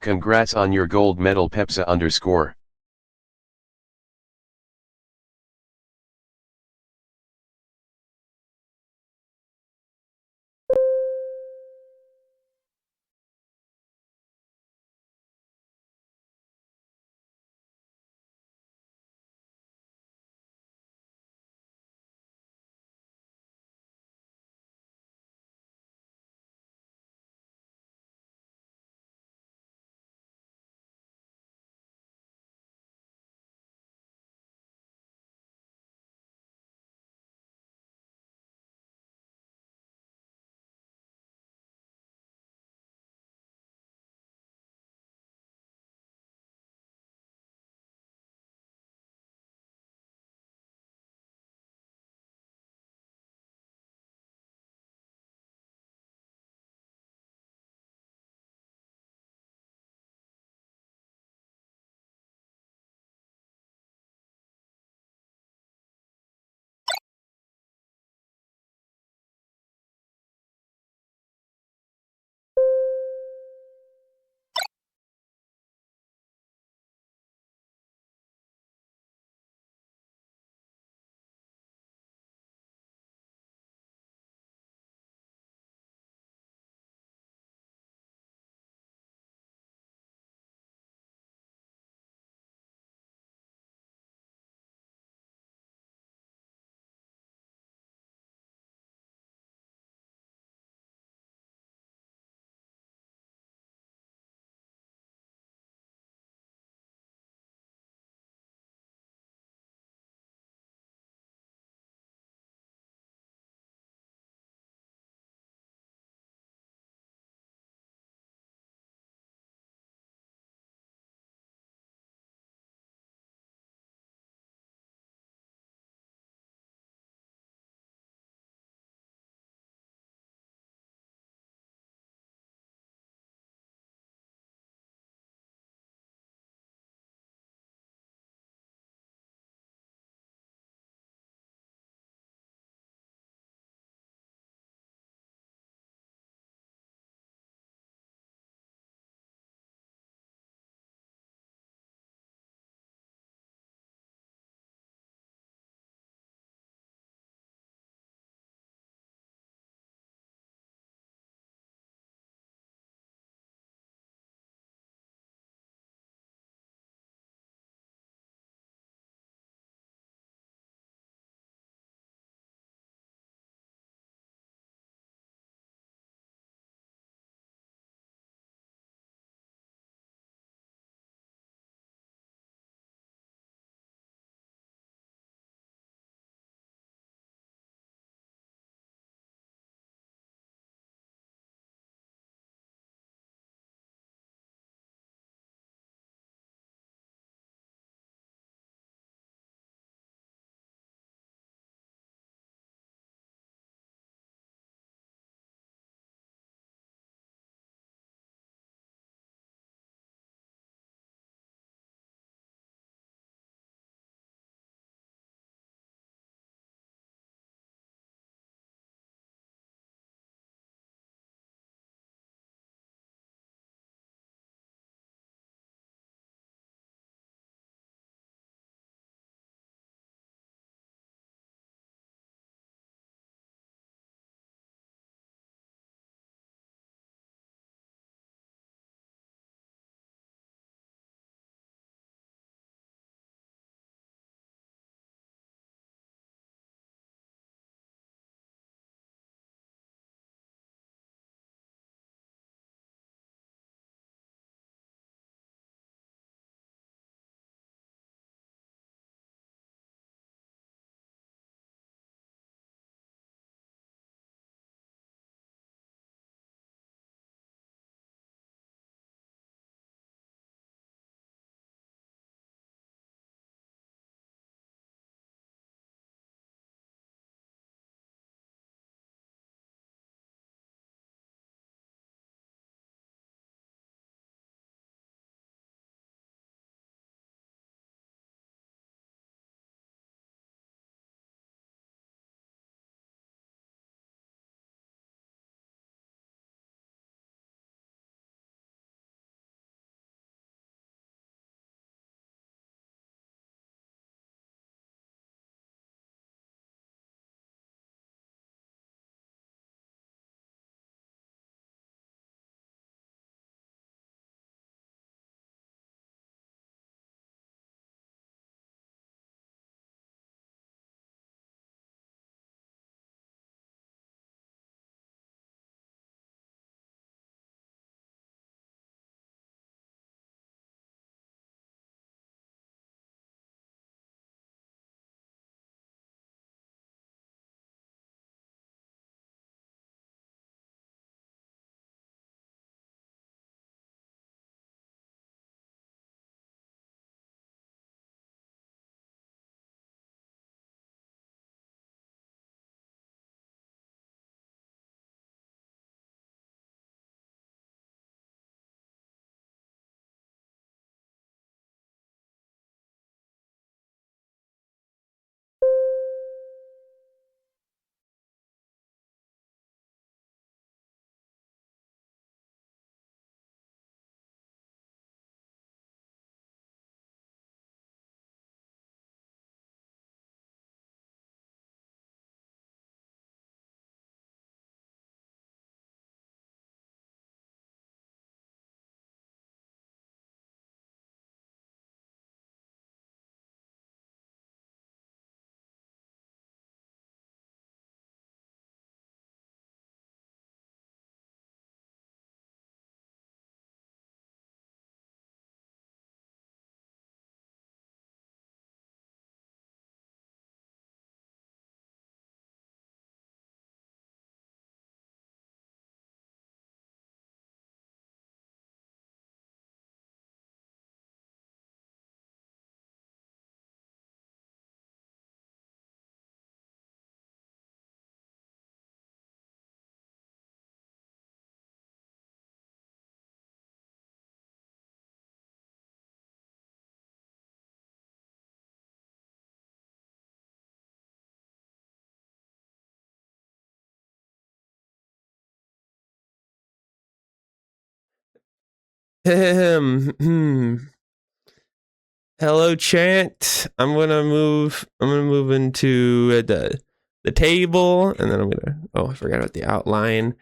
Congrats on your gold medal Pepsa_. Hello, chat. I'm gonna move into the table, and then I'm gonna. Oh, I forgot about the outline.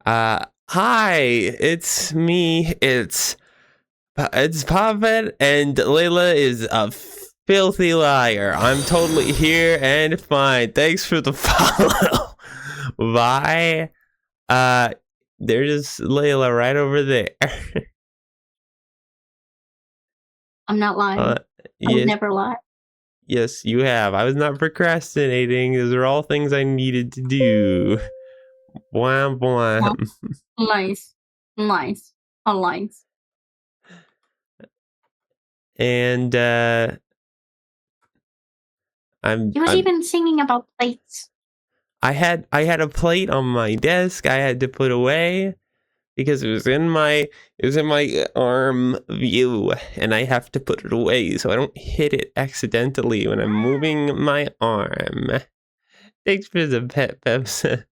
Hi, it's me. It's Poppet, and Layla is a filthy liar. I'm totally here and fine. Thanks for the follow. Bye. There's Layla right over there. I'm not lying. I would never lie. Yes, you have. I was not procrastinating. Those are all things I needed to do. Bwam, bwam. Nice. On lines. And He was even singing about plates. I had a plate on my desk I had to put away because it was in my arm view, and I have to put it away so I don't hit it accidentally when I'm moving my arm. Thanks for the pet, Pepsa.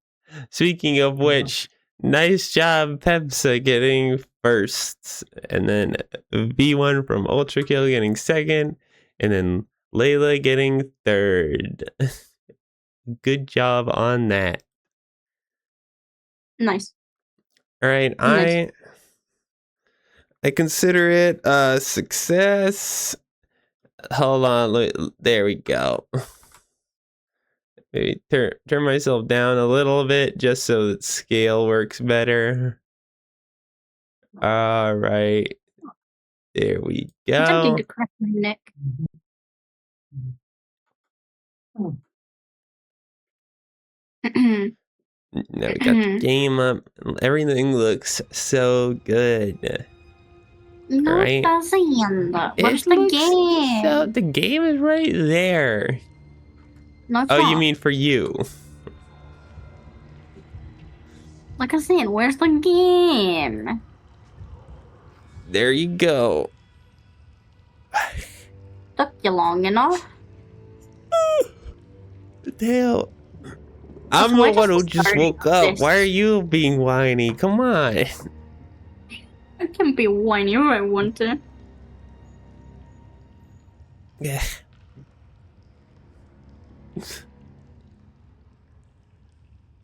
Speaking of which, nice job, Pepsa, getting first, and then V1 from Ultra Kill getting second, and then Layla getting third. Good job on that. Nice. All right, nice. I consider it a success. Hold on, there we go. Maybe turn myself down a little bit just so that scale works better. All right, there we go. I'm tempted to crack my neck. Now we got the game up. Everything looks so good. No, right? It doesn't. Where's the game? So the game is right there. No, oh, you mean for you? Like I said, where's the game? There you go. Took you long enough. What the hell? I'm the one who just woke up. Why are you being whiny? Come on. I can be whiny if I want to. Yeah.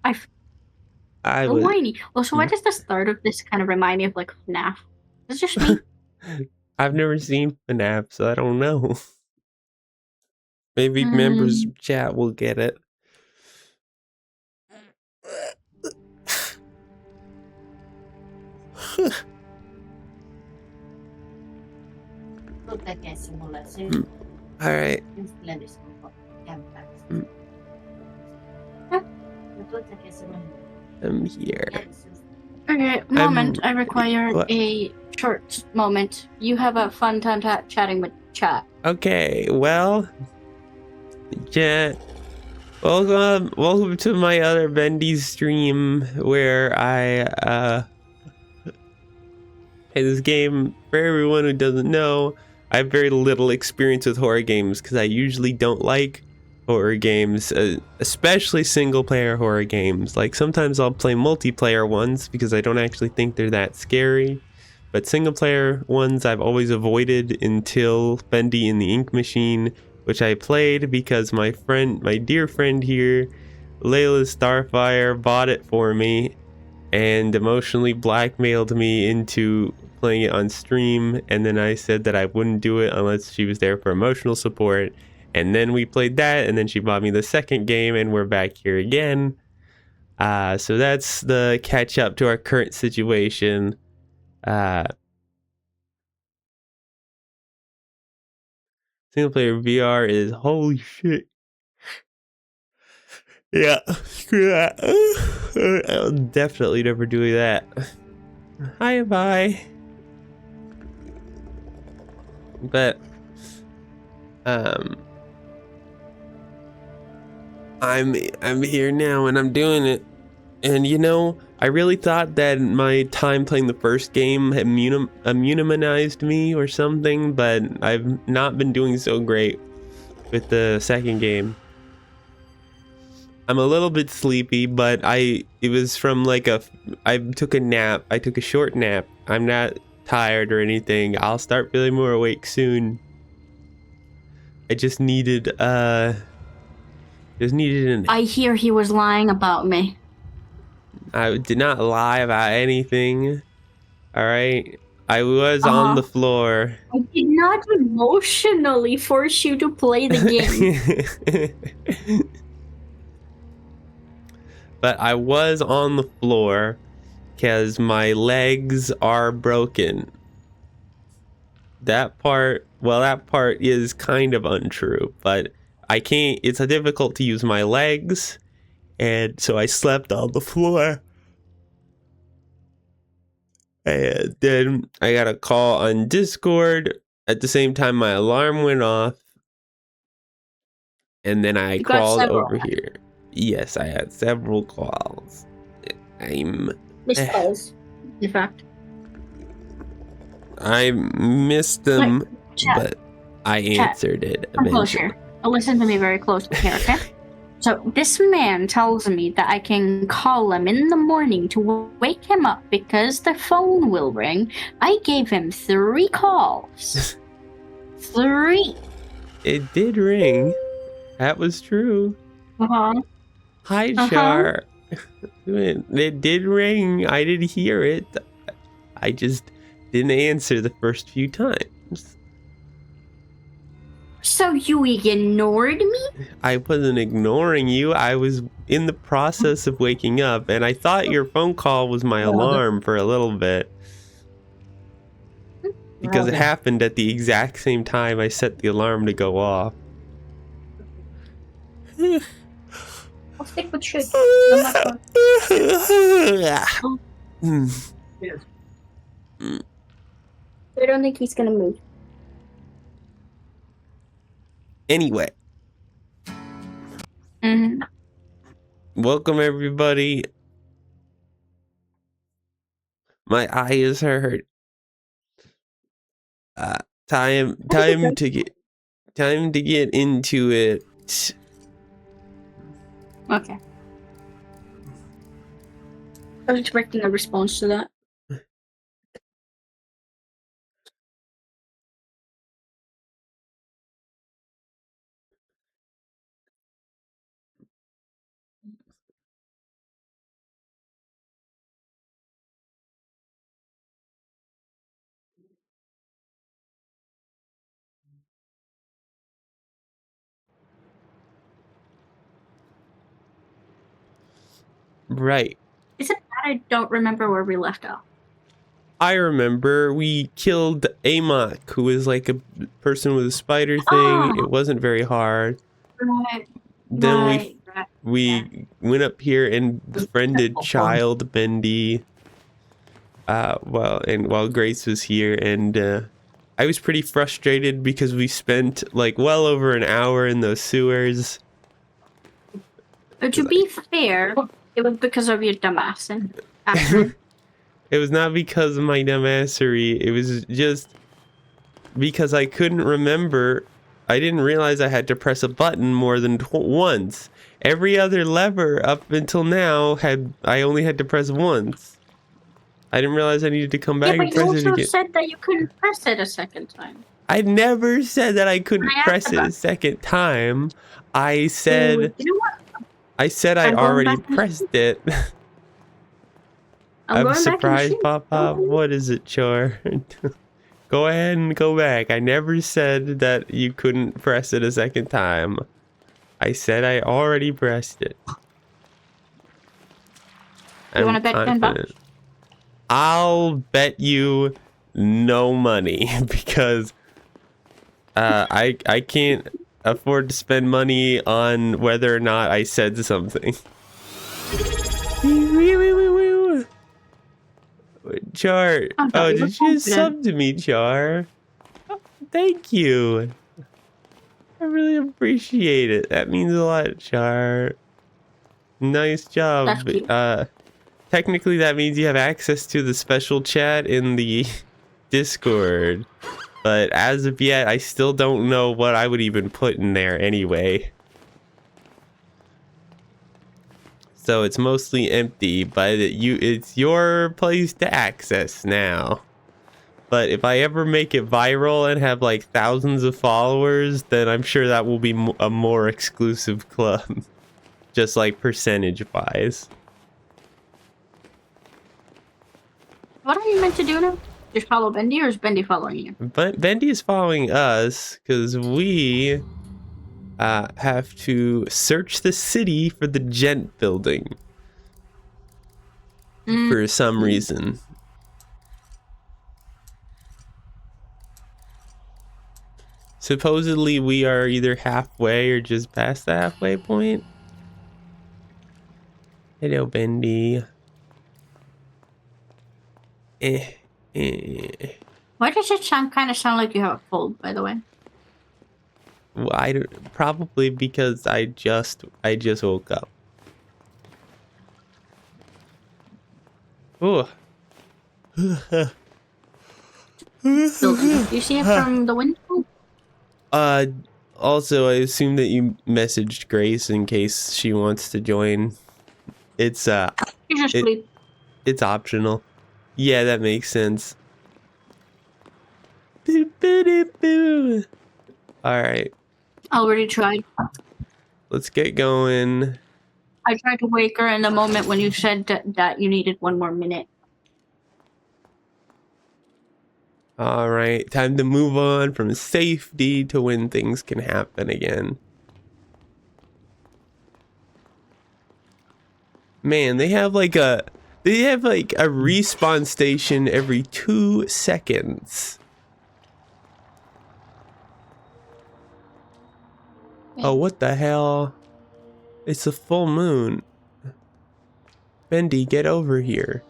I was whiny. Also, why does the start of this kind of remind me of like FNAF? It's just me. I've never seen FNAF, so I don't know. Maybe members of chat will get it. All right. I'm here. Okay, moment. I require a short moment. You have a fun time chatting with chat. Okay, well, chat. Welcome to my other Bendy stream where I play this game. For everyone who doesn't know, I have very little experience with horror games because I usually don't like horror games, especially single-player horror games. Like sometimes I'll play multiplayer ones because I don't actually think they're that scary, but single-player ones I've always avoided until Bendy and the Ink Machine, which I played because my dear friend here, Layla Starfire, bought it for me and emotionally blackmailed me into playing it on stream, and then I said that I wouldn't do it unless she was there for emotional support, and then we played that, and then she bought me the second game, and we're back here again. So that's the catch up to our current situation. Single player VR is holy shit. Yeah, screw that. I'll definitely never do that. Hi, bye. But I'm here now and I'm doing it. And you know, I really thought that my time playing the first game had immunized me or something, but I've not been doing so great with the second game. I'm a little bit sleepy, but it was from like I took a nap. I took a short nap. I'm not tired or anything. I'll start feeling more awake soon. I just needed an I hear he was lying about me. I did not lie about anything. All right. I was on the floor. I did not emotionally force you to play the game. But I was on the floor because my legs are broken. That part is kind of untrue, but I can't, it's difficult to use my legs, and so I slept on the floor. And then I got a call on Discord. At the same time, my alarm went off. And then I crawled over here. Yes, I had several calls. Missed calls, in fact. I missed them, but I answered it eventually. Listen to me very closely here, okay? So this man tells me that I can call him in the morning to wake him up because the phone will ring. I gave him 3 calls. 3. It did ring. That was true. Hi, Char. It did ring. I did hear it. I just didn't answer the first few times. So you ignored me? I wasn't ignoring you. I was in the process of waking up, and I thought your phone call was my alarm for a little bit. Because it happened at the exact same time I set the alarm to go off. I'll stick with shit. I don't think he's gonna move. Anyway. Welcome everybody. My eye is hurt. Time to get into it. Okay. I was expecting a response to that. Right. Is it that I don't remember where we left off? I remember we killed Amok, who was like a person with a spider thing. It wasn't very hard. Right. Then we went up here and befriended child Bendy. While Grace was here, and I was pretty frustrated because we spent like well over an hour in those sewers. But to be fair, it was because of your dumbass. It was not because of my dumbassery. It was just because I couldn't remember. I didn't realize I had to press a button more than once. Every other lever up until now I only had to press once. I didn't realize I needed to come back and press it again. You also said that you couldn't press it a second time. I never said that I couldn't press it a second time. I said... You know what? I said I already pressed it. I'm surprised, Pop. What is it, Char? Go ahead and go back. I never said that you couldn't press it a second time. I said I already pressed it. You want to bet $10? I'll bet you no money because I can't afford to spend money on whether or not I said something. Char, oh, did you sub to me, Char? Oh, thank you. I really appreciate it. That means a lot, Char. Nice job. Technically, that means you have access to the special chat in the Discord. But as of yet, I still don't know what I would even put in there anyway. So it's mostly empty, but it's your place to access now. But if I ever make it viral and have like thousands of followers, then I'm sure that will be a more exclusive club. Just like percentage wise. What are you meant to do now? Just follow Bendy, or is Bendy following you? But Bendy is following us because we have to search the city for the Gent building for some reason. Supposedly we are either halfway or just past the halfway point. Hello, Bendy. Why does it kind of sound like you have a cold, by the way? Well, probably because I just woke up. Oh. Do you see it from the window? Also, I assume that you messaged Grace in case she wants to join. It's You just sleep. it's optional. Yeah, that makes sense. All right. Already tried. Let's get going. I tried to wake her in the moment when you said that you needed one more minute. All right, time to move on from safety to when things can happen again. Man, they have like a respawn station every 2 seconds. Oh, what the hell? It's a full moon. Bendy, get over here.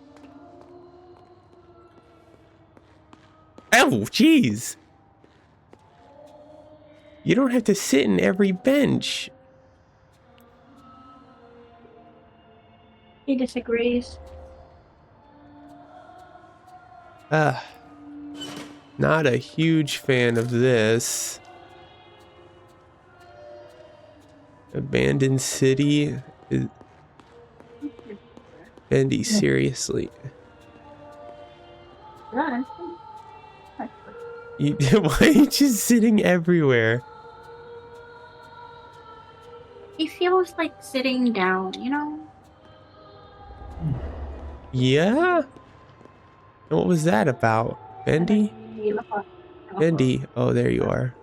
Oh, jeez. You don't have to sit in every bench. He disagrees. Not a huge fan of this. Abandoned city. Bendy, seriously. Yeah. Why are you just sitting everywhere? He feels like sitting down, you know? Yeah? What was that about? Bendy? Bendy. Oh, there you are.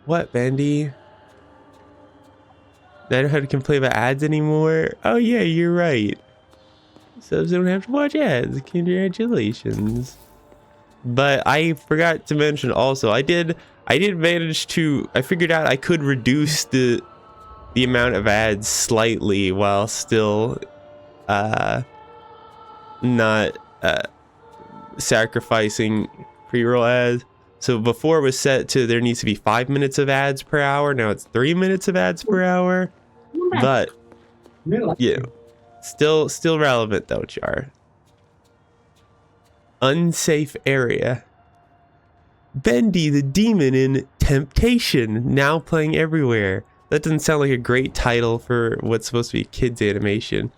What, Bendy? I don't have to complain about ads anymore? Oh yeah, you're right. Subs don't have to watch ads. Congratulations. But I forgot to mention also, I did manage to, I figured out I could reduce the amount of ads slightly while still not sacrificing pre-roll ads. So before it was set to there needs to be 5 minutes of ads per hour. Now it's 3 minutes of ads per hour. But yeah, still relevant though, Char. Unsafe area. Bendy the demon in Temptation, now playing everywhere. That doesn't sound like a great title for what's supposed to be kids animation.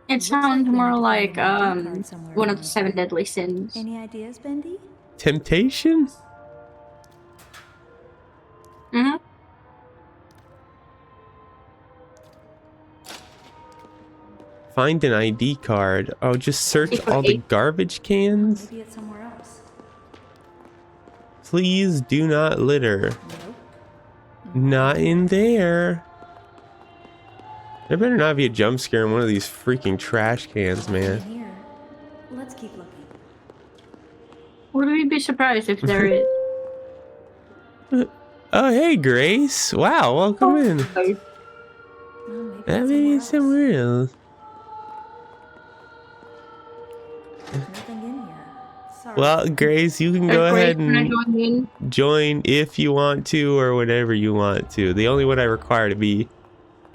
It sounds more like one of the 7 deadly sins. Any ideas, Bendy? Temptation? Mm-hmm. Find an ID card. Oh, just search all the garbage cans. Maybe it's somewhere else. Please do not litter. Nope. Not in there. There better not be a jump scare in one of these freaking trash cans, man. Here. Let's keep looking. Would we be surprised if there is? Oh, hey, Grace. Wow, welcome in. Well, Maybe it's somewhere else. Nothing in here. Sorry. Well, Grace, you can go ahead and join join if you want to or whenever you want to. The only one I require to be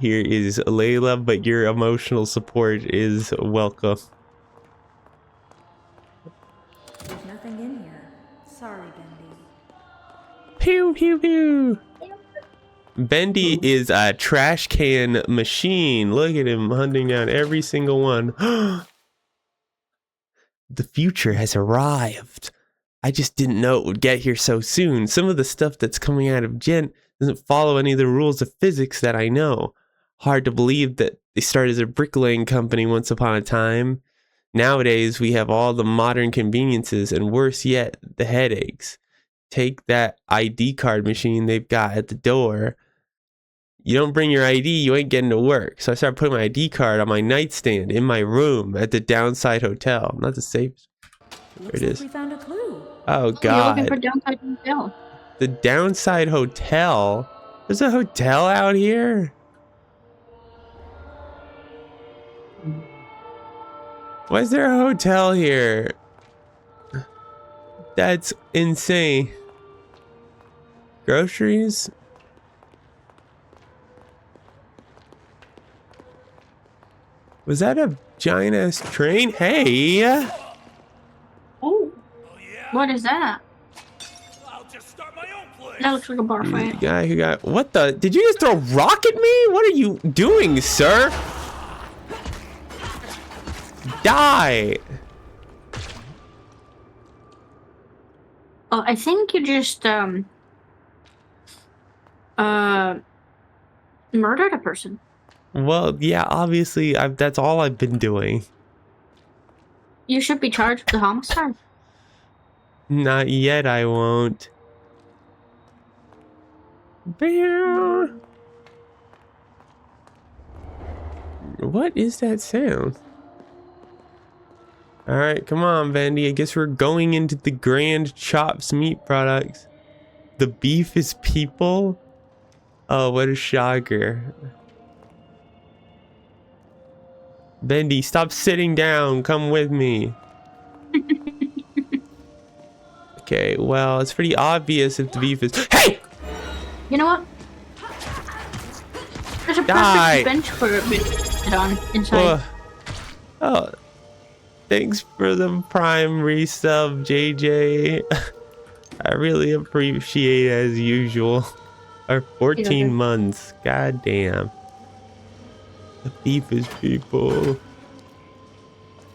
here is Layla, but your emotional support is welcome. There's nothing in here. Sorry, Bendy. Pew, pew, pew. Bendy is a trash can machine. Look at him hunting down every single one. The future has arrived. I just didn't know it would get here so soon. Some of the stuff that's coming out of Gent doesn't follow any of the rules of physics that I know. Hard to believe that they started as a bricklaying company once upon a time. Nowadays, we have all the modern conveniences and worse yet, the headaches. Take that ID card machine they've got at the door. You don't bring your ID, you ain't getting to work. So I started putting my ID card on my nightstand in my room at the Downside Hotel. Not the safest. There it is. We found a clue. Oh, You're God. looking for Downside Hotel. The Downside Hotel? There's a hotel out here? Why is there a hotel here? That's insane. Groceries? Was that a giant ass train? Hey! Oh, what is that? I'll just start my own place. That looks like a bar The fight. guy who got... What the... Did you just throw a rock at me? What are you doing, sir? Die! Oh, I think you just murdered a person. Well, yeah, obviously, that's all I've been doing. You should be charged with homicide. Not yet, I won't. Bear. What is that sound? Alright, come on, Bendy. I guess we're going into the Grand Chops meat products. The beef is people? Oh, what a shocker. Bendy, stop sitting down. Come with me. Okay, well, it's pretty obvious if the beef is... Hey! You know what? There's a Die. perfect bench for it to sit on inside. Oh, thanks for the prime resub, JJ. I really appreciate it as usual. Our 14 months. God damn. The beef is people.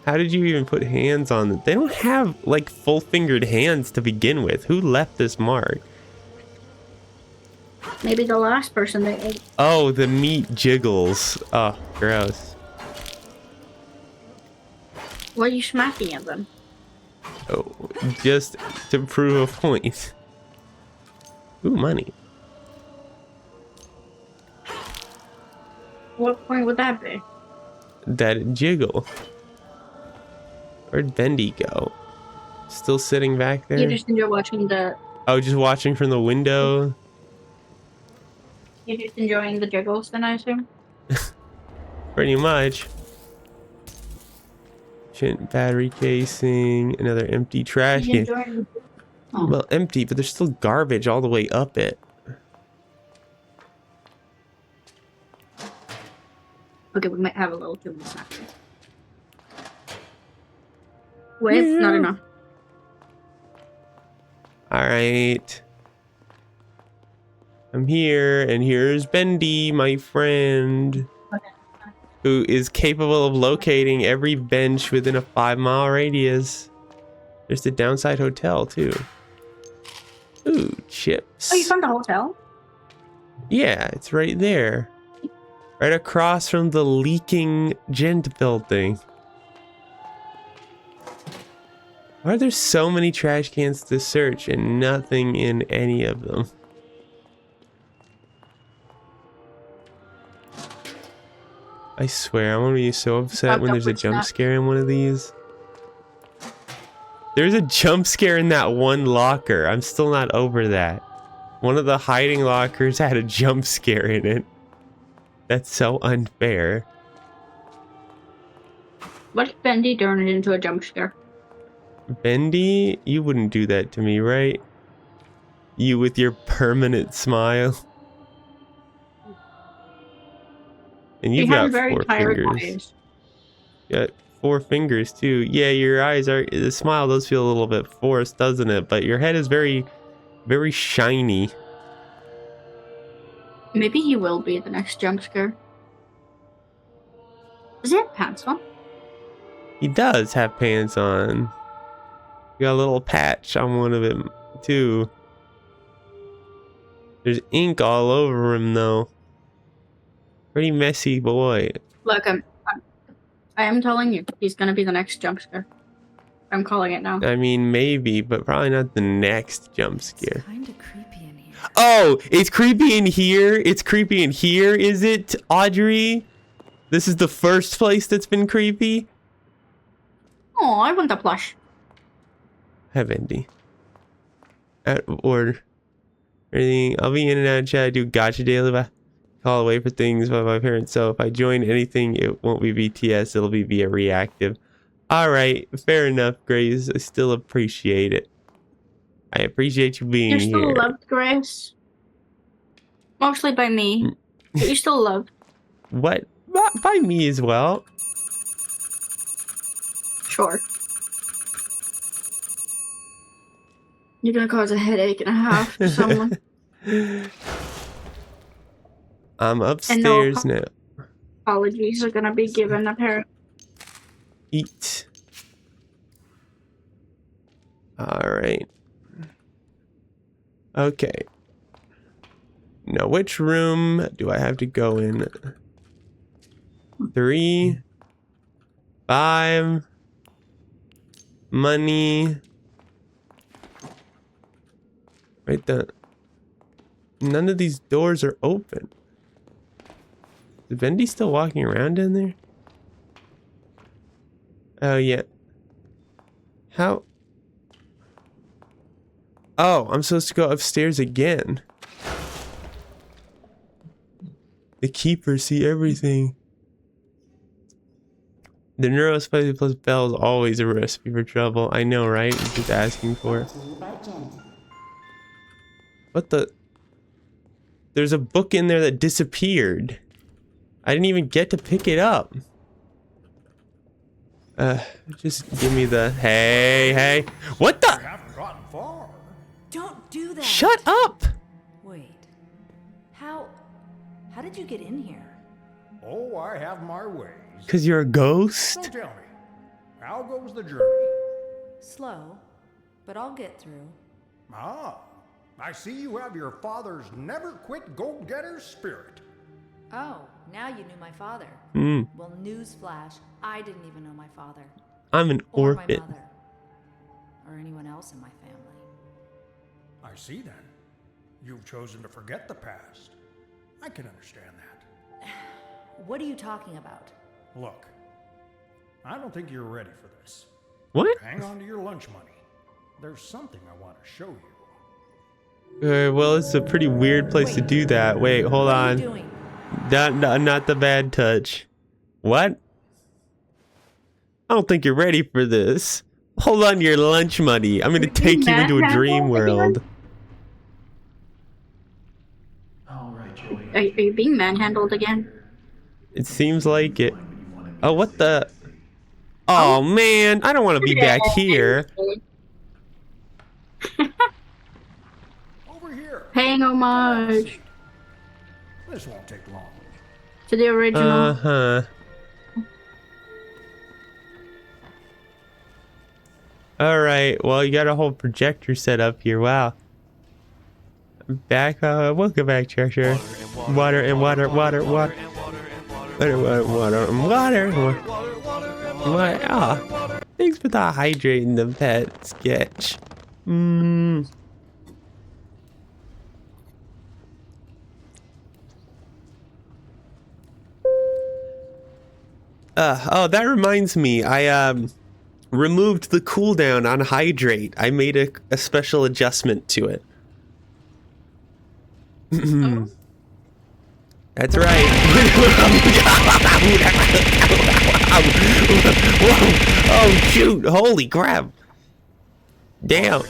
How did you even put hands on them? They don't have like full fingered hands to begin with. Who left this mark? Maybe the last person they ate. Oh, the meat jiggles. Oh, gross. Why are you smacking at them? Oh, just to prove a point. Ooh, money. What point would that be? That it jiggle. Where'd Bendy go? Still sitting back there? You just enjoy watching the. Oh, just watching from the window? You're just enjoying the jiggles, then I assume. Pretty much. Shit, battery casing, another empty trash You're can. enjoying. Oh. Well, empty, but there's still garbage all the way up it. Okay, we might have a little too much snacking. Wait, not enough. Alright. I'm here, and here's Bendy, my friend, who is capable of locating every bench within a 5-mile radius. There's the Downside Hotel, too. Ooh, chips. Oh, you found the hotel? Yeah, it's right there. Right across from the leaking Gent building. Why are there so many trash cans to search and nothing in any of them? I swear, I'm gonna be so upset when there's a jump scare in one of these. There's a jump scare in that one locker. I'm still not over that. One of the hiding lockers had a jump scare in it. That's so unfair. What if Bendy turned it into a jump scare? Bendy, you wouldn't do that to me, right? You with your permanent smile. And you've got 4 fingers. Got 4 fingers too. Yeah, your eyes are. The smile does feel a little bit forced, doesn't it? But your head is very, very shiny. Maybe he will be the next jump scare. Does he have pants on? He does have pants on. Got a little patch on one of them too. There's ink all over him though. Pretty messy boy. Look, I am telling you, he's gonna be the next jump scare. I'm calling it now. I mean, maybe, but probably not the next jump scare. It's kind of creepy in here. Oh, it's creepy in here. It's creepy in here, is it, Audrey? This is the first place that's been creepy? Oh, I want the plush. Have Bendy. Or anything. I'll be in and out of chat. I do gotcha daily. But call away for things by my parents. So if I join anything, it won't be BTS. It'll be via reactive. All right, fair enough, Grace. I still appreciate it. I appreciate you being You're here. still loved, Grace. Mostly by me, but you're still loved. What? By me as well. Sure. You're gonna cause a headache and a half to someone. I'm upstairs now. Apologies are gonna be given, apparently. Eat. Alright. Okay. Now, which room do I have to go in? 3, 5, money. Right there. None of these doors are open. Is Bendy still walking around in there? Oh, yeah. How? Oh, I'm supposed to go upstairs again. The keepers see everything. The neurospicy plus bell is always a recipe for trouble. I know, right? I'm just asking for it. What the? There's a book in there that disappeared. I didn't even get to pick it up. Just give me the... Hey. What the? Haven't gotten far. Don't do that. Shut up! Wait. How did you get in here? Oh, I have my ways. Because you're a So ghost? tell me, how goes the journey? Slow, but I'll get through. Ah, I see you have your father's never-quit go-getter spirit. Oh, now you knew my father. Mm, Well, newsflash, I didn't even know my father. I'm an Or my orphan. mother. Or anyone else in my family. I see then. You've chosen to forget the past. I can understand that. What are you talking about? Look, I don't think you're ready for this. What? Hang on to your lunch money. There's something I want to show you. Well, it's a pretty weird place to do that. Wait, hold What are you on. doing? Not the bad touch. What? I don't think you're ready for this. Hold on to your lunch money. I'm gonna take you into a dream world. Are you being manhandled again? It seems like it. Oh, what the? Oh, man. I don't want to be back here. Over here. Paying homage This won't take long. to the original. Uh-huh. Alright, well, you got a whole projector set up here. Wow. Back, welcome back, Treasure. Water and water, water, water. Water, water, water, and water. Water. Ah, thanks for the hydrating the pet sketch. Oh, that reminds me. I removed the cooldown on hydrate. I made a special adjustment to it. That's right. Whoa. Oh shoot! Holy crap! Damn.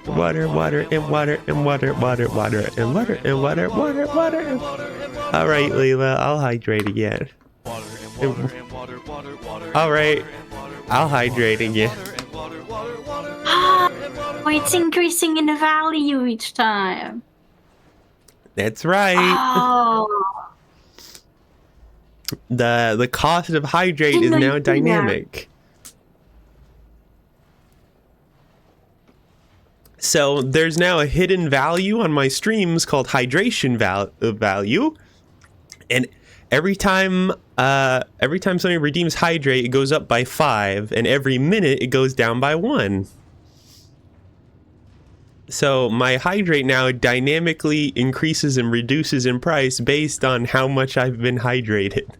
Water, water, and water, and water, water, water, and water, and water, water, water. All right, Leela, I'll hydrate again. All right, I'll hydrate again. Oh, it's increasing in value each time. That's right. Oh, The cost of hydrate is Didn't know now you could do that. dynamic. So there's now a hidden value on my streams called hydration value, and every time somebody redeems hydrate, it goes up by 5, and every minute it goes down by 1. So my hydrate now dynamically increases and reduces in price based on how much I've been hydrated.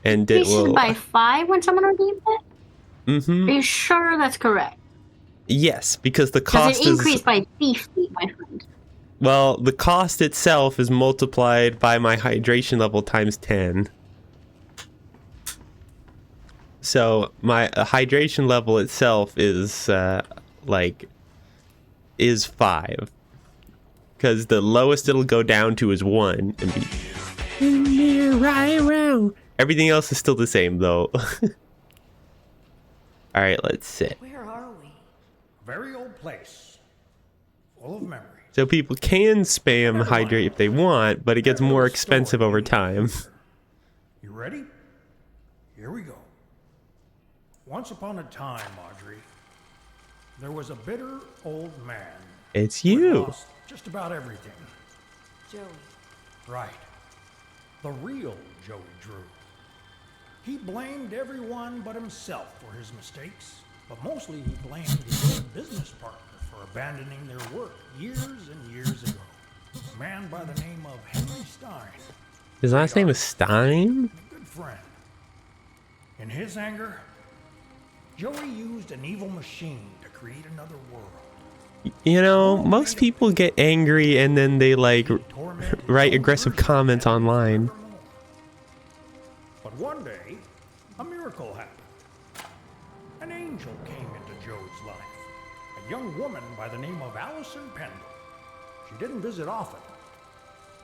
And it increases will. by 5 when someone redeems it? Mm-hmm. Are you sure that's correct? Yes, because the Does cost it increase by 50, my friend? well, the cost itself is multiplied by my hydration level times 10. So my hydration level itself is is 5, because the lowest it'll go down to is 1 and be right around. Everything else is still the same though. All right, let's sit. Where are we? A very old place, full of memories. So people can spam hydrate if they want, but it gets more expensive over time. You ready? Here we go. Once upon a time, Audrey, there was a bitter old man. It's who had you. lost just about everything. Joey. Right. The real Joey Drew. He blamed everyone but himself for his mistakes, but mostly he blamed his old business partner for abandoning their work years and years ago. A man by the name of Henry Stein, His last name is Stein? a good friend. In his anger, Joey used an evil machine to create another world. You know, most people get angry and then they like Tormented write his own aggressive version comments of him online. forevermore. But one day, a miracle happened. An angel came into Joey's life. A young woman by the name of Allison Pendle. She didn't visit often,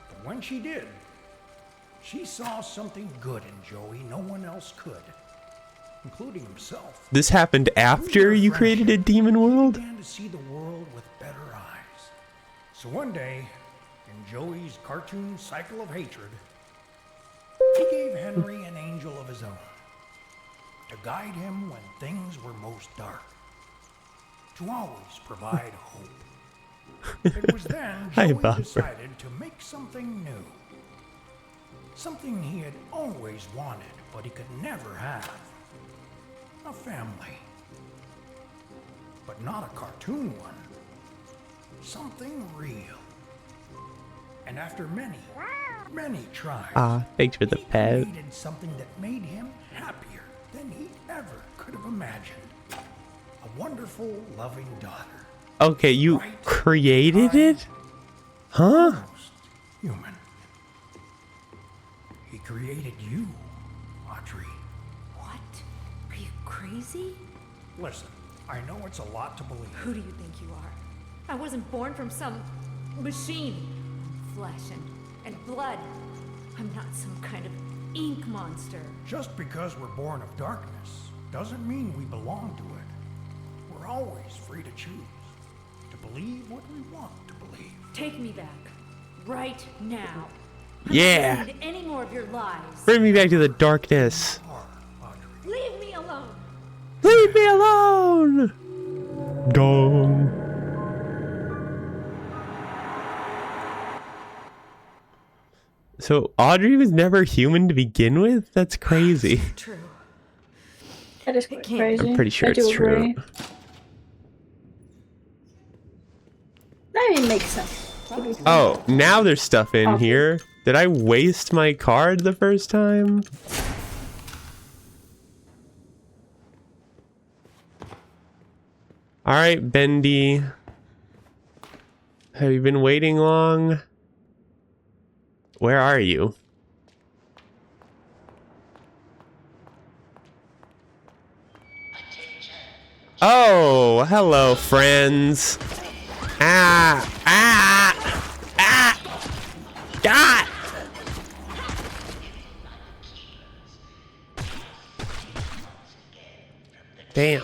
but when she did, she saw something good in Joey no one else could, including himself. This happened after you created a demon world? He began to see the world with better eyes. So one day, in Joey's cartoon cycle of hatred, he gave Henry an angel of his own to guide him when things were most dark, to always provide hope. It was then Hi, Joey Bopper. decided to make something new, something he had always wanted but he could never have. A family. But not a cartoon one. Something real. And after many tries, Thanks for the he pet. created something that made him happier than he ever could have imagined. A wonderful, loving daughter. Okay, you Right. created Kind. it? Huh? Almost human. He created you, Audrey. What? Are you crazy? Listen, I know it's a lot to believe. Who do you think you are? I wasn't born from some machine. Flesh and blood. I'm not some kind of ink monster. Just because we're born of darkness doesn't mean we belong to it. We're always free to choose, to believe what we want to believe. Take me back. Right now. I'm Yeah. not listening to any more of your lies. Bring me back to the darkness. Audrey. Leave me alone. Leave me alone! Dong. So Audrey was never human to begin with? That's crazy. True. That is can't- crazy. I'm pretty sure I it's do true. agree. That even makes sense. Oh, now there's stuff in here. Did I waste my card the first time? Alright, Bendy. Have you been waiting long? Where are you? Oh, hello, friends. Ah! God! Damn.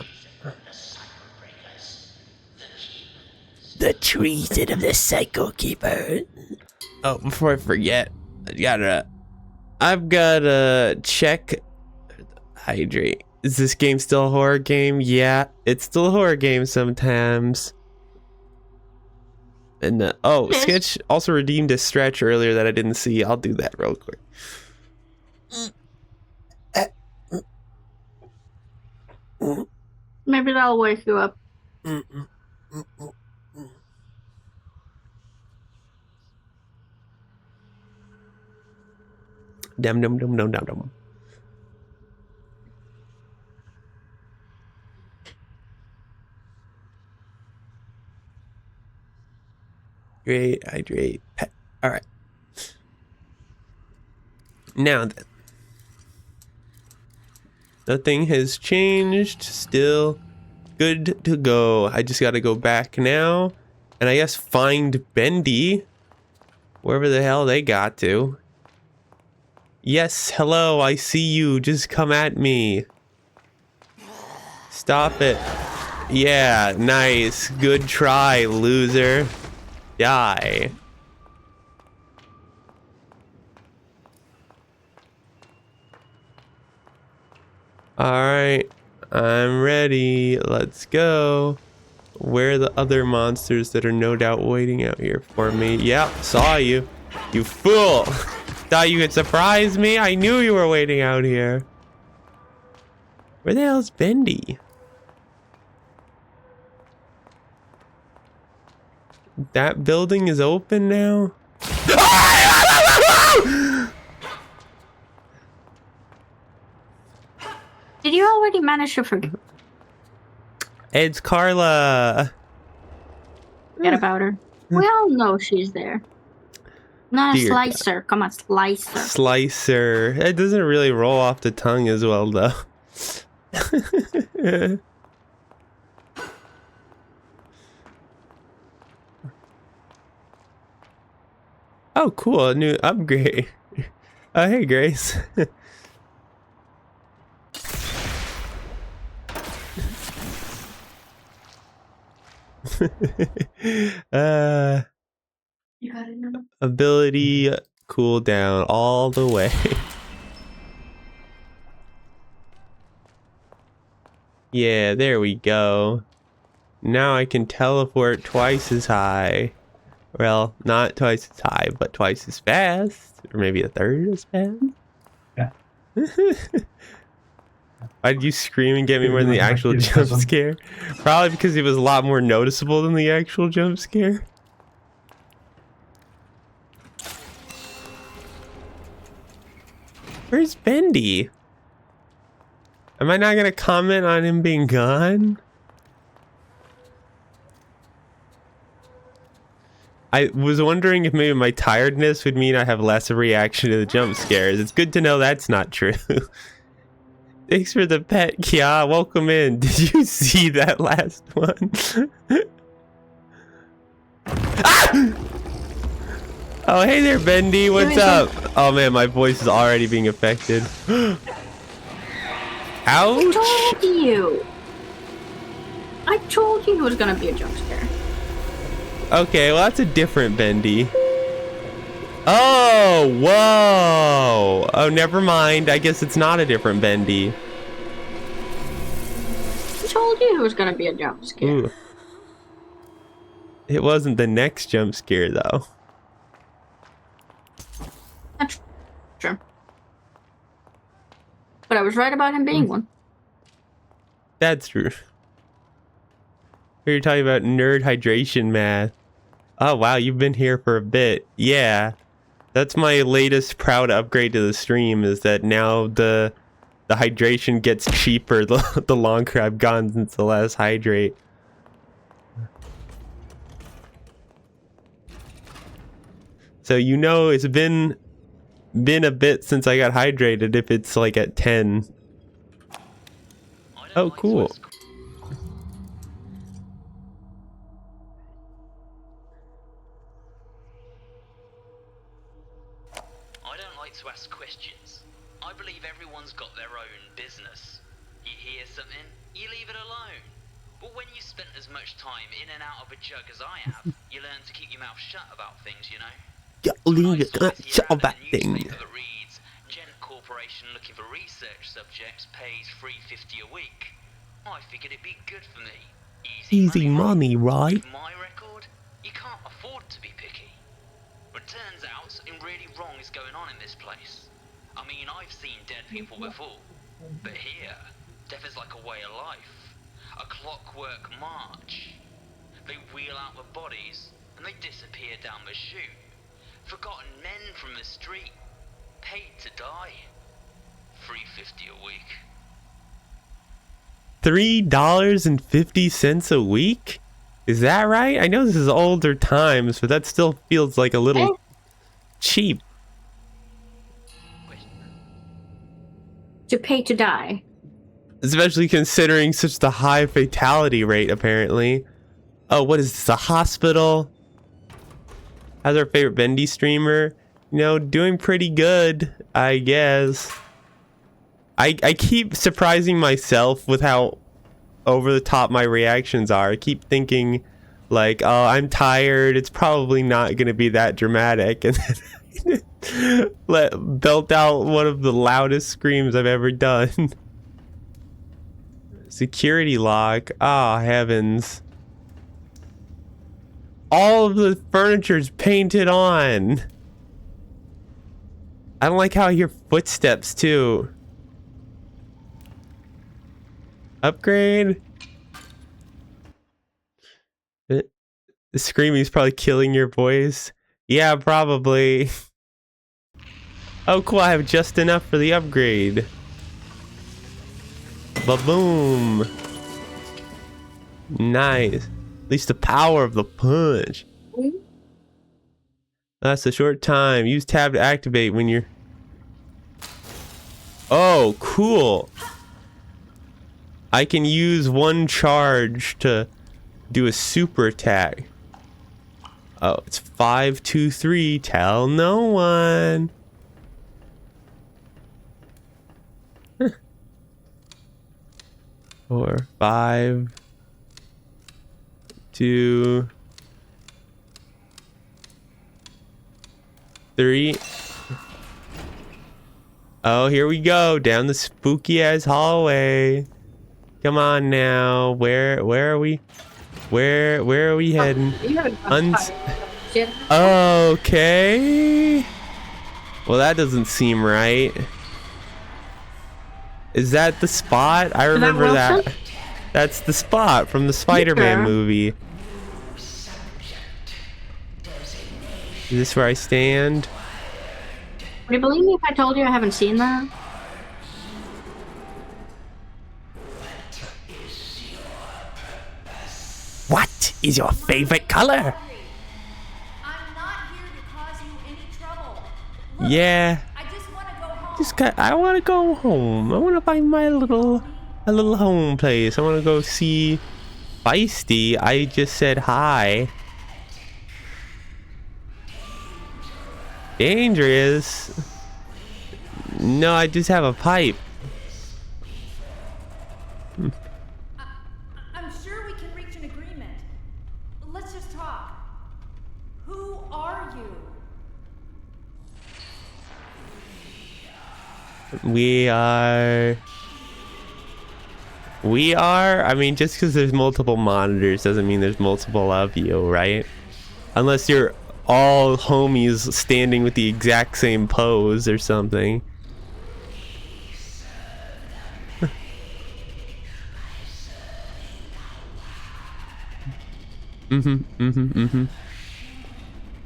The treason of the Psycho Keeper. Oh, before I forget, I've gotta check. Hydrate. Is this game still a horror game? Yeah, it's still a horror game sometimes. And oh, Yes. Sketch also redeemed a stretch earlier that I didn't see. I'll do that real quick. Maybe that'll wake you up. Dum dum dum dum dum dum. Great, hydrate, pet. All right. Now then, nothing has changed. Still good to go. I just gotta go back now, and I guess find Bendy, wherever the hell they got to. Yes, hello, I see you. Just come at me. Stop it. Yeah, nice. Good try, loser. Die. Alright, I'm ready. Let's go. Where are the other monsters that are no doubt waiting out here for me? Yep, saw you. You fool! Thought you could surprise me? I knew you were waiting out here. Where the hell's Bendy? That building is open now? Did you already manage to forget It's Carla. about her? We all know she's there. Not a Dear slicer. Come on, slicer. Slicer. It doesn't really roll off the tongue as well, though. Oh, cool. A new upgrade. Oh, hey, Grace. You got it now. Ability cooldown all the way. Yeah, there we go. Now I can teleport twice as high. Well, not twice as high, but twice as fast. Or maybe a third as fast. Yeah. Why did you scream and get me more than the actual jump scare? Probably because it was a lot more noticeable than the actual jump scare. Where's Bendy? Am I not gonna comment on him being gone? I was wondering if maybe my tiredness would mean I have less of a reaction to the jump scares. It's good to know that's not true. Thanks for the pet, Kia. Welcome in. Did you see that last one? Ah! Oh, hey there, Bendy. What's up? Oh man, my voice is already being affected. Ouch! I told you. I told you it was gonna be a jump scare. Okay, well that's a different Bendy. Oh, whoa! Oh, never mind. I guess it's not a different Bendy. I told you it was gonna be a jump scare. Ooh. It wasn't the next jump scare though. That's true. But I was right about him being one. That's true. You're talking about nerd hydration math. Oh wow, you've been here for a bit. Yeah. That's my latest proud upgrade to the stream, is that now the hydration gets cheaper the longer I've gone since the last hydrate. So you know it's been a bit since I got hydrated if it's like at 10. Oh, cool. I don't like to ask questions. I believe everyone's got their own business. You hear something, you leave it alone. But when you spent as much time in and out of a jug as I have, you learn to keep your mouth shut about things, you know? Shut up that thing. That reads, Gent Corporation looking for research subjects pays $3.50 a week. I figured it'd be good for me. Easy money, right? With my record, you can't afford to be picky. But turns out something really wrong is going on in this place. I mean, I've seen dead people before, but here, death is like a way of life. A clockwork march. They wheel out the bodies, and they disappear down the chute. Forgotten men from the street, paid to die. $3.50 a week. $3.50 a week? Is that right? I know this is older times, but that still feels like a little cheap. To pay to die. Especially considering such the high fatality rate, apparently. Oh, what is this, a hospital? How's our favorite Bendy streamer? You know, doing pretty good, I guess. I keep surprising myself with how over the top my reactions are. I keep thinking, like, oh, I'm tired. It's probably not going to be that dramatic. And then belt out one of the loudest screams I've ever done. Security lock. Ah, heavens. All of the furniture's painted on. I don't like how I hear footsteps too. Upgrade. The screaming's probably killing your voice. Yeah, probably. Oh, cool. I have just enough for the upgrade. Ba-boom. Nice. At least the power of the punch. That's a short time. Use tab to activate when you're... Oh, cool. I can use one charge to do a super attack. Oh, it's 5, 2, 3. Tell no one. Huh. 4, 5, 2, 3. Oh, here we go down the spooky ass hallway. Come on now. Where are we? Where are we heading? Okay. Well, that doesn't seem right. Is that the spot? I remember that. That's the spot from the Spider-Man movie. Is this where I stand? Would you believe me if I told you I haven't seen that? What is your favorite color? I'm not here to cause you any trouble. Look, Yeah. I just want to go home. I want to go home. I want to find my little home place. I want to go see Feisty. I just said hi. Dangerous. No, I just have a pipe. I'm sure we can reach an agreement. Let's just talk. Who are you? We are. I mean, just because there's multiple monitors doesn't mean there's multiple of you, right? Unless you're all homies standing with the exact same pose or something.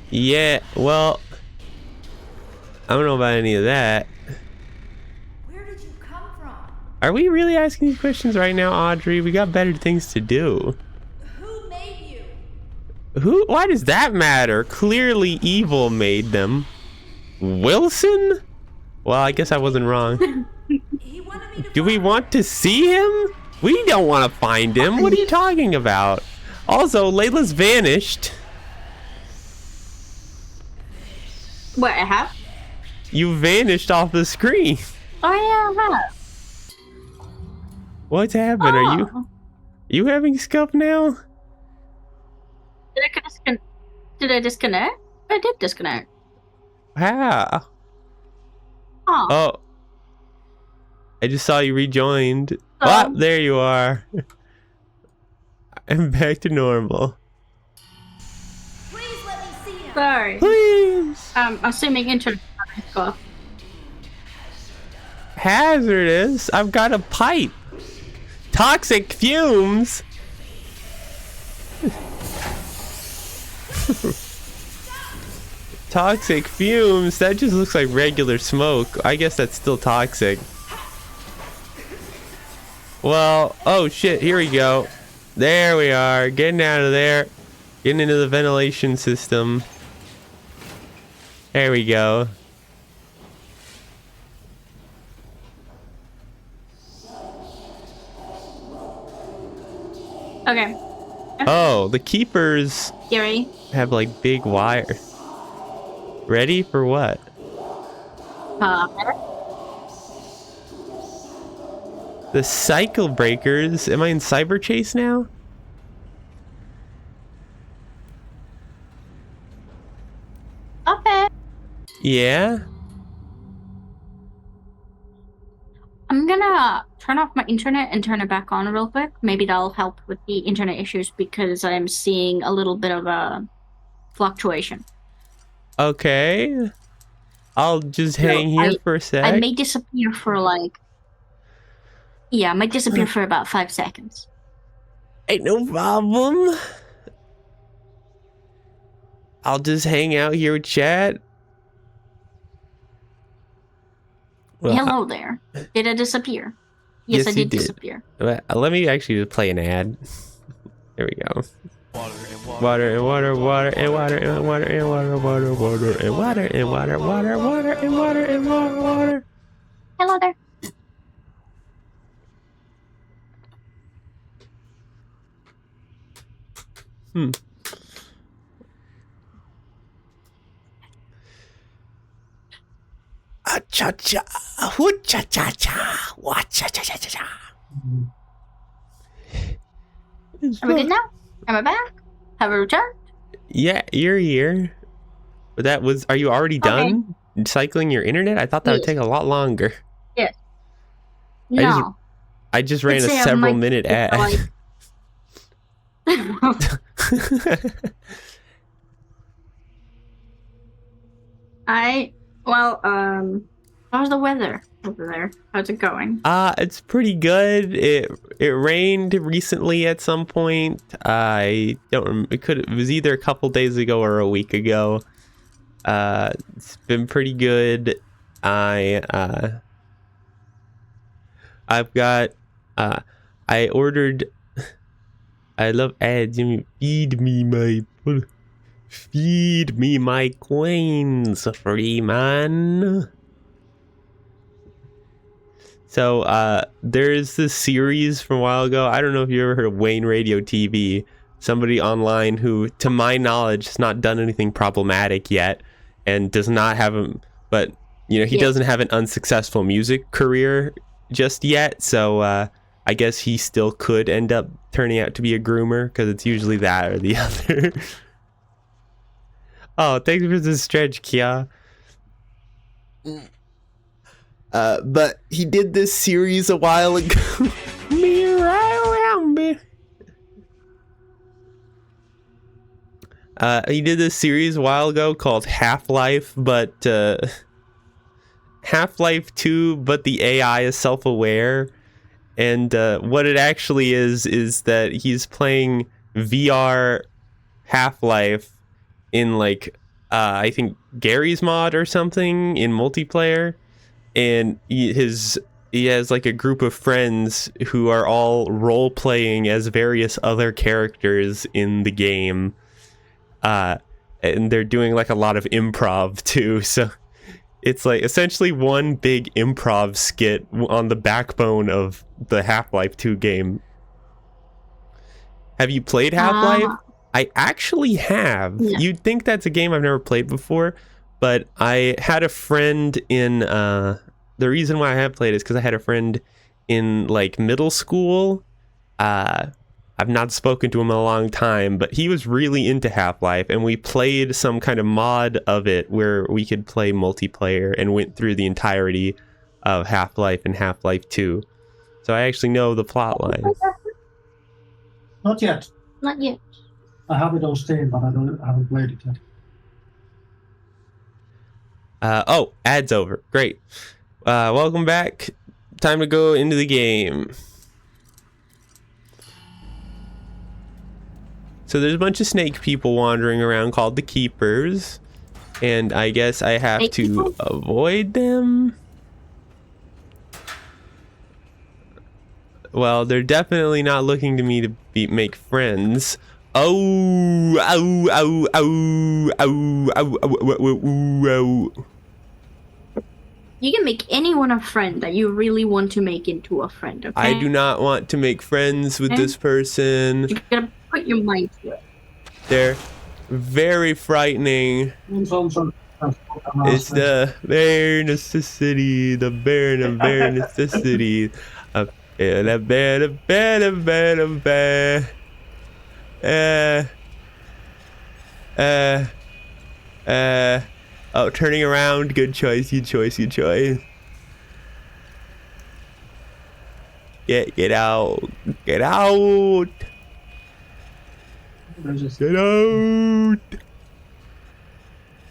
Yeah, well, I don't know about any of that. Where did you come from? Are we really asking these questions right now, Audrey? We got better things to do. Who made you? Why does that matter? Clearly evil made them. Wilson? Well, I guess I wasn't wrong. He wanted me to Do we want to see him? We don't want to find him. What are you talking about? Also, Layla's vanished. What, I have? You vanished off the screen. Oh yeah, I have. What's happened? You having scuff now? Did I disconnect? I did disconnect. How? Oh. Oh. I just saw you rejoined. Oh, there you are. I'm back to normal. Please let me see him. Sorry. Please. Assuming internet stuff. Hazardous? I've got a pipe. Toxic fumes? Toxic fumes? That just looks like regular smoke. I guess that's still toxic. Well, oh shit, here we go. There we are, getting out of there. Getting into the ventilation system. There we go. Okay. Oh, the keepers Gary. have like big wire. Ready for what? The cycle breakers. Am I in cyber chase now? Okay. Yeah. I'm gonna turn off my internet and turn it back on real quick. Maybe that'll help with the internet issues because I'm seeing a little bit of a fluctuation. Okay. I'll just hang here for a sec. I may disappear for like... Yeah, I might disappear for about 5 seconds. Ain't no problem. I'll just hang out here with chat. Well, Hello there. Did I disappear? Yes, I did disappear. Let me actually play an ad. There we go. Water and water, water and water and water and water, water, water and water and water, water, water and water and water, water. Hello there. Cha cha, hoo cha cha cha, wa cha cha cha cha cha. Are we good now? Am I back? Have a returned? Yeah, you're here. But that was. Are you already done cycling your internet? I thought that would take a lot longer. Yes. No. I just ran a several minute ad. How's the weather over there? How's it going? It's pretty good. It rained recently at some point. I don't. It was either a couple days ago or a week ago. It's been pretty good. I've got. I ordered. I love ads. Feed me my coins, free man. So there's this series from a while ago. I don't know if you ever heard of Wayne Radio TV. Somebody online who, to my knowledge, has not done anything problematic yet, and does not have but he doesn't have an unsuccessful music career just yet. So I guess he still could end up turning out to be a groomer, because it's usually that or the other. Oh, thanks for the stretch, Kia. But he did this series a while ago. Me right around me. He did this series a while ago called Half-Life, but Half-Life 2, but the AI is self-aware. And what it actually is that he's playing VR Half-Life in like I think Gary's mod or something in multiplayer, and he has like a group of friends who are all role playing as various other characters in the game, and they're doing like a lot of improv too, so it's like essentially one big improv skit on the backbone of the Half-Life 2 game. Have you played Half-Life? I actually have. Yeah. You'd think that's a game I've never played before, but I had a friend in the reason why I have played is because I had a friend in like middle school I've not spoken to him in a long time, but he was really into Half-Life, and we played some kind of mod of it where we could play multiplayer and went through the entirety of Half-Life and Half-Life 2. So I actually know the plot line. Not yet. Not yet. I have it on Steam, but I haven't played it yet. Oh, ad's over. Great. Welcome back. Time to go into the game. So there's a bunch of snake people wandering around called the Keepers. And I guess I have Snake to people? avoid them. Well, they're definitely not looking to me to make friends. Oh, ow, ow, ow, ow, ow, ow, ow, ow. You can make anyone a friend that you really want to make into a friend, okay? I do not want to make friends with this person. You gotta put your mind to it. They're very frightening. It's the bare necessity, the bare necessity. Oh, turning around. Good choice. Good choice. Good choice. Get out. Get out. Get out.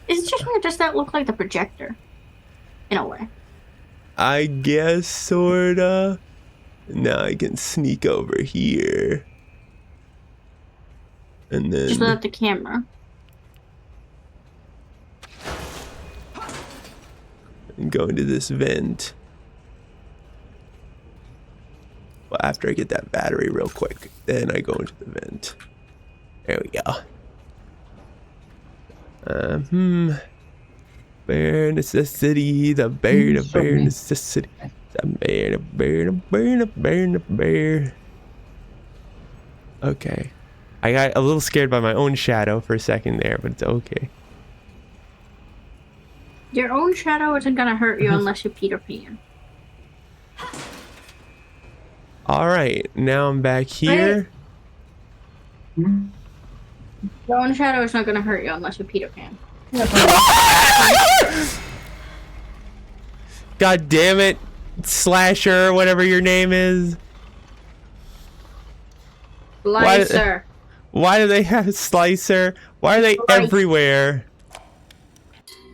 Is it just me or does that look like the projector? In a way. I guess sorta. Now I can sneak over here. And then Just without the camera. and go into this vent. Well, after I get that battery real quick, then I go into the vent. There we go. Bare necessity, the bare necessity. The bare. Okay. I got a little scared by my own shadow for a second there, but it's okay. Your own shadow isn't gonna hurt you unless you Peter Pan. Alright, now I'm back here. Your own shadow is not gonna hurt you unless you Peter Pan. God damn it, Slasher, whatever your name is. Slicer. Why do they have Slicer? Why are they everywhere?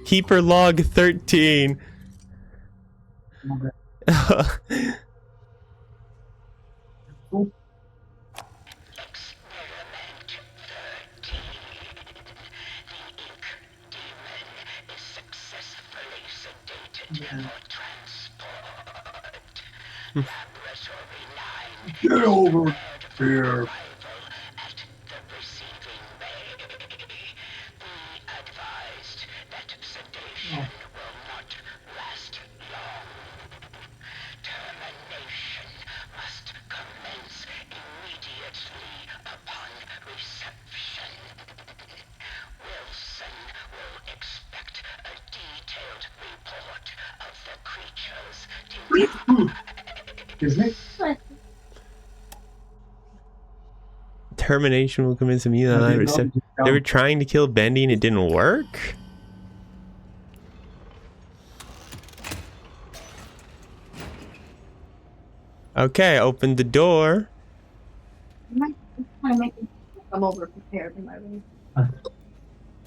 Keeper log 13. Get over here. Excuse me? Termination will convince me that they were trying to kill Bendy and it didn't work? Okay, opened the door. I'm over prepared in my room.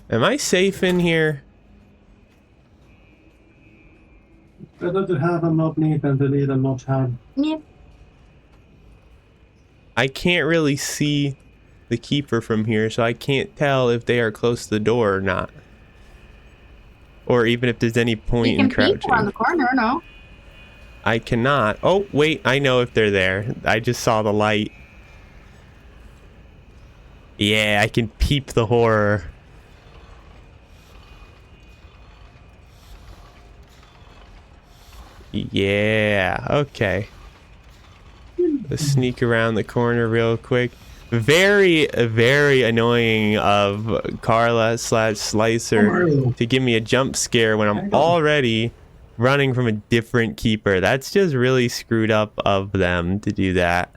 Am I safe in here? Better to have and not need than to need and not have. Yeah. I can't really see the keeper from here, so I can't tell if they are close to the door or not. Or even if there's any point You in can peek crouching. around the corner, no? I cannot. Oh, wait, I know if they're there. I just saw the light. Yeah, I can peep the horror. Yeah, okay. Let's sneak around the corner real quick. Very, very annoying of Carla / Slicer to give me a jump scare when I'm already running from a different keeper. That's just really screwed up of them to do that.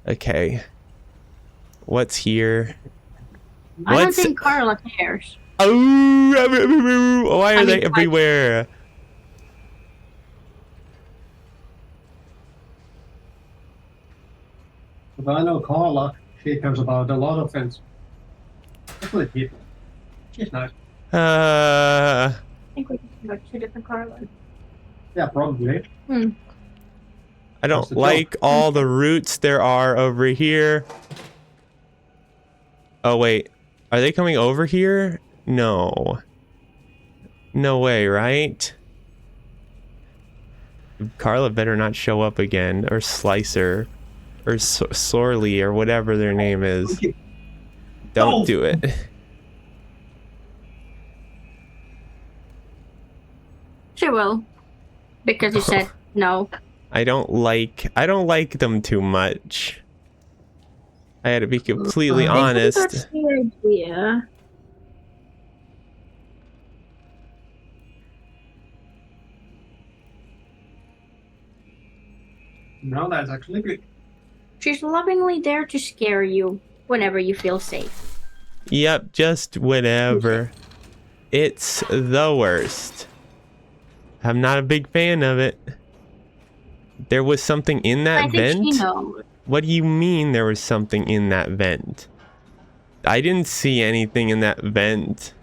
Okay. What's here? I don't What's... think Carla cares. Oh, why are they mean, everywhere? But I know Carla, she cares about a lot of things. Especially people. She's nice. Uh, I think we can go 2 different Carlas. Yeah, probably. I don't like all the routes there are over here. Oh wait, are they coming over here? No. No way, right? Carla better not show up again, or Slicer, or Sorley, or whatever their name is. Don't do it. She will. Because you said no. I don't like them too much. I had to be completely honest. That's the idea. No, that's actually good. She's lovingly there to scare you whenever you feel safe. Yep, just whatever. It's the worst. I'm not a big fan of it. There was something in that vent? She knows. What do you mean there was something in that vent? I didn't see anything in that vent.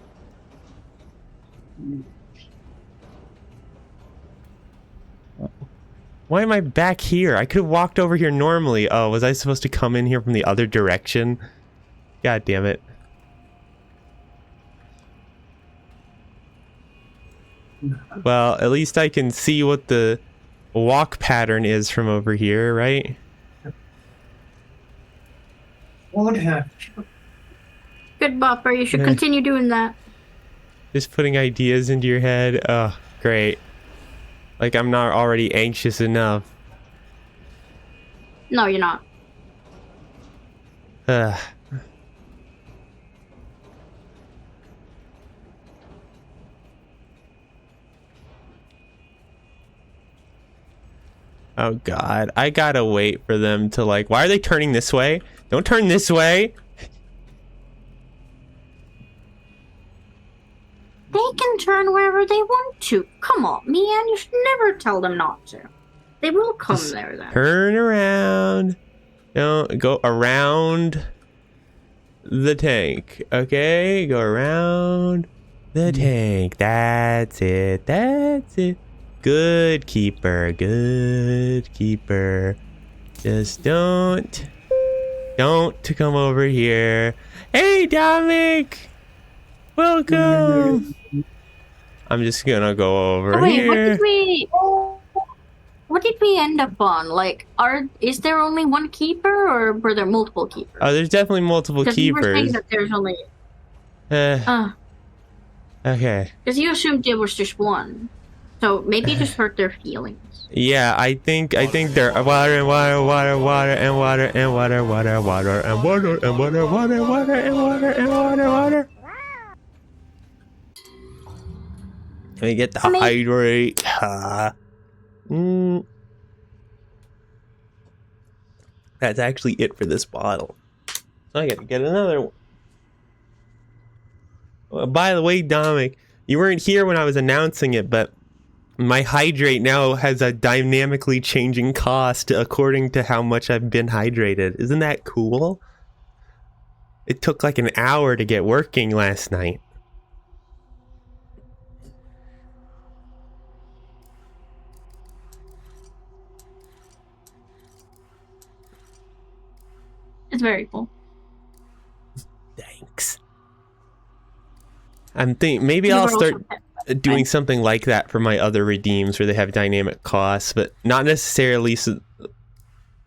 Why am I back here? I could have walked over here normally. Oh, was I supposed to come in here from the other direction? God damn it. Well, at least I can see what the walk pattern is from over here, right? What happened? Good Bopper, you should continue doing that. Just putting ideas into your head. Oh, great. Like I'm not already anxious enough. No, you're not. Oh god, I gotta wait for them to like, why are they turning this way? Don't turn this way! They can turn wherever they want to. Come on, man, you should never tell them not to. They will come Just there then. Turn around. Don't go around the tank, okay? Go around the tank. That's it, that's it. Good keeper, good keeper. Just don't come over here. Hey, Dominic! Welcome! I'm just gonna go over Wait, here. what did we end up on? Like, is there only one keeper, or were there multiple keepers? Oh, there's definitely multiple Because you were saying keepers. that there's only... Okay. Because you assumed there was just one. So maybe you just hurt their feelings. Yeah, I think they're water and water, water, water and water and water, water, water and water and water, water, water and water and water, water. Let me get the hydrate. That's actually it for this bottle. So I gotta get another one. By the way, Dominic, you weren't here when I was announcing it, but my hydrate now has a dynamically changing cost according to how much I've been hydrated. Isn't that cool? It took like an hour to get working last night. It's very cool. Thanks. I'm thinking maybe I'll start doing something like that for my other redeems where they have dynamic costs, but not necessarily something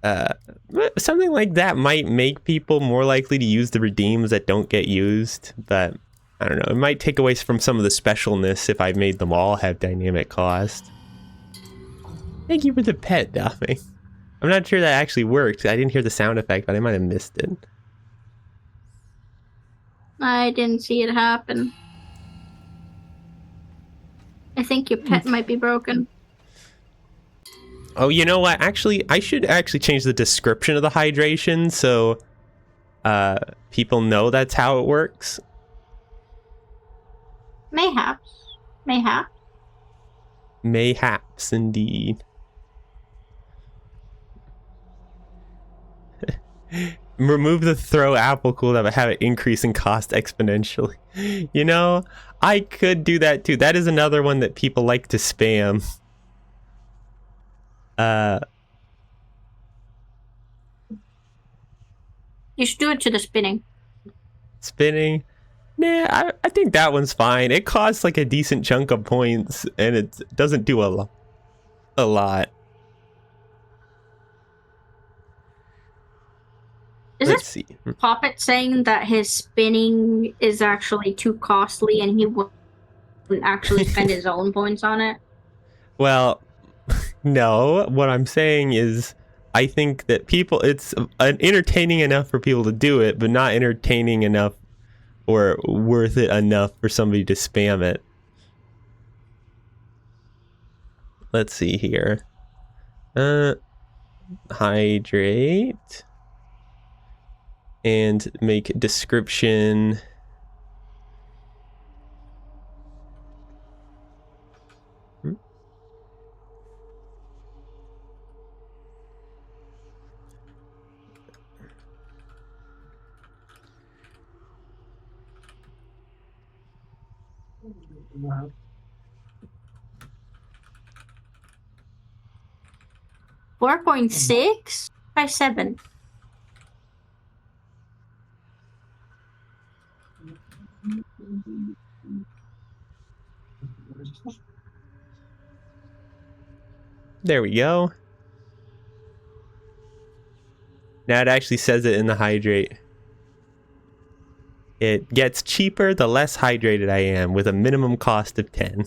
like that might make people more likely to use the redeems that don't get used, but I don't know, it might take away from some of the specialness if I made them all have dynamic cost. Thank you for the pet, Dominic. I'm not sure that actually worked. I didn't hear the sound effect, but I might have missed it. I didn't see it happen. I think your pet might be broken. Oh, you know what? Actually, I should actually change the description of the hydration. So, people know that's how it works? Mayhaps. Mayhaps. Mayhaps indeed. Remove the throw apple cooldown but have it increase in cost exponentially. You know, I could do that too. That is another one that people like to spam. You should do it to the spinning. Spinning? Nah, I think that one's fine. It costs like a decent chunk of points and it doesn't do a lot. Is Let's this see. Poppet saying that his spinning is actually too costly and he wouldn't actually spend his own points on it? Well, no. What I'm saying is, I think that it's entertaining enough for people to do it, but not entertaining enough or worth it enough for somebody to spam it. Let's see here. Hydrate. And make description. Wow. $4.6 by 7. There we go. Now it actually says it in the hydrate. It gets cheaper the less hydrated I am, with a minimum cost of 10.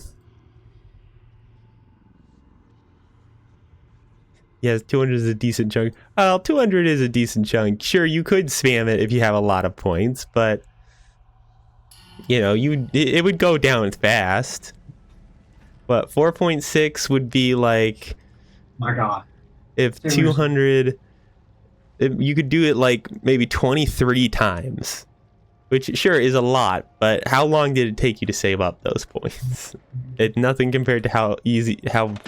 Yes, 200 is a decent chunk. Well, 200 is a decent chunk. Sure, you could spam it if you have a lot of points, but you know, it would go down fast. But 4.6 would be like, My God. if 200, you could do it like maybe 23 times, which sure is a lot, but how long did it take you to save up those points? Nothing compared to how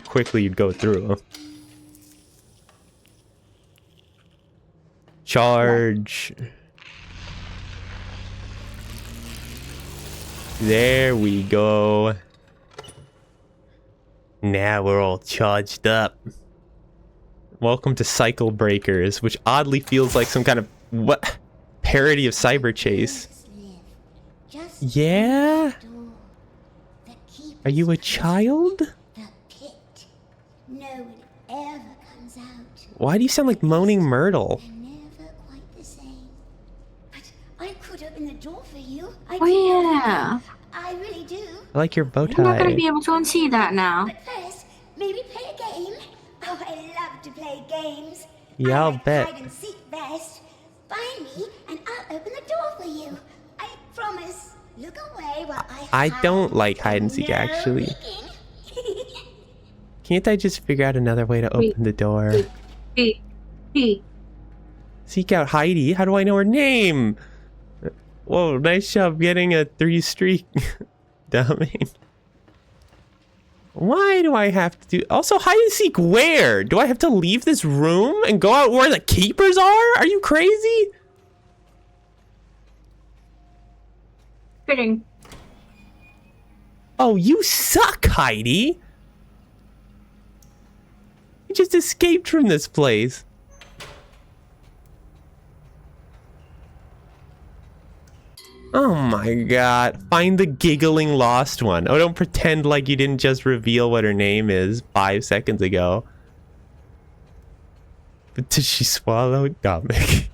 quickly you'd go through them. Charge. There we go. Now we're all charged up. Welcome to Cycle Breakers, which oddly feels like some kind of parody of Cyber Chase. Yeah? Are you a child? The pit. No one ever comes out. Why do you sound like Moaning Myrtle? They're never quite the same. But I could open the door for you. Oh yeah. I really do. I like your bow I'm not gonna tie. be able to unsee that now. But first, maybe play a game. Oh, I love to play games. Yeah, I I'll like bet. hide and seek best. Find me, and I'll open the door for you. I promise. Look away while I hide. don't like hide and seek, No actually. peeking. Can't I just figure out another way to open the door? Hey. Seek out Heidi? How do I know her name? Whoa, nice job getting a 3 streak. Dummy. Why do I have to do... Also, hide and seek where? Do I have to leave this room and go out where the keepers are? Are you crazy? Fitting. Oh, you suck, Heidi. You just escaped from this place. Oh my god. Find the giggling lost one. Oh, don't pretend like you didn't just reveal what her name is 5 seconds ago. But did she swallow it? Dominic.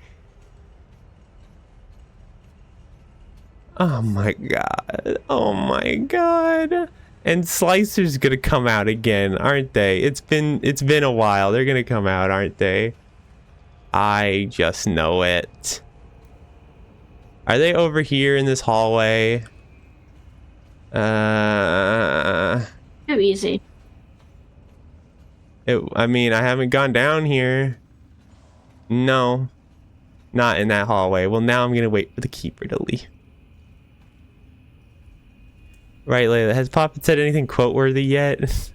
Oh my god. Oh my god. And Slicer's gonna come out again, aren't they? It's been a while. They're gonna come out, aren't they? I just know it. Are they over here in this hallway? Too easy. I mean, I haven't gone down here. No. Not in that hallway. Well, now I'm gonna wait for the keeper to leave. Right, Layla. Has Poppet said anything quote-worthy yet?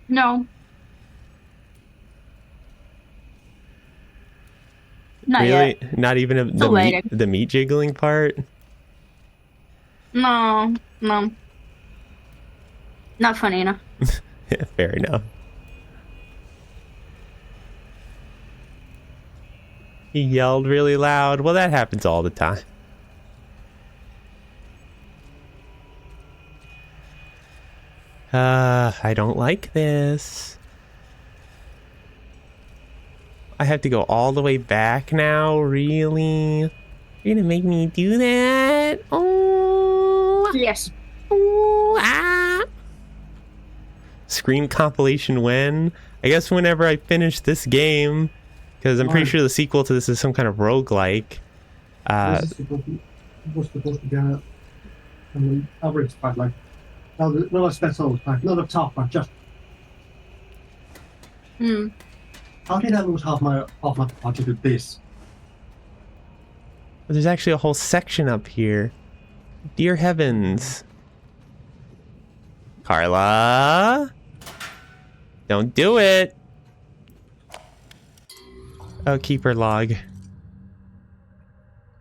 No. Not Really? yet. Not even Still waiting. the meat jiggling part? No. Not funny enough. Yeah, fair enough. He yelled really loud. Well, that happens all the time. I don't like this. I have to go all the way back now? Really? You're gonna make me do that? Oh. Yes. Ooh, ah. Scream compilation when? I guess whenever I finish this game, because I'm pretty sure the sequel to this is some kind of roguelike. This is supposed to be an average part, like, no, that's all part, not the top part, just. How did I lose half my budget with this? But there's actually a whole section up here. Dear heavens. Carla? Don't do it. Oh, keeper log.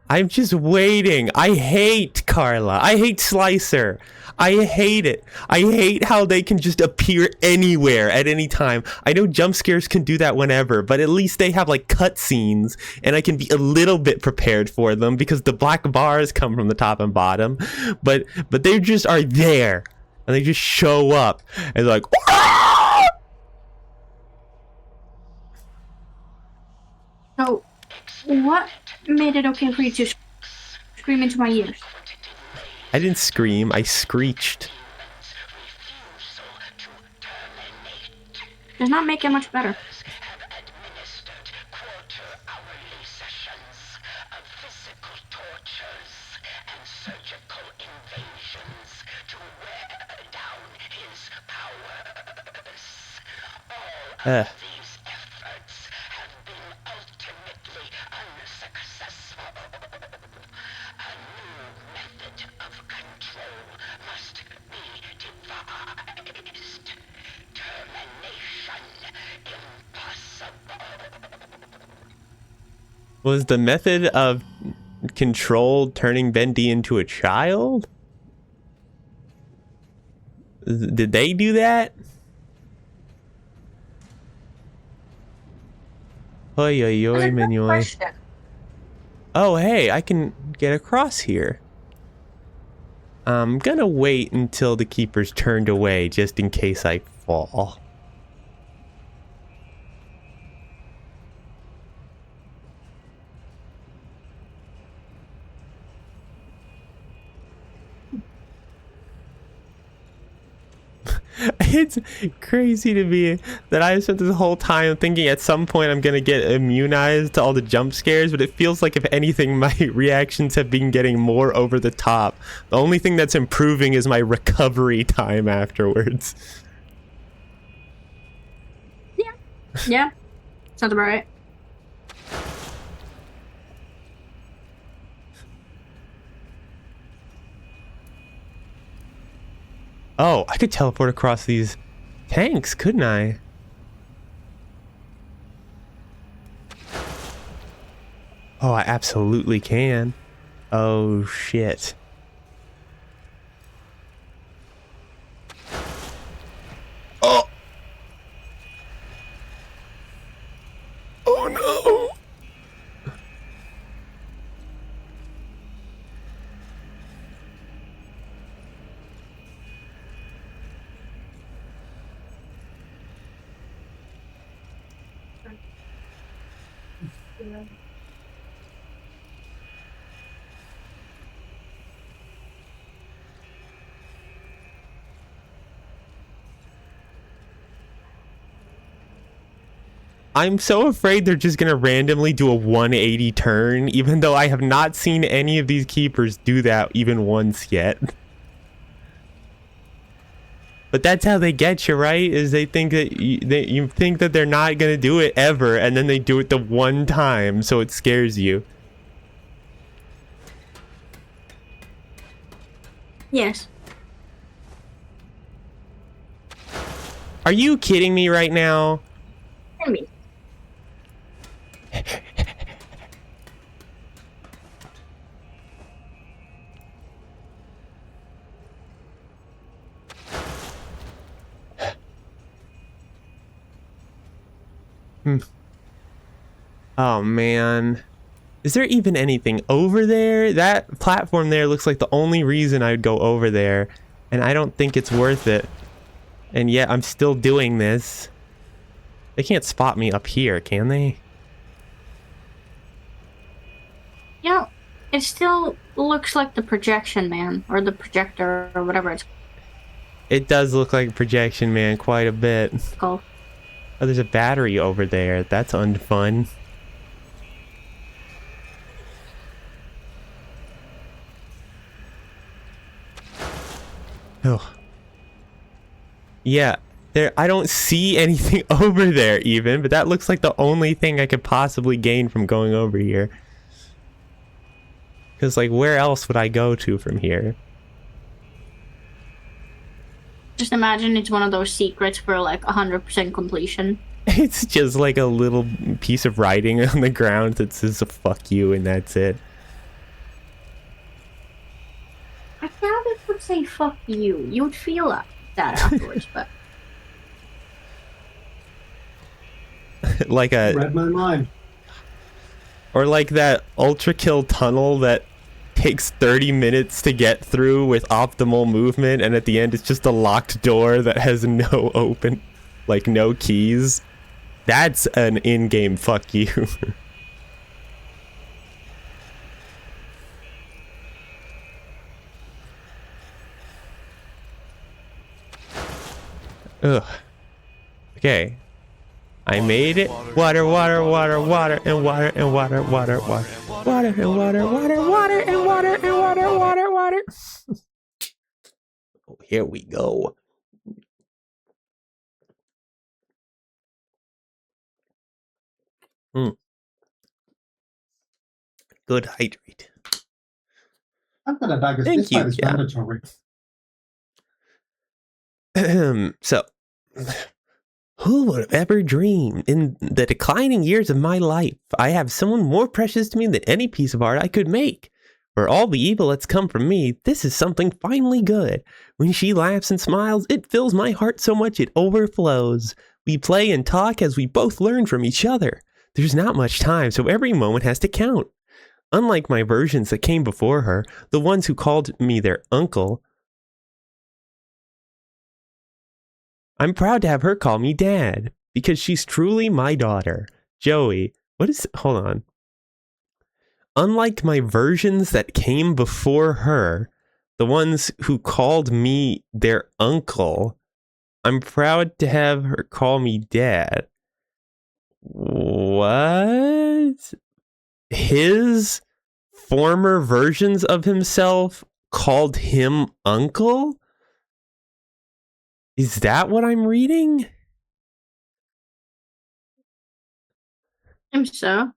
I'm just waiting. I hate Carla. I hate Slicer. I hate it. I hate how they can just appear anywhere at any time. I know jump scares can do that whenever, but at least they have like cutscenes and I can be a little bit prepared for them because the black bars come from the top and bottom. But they just are there and they just show up and they're like, "Ah!" So, what made it okay for you to scream into my ears? I didn't scream, I screeched. Does not make it much better. Was the method of control turning Bendy into a child? Did they do that? Oi, oi, oi, Mignoy. Oh, hey, I can get across here. I'm gonna wait until the keeper's turned away just in case I fall. It's crazy to me that I spent this whole time thinking at some point I'm gonna get immunized to all the jump scares, but it feels like if anything my reactions have been getting more over the top. The only thing that's improving is my recovery time afterwards. Yeah. Sounds about right. Oh, I could teleport across these tanks, couldn't I? Oh, I absolutely can. Oh, shit. Oh! Oh, no! I'm so afraid they're just gonna randomly do a 180 turn, even though I have not seen any of these keepers do that even once yet. But that's how they get you, right? Is they think that you think that they're not gonna do it ever, and then they do it the one time, so it scares you. Yes. Are you kidding me right now? I mean, Oh man. Is there even anything over there? That platform there looks like the only reason I would go over there, and I don't think it's worth it. And yet I'm still doing this. They can't spot me up here, can they? you know, it still looks like the projection man, or the projector, or whatever it's It does look like Projection Man quite a bit. called. Oh, there's a battery over there. That's unfun. Oh. Yeah, there. I don't see anything over there even, but that looks like the only thing I could possibly gain from going over here. Because, like, where else would I go to from here? Just imagine it's one of those secrets for like 100% completion. It's just like a little piece of writing on the ground that says "fuck you" and that's it. I doubt it would say "fuck you." You would feel that afterwards, but Like a, Read my mind. or like that ultra kill tunnel that takes 30 minutes to get through with optimal movement, and at the end it's just a locked door that has no open, like no keys. That's an in-game fuck you. Ugh. Okay. I made it. Water, water, water, water, and water, and water, water, water. Water, and water, water, water, and water, and water, water, water. Oh, here we go. Good hydrate. I'm gonna dagger. Thank This fight you, is yeah. mandatory. So, who would have ever dreamed in the declining years of my life I have someone more precious to me than any piece of art I could make? For all the evil that's come from me, this is something finally good. When she laughs and smiles, it fills my heart so much it overflows. We play and talk as we both learn from each other. There's not much time, so every moment has to count. Unlike my versions that came before her, the ones who called me their uncle, I'm proud to have her call me Dad, because she's truly my daughter. Joey, hold on. Unlike my versions that came before her, the ones who called me their uncle, I'm proud to have her call me Dad. What? His former versions of himself called him uncle? Is that what I'm reading? I'm so.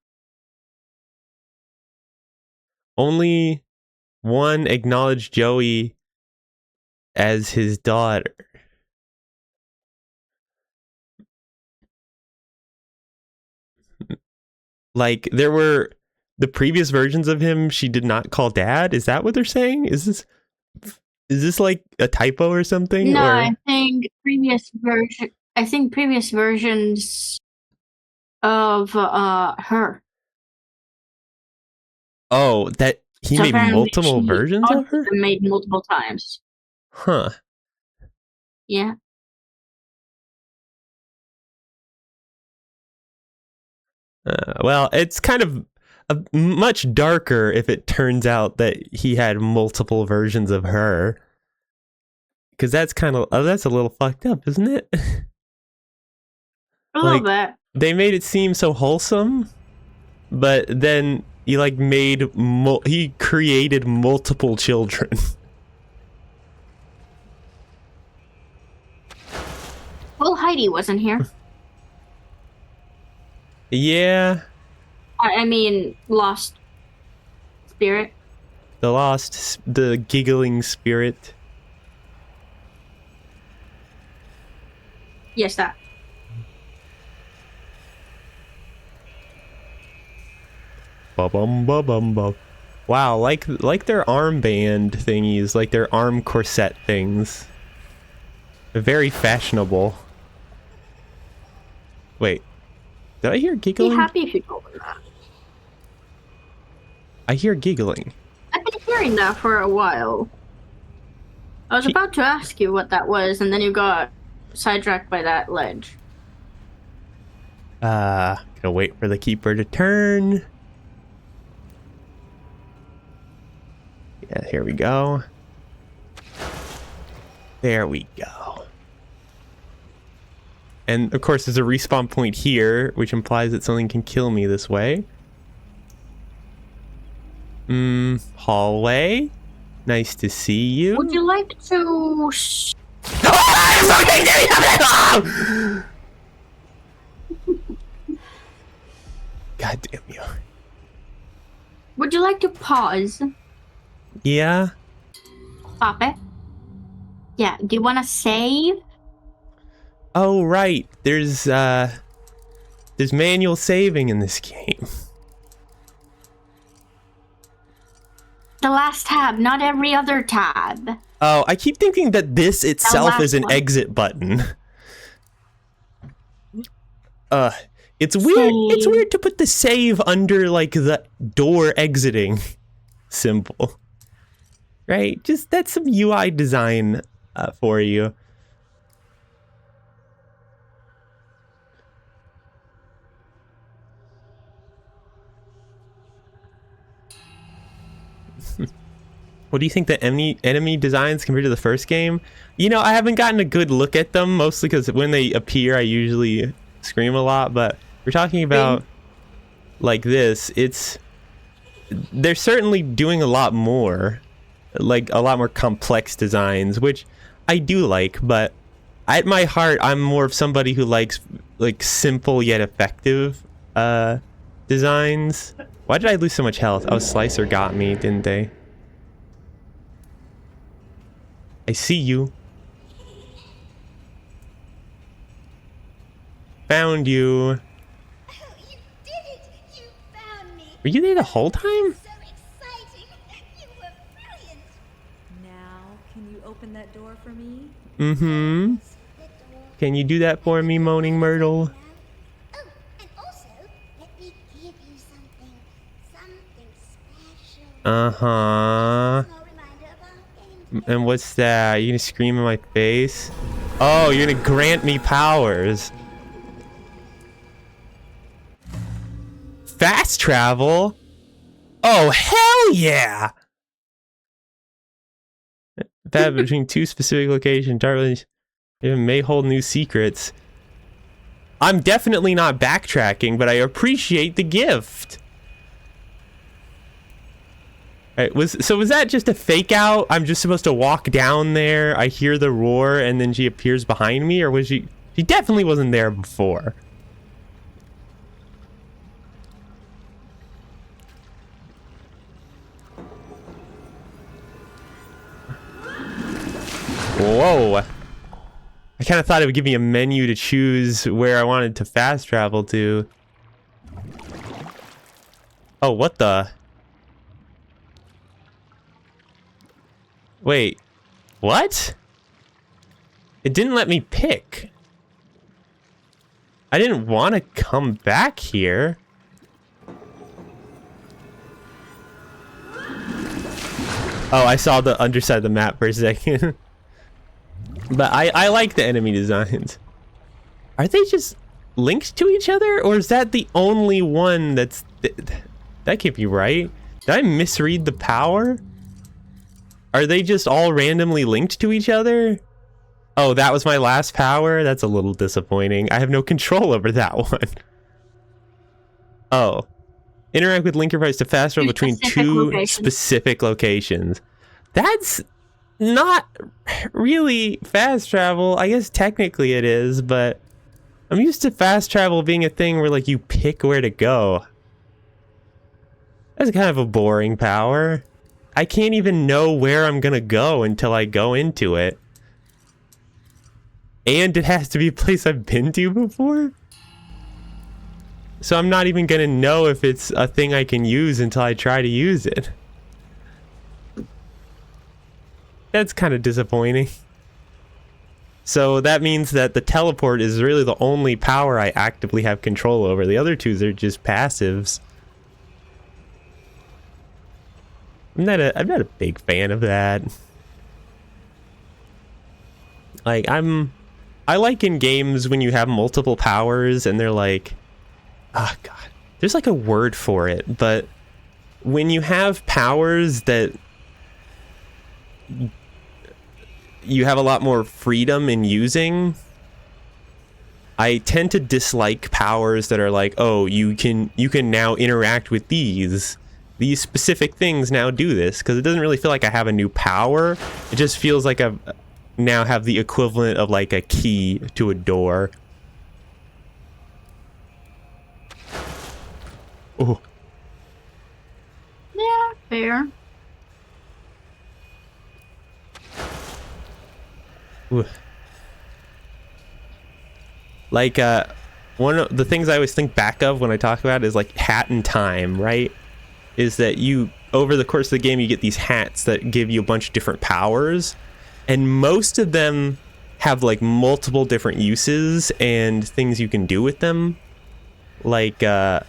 Only one acknowledged Joey as his daughter. Like, there were the previous versions of him she did not call Dad. Is that what they're saying? Is this like a typo or something? No, or... I think previous versions of her. Oh, that he So made apparently multiple she versions of her? Made multiple times. Huh. Yeah. Well, it's kind of much darker if it turns out that he had multiple versions of her. Because that's kind of, that's a little fucked up, isn't it? A little bit. They made it seem so wholesome, but then he like he created multiple children. Well, Heidi wasn't here. Yeah. I mean, lost spirit. The giggling spirit. Yes, that. Ba-bum, ba-bum, ba. Wow, like their armband thingies, like their arm corset things. They're very fashionable. Wait, did I hear Be giggling? happy if you told him that. I hear giggling. I've been hearing that for a while. I was about to ask you what that was, and then you got sidetracked by that ledge. Gonna wait for the keeper to turn. Yeah, here we go. There we go. And of course there's a respawn point here, which implies that something can kill me this way. Hallway. Nice to see you. Would you like to... God damn you. Would you like to pause? Yeah? Poppet? Yeah, do you want to save? Oh, right. There's manual saving in this game. The last tab, not every other tab. Oh, I keep thinking that this itself last is an one. exit button. It's weird. It's Save. weird to put the save under like the door exiting symbol. Right? Just that's some UI design for you. What do you think the enemy designs compared to the first game? You know, I haven't gotten a good look at them, mostly because when they appear, I usually scream a lot. But we're talking about like this. They're certainly doing a lot more, like a lot more complex designs, which I do like. But at my heart, I'm more of somebody who likes like simple yet effective designs. Why did I lose so much health? Oh, Slicer got me, didn't they? I see you. Found you. Oh, you did it! You found me! Were you there the whole time? So exciting! You were brilliant! Now, can you open that door for me? Mm-hmm. The door. Can you do that for me, Moaning Myrtle? Oh, and also, let me give you something special. Uh-huh. Small reminder of our game. And what's that? You gonna scream in my face? Oh, you're gonna grant me powers. Fast travel? Oh, hell yeah! That between two specific locations, it may hold new secrets. I'm definitely not backtracking, but I appreciate the gift. Alright, was that just a fake out? I'm just supposed to walk down there, I hear the roar, and then she appears behind me? Or was she definitely wasn't there before. Whoa. I kind of thought it would give me a menu to choose where I wanted to fast travel to. Oh, what the? Wait, what? It didn't let me pick. I didn't want to come back here. Oh, I saw the underside of the map for a second. But I like the enemy designs. Are they just linked to each other? Or is that the only one that's... That can't be right. Did I misread the power? Are they just all randomly linked to each other? Oh, that was my last power? That's a little disappointing. I have no control over that one. Oh. Interact with link device to fast travel between two specific locations. That's not really fast travel. I guess technically it is, but I'm used to fast travel being a thing where like you pick where to go. That's kind of a boring power. I can't even know where I'm gonna go until I go into it. And it has to be a place I've been to before. So I'm not even gonna know if it's a thing I can use until I try to use it. That's kind of disappointing. So that means that the teleport is really the only power I actively have control over. The other two are just passives. I'm not a big fan of that. Like I like in games when you have multiple powers and they're like, oh god, there's like a word for it, but when you have powers that you have a lot more freedom in using, I tend to dislike powers that are like, oh, you can now interact with these specific things now do this, because it doesn't really feel like I have a new power. It just feels like I now have the equivalent of like a key to a door. Oh. Yeah, fair. Ooh. Like one of the things I always think back of when I talk about it is like hat in time, right? Is that you, over the course of the game, you get these hats that give you a bunch of different powers, and most of them have like multiple different uses and things you can do with them. Like the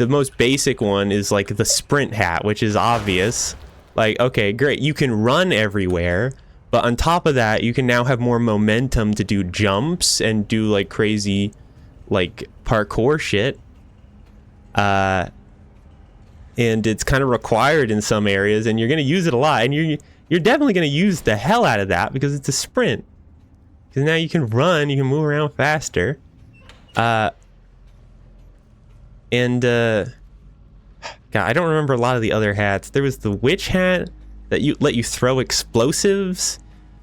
most basic one is like the sprint hat, which is obvious. Like, okay, great, you can run everywhere, but on top of that, you can now have more momentum to do jumps and do like crazy like parkour shit. And it's kind of required in some areas, and you're going to use it a lot, and you're definitely going to use the hell out of that because it's a sprint. Because now you can run, you can move around faster. God, I don't remember a lot of the other hats. There was the witch hat that let you throw explosives,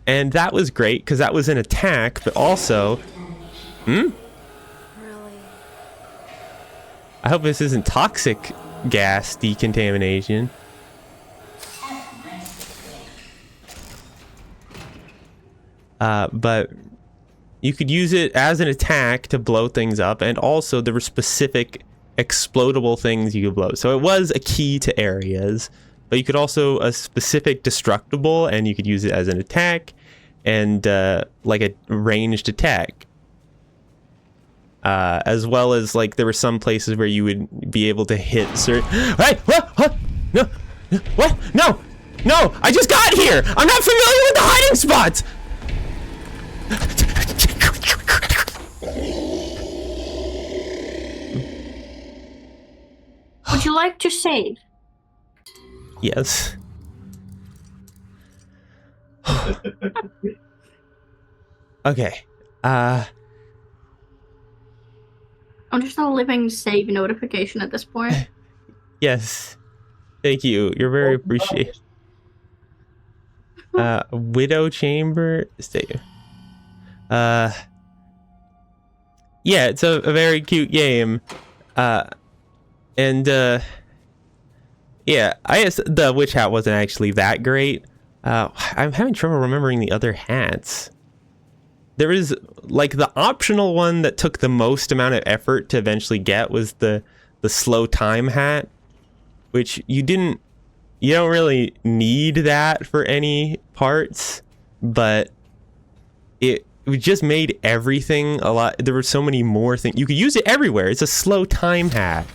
and that was great because that was an attack, but also... Really? I hope this isn't toxic gas decontamination. But you could use it as an attack to blow things up, and also there were specific explodable things you could blow. So it was a key to areas, but you could also a specific destructible, and you could use it as an attack and like a ranged attack. As well as like there were some places where you would be able to hit certain... Hey, what? No, what? No, I just got here. I'm not familiar with the hiding spots. Would you like to save? Yes. Okay. I'm just a living save notification at this point. Yes. Thank you. You're very appreciated. Widow Chamber. Stay. Yeah, it's a very cute game. Yeah, I guess the witch hat wasn't actually that great. I'm having trouble remembering the other hats. There is like the optional one that took the most amount of effort to eventually get was the slow time hat, which you don't really need that for any parts, but it just made everything a lot. There were so many more things. You could use it everywhere. It's a slow time hat.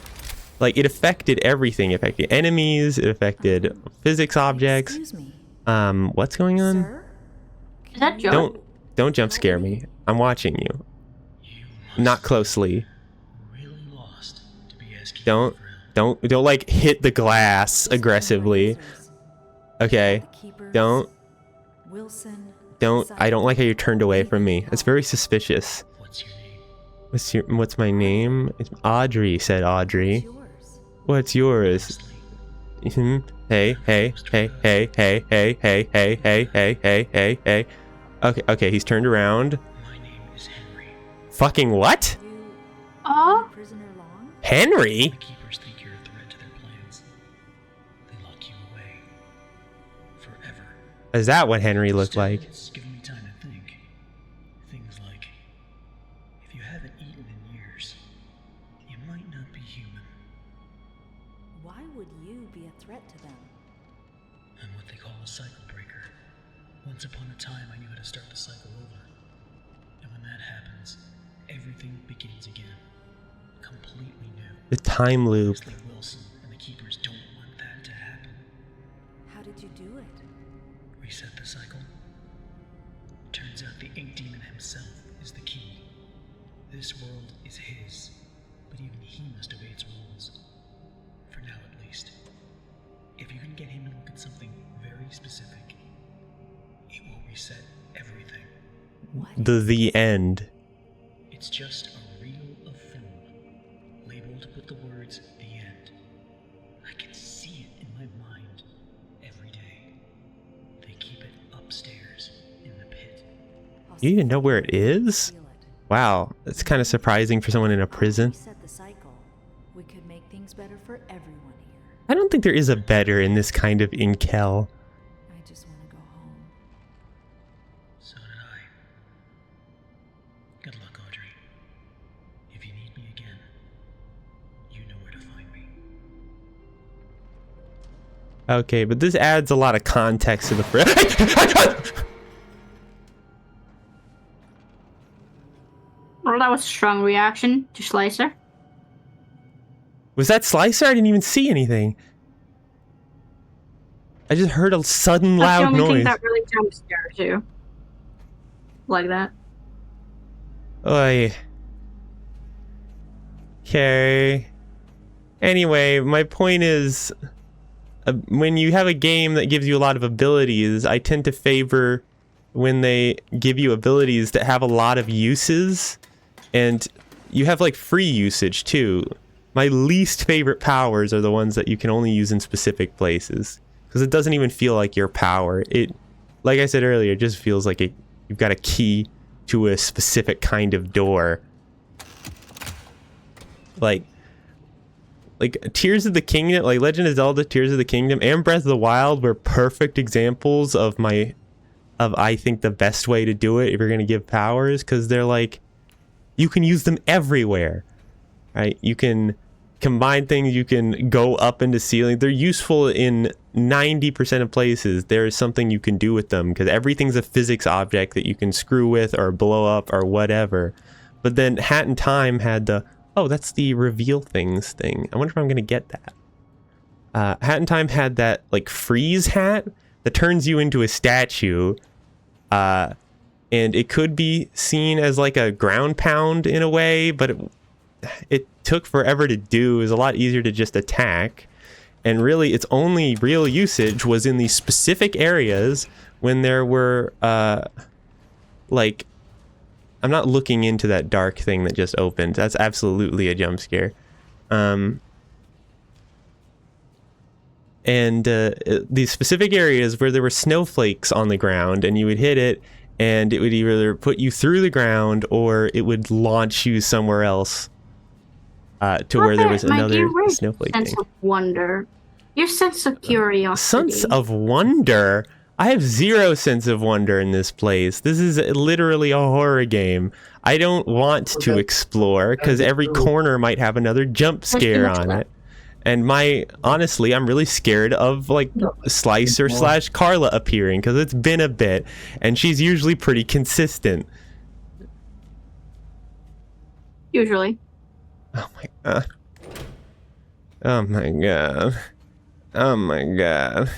Like it affected everything. It affected enemies. It affected physics objects. Excuse me, What's going on? sir? Is that Joe? Don't jump scare me. I'm watching you. Not closely. Really lost to be asking Don't like hit the glass aggressively. Okay. Keepers, Don't. Wilson. I don't like how you turned away from me. It's very suspicious. What's your name? What's my name? It's Audrey, said Audrey. Yours. What's yours? Honestly, Hey. Okay, he's turned around. My name is Henry. Fucking what? Oh, Prisoner long? Henry? The keepers think you're a threat to their plans. They lock you away. Forever. Is that what Henry looked Still, like? it's given me time to think. Things like, if you haven't eaten in years, you might not be human. Why would you be a threat to them? I'm what they call a cycle breaker. Once upon a time, I knew how to start the cycle over. And when that happens, everything begins again. Completely new. The time loop. Leslie Wilson and the keepers don't want that to happen. How did you do it? Reset the cycle. Turns out the ink demon himself is the key. This world is his, but even he must obey its rules. For now, at least. If you can get him to look at something very specific, it will reset everything. The end. It's just a reel of film, labeled with the words "the end." I can see it in my mind every day. They keep it upstairs in the pit. You even know where it is? Wow, that's kind of surprising for someone in a prison. Reset the cycle. We could make things better for everyone here. I don't think there is a better in this kind of inkel. I just want to go home. So did I. Good luck, Audrey. If you need me again, you know where to find me. Okay, but this adds a lot of context to the well, that was a strong reaction to Slicer. Was that Slicer? I didn't even see anything. I just heard a sudden That's the loud only noise. thing that really jump scares you. Like that. Oy. Okay. Anyway, my point is, when you have a game that gives you a lot of abilities, I tend to favor when they give you abilities that have a lot of uses, and you have like free usage too. My least favorite powers are the ones that you can only use in specific places, because it doesn't even feel like your power. It, like I said earlier, it just feels like you've got a key to a specific kind of door. Like Tears of the Kingdom, like Legend of Zelda Tears of the Kingdom and Breath of the Wild were perfect examples of I think the best way to do it if you're going to give powers, because they're like, you can use them everywhere, right? You can combine things, you can go up into ceiling. They're useful in 90% of places. There is something you can do with them, because everything's a physics object that you can screw with or blow up or whatever. But then Hat in Time had the, oh, that's the reveal things thing. I wonder if I'm going to get that. Hat in Time had that like freeze hat that turns you into a statue. And it could be seen as like a ground pound in a way, but it took forever to do. It was a lot easier to just attack. And really, its only real usage was in these specific areas when there were, like, I'm not looking into that dark thing that just opened. That's absolutely a jump scare. And these specific areas where there were snowflakes on the ground, and you would hit it, and it would either put you through the ground or it would launch you somewhere else to where there was another snowflake sense thing. of wonder. Your sense of curiosity. Sense of wonder? I have zero sense of wonder in this place. This is literally a horror game. I don't want to explore because every corner might have another jump scare on it. And honestly, I'm really scared of like Slicer / Carla appearing, because it's been a bit and she's usually pretty consistent. Usually. Oh my god. Oh my god. Oh my god.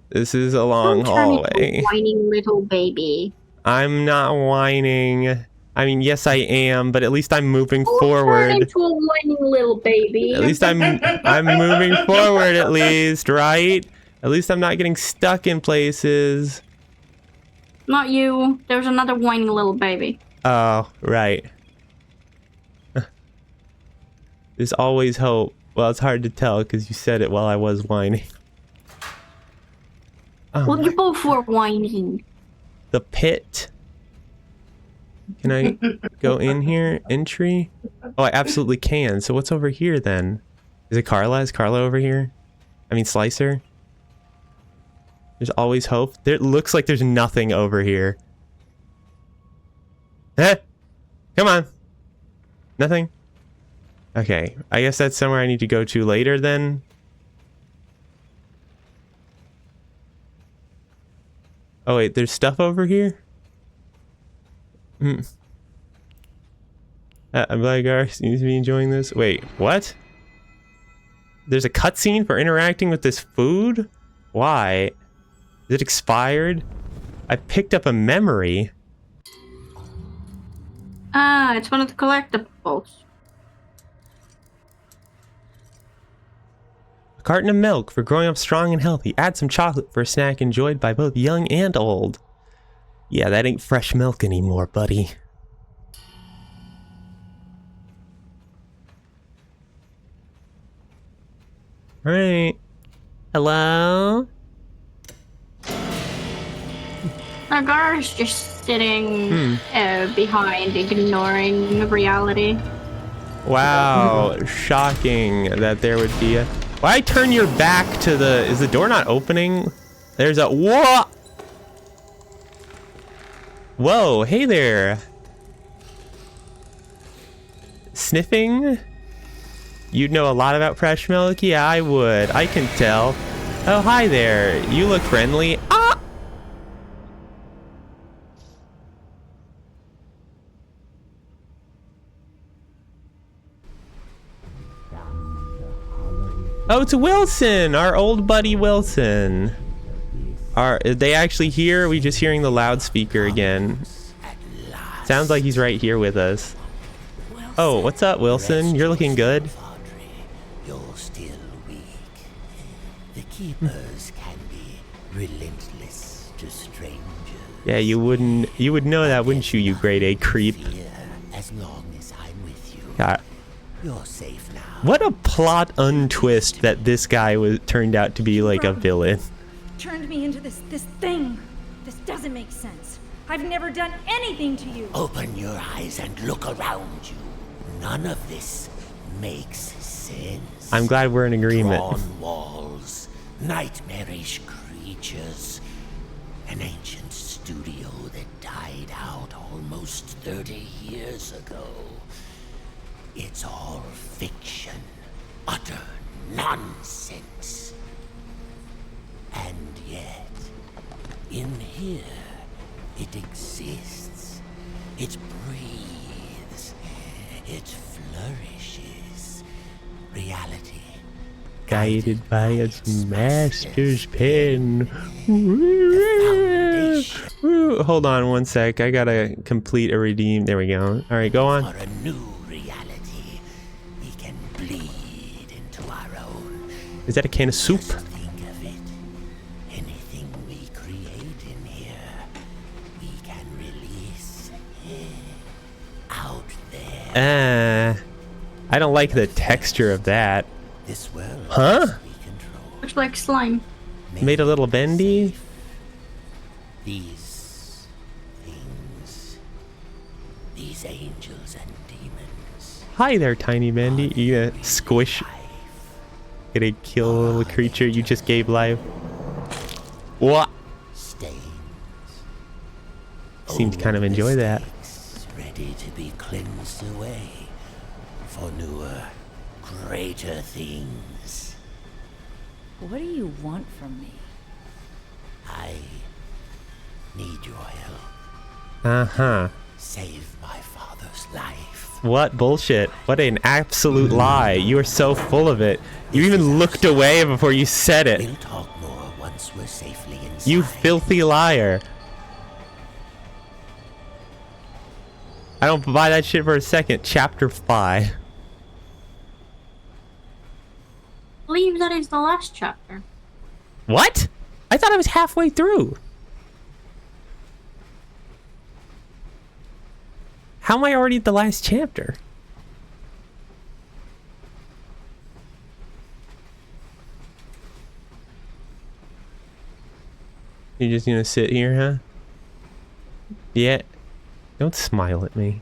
This is a long Don't turn into hallway. a whining little baby. I'm not whining. I mean, yes, I am, but at least I'm moving Don't forward. turn into a whining little baby. At least I'm moving forward, at least, right? At least I'm not getting stuck in places. Not you. There's another whining little baby. Oh, right. There's always hope. Well, it's hard to tell because you said it while I was whining. Oh, Well, you both were whining. the pit. Can I go in here? Entry? Oh, I absolutely can. So what's over here then? Is it Carla? Is Carla over here? I mean, Slicer? There's always hope. There looks like there's nothing over here. Eh? Come on. Nothing? Okay. I guess that's somewhere I need to go to later then. Oh wait, there's stuff over here? I'm glad Gar seems to be enjoying this. Wait, what? There's a cutscene for interacting with this food? Why? Is it expired? I picked up a memory. Ah, it's one of the collectibles. A carton of milk for growing up strong and healthy. Add some chocolate for a snack enjoyed by both young and old. Yeah, that ain't fresh milk anymore, buddy. Alright. Hello? Nagar's just sitting behind, ignoring reality. Wow, shocking that there would be a... Why turn your back to the... Is the door not opening? There's a... Whoa! Whoa, hey there. Sniffing? You'd know a lot about fresh milk? Yeah, I would. I can tell. Oh, hi there. You look friendly. Ah! Oh, it's Wilson, our old buddy Wilson. Are they actually here? Or are we just hearing the loudspeaker again? Sounds like he's right here with us. Oh, what's up, Wilson? You're looking good. You're still weak. The keepers can be relentless to strangers. Yeah, you would know that, wouldn't you, you grade A creep? As long as I'm with you, God. you're safe now. What a plot untwist that this guy was turned out to be like a villain. Turned me into this thing. This doesn't make sense. I've never done anything to you. Open your eyes and look around you. None of this makes sense. I'm glad we're in agreement. Drawn walls, nightmarish creatures, an ancient studio that died out almost 30 years ago. It's all fiction, utter nonsense. And yet, in here, it exists. It breathes. It flourishes. Reality. Guided by its master's pen. Hold on one sec. I gotta complete a redeem. There we go. Alright, go on. For a new reality, we can bleed into our own. Is that a can of soup? Think of it. Anything we create in here, we can release out there. I don't like the texture of that. This world Huh? we control. Looks like slime. Made a little bendy? These things, these angels and demons. Hi there, tiny bendy. You gonna squish? Gonna kill a little creature you just gave life? What? Stains. Seem to kind of Old enjoy that. mistakes ready to be cleansed away for newer, greater things. What do you want from me? I need your help. Uh-huh. Save my father's life. What bullshit. What an absolute lie. You are so full of it. You even looked away before you said it. We'll talk more once we're safely inside. You filthy liar. I don't buy that shit for a second. Chapter 5. I believe that is the last chapter. What? I thought I was halfway through. How am I already at the last chapter? You're just gonna sit here, huh? Yeah. Don't smile at me.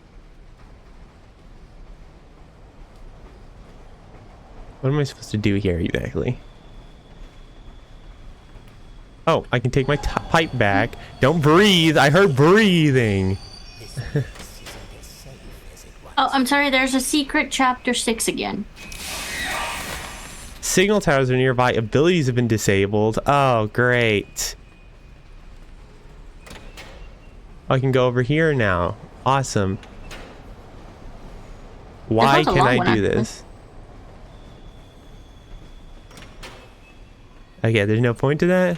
What am I supposed to do here exactly? Oh, I can take my pipe back. Don't breathe. I heard breathing. Oh, I'm sorry. There's a secret chapter 6 again. Signal towers are nearby. Abilities have been disabled. Oh, great. I can go over here now. Awesome. Why can I do this? Okay, there's no point to that.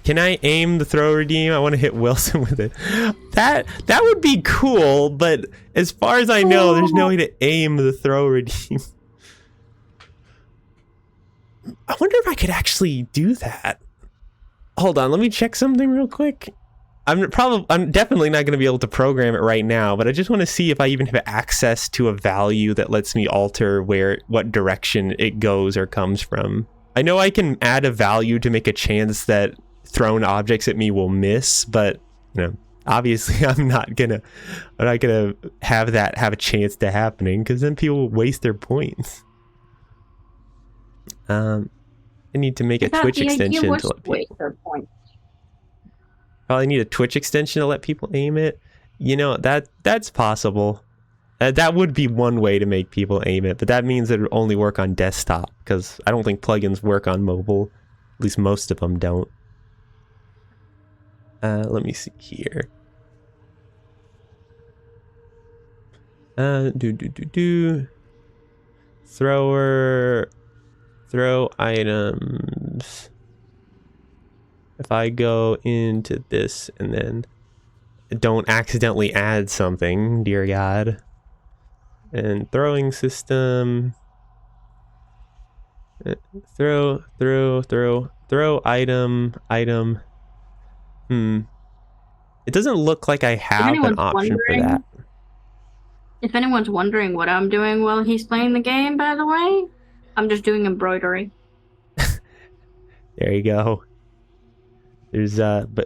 Can I aim the throw redeem? I want to hit Wilson with it. That would be cool, but as far as I know, there's no way to aim the throw redeem. I wonder if I could actually do that. Hold on, let me check something real quick. I'm definitely not going to be able to program it right now, but I just want to see if I even have access to a value that lets me alter what direction it goes or comes from. I know I can add a value to make a chance that thrown objects at me will miss, but you know, obviously I'm not gonna have that have a chance to happening, because then people will waste their points. I need to make a Twitch extension to let people. Probably need a Twitch extension to let people aim it. You know, that's possible. That would be one way to make people aim it, but that means it would only work on desktop, because I don't think plugins work on mobile. At least most of them don't. Let me see here. Throw items. If I go into this and then don't accidentally add something, dear God. And throwing system. Throw item. It doesn't look like I have an option for that. If anyone's wondering what I'm doing while he's playing the game, by the way, I'm just doing embroidery. There you go. There's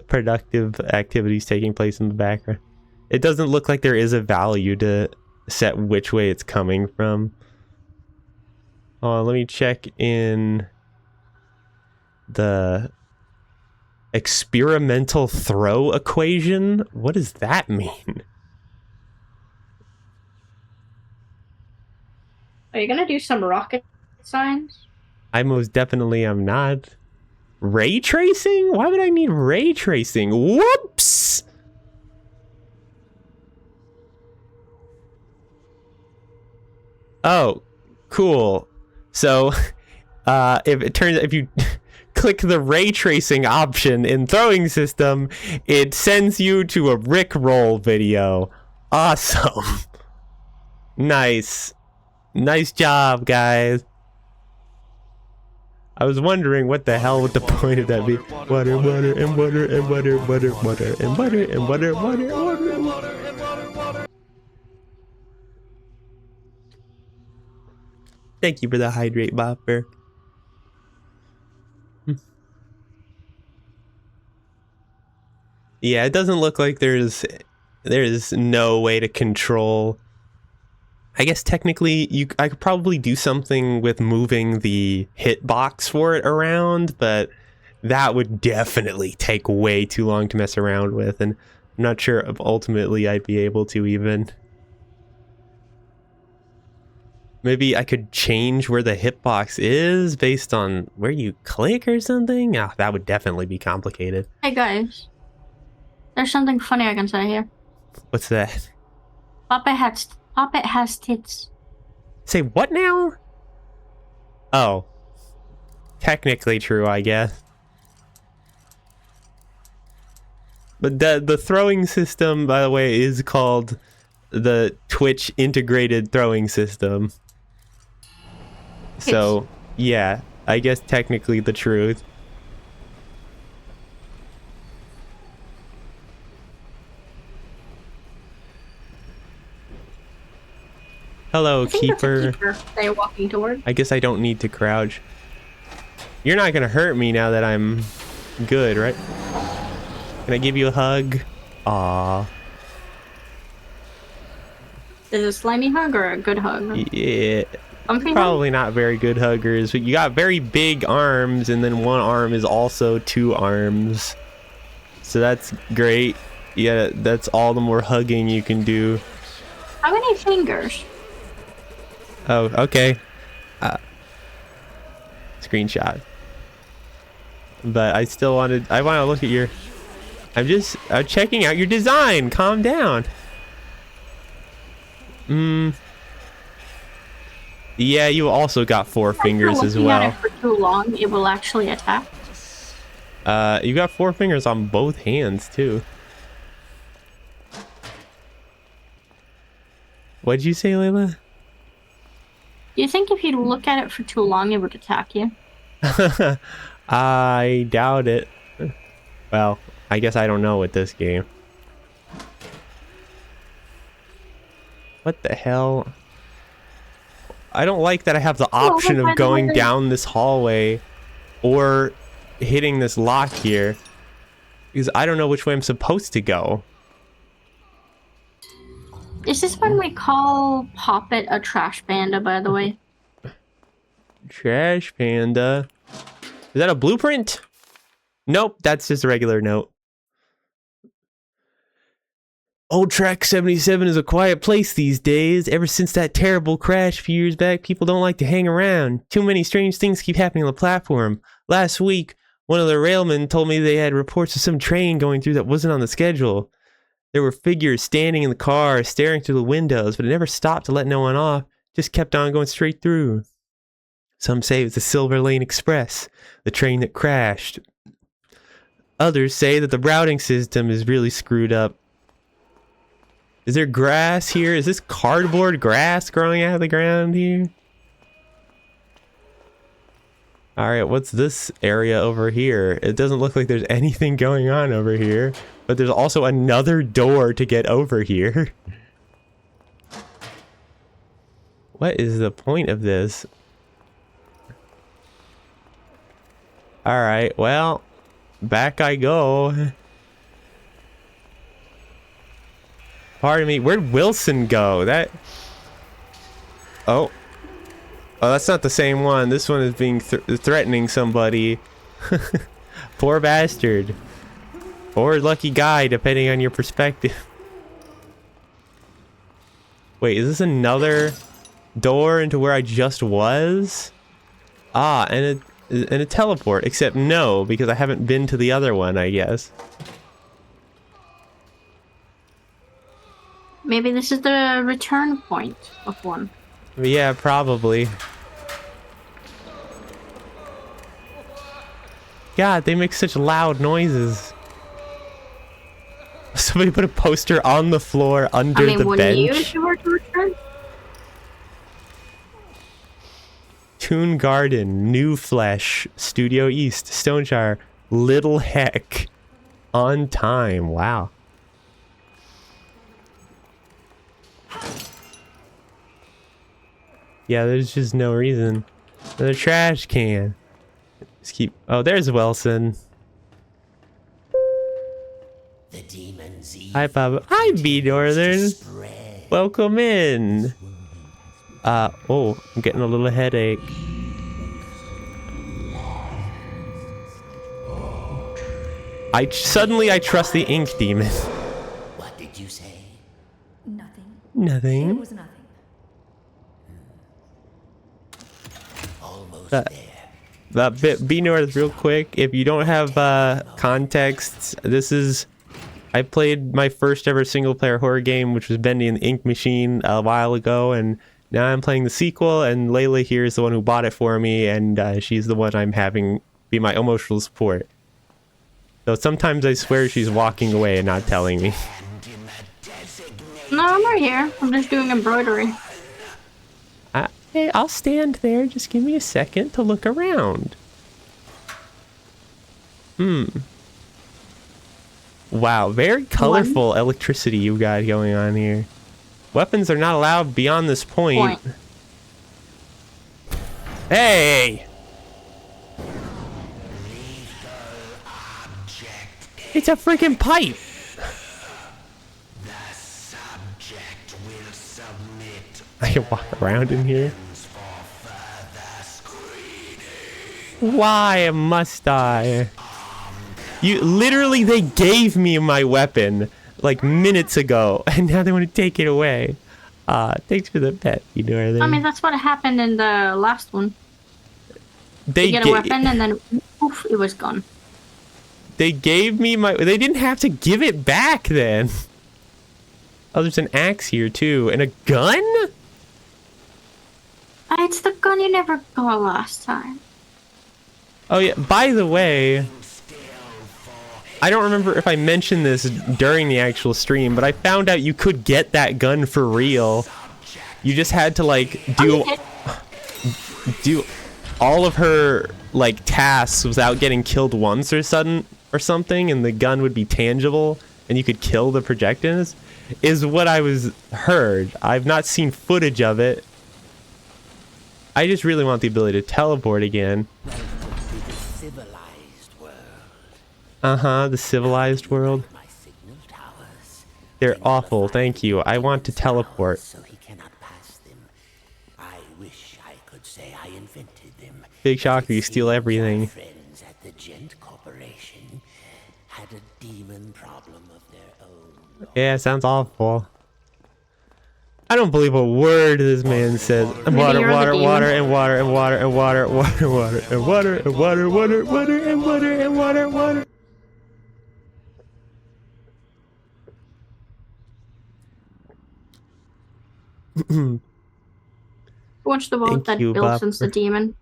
productive activities taking place in the background. It doesn't look like there is a value to set which way it's coming from. Let me check in the experimental throw equation. What does that mean? Are you gonna do some rocket science? I most definitely am not. Ray tracing? Why would I need ray tracing? Whoops! Oh, cool. So, if you click the ray tracing option in throwing system, it sends you to a Rickroll video. Awesome. Nice job, guys. I was wondering what the hell would the point of that be. Water and water and water and water and water and water and water. Thank you for the hydrate bopper. Yeah, it doesn't look like there's no way to control. I guess technically I could probably do something with moving the hitbox for it around, but that would definitely take way too long to mess around with, and I'm not sure if ultimately I'd be able to even. Maybe I could change where the hitbox is based on where you click or something. That would definitely be complicated. Hey guys, there's something funny I can say here. What's that? Poppet has tits. Say what now? Oh. Technically true, I guess. But the throwing system, by the way, is called the Twitch integrated throwing system. So, yeah, I guess technically the truth. Hello, keeper. They're walking toward. I guess I don't need to crouch. You're not gonna hurt me now that I'm good, right? Can I give you a hug? Aw. Is it a slimy hug or a good hug? Yeah. Comfy hug? Probably not very good huggers, but you got very big arms, and then one arm is also 2 arms. So that's great. Yeah, that's all the more hugging you can do. How many fingers? Oh, okay. Screenshot. But I still wanted, I want to look at your, I'm checking out your design. Calm down. Yeah, you also got 4 fingers as well. If you for too long, it will actually attack. You got 4 fingers on both hands too. What'd you say, Layla? Do you think if you look at it for too long, it would attack you? I doubt it. Well, I guess I don't know with this game. What the hell? I don't like that I have the option of going down this hallway or hitting this lock here, because I don't know which way I'm supposed to go. Is this when we call Poppet a trash panda, by the way? Trash panda? Is that a blueprint? Nope, that's just a regular note. Old Track 77 is a quiet place these days. Ever since that terrible crash a few years back, people don't like to hang around. Too many strange things keep happening on the platform. Last week, one of the railmen told me they had reports of some train going through that wasn't on the schedule. There were figures standing in the car, staring through the windows, but it never stopped to let no one off. Just kept on going straight through. Some say it was the Silver Lane Express, the train that crashed. Others say that the routing system is really screwed up. Is there grass here? Is this cardboard grass growing out of the ground here? Alright, what's this area over here? It doesn't look like there's anything going on over here. But there's also another door to get over here. What is the point of this? Alright, well, back I go. Pardon me, where'd Wilson go? Oh, that's not the same one. This one is being threatening somebody. Poor bastard. Or lucky guy, depending on your perspective. Wait, is this another door into where I just was? Ah, and a teleport. Except no, because I haven't been to the other one, I guess. Maybe this is the return point of one. Yeah, probably. God, they make such loud noises. Somebody put a poster on the floor under the bench. If you were to return? Toon Garden, New Flesh, Studio East, Stoneshire, Little Heck, on time. Wow. Yeah, there's just no reason. The trash can. Just keep. Oh, there's Wilson. The demon's Hi, Papa. Hi, B Northern. Welcome in. Oh, I'm getting a little headache. Suddenly I trust the ink demon. What did you say? Nothing. Nothing. It was nothing. Almost there. That bit B North real quick. If you don't have context, this is I played my first ever single player horror game, which was Bendy and the Ink Machine a while ago, and now I'm playing the sequel, and Layla here is the one who bought it for me, and she's the one I'm having be my emotional support. So sometimes I swear she's walking away and not telling me. No, I'm right here. I'm just doing embroidery. Hey, I'll stand there. Just give me a second to look around. Wow, very colorful electricity you got going on here. Weapons are not allowed beyond this point. Hey! It's a freaking pipe. The subject will submit. I can walk around in here. For further screening. Why must I? You literally, they gave me my weapon like minutes ago, and now they want to take it away. Thanks for the pet, you know. I mean, that's what happened in the last one. They You get a weapon and then poof, it was gone. They gave me my. They didn't have to give it back then. Oh, there's an axe here too, and a gun. It's the gun you never got last time. Oh yeah. By the way, I don't remember if I mentioned this during the actual stream, but I found out you could get that gun for real. You just had to like do all of her like tasks without getting killed once or something, and the gun would be tangible and you could kill the projectiles, is what I was heard. I've not seen footage of it. I just really want the ability to teleport again. The civilized world. The civilized world. My signal towers. They're awful, thank you. I want to teleport. So he cannot pass them. I wish I could say I invented them. Big shocker, you steal everything. Friends at the Gent Corporation had a demon problem of their own. Yeah, sounds awful. I don't believe a word this man says. Water, water, water, and water, and water, and water, water, water, and water, and water, water, water, and water, and water, water. Watch the world that built since the demon.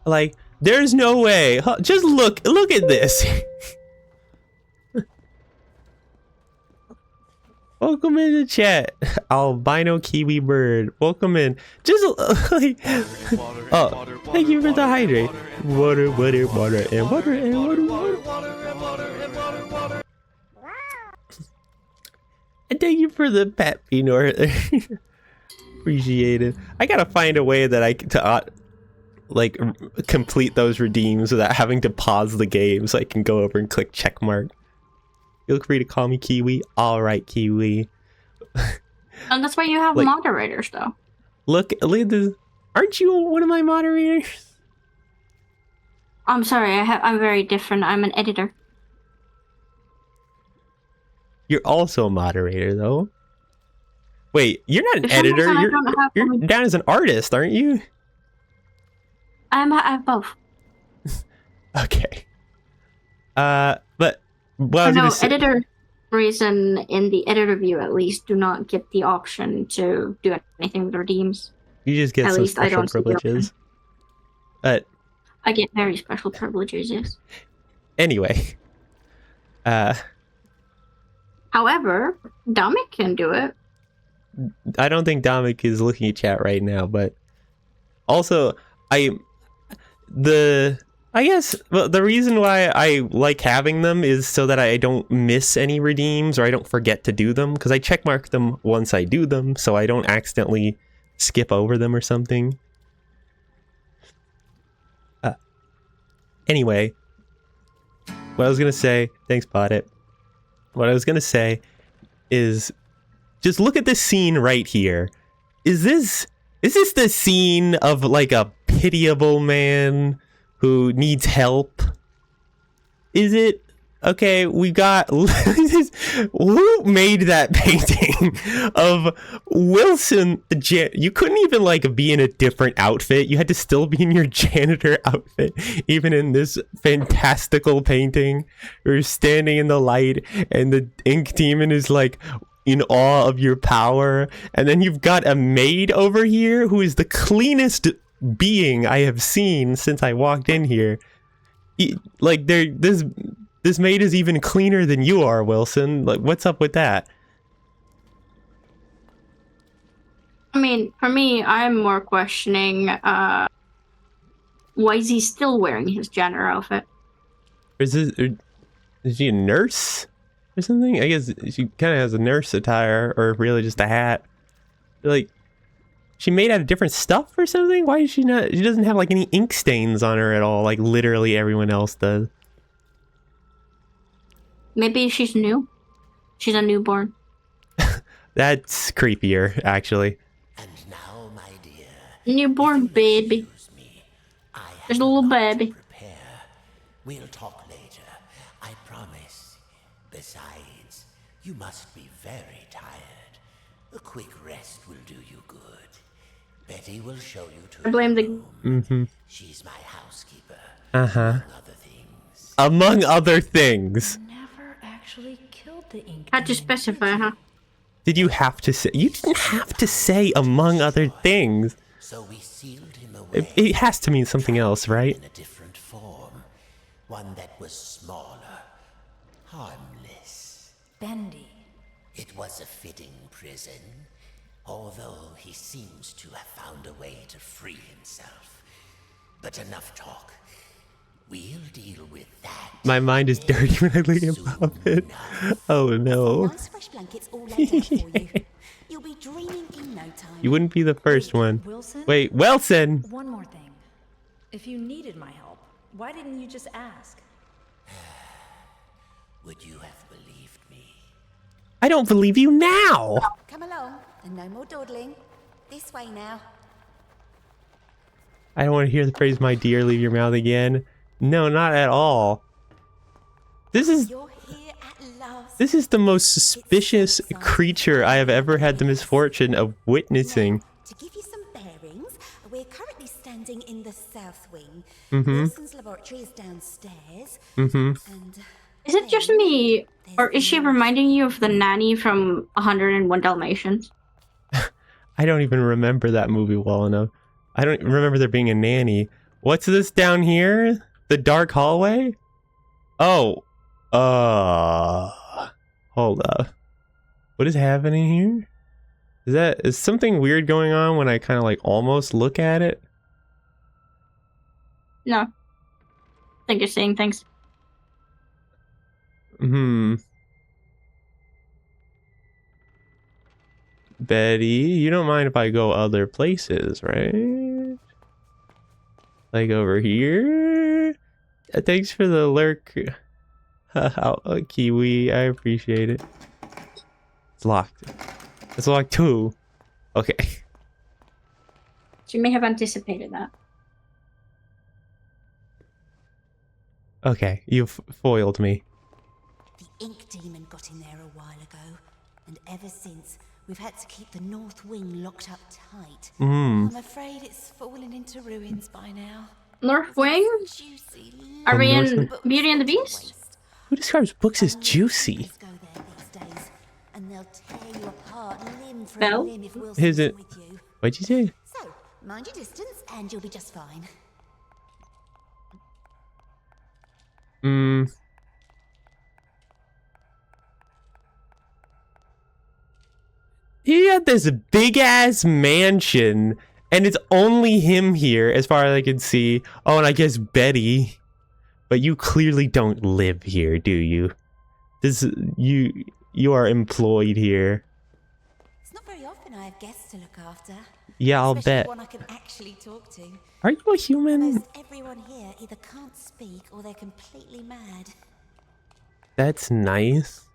Like, there's no way. Just look at this. Welcome in the chat, albino kiwi bird. Welcome in. Just like, oh, thank you for the hydrate. Water, water, water, and water, and water, water. And thank you for the pet, Pinor. Appreciate it. I gotta find a way that I to like complete those redeems without having to pause the game, so I can go over and click check mark. Feel free to call me Kiwi. All right, Kiwi. And that's why you have like, moderators, though. Look at this. Aren't you one of my moderators? I'm sorry. I'm very different. I'm an editor. You're also a moderator, though. Wait, you're not an editor. You're down as an artist, aren't you? I have both. Okay. But well, no, editor reason in the editor view at least do not get the option to do anything with redeems. You just get some special privileges. But I get very special privileges, yes. Anyway. However, Dominic can do it. I don't think Dominic is looking at chat right now, but also I guess the reason why I like having them is so that I don't miss any redeems or I don't forget to do them, because I checkmark them once I do them, so I don't accidentally skip over them or something. Anyway, what I was gonna say, thanks Poppet. What I was gonna say is, just look at this scene right here. Is this the scene of like a pitiable man who needs help? Is it? Okay, we got who made that painting of Wilson the you couldn't even like be in a different outfit. You had to still be in your janitor outfit even in this fantastical painting. You're standing in the light and the ink demon is like in awe of your power, and then you've got a maid over here who is the cleanest being I have seen since I walked in here. Like this maid is even cleaner than you are, Wilson. Like, what's up with that? I mean, for me, I'm more questioning why is he still wearing his janitor outfit? Is she a nurse or something? I guess she kind of has a nurse attire, or really just a hat. Like, she made out of different stuff or something? Why is she not? She doesn't have like any ink stains on her at all, like literally everyone else does. Maybe she's new. She's a newborn. That's creepier, actually. And now, my dear, Newborn baby. excuse me, I have There's a little lot to baby. prepare. We'll talk later, I promise. Besides, you must be very tired. A quick rest will do you good. Betty will show you to I blame the. your room. Mm-hmm. She's my housekeeper. Uh-huh. Among other things. Among other things. Never actually killed the ink. Had to demon, specify, did you? huh? Did you have to say? You didn't have to say among other things. So we sealed him away. It has to mean something else, right? In a different form. One that was smaller. Harmless. Bendy. It was a fitting prison. Although he seems to have found a way to free himself. But enough talk. We'll deal with that. My mind is dirty when I look at Poppet. Oh no. Nice fresh blankets all laid out for you. You'll be dreaming in no time. You wouldn't be the first one. Wilson? Wait, Wilson! One more thing. If you needed my help, why didn't you just ask? Would you have believed me? I don't believe you now! Come along, and no more dawdling. This way now. I don't want to hear the phrase, my dear, leave your mouth again. No, not at all. This is You're here at last. This is the most suspicious creature I have ever had the misfortune of witnessing. To give you some bearings, we're currently standing in the south wing. Mm-hmm. Wilson's laboratory is downstairs. Mm-hmm. And Is it just me, or is she reminding you of the nanny from 101 Dalmatians? I don't even remember that movie well enough. I don't remember there being a nanny. What's this down here? The dark hallway? Oh. Hold up. What is happening here? Is something weird going on when I kind of like almost look at it? No. I think you're seeing things. Betty, you don't mind if I go other places, right? Like over here? Thanks for the lurk. Kiwi, I appreciate it. It's locked. It's locked too. Okay. She may have anticipated that. Okay, you've foiled me. the ink demon got in there a while ago. And ever since, we've had to keep the north wing locked up tight. I'm afraid it's fallen into ruins by now. North Wing? Juicy Are we in little Beauty and the books Beast? to waste. Who describes books as juicy? Just go there these days, and they'll tear you apart limb from Belle? limb if Wilson's Is it? with you. What'd you say? So, mind your distance, and you'll be just fine. He had this big ass mansion, and it's only him here, as far as I can see. Oh, and I guess Betty. But you clearly don't live here, do you? You are employed here. It's not very often I have guests to look after. Yeah, I'll Especially bet. one I can actually talk to. Are you a human? Almost everyone here either can't speak or they're completely mad. That's nice.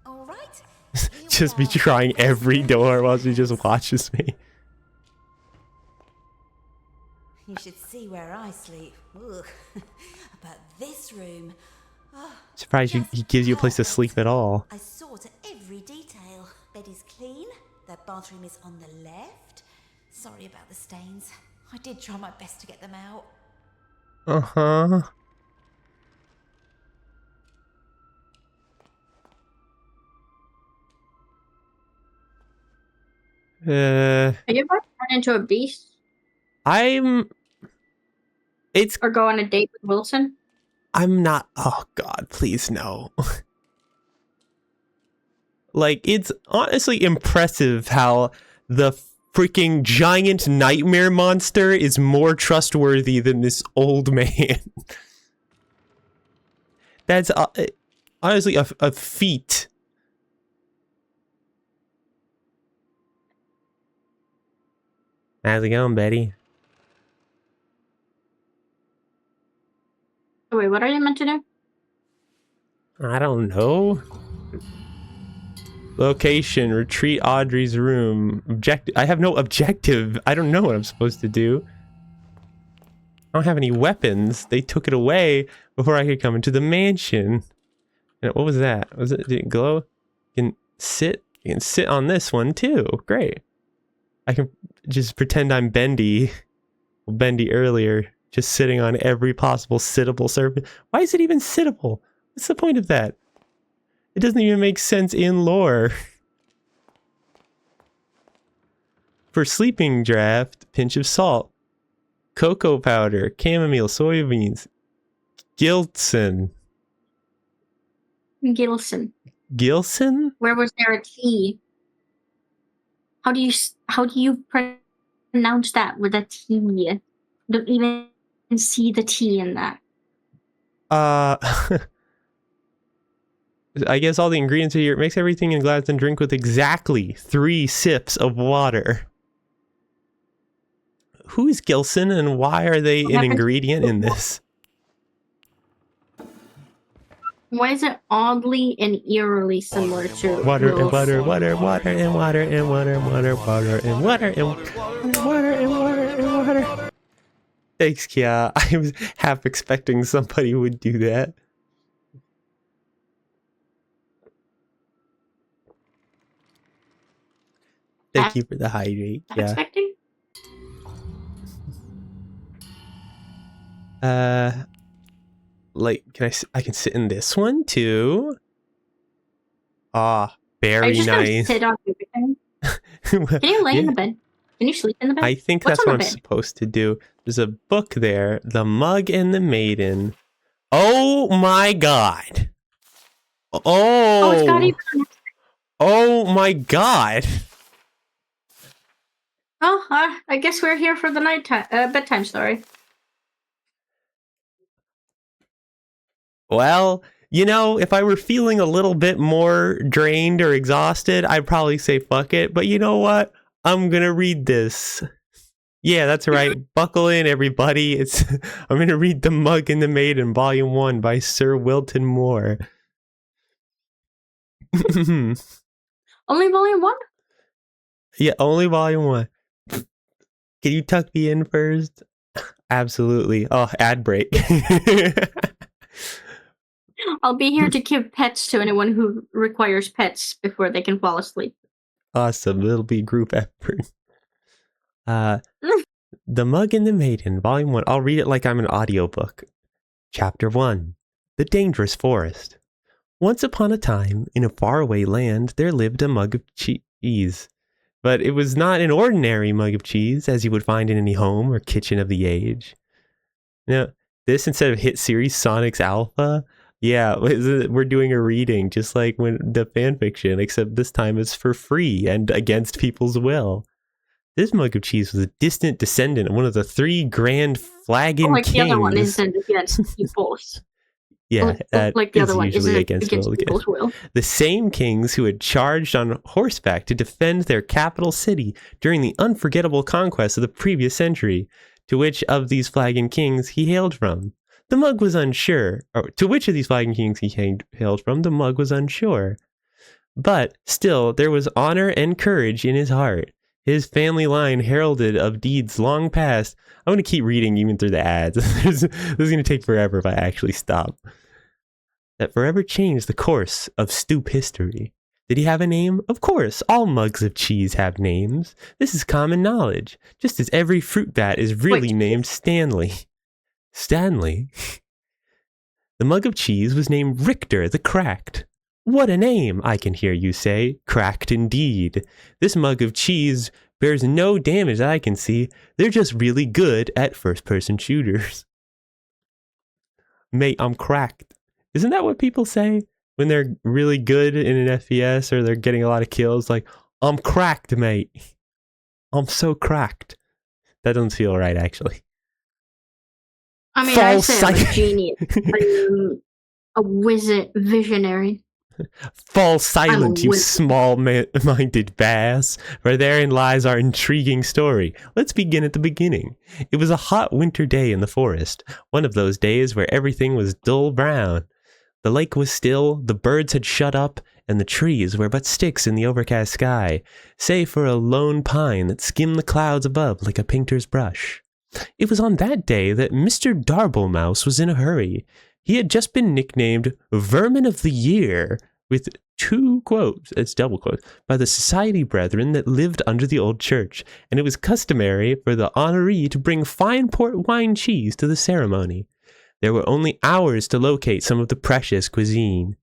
All right. Just be trying every door while she just watches me. You should see where I sleep. Ugh. But this room. Oh, Surprised he gives you a place to sleep at all. I saw to every detail. Bed is clean. The bathroom is on the left. Sorry about the stains. I did try my best to get them out. Uh-huh. Are you about to turn into a beast? It's Or go on a date with Wilson? I'm not. Oh God, please no. Like, it's honestly impressive how the freaking giant nightmare monster is more trustworthy than this old man. That's honestly a feat. How's it going, Betty? wait, what are you meant to do? I don't know. Location, retreat Audrey's room. Objective. I have no objective. I don't know what I'm supposed to do. I don't have any weapons. They took it away before I could come into the mansion. And what was that? Did it glow? You can sit on this one too. Great. I can just pretend I'm Bendy. Bendy earlier. Just sitting on every possible sittable surface. Why is it even sittable? What's the point of that? It doesn't even make sense in lore. For sleeping draft, pinch of salt, cocoa powder, chamomile, soybeans, Gilson. Gilson? Where was there a T? How do you pronounce that with a T? Don't even see the T in that. I guess all the ingredients are here. Mix everything in glass and drink with exactly 3 sips of water. Who is Gilson and why are they an ingredient in this? Why is it oddly and eerily similar to water and water, water, water and water and water, water, water and water and water and water and water? Thanks, Kia. I was half expecting somebody would do that. Thank you for the hydrate. Yeah. Expecting? Like, I can sit in this one too. Ah, very nice. Sit on everything. Can you lay in the bed? Can you sleep in the bed? I think that's what I'm supposed to do. There's a book there, The Mug and the Maiden. Oh my god. Oh, it's got even. Oh my god. Oh, I guess we're here for the bedtime story. Well, you know, if I were feeling a little bit more drained or exhausted, I'd probably say fuck it. But you know what? I'm gonna read this. Yeah, that's right. Buckle in, everybody. I'm gonna read The Mug and the Maiden, Volume 1 by Sir Wilton Moore. Only Volume 1? Yeah, only Volume 1. Can you tuck me in first? Absolutely. Oh, ad break. I'll be here to give pets to anyone who requires pets before they can fall asleep. Awesome. It'll be group effort. The Mug and the Maiden, Volume 1. I'll read it like I'm an audiobook. Chapter 1. The Dangerous Forest. Once upon a time, in a faraway land, there lived a mug of cheese. But it was not an ordinary mug of cheese, as you would find in any home or kitchen of the age. Now, this instead of hit series Sonic's Alpha, yeah, we're doing a reading, just like when the fanfiction, except this time it's for free and against people's will. This mug of cheese was a distant descendant of one of the 3 grand flagon kings. The other one isn't against people's. Yeah, like the other one usually isn't against people's will. The same kings who had charged on horseback to defend their capital city during the unforgettable conquest of the previous century. To which of these flagon kings he hailed from? The mug was unsure. Or to which of these flagon kings he hailed from? The mug was unsure. But still, there was honor and courage in his heart. His family line heralded of deeds long past. I'm going to keep reading even through the ads. This is going to take forever if I actually stop. That forever changed the course of Stoop history. Did he have a name? Of course, all mugs of cheese have names. This is common knowledge, just as every fruit bat is really named Stanley. Stanley? The mug of cheese was named Richter the Cracked. What a name, I can hear you say. Cracked indeed. This mug of cheese bears no damage that I can see. They're just really good at first-person shooters. Mate, I'm cracked. Isn't that what people say when they're really good in an FPS or they're getting a lot of kills? Like, I'm cracked, mate. I'm so cracked. That doesn't feel right, actually. I mean, I say I'm a genius. I'm a wizard visionary. Fall silent, you with- small-minded bass, for therein lies our intriguing story. Let's begin at the beginning. It was a hot winter day in the forest, one of those days where everything was dull brown. The lake was still, the birds had shut up, and the trees were but sticks in the overcast sky, save for a lone pine that skimmed the clouds above like a painter's brush. It was on that day that Mr. Darblemouse was in a hurry. He had just been nicknamed Vermin of the Year, with 2 quotes, it's double quotes, by the society brethren that lived under the old church, and it was customary for the honoree to bring fine port wine cheese to the ceremony. There were only hours to locate some of the precious cuisine.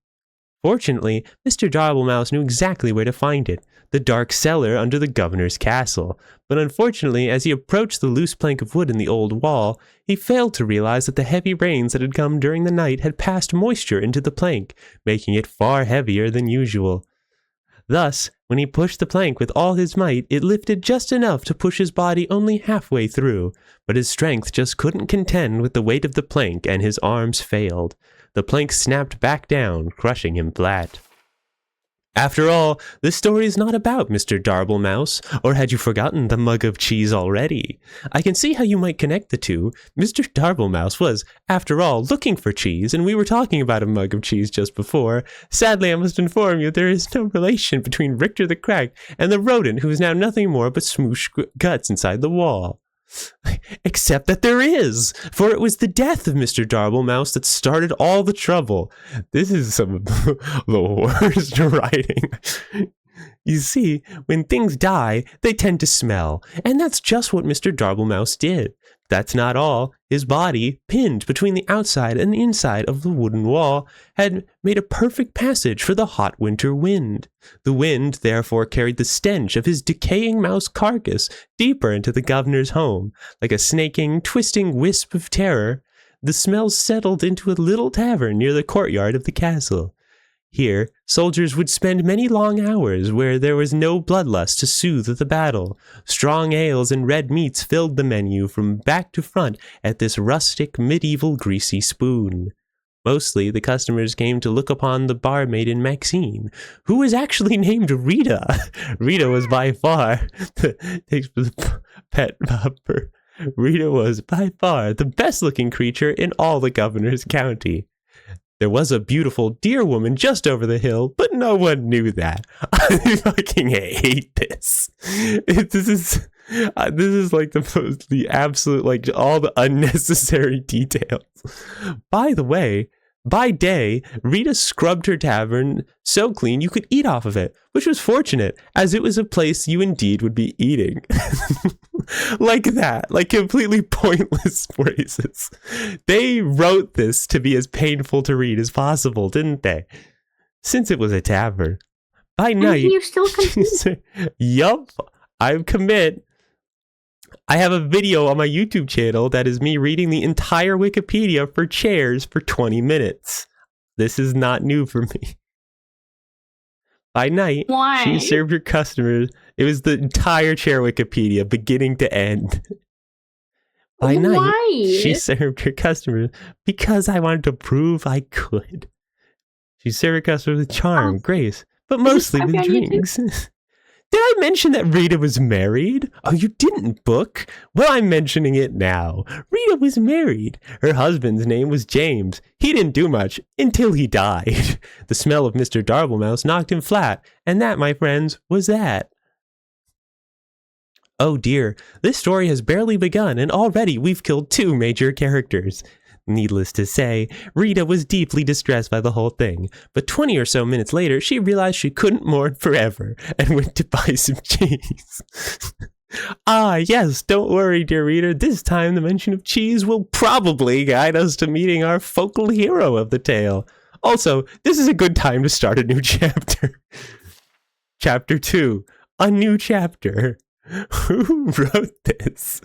Fortunately, Mr. Darblemouse knew exactly where to find it, the dark cellar under the governor's castle. But unfortunately, as he approached the loose plank of wood in the old wall, he failed to realize that the heavy rains that had come during the night had passed moisture into the plank, making it far heavier than usual. Thus, when he pushed the plank with all his might, it lifted just enough to push his body only halfway through, but his strength just couldn't contend with the weight of the plank, and his arms failed. The plank snapped back down, crushing him flat. After all, this story is not about Mr. Darblemouse, or had you forgotten the mug of cheese already? I can see how you might connect the two. Mr. Darblemouse was, after all, looking for cheese, and we were talking about a mug of cheese just before. Sadly, I must inform you there is no relation between Richter the Crack and the rodent who is now nothing more but smoosh guts inside the wall. Except that there is, for it was the death of Mr. Darblemouse that started all the trouble. This is some of the worst writing. You see, when things die, they tend to smell, and that's just what Mr. Darblemouse did. That's not all. His body, pinned between the outside and the inside of the wooden wall, had made a perfect passage for the hot winter wind. The wind, therefore, carried the stench of his decaying mouse carcass deeper into the governor's home. Like a snaking, twisting wisp of terror, the smell settled into a little tavern near the courtyard of the castle. Here, soldiers would spend many long hours where there was no bloodlust to soothe the battle. Strong ales and red meats filled the menu from back to front at this rustic, medieval, greasy spoon. Mostly, the customers came to look upon the barmaiden Maxine, who was actually named Rita. Rita was by far the pet pupper. Rita was by far the best-looking creature in all the governor's county. There was a beautiful deer woman just over the hill, but no one knew that. I fucking hate this. This is like the absolute, like, all the unnecessary details. By the way, by day, Rita scrubbed her tavern so clean you could eat off of it, which was fortunate, as it was a place you indeed would be eating. Like that, like completely pointless phrases. They wrote this to be as painful to read as possible, didn't they? Since it was a tavern. By night, you still commit? Yup, I commit. I have a video on my YouTube channel that is me reading the entire Wikipedia for chairs for 20 minutes. This is not new for me. By night, Why? she served her customers. It was the entire chair Wikipedia, beginning to end. By night, Why? she served her customers because I wanted to prove I could. She served her customers with charm, grace, but mostly with drinks. Did I mention that Rita was married? Oh, you didn't, Book? Well, I'm mentioning it now. Rita was married. Her husband's name was James. He didn't do much until he died. The smell of Mr. Darblemouse knocked him flat, and that, my friends, was that. Oh dear, this story has barely begun, and already we've killed 2 major characters. Needless to say, Rita was deeply distressed by the whole thing, but 20 or so minutes later, she realized she couldn't mourn forever and went to buy some cheese. Ah, yes, don't worry, dear reader. This time the mention of cheese will probably guide us to meeting our focal hero of the tale. Also, this is a good time to start a new chapter. Chapter 2, a new chapter. Who wrote this?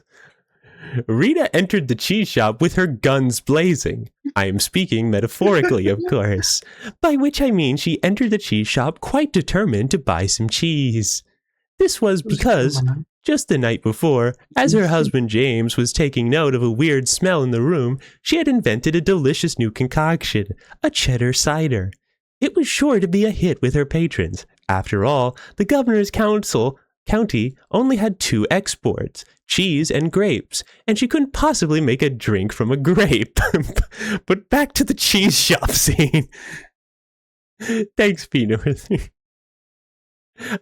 Rita entered the cheese shop with her guns blazing. I am speaking metaphorically, of course. By which I mean she entered the cheese shop quite determined to buy some cheese. This was because, just the night before, as her husband James was taking note of a weird smell in the room, she had invented a delicious new concoction, a cheddar cider. It was sure to be a hit with her patrons. After all, the governor's county only had 2 exports, cheese and grapes, and she couldn't possibly make a drink from a grape. But back to the cheese shop scene. Thanks, Peanut.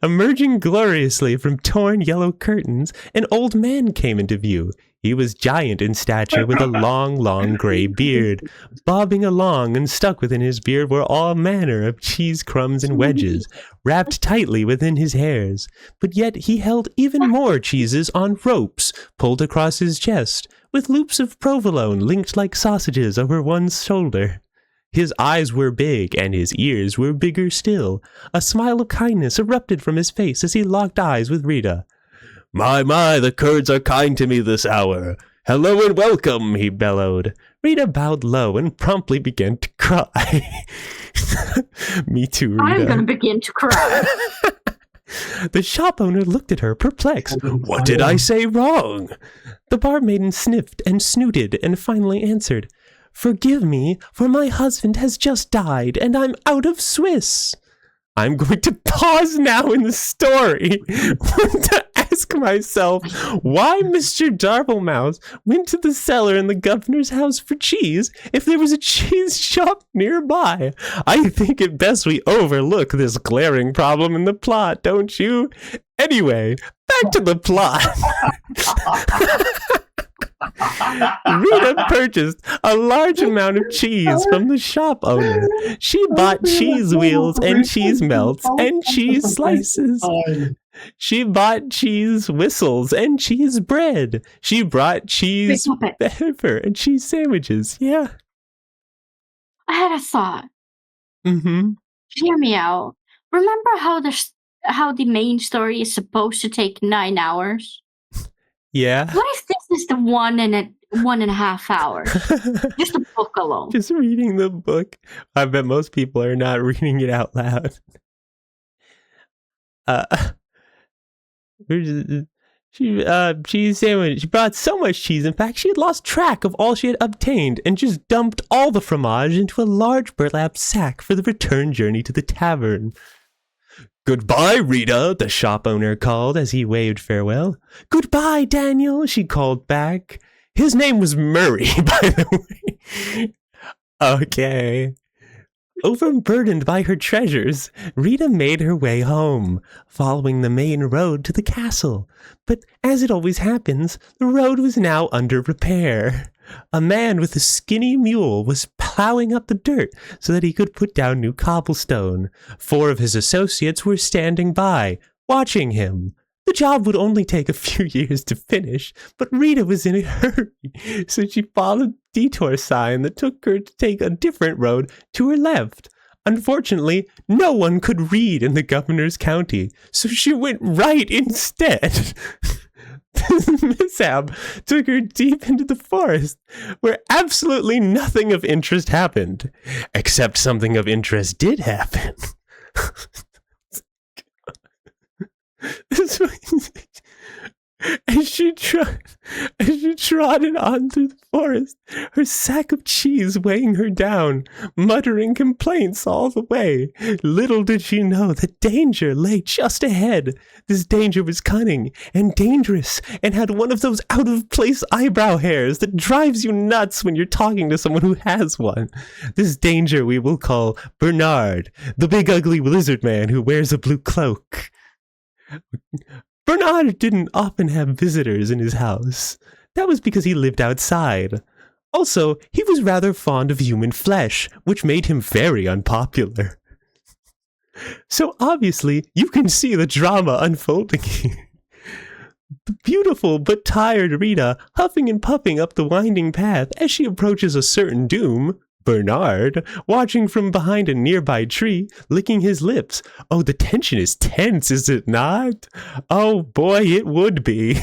Emerging gloriously from torn yellow curtains, an old man came into view. He was giant in stature with a long gray beard. Bobbing along and stuck within his beard were all manner of cheese crumbs and wedges, wrapped tightly within his hairs. But yet he held even more cheeses on ropes, pulled across his chest, with loops of provolone linked like sausages over one shoulder. His eyes were big, and his ears were bigger still. A smile of kindness erupted from his face as he locked eyes with Rita. My, the Kurds are kind to me this hour. Hello and welcome, he bellowed. Rita bowed low and promptly began to cry. Me too, Rita. I'm gonna begin to cry. The shop owner looked at her, perplexed. What did I say wrong? The barmaiden sniffed and snooted and finally answered. Forgive me, for my husband has just died, and I'm out of Swiss. I'm going to pause now in the story to ask myself why Mr. Darblemouse went to the cellar in the governor's house for cheese if there was a cheese shop nearby. I think it best we overlook this glaring problem in the plot, don't you? Anyway, back to the plot. Rita purchased a large amount of cheese from the shop owner. She bought cheese wheels and cheese melts and cheese slices. She bought cheese whistles and cheese bread. She brought cheese pepper and cheese sandwiches. Yeah. I had a thought. Mm-hmm. Hear me out. Remember how the main story is supposed to take 9 hours? Yeah. What if this is the 1.5 hours? Just the book alone. Just reading the book. I bet most people are not reading it out loud. Cheese sandwich. She brought so much cheese, in fact, she had lost track of all she had obtained and just dumped all the fromage into a large burlap sack for the return journey to the tavern. Goodbye, Rita, the shop owner called as he waved farewell. Goodbye, Daniel, she called back. His name was Murray, by the way. Okay. Overburdened by her treasures, Rita made her way home, following the main road to the castle. But as it always happens, the road was now under repair. A man with a skinny mule was plowing up the dirt so that he could put down new cobblestone. 4 of his associates were standing by, watching him. The job would only take a few years to finish, but Rita was in a hurry, so she followed the detour sign that took her to take a different road to her left. Unfortunately, no one could read in the governor's county, so she went right instead. This mishap took her deep into the forest, where absolutely nothing of interest happened. Except something of interest did happen. As she trotted on through the forest, her sack of cheese weighing her down, muttering complaints all the way. Little did she know that danger lay just ahead. This danger was cunning and dangerous and had one of those out-of-place eyebrow hairs that drives you nuts when you're talking to someone who has one. This danger we will call Bernard, the big ugly lizard man who wears a blue cloak. Bernard didn't often have visitors in his house. That was because he lived outside. Also, he was rather fond of human flesh, which made him very unpopular. So obviously, you can see the drama unfolding here. The beautiful but tired Rita, huffing and puffing up the winding path as she approaches a certain doom. Bernard, watching from behind a nearby tree, licking his lips. Oh, the tension is tense, is it not? Oh boy, it would be.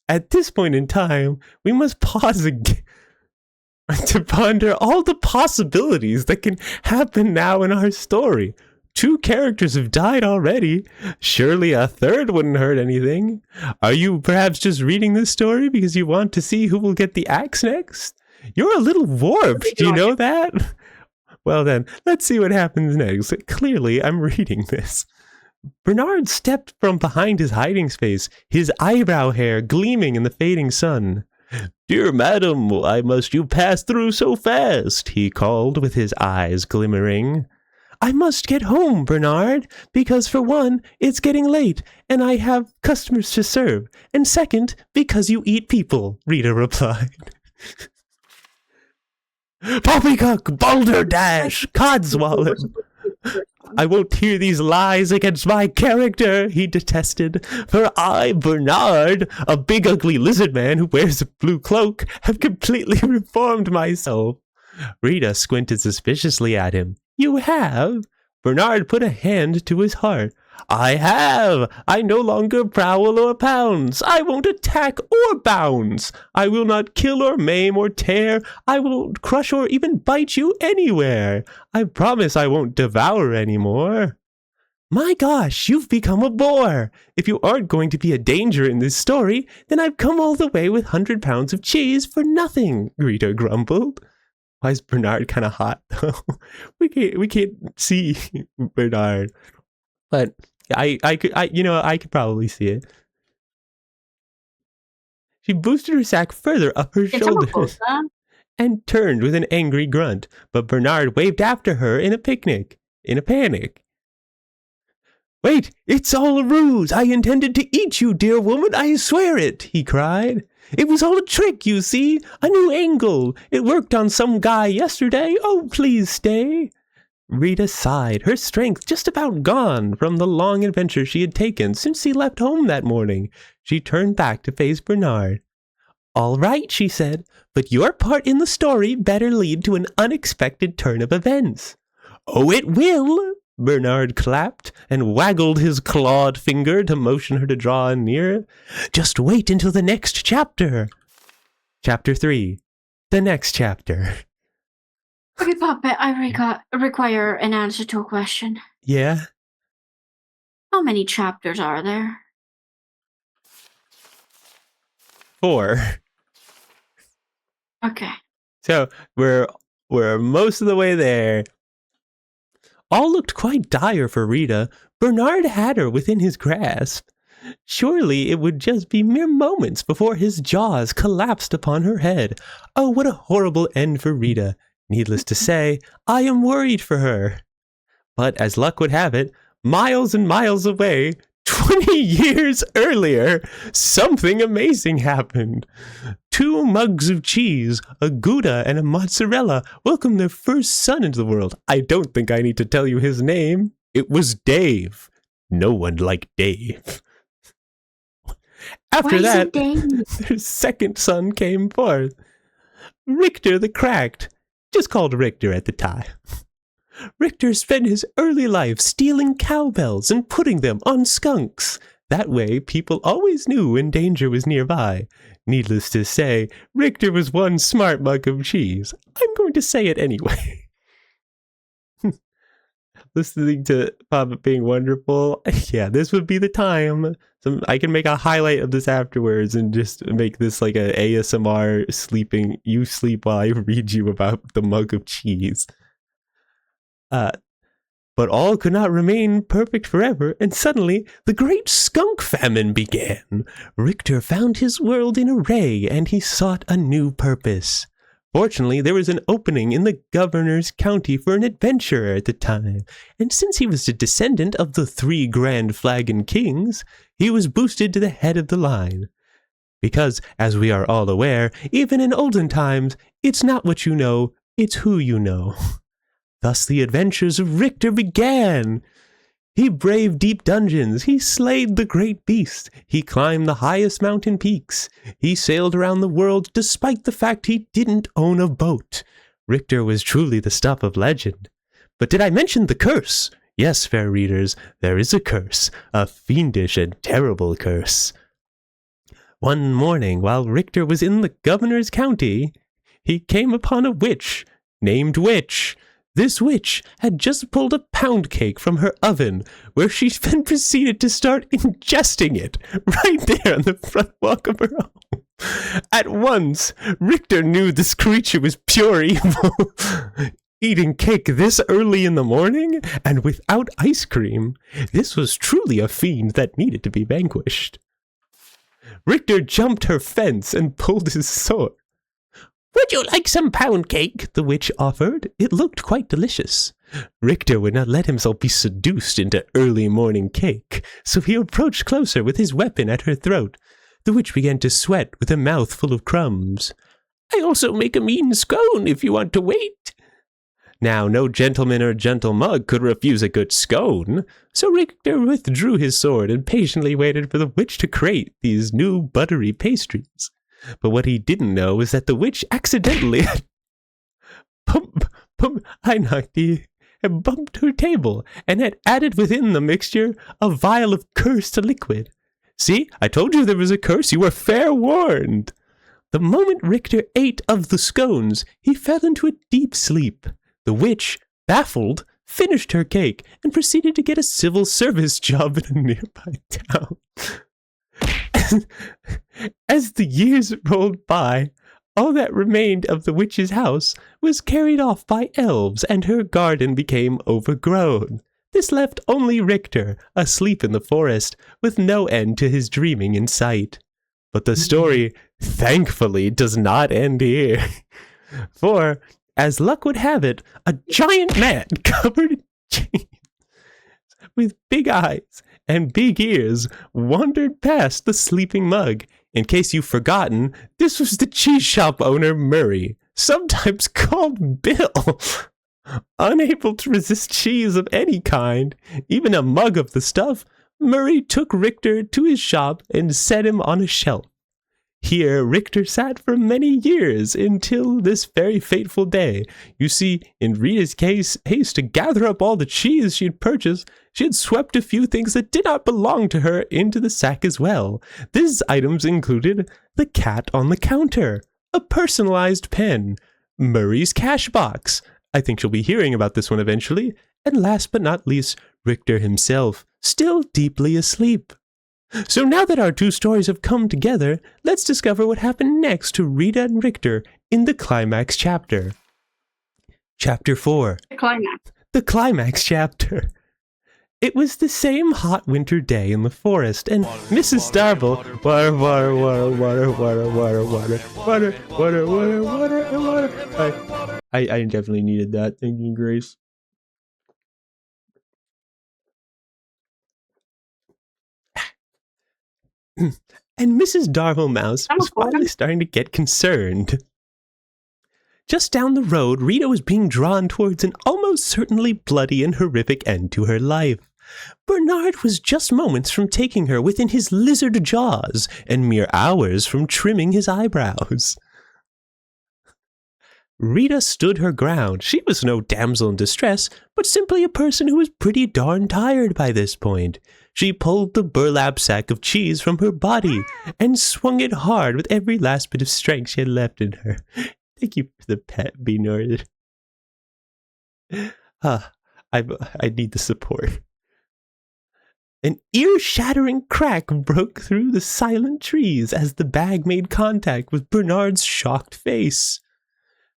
At this point in time, we must pause again to ponder all the possibilities that can happen now in our story. 2 characters have died already. Surely a third wouldn't hurt anything. Are you perhaps just reading this story because you want to see who will get the axe next? You're a little warped, do you know that? Well then, let's see what happens next. Clearly, I'm reading this. Bernard stepped from behind his hiding space, his eyebrow hair gleaming in the fading sun. "Dear madam, why must you pass through so fast?" he called with his eyes glimmering. "I must get home, Bernard, because for one, it's getting late, and I have customers to serve, and second, because you eat people," Rita replied. "Poppycock, balderdash, codswallop. I won't hear these lies against my character," he detested. "For I, Bernard, a big ugly lizard man who wears a blue cloak, have completely reformed myself." Rita squinted suspiciously at him. "You have?" Bernard put a hand to his heart. "I have! I no longer prowl or pounce. I won't attack or bounce. I will not kill or maim or tear. I won't crush or even bite you anywhere. I promise I won't devour anymore." "My gosh, you've become a bore. If you aren't going to be a danger in this story, then I've come all the way with 100 pounds of cheese for nothing," Rita grumbled. Why is Bernard kind of hot though? We can't see Bernard, but I could probably see it. She boosted her sack further up her shoulders and turned with an angry grunt, but Bernard waved after her in a panic. "Wait, it's all a ruse. I intended to eat you, dear woman, I swear it," he cried. "It was all a trick, you see, a new angle. It worked on some guy yesterday. Oh, please stay." Rita sighed, her strength just about gone from the long adventure she had taken since she left home that morning. She turned back to face Bernard. "All right," she said, "but your part in the story better lead to an unexpected turn of events." "Oh, it will," Bernard clapped and waggled his clawed finger to motion her to draw in nearer. "Just wait until the next chapter." Chapter 3. The next chapter. Okay, Poppet, I require an answer to a question. Yeah? How many chapters are there? 4. Okay. So we're most of the way there. All looked quite dire for Rita. Bernard had her within his grasp. Surely it would just be mere moments before his jaws collapsed upon her head. Oh, what a horrible end for Rita. Needless to say, I am worried for her. But as luck would have it, miles and miles away, 20 years earlier, something amazing happened. 2 mugs of cheese, a Gouda and a mozzarella, welcomed their first son into the world. I don't think I need to tell you his name. It was Dave. No one liked Dave. After that, their second son came forth. Richter the Cracked, just called Richter at the time. Richter spent his early life stealing cowbells and putting them on skunks. That way, people always knew when danger was nearby. Needless to say, Richter was one smart mug of cheese. I'm going to say it anyway. Listening to Poppet being wonderful, yeah, this would be the time. I can make a highlight of this afterwards and just make this like a ASMR sleeping. You sleep while I read you about the mug of cheese. But all could not remain perfect forever, and suddenly the great skunk famine began. Richter found his world in array, and he sought a new purpose. Fortunately, there was an opening in the governor's county for an adventurer at the time, and since he was a descendant of the 3 Grand Flagon Kings, he was boosted to the head of the line. Because, as we are all aware, even in olden times, it's not what you know, it's who you know. Thus the adventures of Richter began. He braved deep dungeons, he slayed the great beast, he climbed the highest mountain peaks, he sailed around the world despite the fact he didn't own a boat. Richter was truly the stuff of legend. But did I mention the curse? Yes, fair readers, there is a curse, a fiendish and terrible curse. One morning, while Richter was in the governor's county, he came upon a witch named Witch. This witch had just pulled a pound cake from her oven, where she then proceeded to start ingesting it right there on the front walk of her home. At once, Richter knew this creature was pure evil. Eating cake this early in the morning and without ice cream. This was truly a fiend that needed to be vanquished. Richter jumped her fence and pulled his sword. Would you like some pound cake? The witch offered. It looked quite delicious. Richter would not let himself be seduced into early morning cake, so he approached closer with his weapon at her throat. The witch began to sweat with a mouth full of crumbs. I also make a mean scone if you want to wait. Now, no gentleman or gentle mug could refuse a good scone, so Richter withdrew his sword and patiently waited for the witch to create these new buttery pastries. But what he didn't know was that the witch accidentally had bumped her table and had added within the mixture a vial of cursed liquid. See, I told you there was a curse. You were fair warned. The moment Richter ate of the scones, he fell into a deep sleep. The witch, baffled, finished her cake and proceeded to get a civil service job in a nearby town. As the years rolled by, all that remained of the witch's house was carried off by elves, and her garden became overgrown. This left only Richter, asleep in the forest, with no end to his dreaming in sight. But the story, thankfully, does not end here. For, as luck would have it, a giant man covered in chains, with big eyes and big ears, wandered past the sleeping mug. In case you've forgotten, this was the cheese shop owner Murray, sometimes called Bill. Unable to resist cheese of any kind, even a mug of the stuff, Murray took Richter to his shop and set him on a shelf. Here Richter sat for many years until this very fateful day. You see, in Rita's haste to gather up all the cheese she had purchased, she had swept a few things that did not belong to her into the sack as well. These items included the cat on the counter, a personalized pen, Murray's cash box. I think she'll be hearing about this one eventually. And last but not least, Richter himself, still deeply asleep. So now that our two stories have come together, let's discover what happened next to Rita and Richter in the climax chapter. Chapter 4. The climax. The climax chapter. It was the same hot winter day in the forest, and Mrs. Darble, water. I definitely needed that. Thank you, Grace. And Mrs. Darble Mouse was finally starting to get concerned. Just down the road, Rita was being drawn towards an almost certainly bloody and horrific end to her life. Bernard was just moments from taking her within his lizard jaws, and mere hours from trimming his eyebrows. Rita stood her ground. She was no damsel in distress, but simply a person who was pretty darn tired by this point. She pulled the burlap sack of cheese from her body and swung it hard with every last bit of strength she had left in her. Thank you for the pet, Bernard. I need the support. An ear-shattering crack broke through the silent trees as the bag made contact with Bernard's shocked face.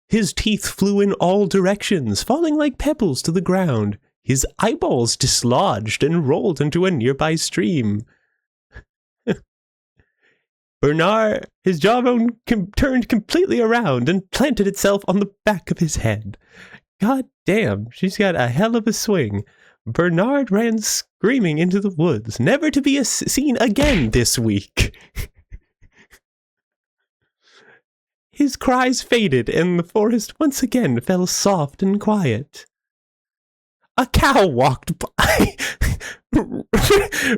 His teeth flew in all directions, falling like pebbles to the ground. His eyeballs dislodged and rolled into a nearby stream. Bernard, his jawbone turned completely around and planted itself on the back of his head. God damn, she's got a hell of a swing. Bernard ran screaming into the woods, never to be seen again this week. His cries faded, and the forest once again fell soft and quiet. A cow walked by.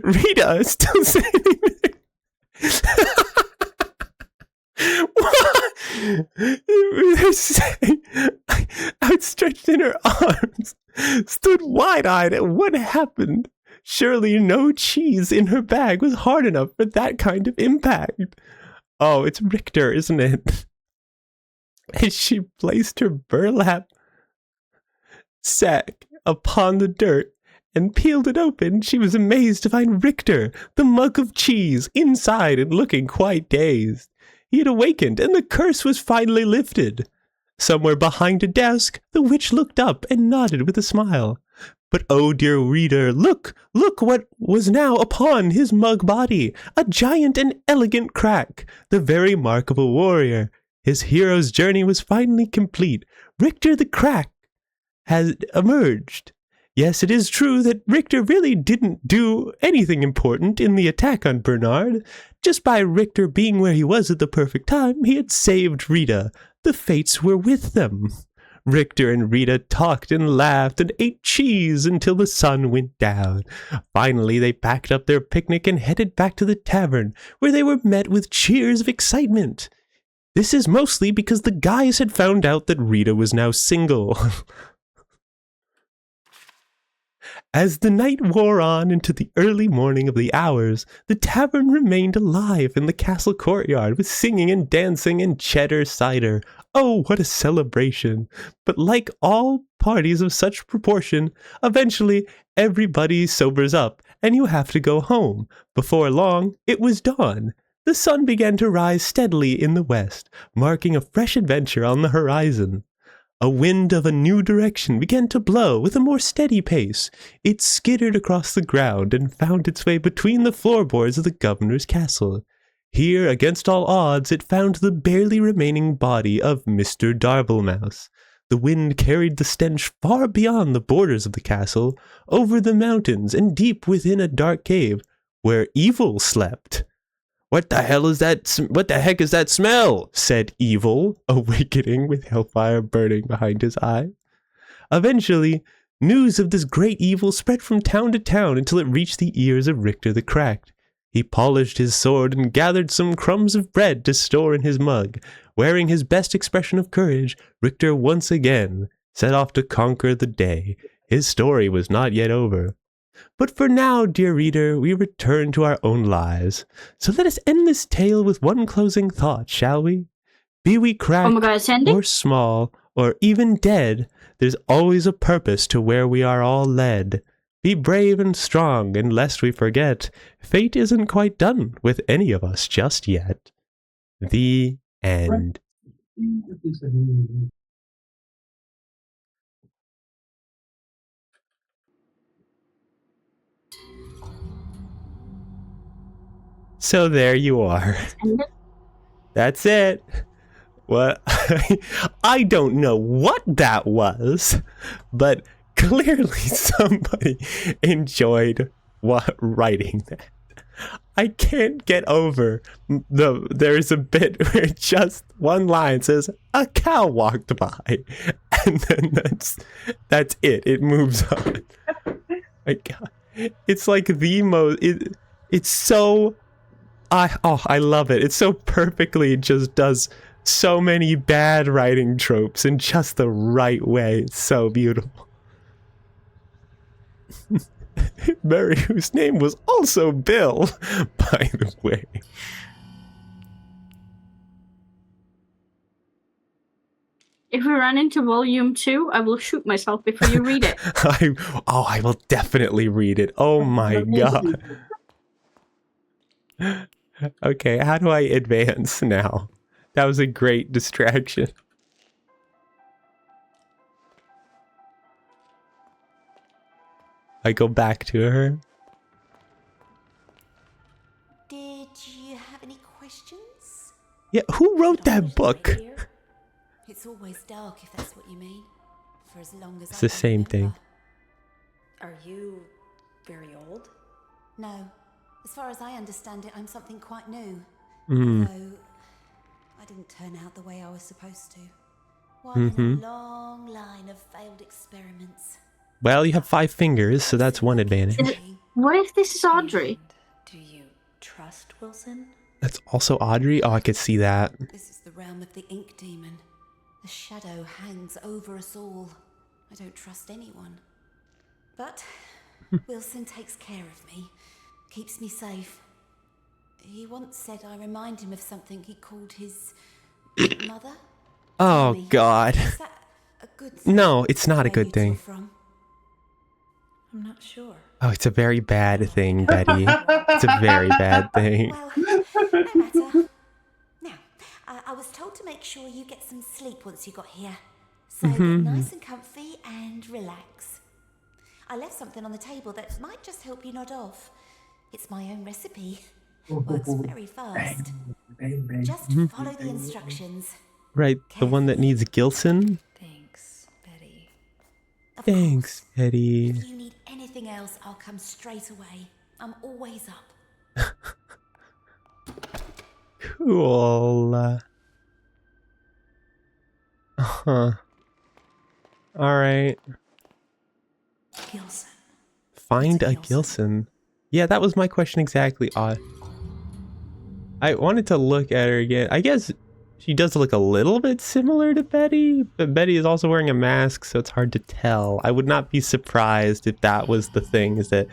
Rita is still sitting there. Outstretched in her arms, stood wide-eyed at what happened. Surely no cheese in her bag was hard enough for that kind of impact. Oh, it's Richter, isn't it? As she placed her burlap sack upon the dirt and peeled it open, she was amazed to find Richter, the mug of cheese, inside and looking quite dazed. He had awakened, and the curse was finally lifted. Somewhere behind a desk, the witch looked up and nodded with a smile. But oh, dear reader, look what was now upon his mug body, a giant and elegant crack, the very mark of a warrior. His hero's journey was finally complete. Richter the Crack had emerged. Yes, it is true that Richter really didn't do anything important in the attack on Bernard. Just by Richter being where he was at the perfect time, he had saved Rita. The fates were with them. Richter and Rita talked and laughed and ate cheese until the sun went down. Finally, they packed up their picnic and headed back to the tavern, where they were met with cheers of excitement. This is mostly because the guys had found out that Rita was now single. As the night wore on into the early morning of the hours, the tavern remained alive in the castle courtyard with singing and dancing and cheddar cider. Oh, what a celebration! But like all parties of such proportion, eventually everybody sobers up and you have to go home. Before long, it was dawn. The sun began to rise steadily in the west, marking a fresh adventure on the horizon. A wind of a new direction began to blow with a more steady pace. It skittered across the ground and found its way between the floorboards of the governor's castle. Here, against all odds, it found the barely remaining body of Mr. Darblemouse. The wind carried the stench far beyond the borders of the castle, over the mountains and deep within a dark cave, where evil slept. "What the hell is that? What the heck is that smell?" said Evil, awakening with hellfire burning behind his eye. Eventually, news of this great evil spread from town to town until it reached the ears of Richter the Cracked. He polished his sword and gathered some crumbs of bread to store in his mug. Wearing his best expression of courage, Richter once again set off to conquer the day. His story was not yet over. But for now, dear reader, we return to our own lives. So let us end this tale with one closing thought, shall we? Be we cracked, or small, or even dead, there's always a purpose to where we are all led. Be brave and strong, and lest we forget, fate isn't quite done with any of us just yet. The end. So there you are. That's it. What? I don't know what that was, but clearly somebody enjoyed writing that. I can't get over there's a bit where just one line says, "A cow walked by," and then that's it. It moves on. My God. It's like the most, it's so, I love it. It's so perfectly, it just does so many bad writing tropes in just the right way. It's so beautiful. Mary, whose name was also Bill, by the way. If we run into volume 2, I will shoot myself before you read it. I will definitely read it. Oh my God. Okay, how do I advance now? That was a great distraction. I go back to her. Did you have any questions? Yeah, who wrote that book? It's always dark, if that's what you mean. For as long as It's the same thing. Are you very old? No. As far as I understand it, I'm something quite new. Mm. Although I didn't turn out the way I was supposed to. One in a long line of failed experiments. Well, you have 5 fingers, so that's one advantage. What if this is Audrey? Do you trust Wilson? That's also Audrey? Oh, I could see that. This is the realm of the ink demon. The shadow hangs over us all. I don't trust anyone. But Wilson takes care of me, keeps me safe. He once said I remind him of something he called his mother. Oh, God. Is that a good thing? No, it's not a good thing. I'm not sure. Oh, it's a very bad thing, Betty. It's a very bad thing. Well, no matter. Now, I was told to make sure you get some sleep once you got here. So get nice and comfy and relax. I left something on the table that might just help you nod off. It's my own recipe. Works very fast. Just follow the instructions. Right, the one that needs Gilson. Thanks, Betty. Of Thanks, course. Betty. If you need anything else, I'll come straight away. I'm always up. Cool. Huh. Alright. Gilson. Find It's a Gilson. Gilson. Yeah, that was my question exactly. I wanted to look at her again. I guess she does look a little bit similar to Betty, but Betty is also wearing a mask, so it's hard to tell. I would not be surprised if that was the thing, is that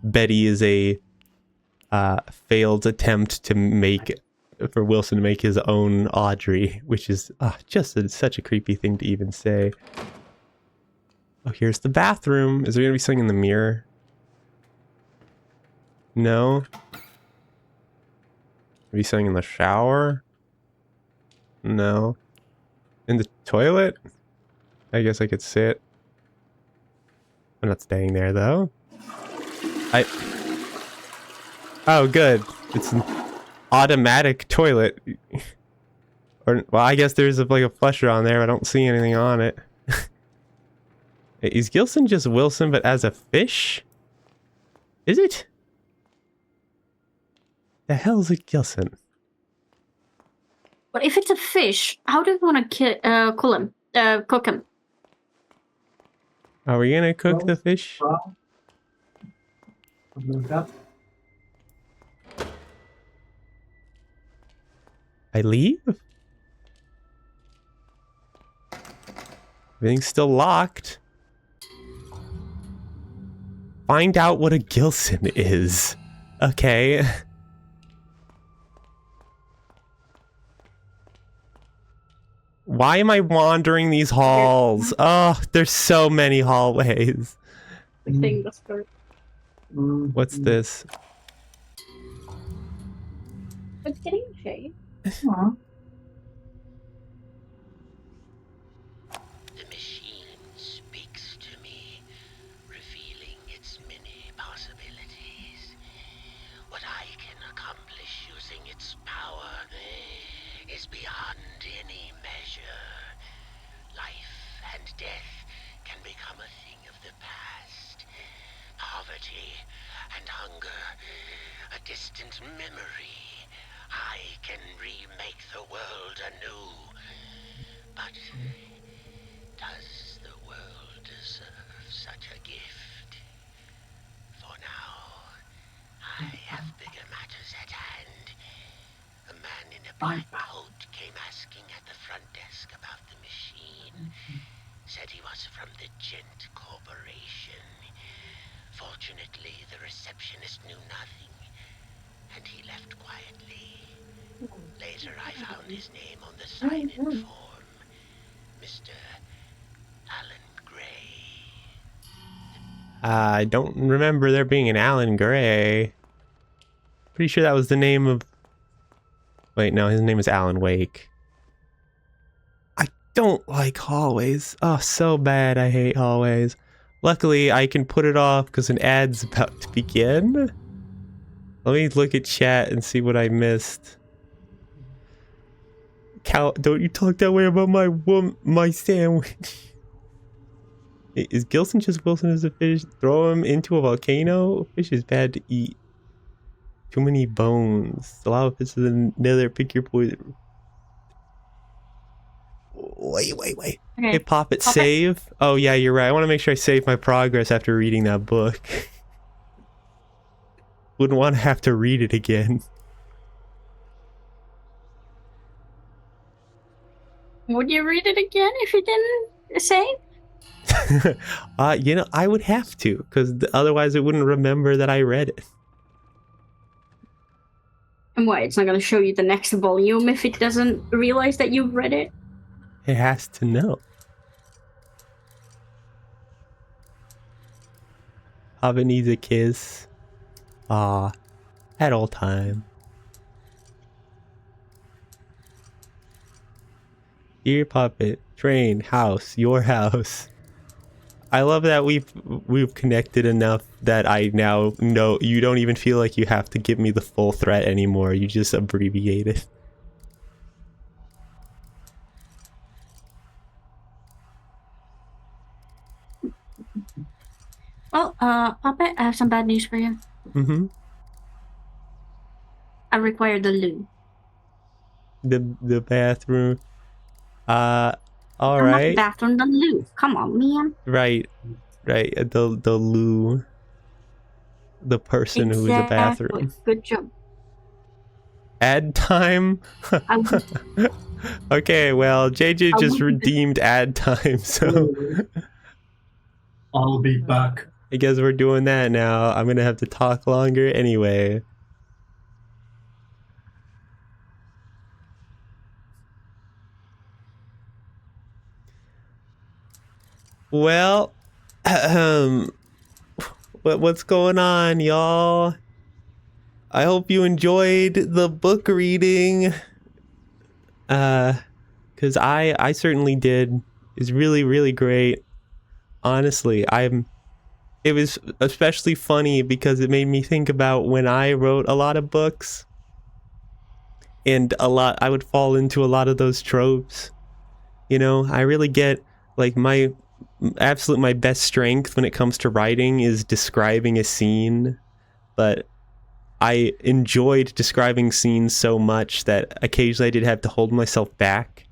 Betty is a failed attempt to for Wilson to make his own Audrey, which is just such a creepy thing to even say. Oh, here's the bathroom. Is there gonna be something in the mirror? No. Maybe something in the shower? No. In the toilet? I guess I could sit. I'm not staying there though. Oh, good. It's an automatic toilet. Or, well, I guess there's like a flusher on there. I don't see anything on it. Is Gilson just Wilson, but as a fish? Is it? The hell is a Gilson? But if it's a fish, how do you want to cook him? Are we gonna cook the fish? I leave? Everything's still locked. Find out what a Gilson is. Okay. Why am I wandering these halls? Oh, there's so many hallways. What's this? It's getting shade. The machine speaks to me, revealing its many possibilities. What I can accomplish using its power is beyond any measure. Life and death can become a thing of the past. Poverty and hunger, a distant memory. I can remake the world anew. But does the world deserve such a gift? For now, I have bigger matters at hand. A man in a black coat came asking at the front desk about the machine. Said he was from the Gent Corporation. Fortunately, the receptionist knew nothing, and he left quietly. Later, I found his name on the sign-in form. Mr. Alan Gray. I don't remember there being an Alan Gray. Pretty sure that was the name of... Wait, no, his name is Alan Wake. I don't like hallways. Oh, so bad. I hate hallways. Luckily, I can put it off because an ad's about to begin. Let me look at chat and see what I missed. Cal, don't you talk that way about my sandwich. Is Gilson just Wilson as a fish? Throw him into a volcano? Fish is bad to eat. Too many bones. Allow fish to the nether. Pick your poison. Wait. Okay. Hey, Poppet, save? Oh, yeah, you're right. I want to make sure I save my progress after reading that book. Wouldn't want to have to read it again. Would you read it again if you didn't save? You know, I would have to, because otherwise it wouldn't remember that I read it. And why? It's not going to show you the next volume if it doesn't realize that you've read it? It has to know. Hobbit needs a kiss. Ah, at all time. Dear Poppet, train, house, your house. I love that we've connected enough that I now know you don't even feel like you have to give me the full threat anymore. You just abbreviate it. Oh, Poppet, I have some bad news for you. Mm-hmm. I require the loo. The bathroom. All Not the right. bathroom, the loo. Come on, man. Right. The loo. The person who is a Exactly. bathroom. Good job. Ad time. I would, Okay, well, JJ I just would- redeemed ad time, so I'll be back. I guess we're doing that now. I'm gonna have to talk longer anyway. Well, what's going on, y'all? I hope you enjoyed the book reading. Cause I certainly did. It's really, really great. Honestly, it was especially funny because it made me think about when I wrote a lot of books. And I would fall into a lot of those tropes. You know, I really get like my best strength when it comes to writing is describing a scene, but I enjoyed describing scenes so much that occasionally I did have to hold myself back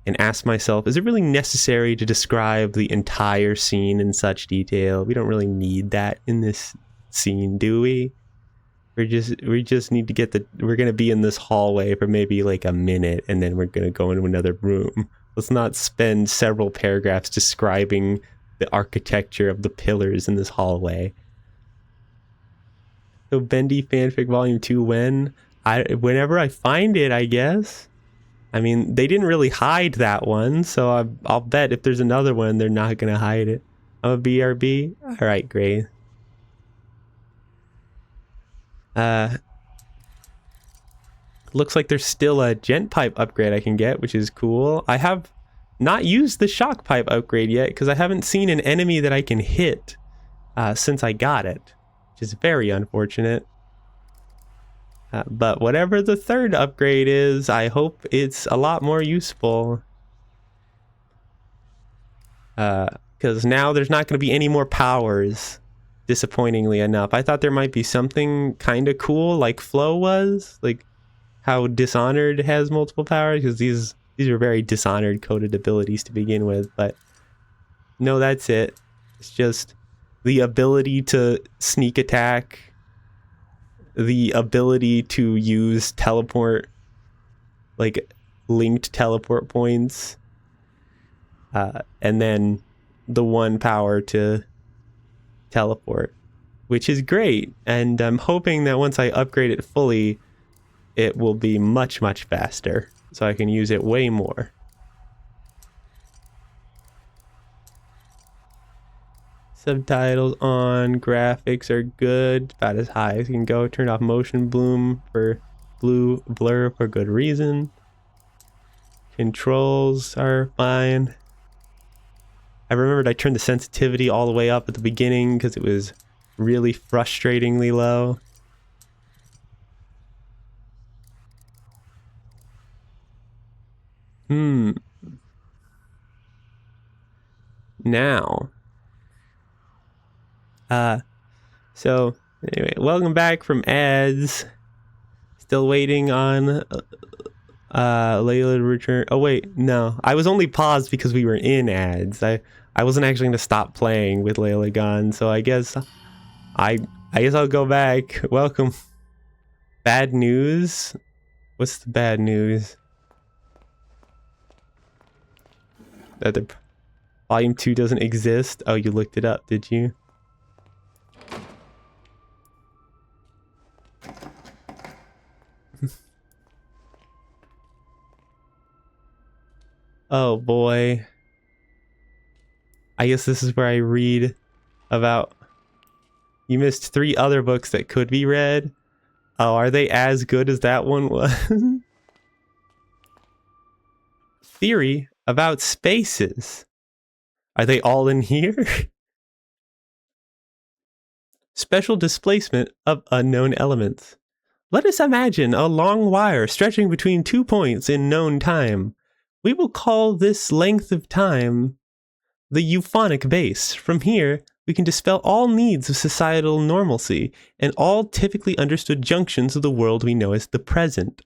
and ask myself, is it really necessary to describe the entire scene in such detail? We don't really need that in this scene, do we? We just need to get we're going to be in this hallway for maybe like a minute and then we're going to go into another room. Let's not spend several paragraphs describing the architecture of the pillars in this hallway. So Bendy fanfic volume 2 whenever I find it, I guess. I mean, they didn't really hide that one, so I'll bet if there's another one, they're not going to hide it. I'm a BRB. All right, great. Looks like there's still a gent pipe upgrade I can get, which is cool. I have not used the shock pipe upgrade yet because I haven't seen an enemy that I can hit since I got it, which is very unfortunate. But whatever the third upgrade is, I hope it's a lot more useful. Because now there's not going to be any more powers, disappointingly enough. I thought there might be something kind of cool like Flow was, like how Dishonored has multiple powers, because these are very Dishonored coded abilities to begin with, but no, that's it. It's just the ability to sneak attack, the ability to use teleport, like linked teleport points, and then the one power to teleport, which is great. And I'm hoping that once I upgrade it fully, it will be much, much faster, so I can use it way more. Subtitles on, graphics are good, about as high as you can go. Turn off motion blur for good reason. Controls are fine. I remembered I turned the sensitivity all the way up at the beginning because it was really frustratingly low. Now. So anyway, welcome back from ads. Still waiting on Layla to return. Oh wait, no. I was only paused because we were in ads. I wasn't actually going to stop playing with Layla gone, so I guess I'll go back. Welcome. Bad news? What's the bad news? That the volume 2 doesn't exist? Oh, you looked it up, did you? Oh boy. I guess this is where I read about... You missed 3 other books that could be read. Oh, are they as good as that one was? theory about spaces. Are they all in here? Special displacement of unknown elements. Let us imagine a long wire stretching between 2 points in known time. We will call this length of time the euphonic base. From here, we can dispel all needs of societal normalcy and all typically understood junctions of the world we know as the present.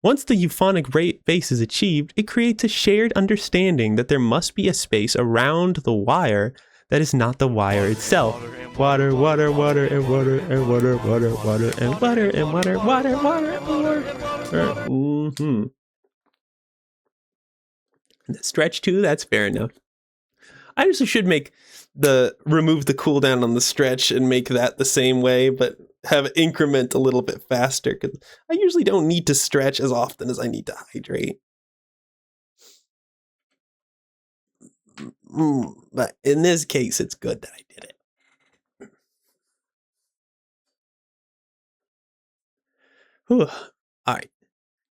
Once the euphonic base is achieved, it creates a shared understanding that there must be a space around the wire that is not the wire itself. Water, water, water, and water, and water, water, water, and water, and water, water, water, water. Mm-hmm. Stretch 2, that's fair enough. I just should remove the cooldown on the stretch and make that the same way, but have it increment a little bit faster, because I usually don't need to stretch as often as I need to hydrate. But in this case, it's good that I did it. Whew. All right.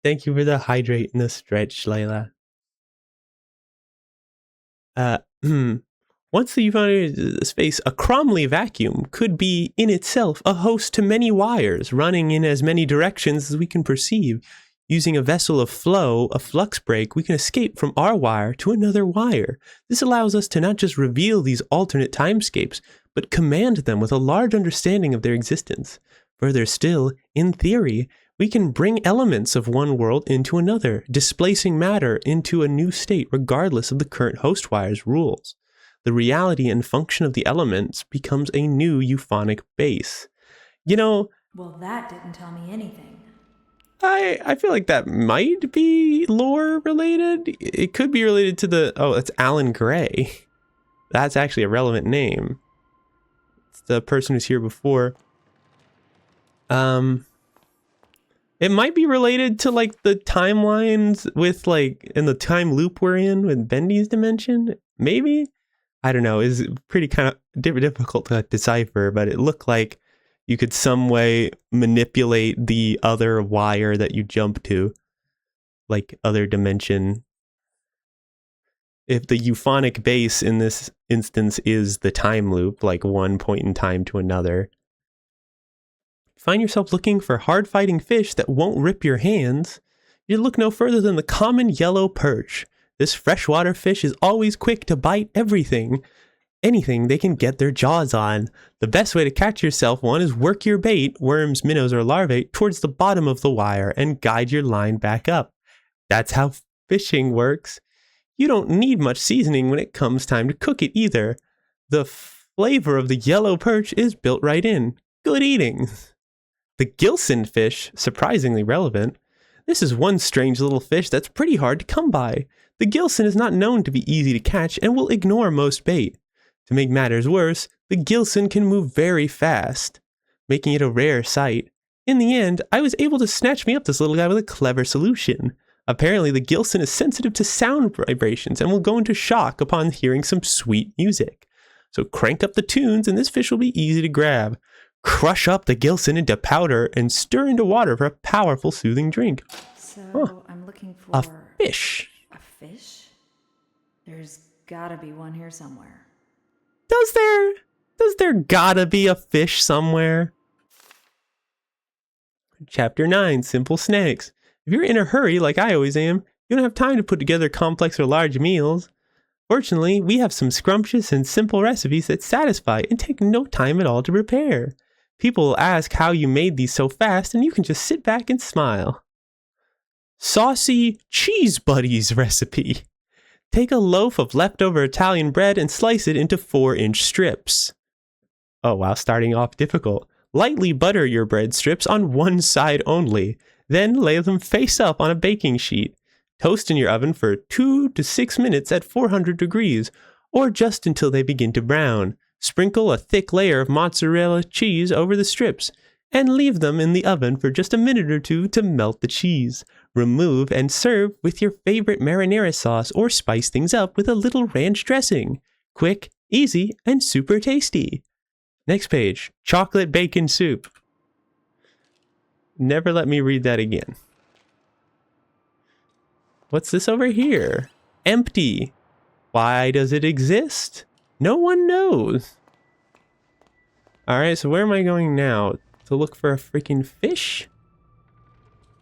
Thank you for the hydrate and the stretch, Layla. Once the euphonic space, a Cromley vacuum could be in itself a host to many wires running in as many directions as we can perceive. Using a vessel of flow, a flux break, we can escape from our wire to another wire. This allows us to not just reveal these alternate timescapes, but command them with a large understanding of their existence. Further still, in theory, we can bring elements of one world into another, displacing matter into a new state regardless of the current host wire's rules. The reality and function of the elements becomes a new euphonic base. Well, that didn't tell me anything. I feel like that might be lore related. It could be related to it's Alan Gray. That's actually a relevant name. It's the person who's here before. It might be related to the timelines with in the time loop we're in with Bendy's dimension. Maybe? I don't know. It's pretty kind of difficult to decipher, but it looked like you could some way manipulate the other wire that you jump to, other dimension. If the euphonic base in this instance is the time loop, one point in time to another. Find yourself looking for hard-fighting fish that won't rip your hands? You look no further than the common yellow perch. This freshwater fish is always quick to bite anything they can get their jaws on. The best way to catch yourself one is work your bait, worms, minnows, or larvae, towards the bottom of the wire and guide your line back up. That's how fishing works. You don't need much seasoning when it comes time to cook it either. The flavor of the yellow perch is built right in. Good eating. The Gilson fish, surprisingly relevant. This is one strange little fish that's pretty hard to come by. The Gilson is not known to be easy to catch and will ignore most bait. To make matters worse, the Gilson can move very fast, making it a rare sight. In the end, I was able to snatch me up this little guy with a clever solution. Apparently, the Gilson is sensitive to sound vibrations and will go into shock upon hearing some sweet music. So crank up the tunes and this fish will be easy to grab. Crush up the Gilson into powder and stir into water for a powerful soothing drink. So I'm looking for a fish. A fish? There's gotta be one here somewhere. Does there gotta be a fish somewhere? Chapter 9, Simple Snacks. If you're in a hurry like I always am, you don't have time to put together complex or large meals. Fortunately, we have some scrumptious and simple recipes that satisfy and take no time at all to prepare. People will ask how you made these so fast, and you can just sit back and smile. Saucy Cheese Buddies recipe. Take a loaf of leftover Italian bread and slice it into 4-inch strips. Oh wow, starting off difficult. Lightly butter your bread strips on one side only. Then lay them face up on a baking sheet. Toast in your oven for 2 to 6 minutes at 400 degrees, or just until they begin to brown. Sprinkle a thick layer of mozzarella cheese over the strips, and leave them in the oven for just a minute or two to melt the cheese. Remove and serve with your favorite marinara sauce, or spice things up with a little ranch dressing. Quick, easy, and super tasty. Next page, chocolate bacon soup. Never let me read that again. What's this over here? empty. Why does it exist? No one knows. Alright, so where am I going now? To look for a freaking fish?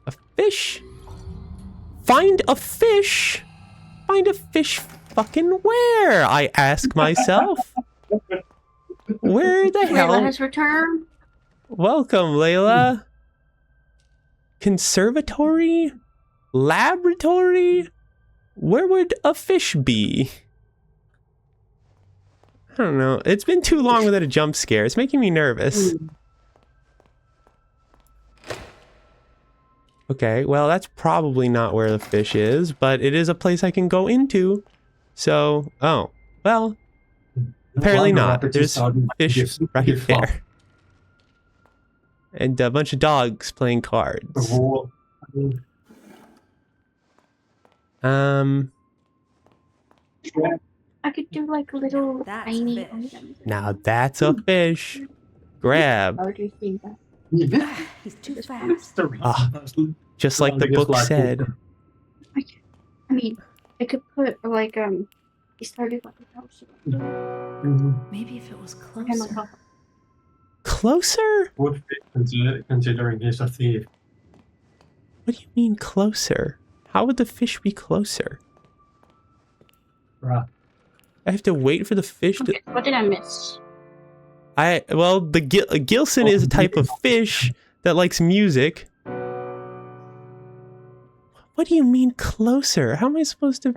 A fish? Find a fish? Find a fish fucking where? I ask myself. Where the hell? Layla has returned. Welcome, Layla. Conservatory? Laboratory? Where would a fish be? I don't know. It's been too long without a jump scare. It's making me nervous. Okay, well, that's probably not where the fish is, but it is a place I can go into. So, oh, well, apparently not. There's fish right there. And a bunch of dogs playing cards. I could do like a little That's tiny fish. items. Now that's a fish. Grab. How do you think that? He's too fast. Ah, just like the book said. I mean, I could put like he started like a house. Maybe if it was And like closer. Closer? Would fit considering he's a thief. What do you mean closer? How would the fish be closer? Right. I have to wait for the fish to... Okay, what did I miss? Well, the Gilson is a type of fish that likes music. What do you mean closer? How am I supposed to...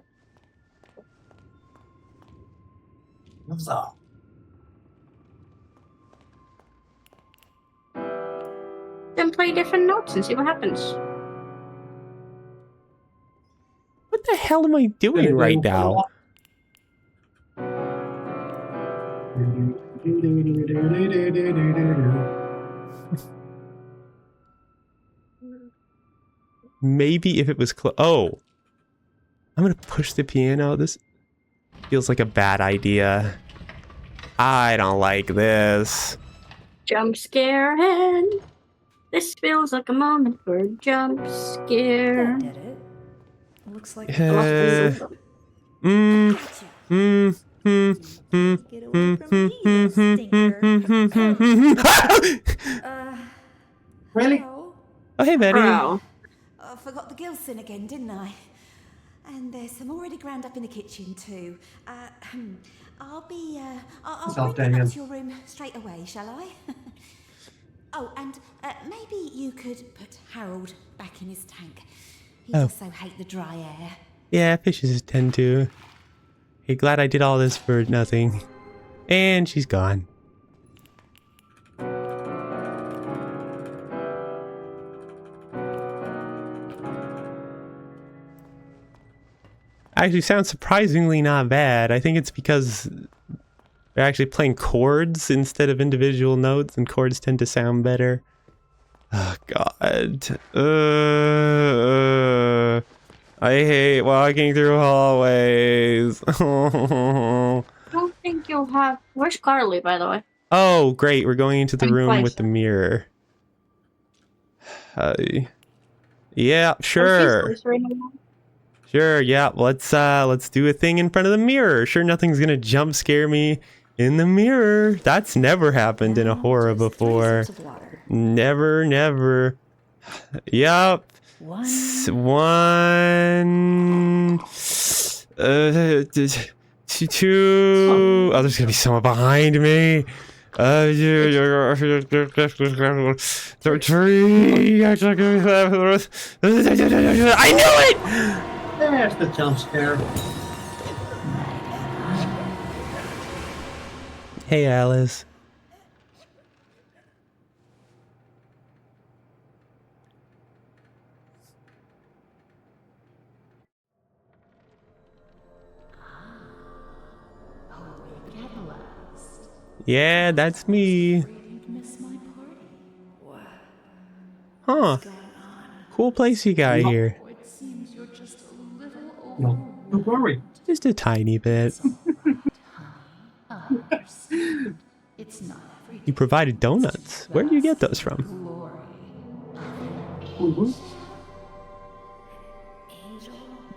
Then play different notes and see what happens. What the hell am I doing right now? Maybe if it was oh. I'm gonna push the piano. This feels like a bad idea. I don't like this. Jump scare and this feels like a moment for a jump scare. That did it. Looks like I lost my cell phone. Get away from me, you stinker. Really? Hello? Oh, hey, Betty. Bro. I forgot the Gilson again, didn't I? And there's some already ground up in the kitchen too. I'll It's bring off, them Damien. up to your room straight away, shall I? Oh, and maybe you could put Harold back in his tank. He Oh. also hate the dry air. Yeah, fishes tend to. Hey, glad I did all this for nothing. And she's gone. Actually sounds surprisingly not bad. I think it's because they're actually playing chords instead of individual notes, and chords tend to sound better. Oh, God. I hate walking through hallways. I don't think you'll have. Where's Carly, by the way? Oh, great. We're going into the Same room place. with the mirror. Yeah, Oh, sure. she's right now. Sure, yeah. Let's do a thing in front of the mirror. Sure, nothing's gonna jump scare me in the mirror. That's never happened in a horror Just 3 before. sips of water. Never, never. Yup. One. One. Two. Oh, there's gonna be someone behind me. Three. I knew it. There's the jump scare. Hey, Alice. Yeah, that's me. Huh. Cool place you got here. No, don't worry. Just a tiny bit. You provided donuts. Where do you get those from?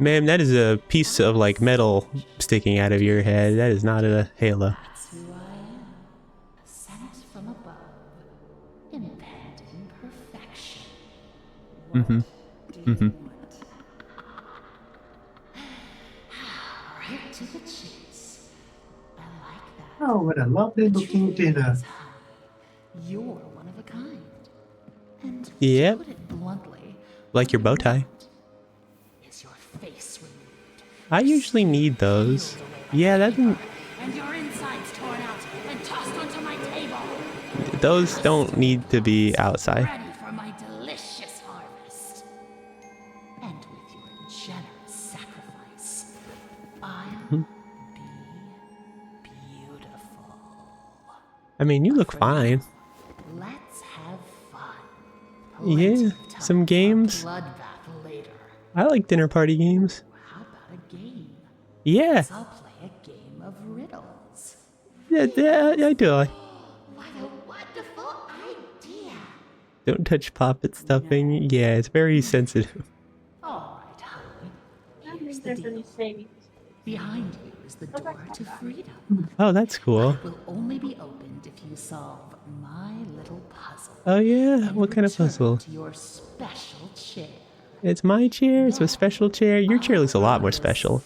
Ma'am, that is a piece of like metal sticking out of your head. That is not a halo. That's who I am. Sent from above. Impending perfection. What do you want? Right to the chase. I like that. Oh, what a lovely looking dinner. You're one of a kind. And Yep. to put it bluntly, Like your bow tie. is your face removed. I usually need those. Yeah, that didn't, And your insides torn out and tossed onto my table. those don't need to be outside. Ready for my delicious harvest. And with your generous sacrifice, I'll be beautiful. I mean, you look fine. Let's have fun. Yeah, Plenty of time some for a games. bloodbath later. I like dinner party games. How about a game? Yeah, I'll play a game of riddles. yeah, I do. What a wonderful idea. Don't touch Poppet stuffing. Yeah, it's very sensitive. All right, honey. Here's the deal. Behind you is the door to freedom. Oh, that's cool. It will only be opened if you solve my little puzzle. Oh yeah, and what kind of return puzzle? To your special chair. It's my chair. It's a special chair. Your chair looks a lot more special.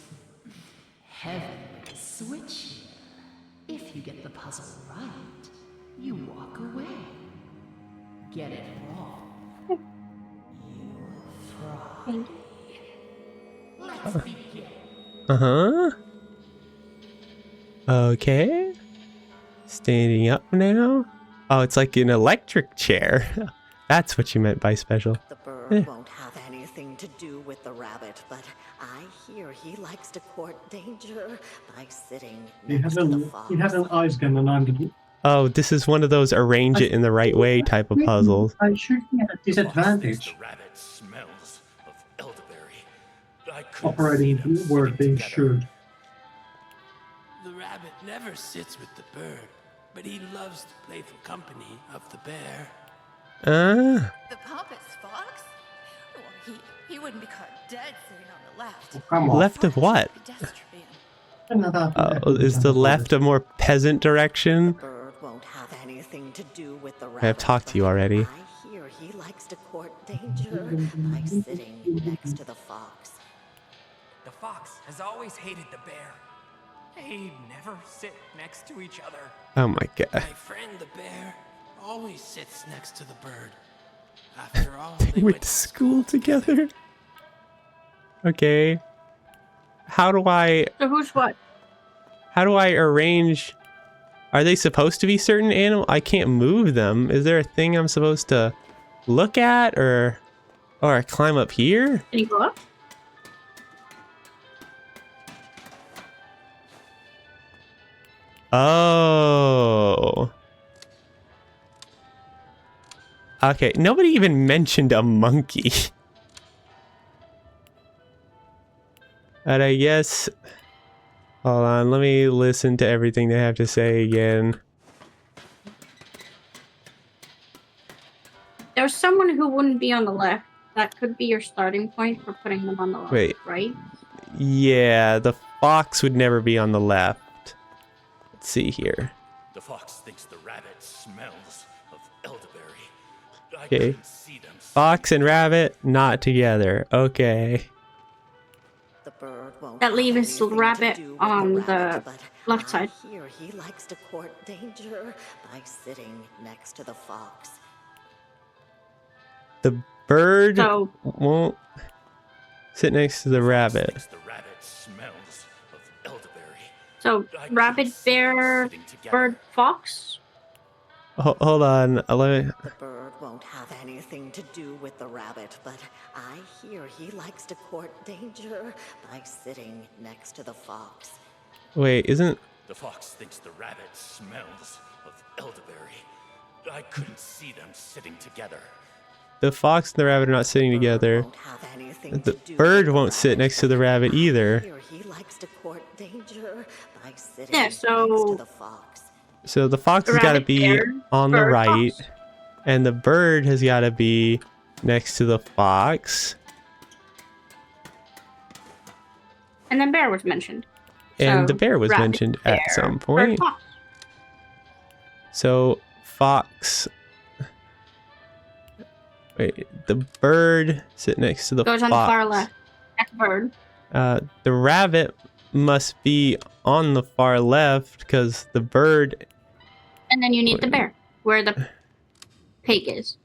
Heaven with a switch here. If you get the puzzle right, you walk away. Get it wrong, you fry. Let's begin. Uh-huh. Okay. Standing up now. Oh, it's like an electric chair. That's what you meant by special. The bird won't have anything to do with the rabbit, but I hear he likes to court danger by sitting He next has to the an fox. he has an ice gun and I'm the Oh, this is one of those arrange it in the right way type of puzzles. I should be at a disadvantage The rabbit smells of elderberry. I couldn't operating see them the word sitting being together. should. The rabbit never sits with the bird, but he loves the playful company of the bear. The Poppet's fox? Well, he wouldn't be caught dead sitting on the left. Oh, come on. Left of what? Pedestrian. Oh, is the left a more peasant direction? Bird won't have anything to do with the rabbit. I've talked to you already. I hear he likes to court danger by sitting next to the fox. The fox has always hated the bear. They never sit next to each other. Oh my My god. friend the bear always sits next to the bird. After all, They went to school together? Okay. How do I So who's what? arrange? Are they supposed to be certain animal? I can't move them. Is there a thing I'm supposed to look at or climb up here? Can you go up? Oh. Okay, nobody even mentioned a monkey. But I guess... Hold on, let me listen to everything they have to say again. There's someone who wouldn't be on the left. That could be your starting point for putting them on the left, Wait. right? Yeah, the fox would never be on the left. Let's see here. The fox thinks the rabbit smells of elderberry. I Okay. couldn't see them Fox and rabbit, not together. Okay. The bird won't That have leaves anything to rabbit do with on the rabbit, but left side. I hear he likes to court danger by sitting next to the fox. The bird So- won't sit next to the rabbit. thinks the rabbit smells of elderberry. So rabbit, bear, bird, fox. Hold on. Let me... The bird won't have anything to do with the rabbit, but I hear he likes to court danger by sitting next to the fox. Wait, isn't... The fox thinks the rabbit smells of elderberry. I couldn't see them sitting together. The fox and the rabbit are not sitting together. Won't have anything The to do bird with won't sit next to the rabbit either. Here he likes to court danger by sitting Yeah, next so- to the fox. So the fox has got to Rabbit, be bear, on the bird, right, fox. and the bird has got to be next to the fox. And then bear was mentioned. And So, the bear was rabbit, mentioned at bear, some bird, point. fox. So, fox. Wait, the bird sit next to the Goes fox. on the far left. That's a bird. The rabbit must be on the far left because the bird. And then you need the bear, where the pig is.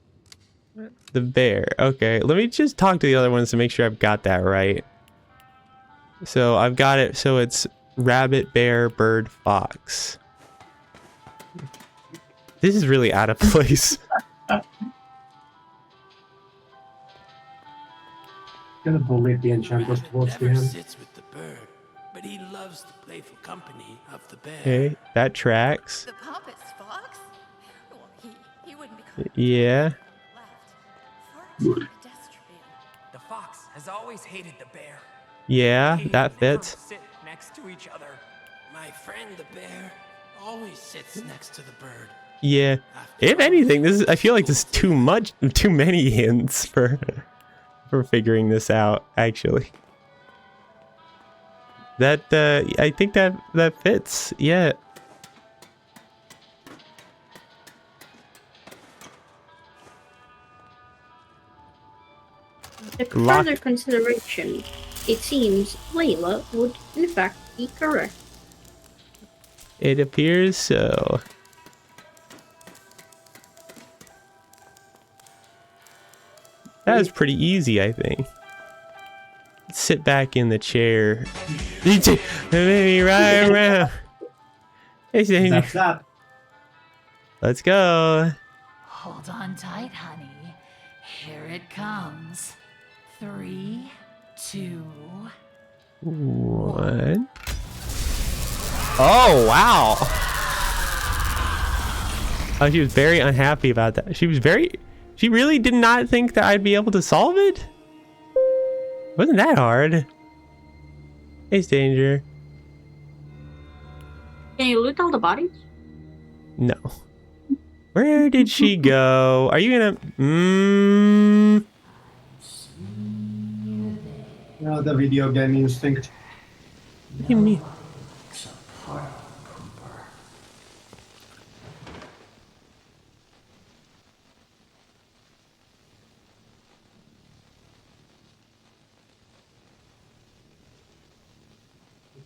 The bear. Okay, let me just talk to the other ones to make sure I've got that right. So I've got it. So it's rabbit, bear, bird, fox. This is really out of place. Gonna bully the enchanters towards the Never end. sits with the bird, but he loves the playful company of the bear. Okay, that tracks. The Poppet's fox? Well, he wouldn't be caught Yeah. The fox has always hated the bear. Yeah, They that never fits. sit next to each other. My friend the bear always sits next to the bird. Yeah. If anything, this is, I feel like this is too many hints for figuring this out, actually. That I think that fits. Yeah. If further consideration, it seems Layla would in fact be correct. It appears so. That was pretty easy, I think. Sit back in the chair. Maybe right around. Hey, Danger. That. Let's go. Hold on tight, honey. Here it comes. 3, 2. 1. Oh, wow. Oh, she was very unhappy about that. She really did not think that I'd be able to solve it? Wasn't that hard? Hey, Danger. Can you loot all the bodies? No. Where did she go? Are you gonna... No, the video game instinct. What do you mean?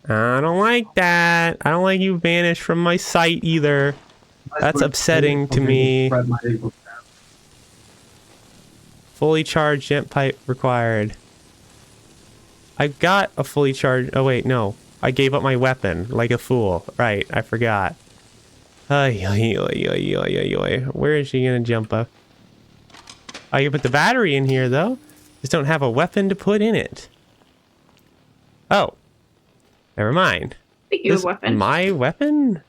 I don't like that. I don't like you vanished from my sight either. That's upsetting to me. Fully charged gent pipe required. I've got a fully charged... Oh, wait, no. I gave up my weapon like a fool. Right, I forgot. Where is she gonna jump up? I can put the battery in here, though. Just don't have a weapon to put in it. Oh. Never mind. Speaking of weapons. My weapon?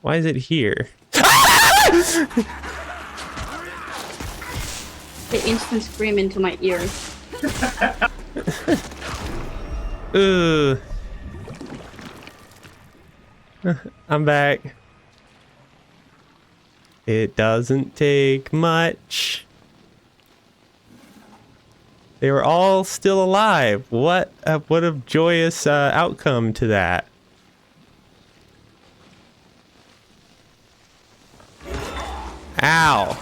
Why is it here? The instant scream into my ears. Ugh. I'm back. It doesn't take much. They were all still alive. What a joyous outcome to that. Ow.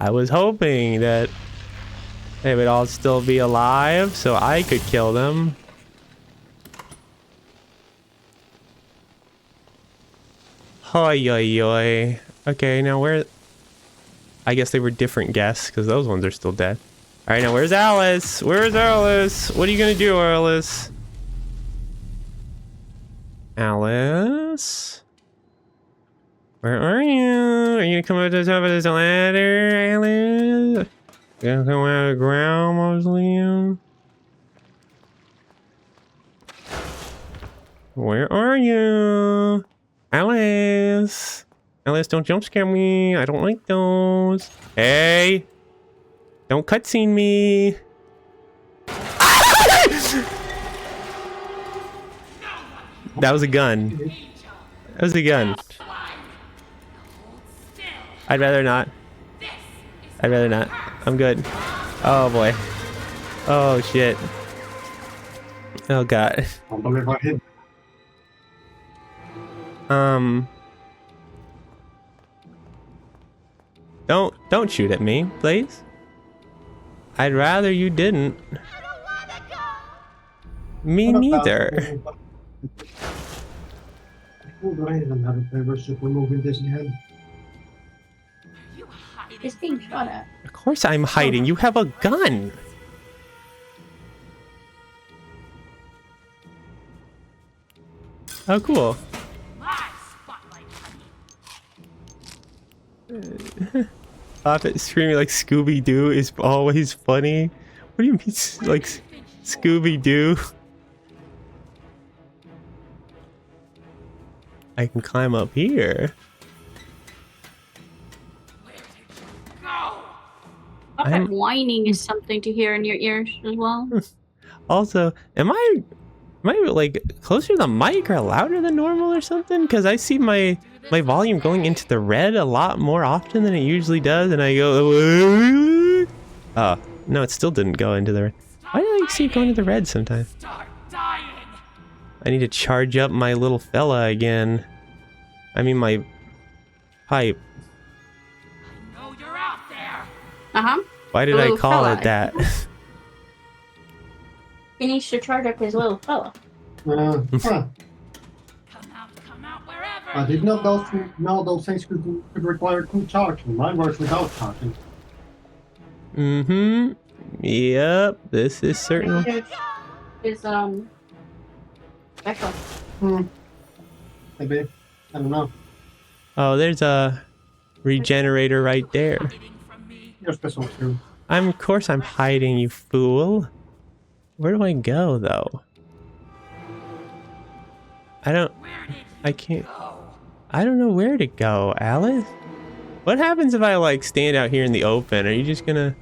I was hoping that they would all still be alive so I could kill them. Hoi yoi yoi. Okay, now where... I guess they were different guests because those ones are still dead. Alright, now where's Alice? Where's Alice? What are you gonna do, Alice? Alice? Where are you? Are you gonna come up to the top of this ladder, Alice? You gonna come out of the ground, mausoleum? Where are you? Alice? Alice, don't jump scare me. I don't like those. Hey! Don't cutscene me. That was a gun. That was a gun. I'd rather not. I'd rather not. I'm good. Oh boy. Oh shit. Oh god. Don't shoot at me, please. I'd rather you didn't. Me neither. It's being shot at. Of course I'm hiding. You have a gun. Oh, cool. Poppet screaming like Scooby-Doo is always funny. What do you mean, like Scooby-Doo? I can climb up here. Poppet whining is something to hear in your ears as well. Also, am I like closer to the mic or louder than normal or something? Because I see my volume going into the red a lot more often than it usually does, and I go, oh no, it still didn't go into the red. Why do I see it going to the red sometimes? I need to charge up my little fella again. I mean my pipe. Why did I call it that? He needs to charge up his little fella. I did not know those things could require two charging. Mine works without charging. Mm-hmm. Yep. This is certainly. Is special. Maybe. I don't know. Oh, there's a regenerator right there. You're special too. Of course I'm hiding, you fool. Where do I go though? I don't know where to go, Alice. What happens if I like stand out here in the open? Are you just gonna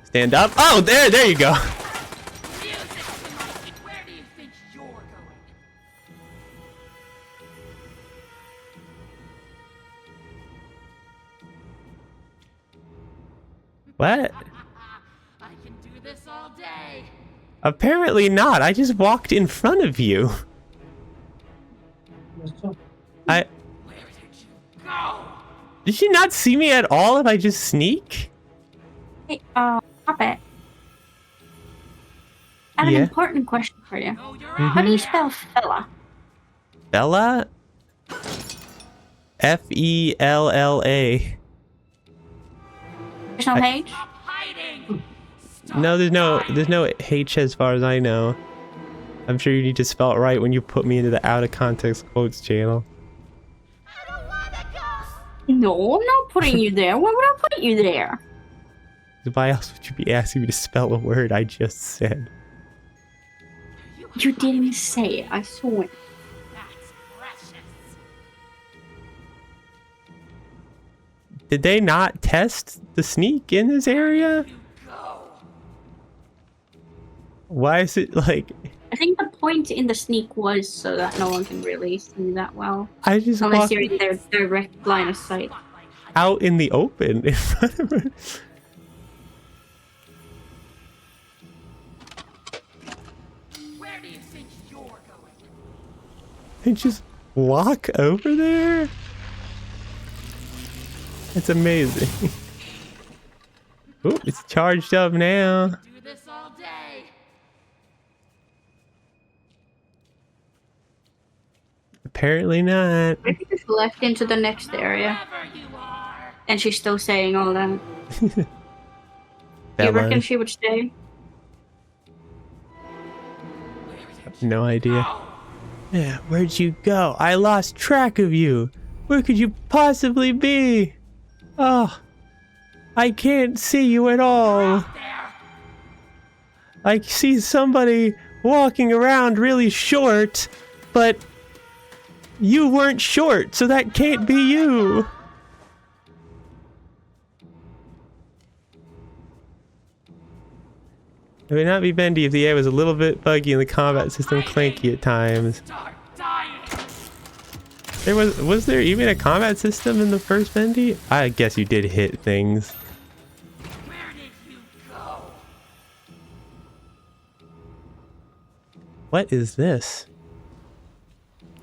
stand up? Oh, there you go. What? I can do this all day. Apparently not. I just walked in front of you. Where did you go? Did you not see me at all if I just sneak? Hey, Poppet. I have an important question for you. How do you spell fella? Fella? F-E-L-L-A. There's no H? No, there's no H as far as I know. I'm sure you need to spell it right when you put me into the out of context quotes channel. No, I'm not putting you there. Why would I put you there? Why else would you be asking me to spell a word I just said? You didn't say it. I saw it. Did they not test the sneak in this area? Why is it like... I think the point in the sneak was so that no one can really see that well. I just Unless walked you're in their direct line of sight. out in the open in front of her. Where do you think you're going? And just walk over there? It's amazing. Oh, it's charged up now. Do this all day. Apparently not. Maybe just left into the next area. And she's still saying all that. Do you reckon she would stay? No idea. Yeah, where'd you go? I lost track of you. Where could you possibly be? Oh, I can't see you at all. I see somebody walking around really short, but you weren't short, so that can't be you. It would not be Bendy if the AI was a little bit buggy and the combat system clanky at times. Was there even a combat system in the first Bendy? I guess you did hit things. Where did you go? What is this?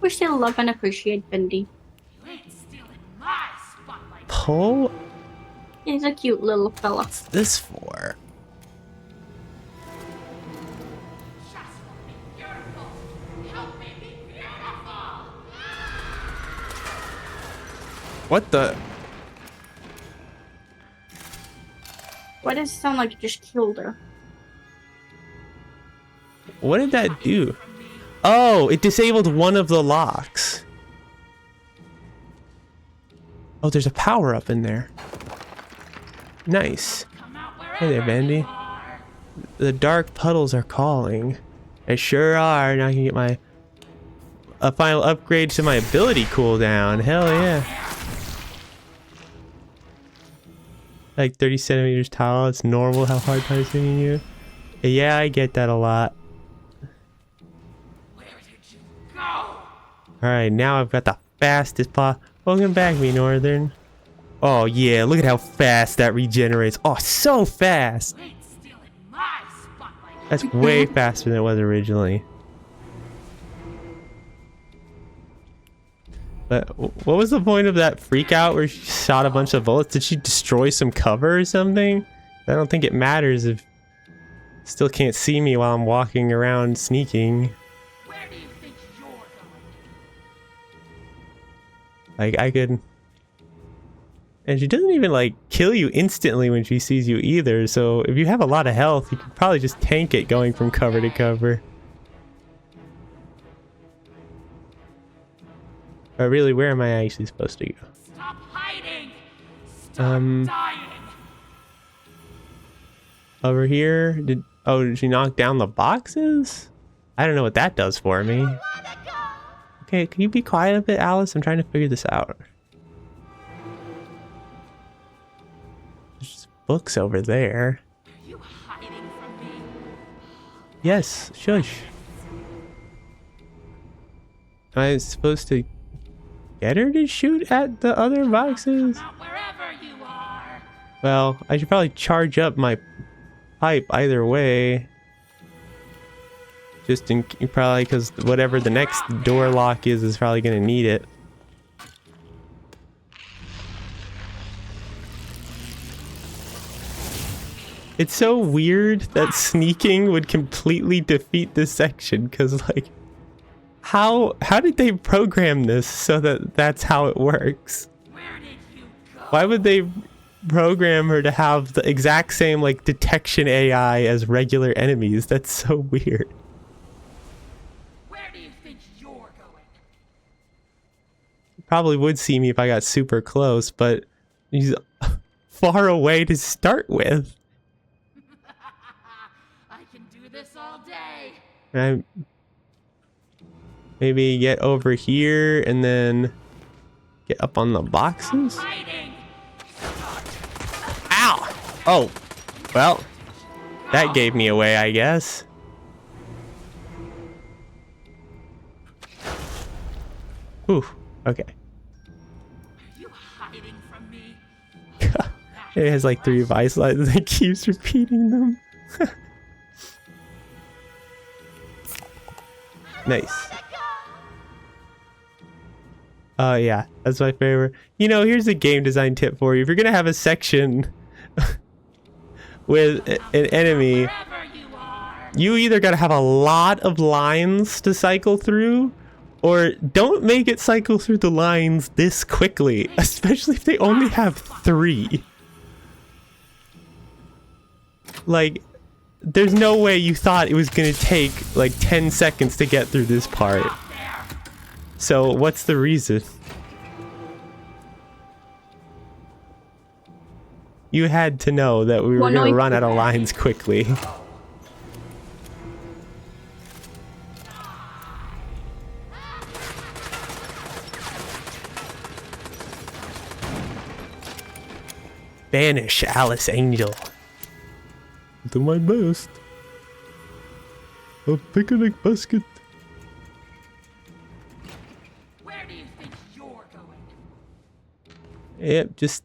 We still love and appreciate Bendy. You ain't stealing my spotlight. Pull? He's a cute little fella. What's this for? Just want me beautiful. Help me be beautiful. What the? Why does it sound like you just killed her? What did that do? Oh, it disabled one of the locks. Oh, there's a power up in there. Nice. Hey there, Bendy. The dark puddles are calling. They sure are. Now I can get a final upgrade to my ability cooldown. Hell yeah. Like 30 centimeters tall. It's normal how hard time is hitting you. Yeah, I get that a lot. Alright, now I've got the fastest Welcome back, me Northern. Oh yeah, look at how fast that regenerates. Oh, so fast! That's way faster than it was originally. But what was the point of that freak out where she shot a bunch of bullets? Did she destroy some cover or something? I don't think it matters if still can't see me while I'm walking around sneaking. Like, I could... And she doesn't even, like, kill you instantly when she sees you either, so if you have a lot of health, you could probably just tank it going from cover to cover. But really, where am I actually supposed to go? Stop hiding. Stop dying. Over here? Did she knock down the boxes? I don't know what that does for me. Okay, can you be quiet a bit, Alice? I'm trying to figure this out. There's books over there. Are you hiding from me? Yes, shush. Am I supposed to get her to shoot at the other boxes? Wherever you are. Well, I should probably charge up my pipe either way. Just in probably because whatever the next door lock is probably gonna need it. It's so weird that sneaking would completely defeat this section, because like, how did they program this so that that's how it works? Why would they program her to have the exact same like detection AI as regular enemies? That's so weird. Probably would see me if I got super close, but he's far away to start with. I can do this all day. And I maybe get over here and then get up on the boxes. Ow! Oh, well, that gave me away, I guess. Ooh, okay. It has like 3 vice lines and it keeps repeating them. Nice. Oh yeah, that's my favorite. You know, here's a game design tip for you. If you're gonna have a section with an enemy, you either gotta have a lot of lines to cycle through, or don't make it cycle through the lines this quickly, especially if they only have 3. Like, there's no way you thought it was gonna take like 10 seconds to get through this part. So what's the reason? You had to know that we were gonna run out of lines quickly. Banish Alice Angel. Do my best. A picnic basket. Where do you think you're going? Yep, just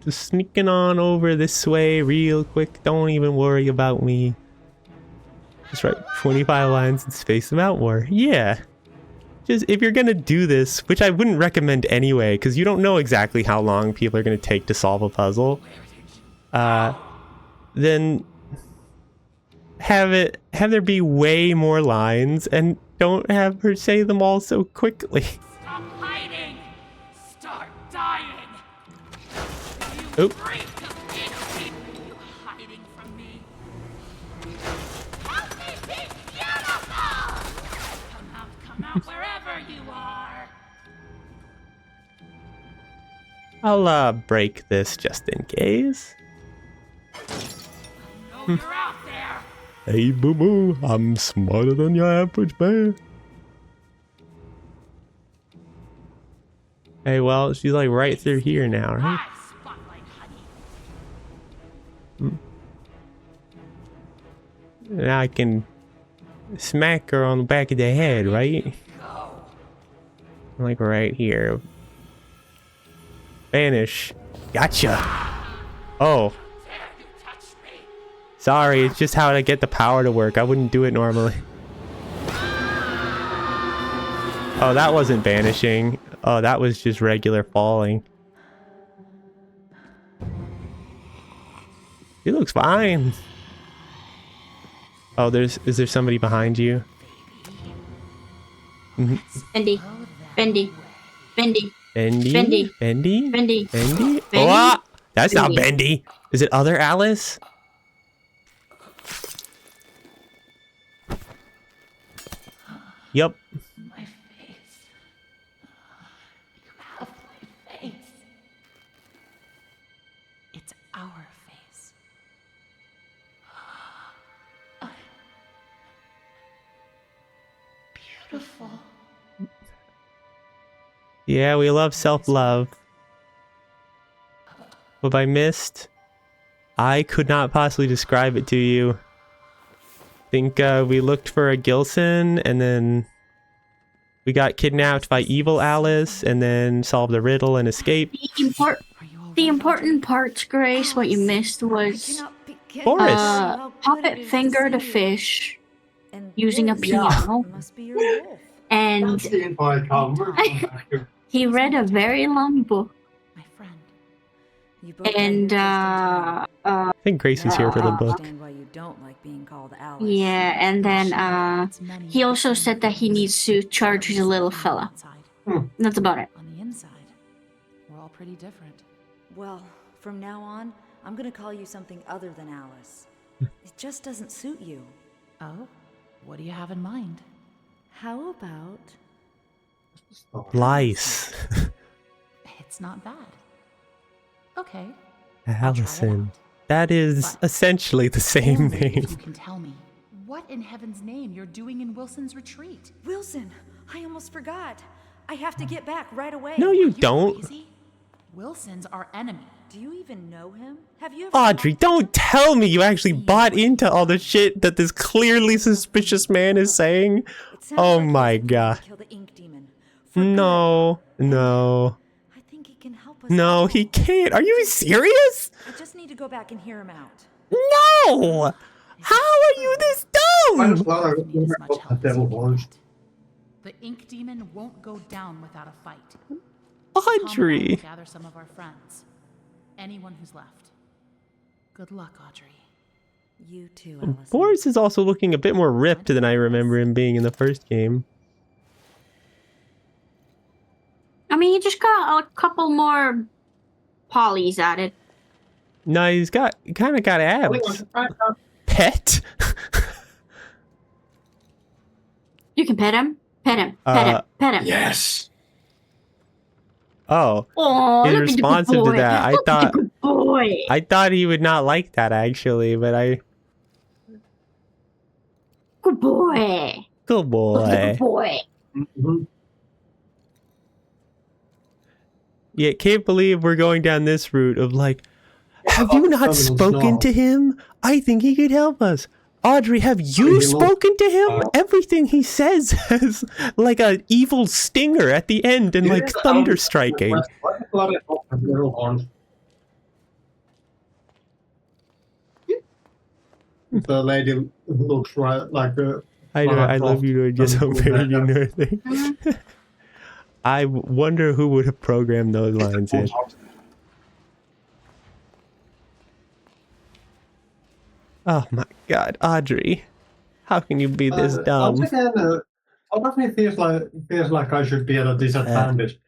sneaking on over this way real quick. Don't even worry about me. Just write 25 lines and space them out more. Yeah. Just, if you're gonna do this, which I wouldn't recommend anyway, because you don't know exactly how long people are gonna take to solve a puzzle, then have there be way more lines and don't have her say them all so quickly. Stop hiding! Start dying! Oop. Freak of being you hiding from me! Help me be beautiful! Come out wherever you are! I'll break this just in case. You're out there! Hey boo boo, I'm smarter than your average bear. Hey, well, she's like right through here now, right? Now I can smack her on the back of the head, right? Like right here. Vanish. Gotcha. Oh. Sorry, it's just how I get the power to work. I wouldn't do it normally. Oh, that wasn't vanishing. Oh, that was just regular falling. He looks fine. Oh, is there somebody behind you? Bendy. Bendy. Bendy. Bendy? Bendy. Bendy? Bendy. Bendy? Bendy. Oh, ah! That's not Bendy. Bendy. Is it other Alice? Yup. My face. You have my face. It's our face. Beautiful. Yeah, we love self-love. What I missed? I could not possibly describe it to you. Think we looked for a Gilson, and then we got kidnapped by evil Alice, and then solved the riddle and escaped. The important parts, Grace, what you missed was Boris. Poppet fingered a fish using a piano, and he read a very long book. And I think Grace is here for the book. yeah, and then he also said that he needs to charge his little fella. That's about it. On the inside, we're all pretty different. Well, from now on, I'm gonna call you something other than Alice. It just doesn't suit you. Oh? What do you have in mind? How about... Lice. It's not bad. Okay. Allison. That is essentially the same name. If you can tell me what in heaven's name you're doing in Wilson's retreat. Wilson! I almost forgot. I have to get back right away. No, you don't. Crazy? Wilson's our enemy. Do you even know him? Have you ever... Audrey, don't tell me you actually bought into all the shit that this clearly suspicious man is saying. Oh my god. No, no. No, he can't. Are you serious? I just need to go back and hear him out. No! How are you this dumb? The ink demon won't go down without a fight. Audrey. Gather some of our friends. Anyone who's left. Good luck, Audrey. You too, Allison. Boris is also looking a bit more ripped than I remember him being in the first game. I mean, he just got a couple more polys added. No, he's kind of got abs. Pet? You can pet him. Pet him. Pet him. Pet him. Yes. Oh, Oh, he's look at the good responsive to boy. that. Look at the good boy. I thought he would not like that actually, but Good boy. Good boy. Look at the good boy. Yeah, can't believe we're going down this route of like, have you not spoken to him? I think he could help us. Audrey, have you spoken to him? Everything he says has like an evil stinger at the end and like thunder striking. The lady looks like a. I know. I love you, just so very you know thing. I wonder who would have programmed those lines in. Oh my God, Audrey, how can you be this dumb? Once again, part of me feels like I should be at a disadvantage.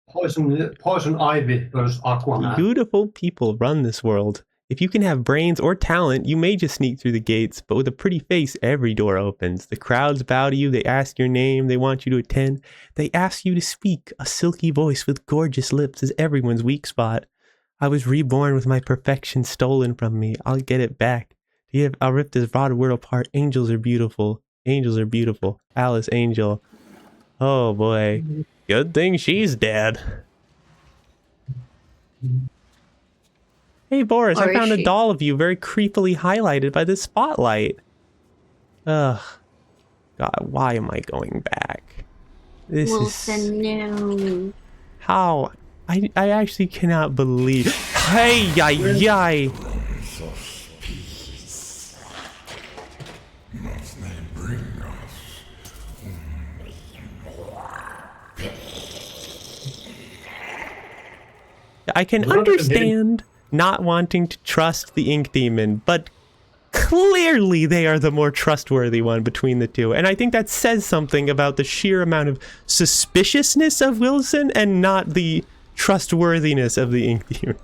Poison Ivy versus Aquaman. Beautiful people run this world. If you can have brains or talent, you may just sneak through the gates, but with a pretty face, every door opens. The crowds bow to you, they ask your name, they want you to attend. They ask you to speak. A silky voice with gorgeous lips is everyone's weak spot. I was reborn with my perfection stolen from me. I'll get it back. I'll rip this broad world apart. Angels are beautiful. Angels are beautiful. Alice Angel. Oh boy. Good thing she's dead. Hey Boris, I found a doll of you very creepily highlighted by this spotlight. Ugh. God, why am I going back? This Wilson, no. How? I actually cannot believe. Hey, yay. I can understand not wanting to trust the Ink Demon, but clearly they are the more trustworthy one between the two. And I think that says something about the sheer amount of suspiciousness of Wilson and not the trustworthiness of the Ink Demon.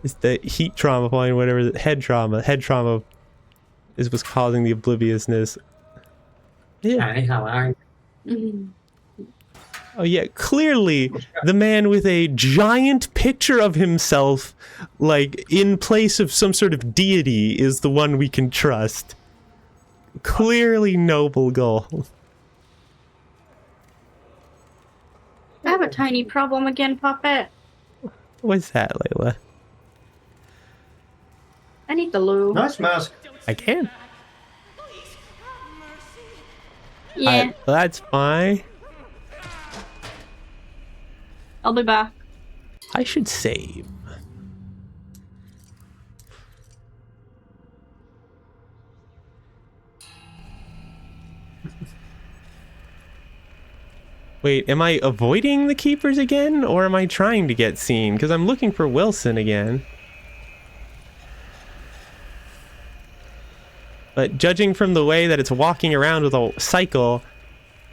It's the heat trauma point, whatever, head trauma. Head trauma is what's causing the obliviousness. Yeah. Hey, how are you? Oh yeah, clearly the man with a giant picture of himself, like, in place of some sort of deity is the one we can trust. Clearly noble goal. I have a tiny problem again, Poppet. What's that, Layla? I need the loo. Nice mask. I can. Yeah. That's fine. I'll be back. I should save. Wait, am I avoiding the keepers again, or am I trying to get seen? Because I'm looking for Wilson again. But judging from the way that it's walking around with a cycle,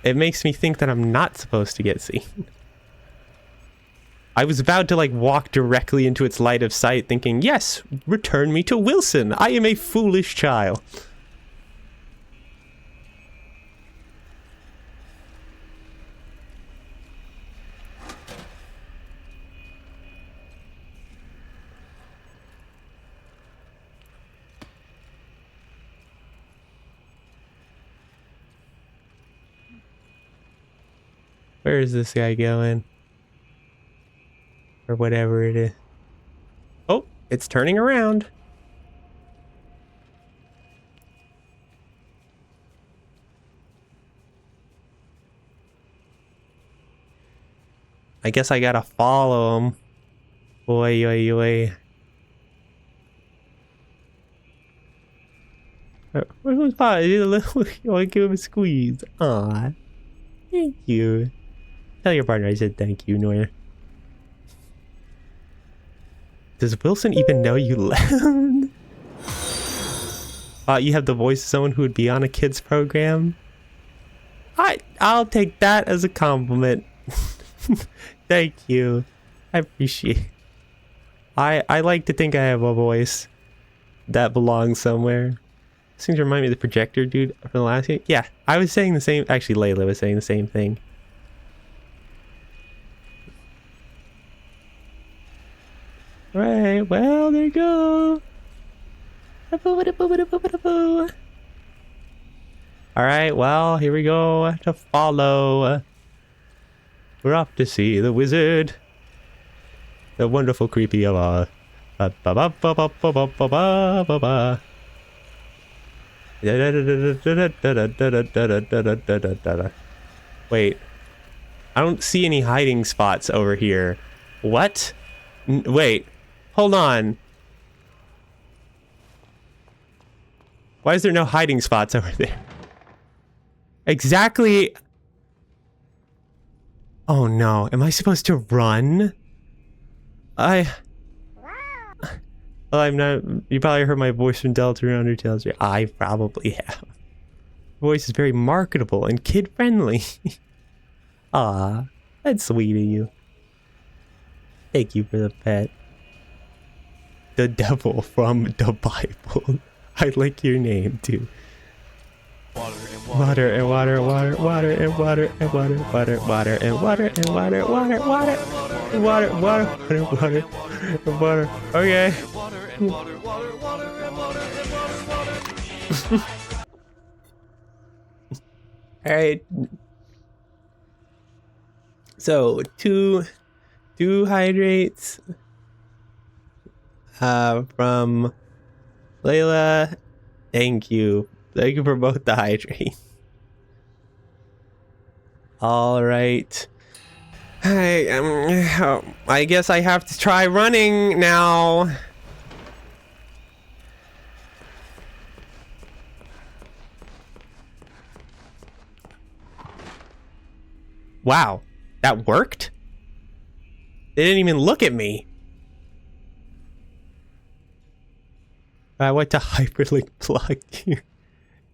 it makes me think that I'm not supposed to get seen. I was about to like walk directly into its light of sight thinking, yes, return me to Wilson. I am a foolish child. Where is this guy going? Or whatever it is. Oh, it's turning around. I guess I gotta follow him. Oi, oi, oi. Where's Pop? You wanna give him a squeeze? Aw. Thank you. Tell your partner I said thank you, Noir. Does Wilson even know you left? You have the voice of someone who would be on a kid's program? I'll take that as a compliment. Thank you. I appreciate it. I like to think I have a voice that belongs somewhere. Seems to remind me of the projector dude from the last game. Yeah, I was saying the same. Actually, Layla was saying the same thing. Right, well, there you go. Alright, well, here we go to follow. We're off to see the wizard. The wonderful creepy of Ba ba ba ba ba ba ba ba ba ba ba. Wait, I don't see any hiding spots over here. What? Wait, hold on. Why is there no hiding spots over there? Exactly. Oh no, am I supposed to run? Well, I'm not. You probably heard my voice from Delta or Undertale. I probably have. Voice is very marketable and kid-friendly. Ah, that's sweet of you. Thank you for the pet. The devil from the Bible. I like your name too. Water and water, water, water and water and water, water, water and water and water, water, water, water, water, water, water. Okay. All right. So two hydrates. From Layla. Thank you. Thank you for both the hydrates. All right. I guess I have to try running now. Wow, that worked? They didn't even look at me. I went to hyperlink plug you.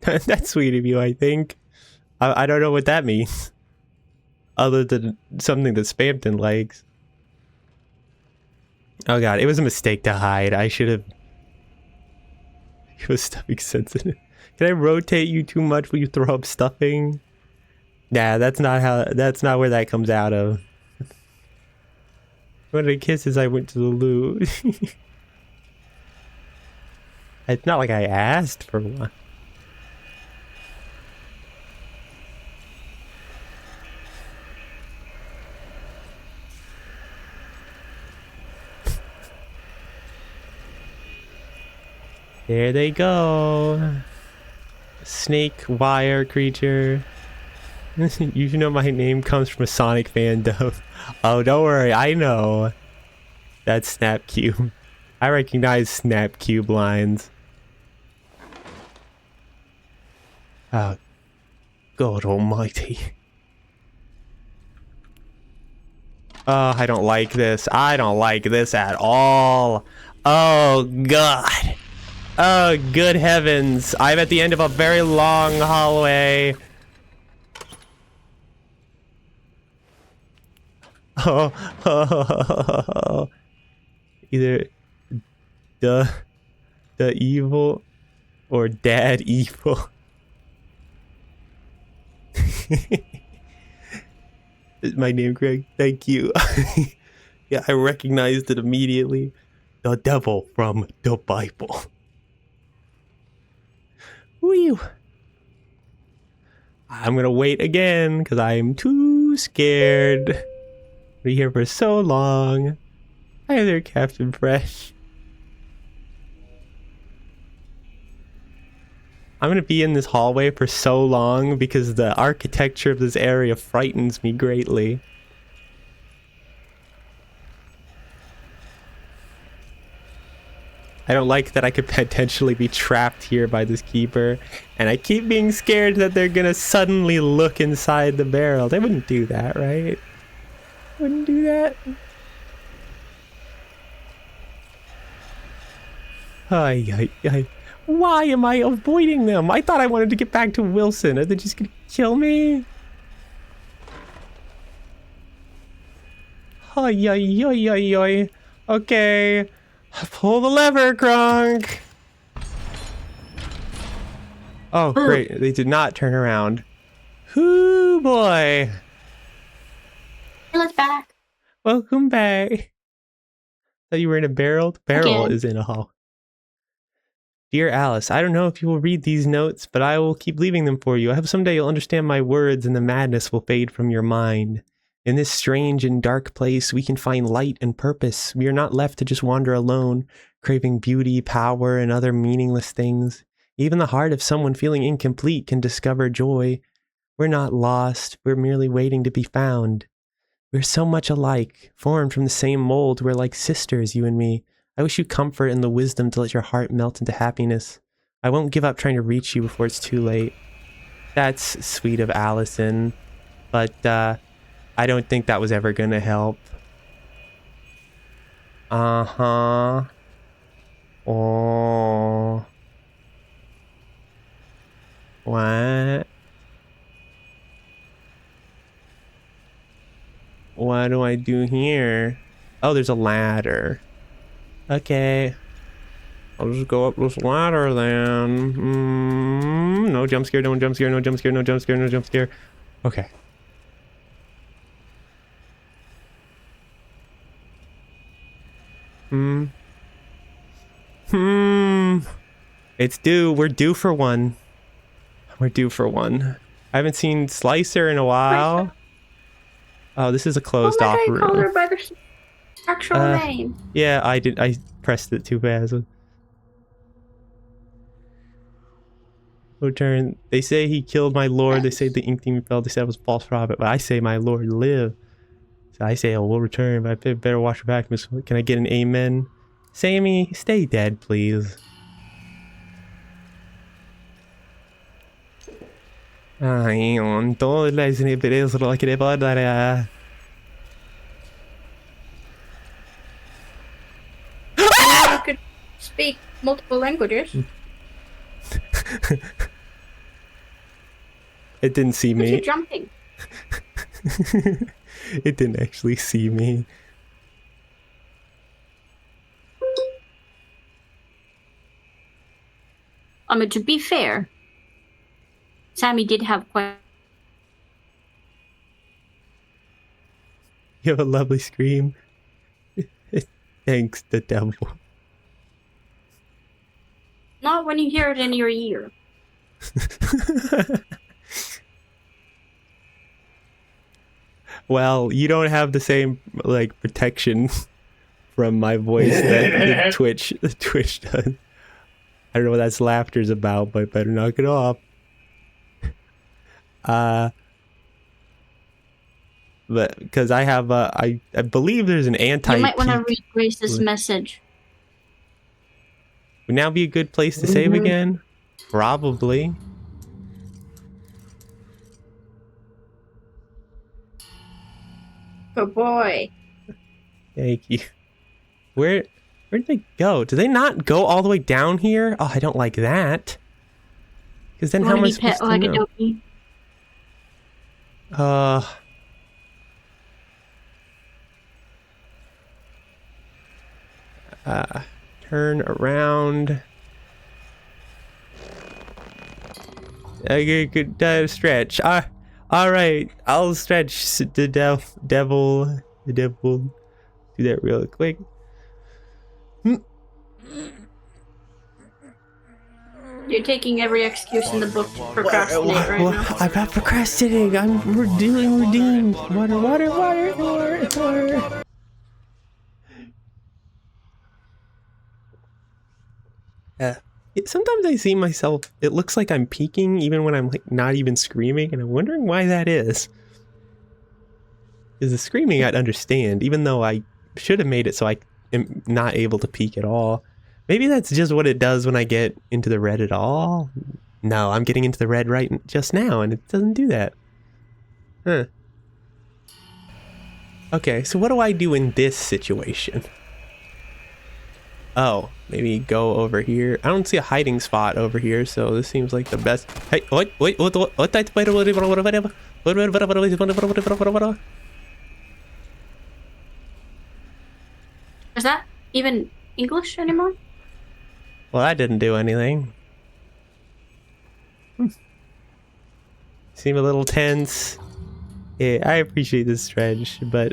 That's sweet of you, I think. I don't know what that means. Other than something that Spamton likes. Oh god, it was a mistake to hide. I should have... It was stuffing sensitive. Can I rotate you too much? Will you throw up stuffing? Nah, that's not where that comes out of. One of the kisses I went to the loo. It's not like I asked for one. There they go. Snake wire creature. You know my name comes from a Sonic fan, Dove. Oh, don't worry, I know. That's Snap Cube. I recognize Snap Cube lines. Oh, God almighty. Oh, I don't like this. I don't like this at all. Oh, God. Oh, good heavens. I'm at the end of a very long hallway. Oh. Either the evil or dad evil. Is my name Greg? Thank you. Yeah, I recognized it immediately. The devil from the Bible. Whew. I'm gonna wait again because I'm too scared. Be here for so long. Hi there, Captain Fresh. I'm gonna be in this hallway for so long because the architecture of this area frightens me greatly. I don't like that I could potentially be trapped here by this keeper, and I keep being scared that they're gonna suddenly look inside the barrel. They wouldn't do that, right? Wouldn't do that. Ay. Why am I avoiding them? I thought I wanted to get back to Wilson. Are they just gonna kill me? Ay. Okay. Pull the lever, Kronk. Oh, great. They did not turn around. Hoo boy. Let's back. Welcome back. Thought you were in a barrel? The barrel is in a hall. Dear Alice, I don't know if you will read these notes, but I will keep leaving them for you. I hope someday you'll understand my words and the madness will fade from your mind. In this strange and dark place, we can find light and purpose. We are not left to just wander alone, craving beauty, power, and other meaningless things. Even the heart of someone feeling incomplete can discover joy. We're not lost. We're merely waiting to be found. We're so much alike, formed from the same mold. We're like sisters, you and me. I wish you comfort and the wisdom to let your heart melt into happiness. I won't give up trying to reach you before it's too late. That's sweet of Allison, but I don't think that was ever gonna help. Uh-huh. Oh. What? What do I do here? Oh, there's a ladder. Okay. I'll just go up this ladder then. No jump scare, no jump scare, no jump scare, no jump scare, no jump scare. Okay. It's due. We're due for one. We're due for one. I haven't seen Slicer in a while. Oh, this is a closed off room. Call her by the actual name. Yeah, I did. I pressed it too fast. Return. They say he killed my lord. They say the ink demon fell. They said it was a false prophet. But I say my lord live. So I say I will return. But I better watch your back, miss. Can I get an amen? Sammy, stay dead, please. Ay, on todas las empresas lo que debo You could speak multiple languages. It didn't see me. You're jumping. It didn't actually see me. I mean, to be fair, Sammy did have quite... You have a lovely scream. Thanks, the devil. Not when you hear it in your ear. Well, you don't have the same, like, protection from my voice that the Twitch does. I don't know what that's laughter's about, but better knock it off. But because I have I believe there's an anti-peak. You might want to read Grace's message. Would now be a good place to save again? Probably. Good boy. Thank you. Where'd they go? Do they not go all the way down here? Oh, I don't like that. Because then how am I supposed to know? Turn around. I could stretch. All right, I'll stretch the devil. Do that real quick. You're taking every excuse in the book to procrastinate right now. I'm not procrastinating. We're doing redeemed. Water. Sometimes I see myself, it looks like I'm peeking even when I'm like not even screaming, and I'm wondering why that is. Because the screaming I'd understand, even though I should have made it so I am not able to peek at all. Maybe that's just what it does when I get into the red at all. No, I'm getting into the red right just now, and it doesn't do that. Huh. Okay, so what do I do in this situation? Oh, maybe go over here. I don't see a hiding spot over here, so this seems like the best. Hey, what? Is that even English anymore? Well, that didn't do anything. Seem a little tense. Yeah, I appreciate this stretch, but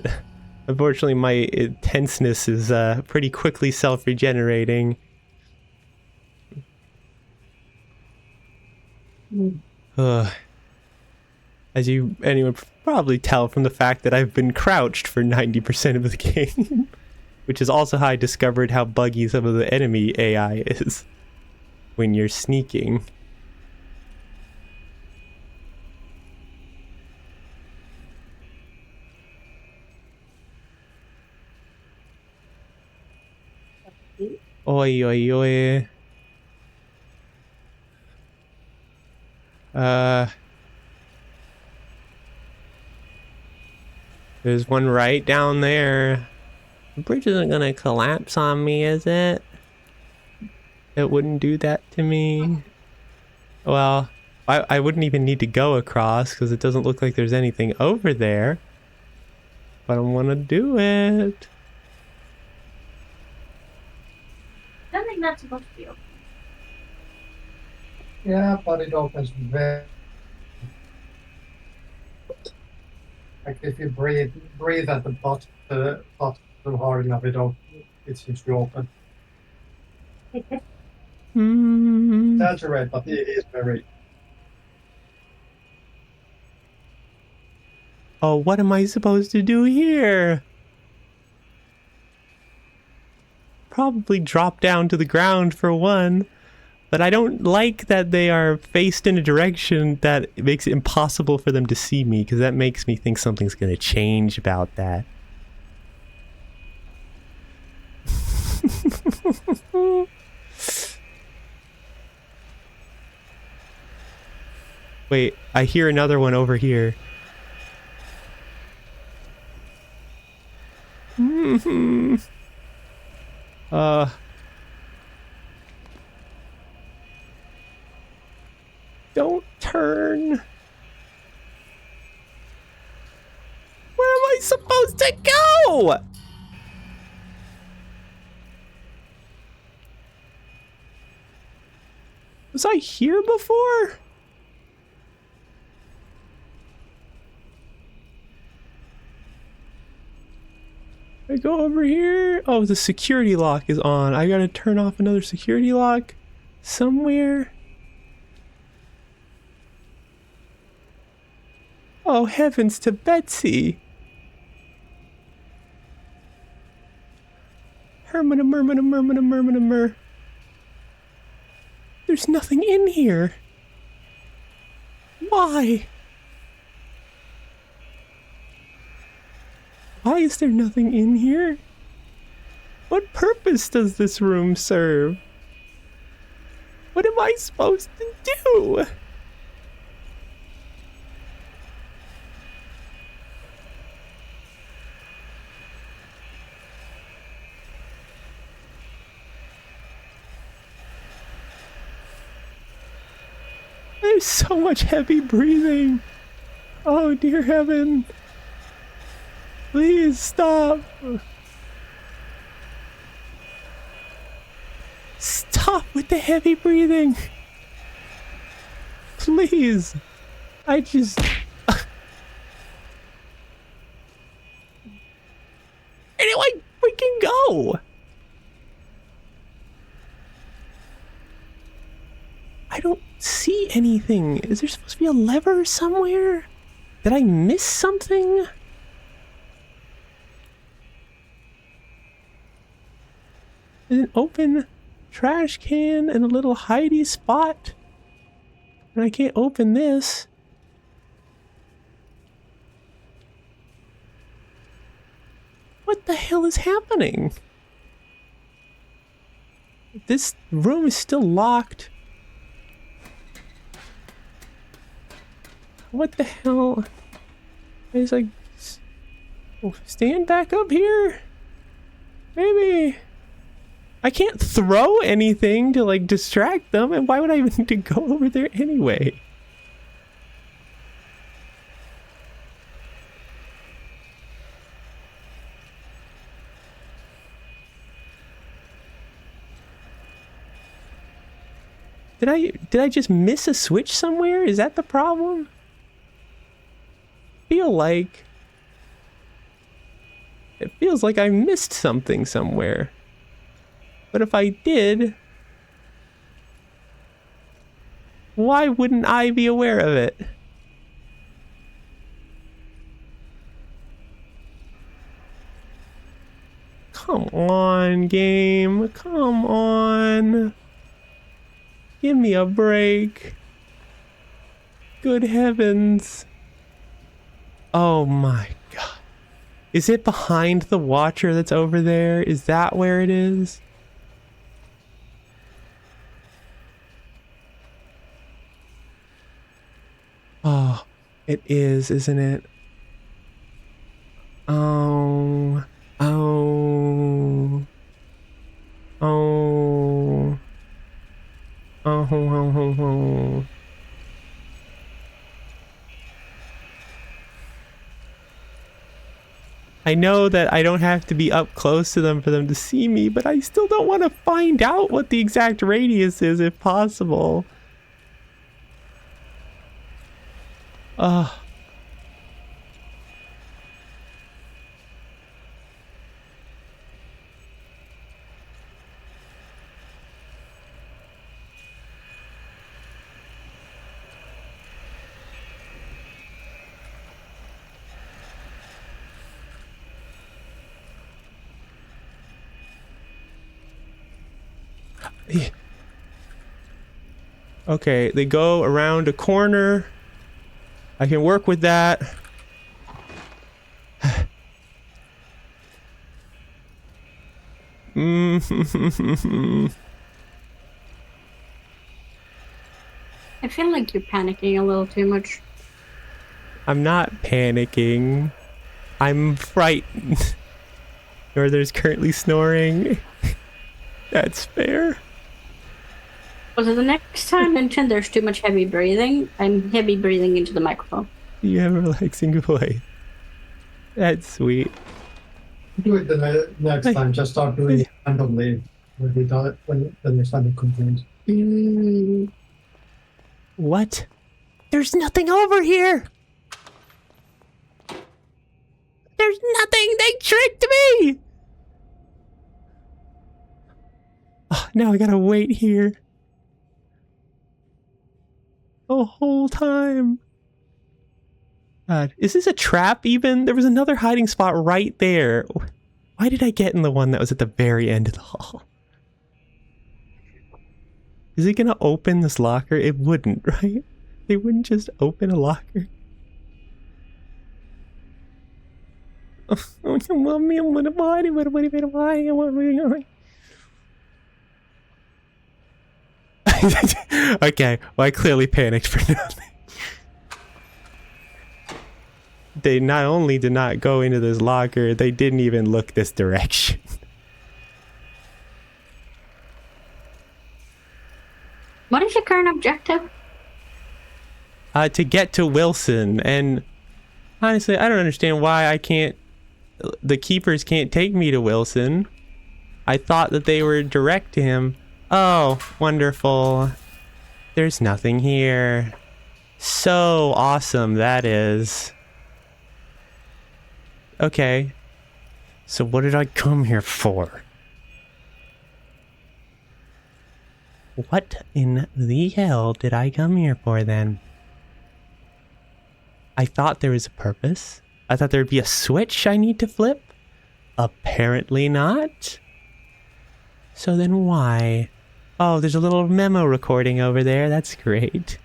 unfortunately my tenseness is pretty quickly self-regenerating. As anyone probably tell from the fact that I've been crouched for 90% of the game. Which is also how I discovered how buggy some of the enemy AI is when you're sneaking. Oi, oi, oi. There's one right down there. The bridge isn't gonna collapse on me, is it? It wouldn't do that to me. Well, I wouldn't even need to go across because it doesn't look like there's anything over there. But I want to do it. I don't think that's supposed to be open. Yeah, but it opens very. Like if you breathe at the bottom hard enough, it seems to open. Exaggerate, but it is very. Oh, what am I supposed to do here? Probably drop down to the ground for one. But I don't like that they are faced in a direction that makes it impossible for them to see me, because that makes me think something's going to change about that. Wait, I hear another one over here. Don't turn. Where am I supposed to go? Was I here before? I go over here. Oh, the security lock is on. I gotta turn off another security lock somewhere. Oh, heavens to Betsy. Hermana. There's nothing in here. Why? Why is there nothing in here? What purpose does this room serve? What am I supposed to do? There's so much heavy breathing. Oh, dear heaven. Please stop. Stop with the heavy breathing. Please. I just... Where do I freaking go? I don't see anything. Is there supposed to be a lever somewhere? Did I miss something? There's an open trash can and a little hidey spot. And I can't open this. What the hell is happening? This room is still locked. What the hell? It's like... stand back up here? Maybe... I can't throw anything to like distract them, and why would I even need to go over there anyway? Did I just miss a switch somewhere? Is that the problem? It feels like I missed something somewhere. But if I did, why wouldn't I be aware of it? Come on, game. Come on. Give me a break. Good heavens. Oh my god. Is it behind the watcher that's over there? Is that where it is? Oh, it is, isn't it? Oh. Oh. Oh. Oh. I know that I don't have to be up close to them for them to see me, but I still don't want to find out what the exact radius is if possible. Ugh. Okay, they go around a corner. I can work with that. I feel like you're panicking a little too much. I'm not panicking. I'm frightened. Norther's currently snoring. That's fair. So the next time I mention there's too much heavy breathing, I'm heavy breathing into the microphone. You have a relaxing voice. That's sweet. Do it the next time. Just start doing it randomly when we do it when the next time it complains. What? There's nothing over here. There's nothing. They tricked me. Oh, now I gotta wait here the whole time. God, is this a trap even? There was another hiding spot right there. Why did I get in the one that was at the very end of the hall? Is it gonna open this locker? It wouldn't, right? They wouldn't just open a locker. Okay, well I clearly panicked for nothing. They not only did not go into this locker, they didn't even look this direction. What is your current objective? To get to Wilson, and honestly, I don't understand why I can't... The keepers can't take me to Wilson. I thought that they were direct to him. Oh, wonderful. There's nothing here. So awesome, that is. Okay. So what did I come here for? What in the hell did I come here for then? I thought there was a purpose. I thought there'd be a switch I need to flip. Apparently not. So then why? Oh, there's a little memo recording over there. That's great.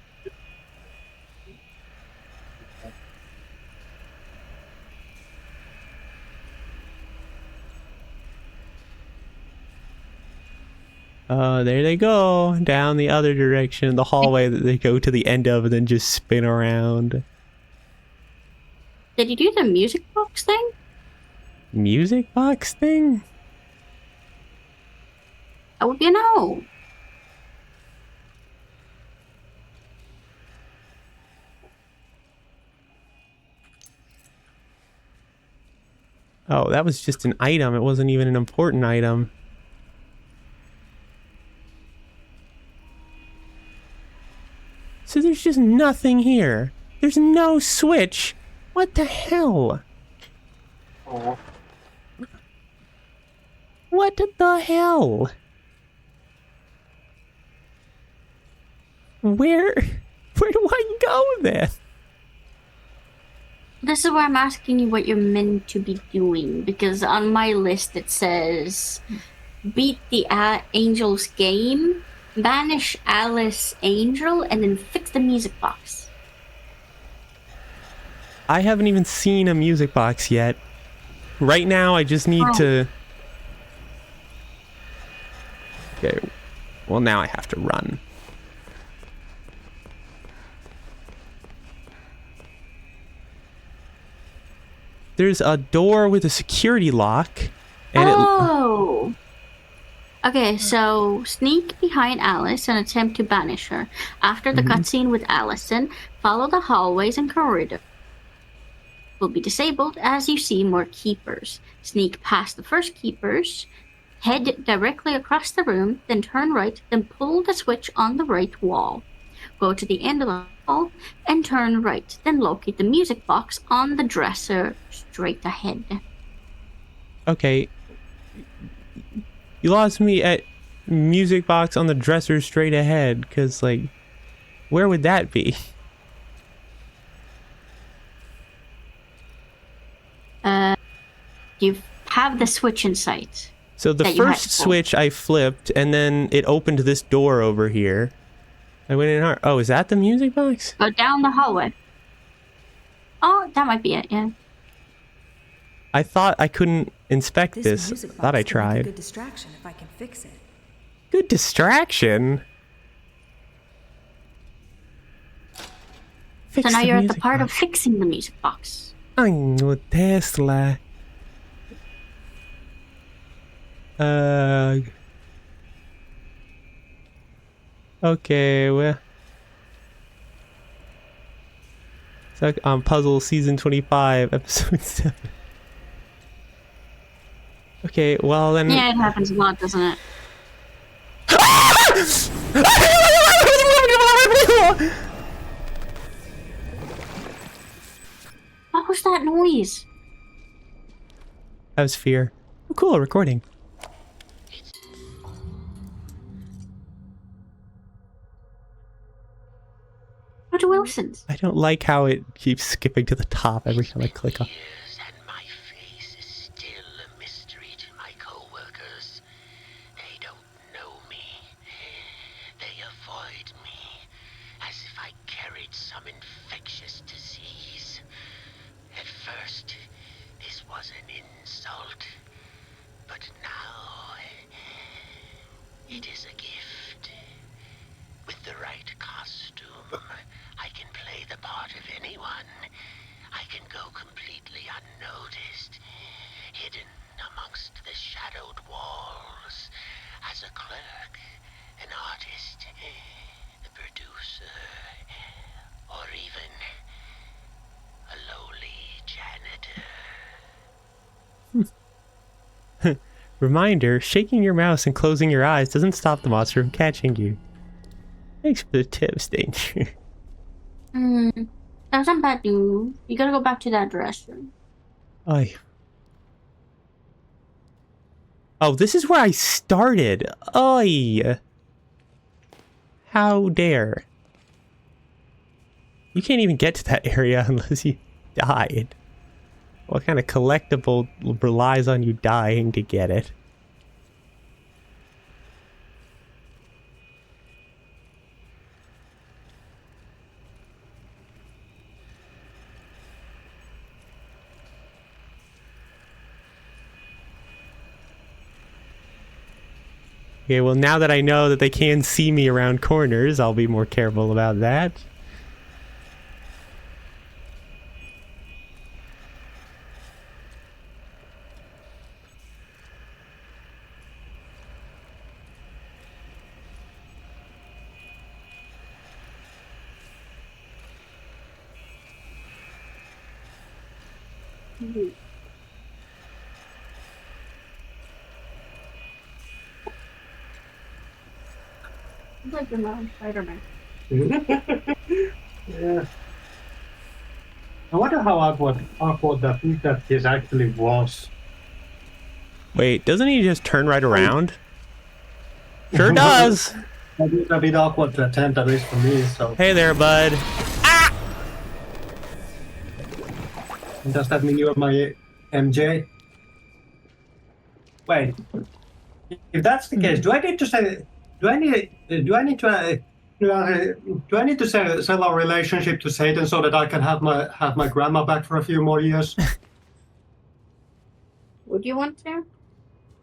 Oh, there they go. Down the other direction. The hallway that they go to the end of and then just spin around. Did you do the music box thing? Music box thing? That would be a no. Oh, that was just an item. It wasn't even an important item. So there's just nothing here. There's no switch. What the hell? Oh. What the hell? Where do I go then? This is where I'm asking you what you're meant to be doing, because on my list it says beat the Angel's game, banish Alice Angel, and then fix the music box. I haven't even seen a music box yet. Right now, I just need to... Okay, well now I have to run. There's a door with a security lock. And Okay, so sneak behind Alice and attempt to banish her. After the cutscene with Allison, follow the hallways and corridors. Will be disabled as you see more keepers. Sneak past the first keepers, head directly across the room, then turn right, then pull the switch on the right wall. Go to the end of the hall and turn right, then locate the music box on the dresser straight ahead. Okay. You lost me at music box on the dresser straight ahead, because, like, where would that be? You have the switch in sight. So the first switch I flipped, and then it opened this door over here. I went in. Oh, is that the music box? Go down the hallway. Oh, that might be it, yeah. I thought I couldn't inspect this. Thought I tried. Good distraction if I can fix it. Good distraction? So now you're at the part of fixing the music box. I know Tesla. Okay, well. It's like on Puzzle Season 25, Episode 7. Okay, well then... Yeah, it happens a lot, doesn't it? What was that noise? That was fear. Oh, cool, recording. Go to Wilson's. I don't like how it keeps skipping to the top every time I click on. Reminder, shaking your mouse and closing your eyes doesn't stop the monster from catching you. Thanks for the tips, Danger. That wasn't bad news. You gotta go back to that dresser. Oh, this is where I started. Oy. How dare. You can't even get to that area unless you died. What kind of collectible relies on you dying to get it? Okay, well now that I know that they can see me around corners, I'll be more careful about that. It's like your mom, Spider-Man. Yeah. I wonder how awkward that this actually was. Wait, doesn't he just turn right around? Sure does! It's a bit awkward to attempt, at least for me, so... Hey there, bud. Ah! Does that mean you're my MJ? Wait. If that's the case, do I need to say? Do I need to sell our relationship to Satan so that I can have my grandma back for a few more years? Would you want to?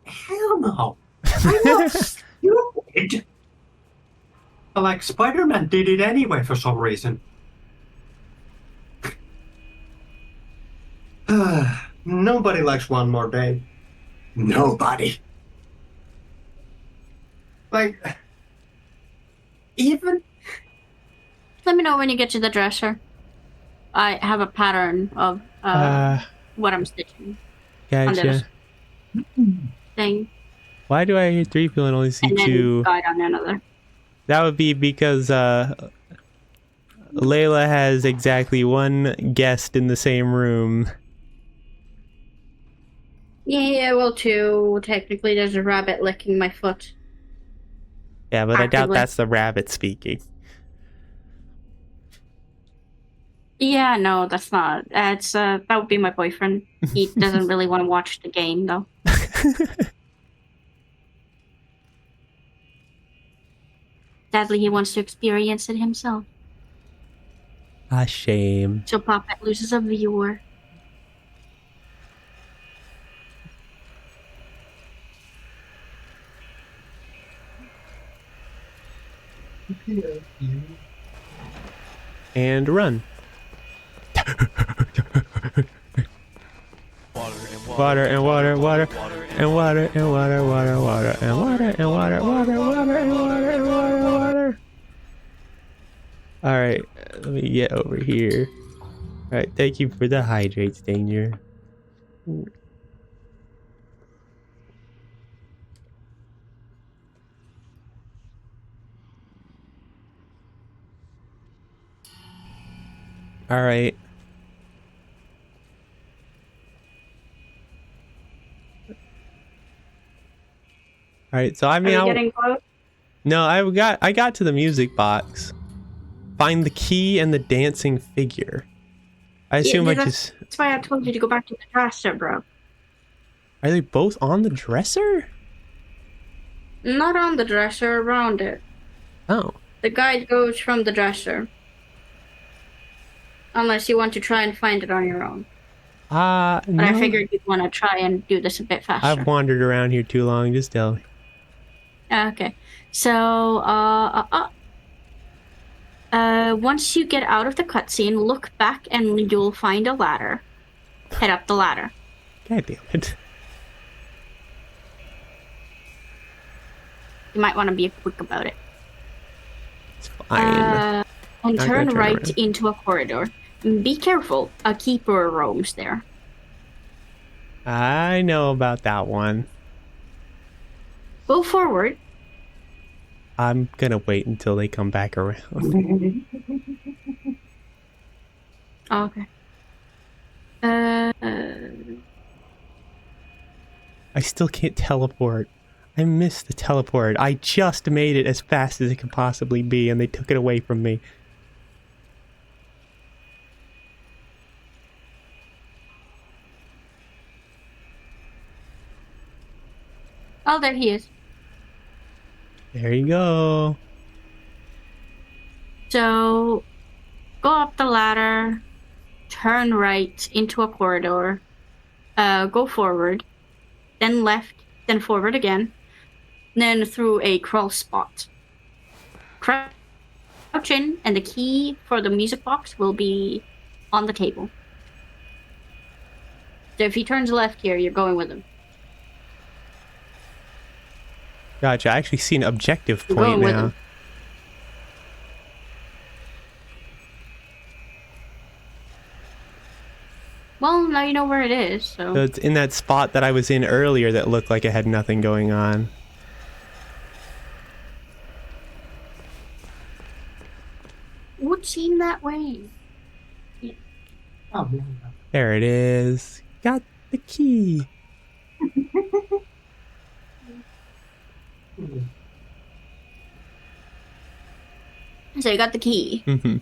Hell no. I'm not stupid. Like Spider-Man did it anyway for some reason. Nobody likes one more day. Nobody. Like, even... Let me know when you get to the dresser. I have a pattern of what I'm stitching. On Gotcha. this thing. Why do I hear 3 people and only see And then 2? guide on another. That would be because Layla has exactly 1 guest in the same room. Yeah, well, 2. Technically, there's a rabbit licking my foot. Yeah, but Actively. I doubt that's the rabbit speaking. Yeah, no, that's not. It's that would be my boyfriend. He doesn't really want to watch the game, though. Sadly, he wants to experience it himself. A shame. So Poppet loses a viewer. And run. Water and water, water and water and water, water, water and water and water, water, water and water and water, water. Alright, let me get over here. Alright, thank you for the hydrates, Danger. Alright. Alright, so I mean, Are you getting close? no, I got to the music box. Find the key and the dancing figure. I assume I just... That's why I told you to go back to the dresser, bro. Are they both on the dresser? Not on the dresser, around it. Oh. The guide goes from the dresser. Unless you want to try and find it on your own. No. But I figured you'd want to try and do this a bit faster. I've wandered around here too long, just tell me. Okay. So, once you get out of the cutscene, look back and you'll find a ladder. Head up the ladder. God damn it. You might want to be quick about it. It's fine. And Not turn gonna right around. into a corridor. Be careful, a keeper roams there. I know about that one. Go forward. I'm gonna wait until they come back around. Okay. I still can't teleport. I missed the teleport. I just made it as fast as it could possibly be, and they took it away from me. Oh, there he is. There you go. So, go up the ladder, turn right into a corridor, go forward, then left, then forward again, then through a crawl spot. Crouch in, and the key for the music box will be on the table. So if he turns left here, you're going with him. Gotcha. I actually see an objective You're point going with now. him. Well, now you know where it is, so... So it's in that spot that I was in earlier that looked like it had nothing going on. Would seem that way. Yeah. Oh, There it is. Got the key. So you got the key. Mm-hmm.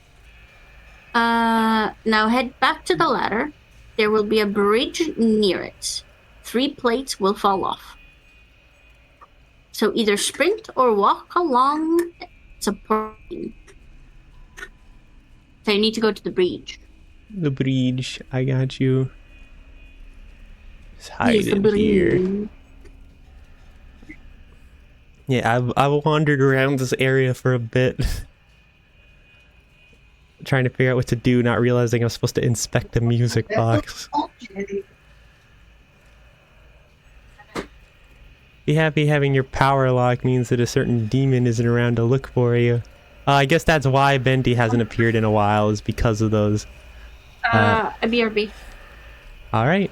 Now head back to the ladder, there will be a bridge near it. 3 plates will fall off. So either sprint or walk along supporting. So you need to go to the bridge. The bridge. I got you. Just hide Yes, the in here. bridge. Yeah, I've wandered around this area for a bit. Trying to figure out what to do, not realizing I'm supposed to inspect the music box. Be happy having your power lock means that a certain demon isn't around to look for you. I guess that's why Bendy hasn't appeared in a while, is because of those. A BRB. Alright.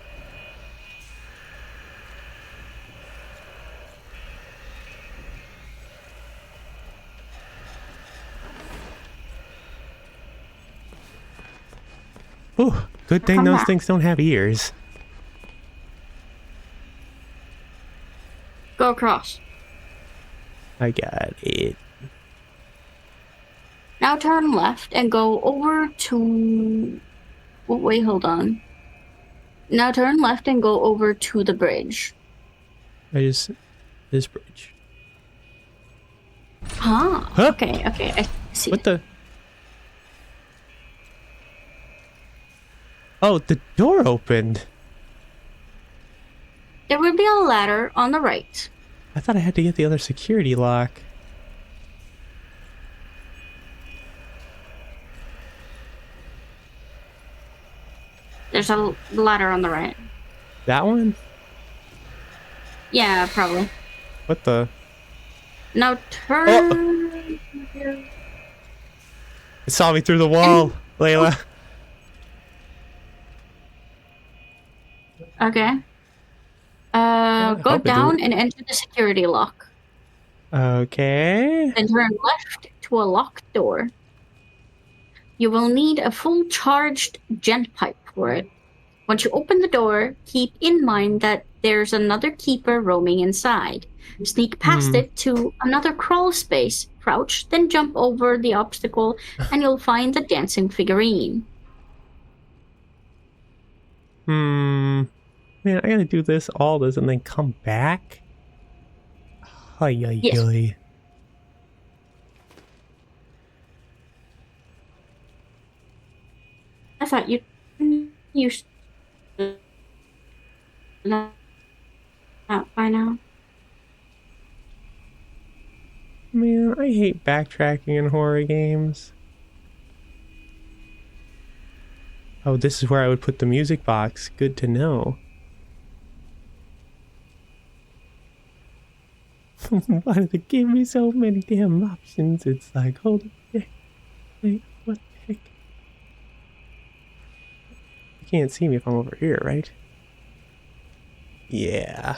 Ooh, good thing those things don't have ears. Go across. I got it. Now turn left and go over to... Oh, wait, hold on. Now turn left and go over to the bridge. This bridge. Huh? Huh? Okay, I see. What the? Oh, the door opened. There will be a ladder on the right. I thought I had to get the other security lock. There's a ladder on the right. That one? Yeah, probably. What the? Now turn... It saw me through the wall, Layla. Okay. Go down and enter the security lock. Okay. Then turn left to a locked door. You will need a full charged gent pipe for it. Once you open the door, keep in mind that there's another keeper roaming inside. Sneak past it to another crawl space, crouch, then jump over the obstacle, and you'll find the dancing figurine. Man, I gotta do all this, and then come back? Ay, ay, Yes. ay. I thought you should know that by now. Man, I hate backtracking in horror games. Oh, this is where I would put the music box. Good to know. Why do they give me so many damn options? It's like, hold on. Wait, what the heck? You can't see me if I'm over here, right? Yeah.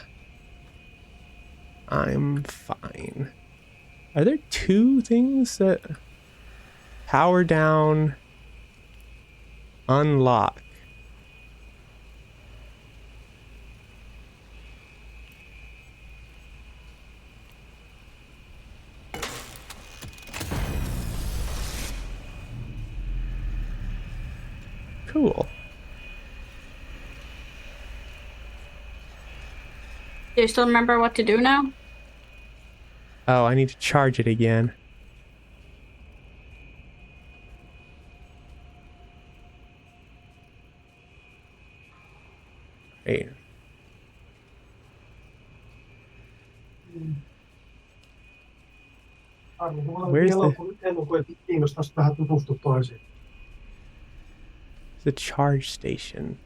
I'm fine. Are there 2 things that power down, unlock? Cool. Do you still remember what to do now? Oh, I need to charge it again. Hey. Where's the charge station?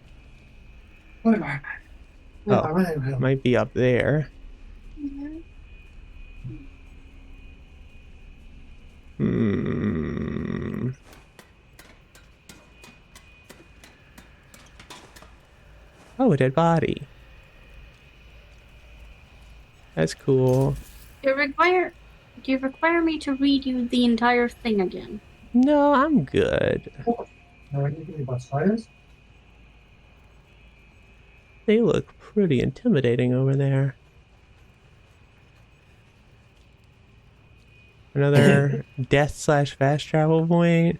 Oh, might be up there. Oh, a dead body. That's cool. Do you require me to read you the entire thing again? No, I'm good. They look pretty intimidating over there. Another death/fast travel point.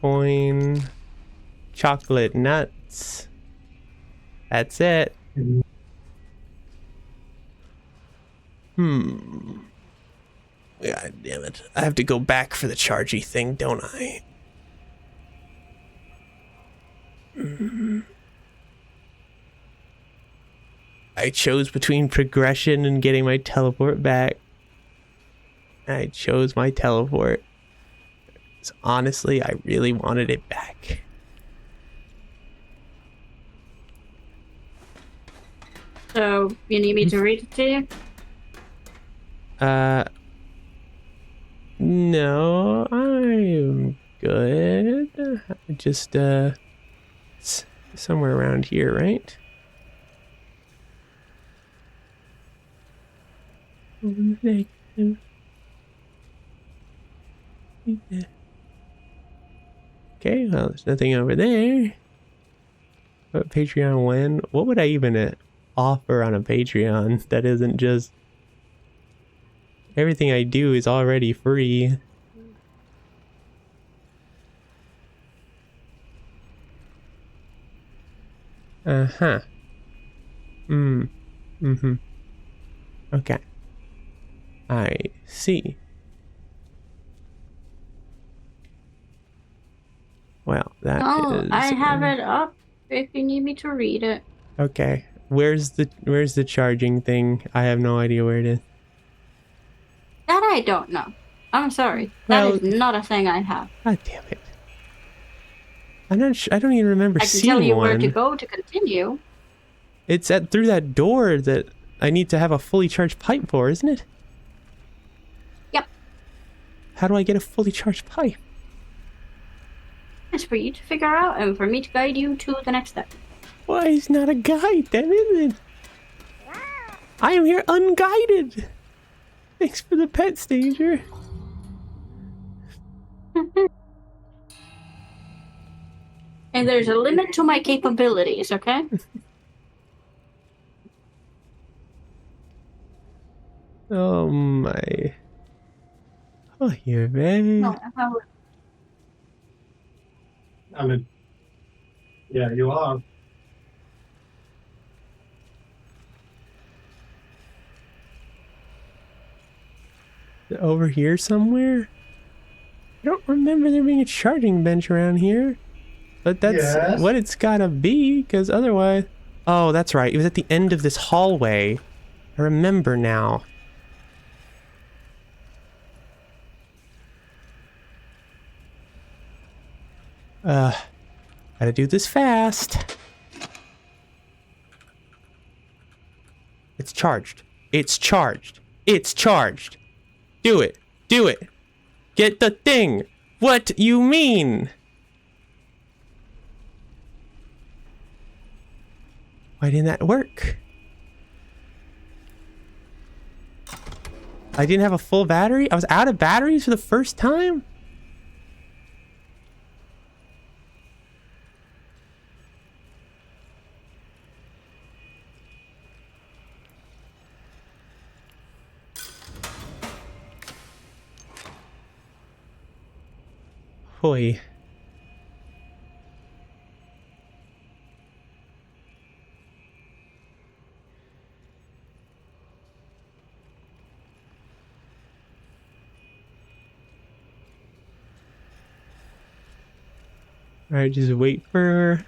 coin, chocolate nuts. That's it. God damn it. I have to go back for the chargy thing, don't I? I chose between progression and getting my teleport back. I chose my teleport. So honestly, I really wanted it back. So, you need me to read it to you? No, I'm good. Just, it's somewhere around here, right? Okay, well, there's nothing over there. But Patreon when? What would I even offer on a Patreon that isn't just... Everything I do is already free. Uh-huh. Mm-hmm. Okay. I see. Well, that is... I have it up if you need me to read it. Okay. Where's the charging thing? I have no idea where it is. That I don't know. I'm sorry. Well, that is not a thing I have. God damn it. I'm not sure. I don't even remember seeing one. I can tell you where to go to continue. It's through that door that I need to have a fully charged pipe for, isn't it? Yep. How do I get a fully charged pipe? It's for you to figure out and for me to guide you to the next step. Why is not a guide then, isn't it? I am here unguided. Thanks for the pet, Stanger. And there's a limit to my capabilities, okay? Oh my. Oh, you're very... I mean, yeah, you are. Over here somewhere? I don't remember there being a charging bench around here. But that's what it's gotta be, because otherwise... Oh, that's right. It was at the end of this hallway. I remember now. Gotta do this fast. It's charged. It's charged. It's charged. Do it. Do it. Get the thing. What you mean? Why didn't that work? I didn't have a full battery? I was out of batteries for the first time? Hoy. Alright, just wait for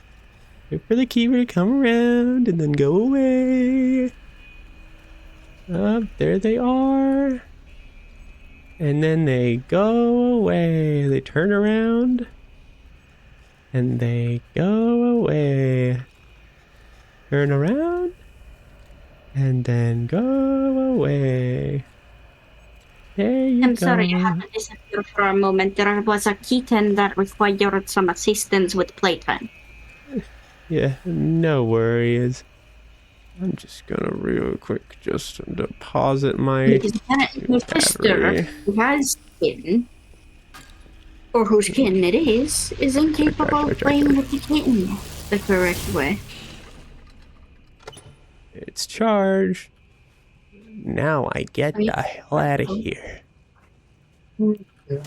the keeper to come around and then go away. There they are. And then they go away. They turn around. And they go away. Turn around. And then go away. There you go. I'm sorry you had to disappear for a moment. There was a kitten that required some assistance with playtime. Yeah, no worries. I'm just gonna real quick just deposit my Your sister, who has kitten, or whose kitten it is incapable of playing with the kitten the correct way. It's charged. Now I get the hell out of here. Yeah.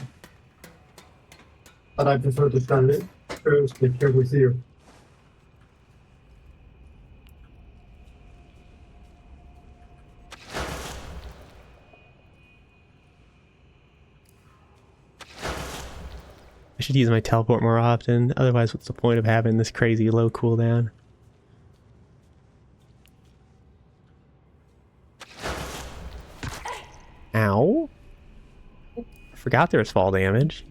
But I prefer to stand it first here with you. I should use my teleport more often. Otherwise, what's the point of having this crazy low cooldown? Ow. I forgot there was fall damage.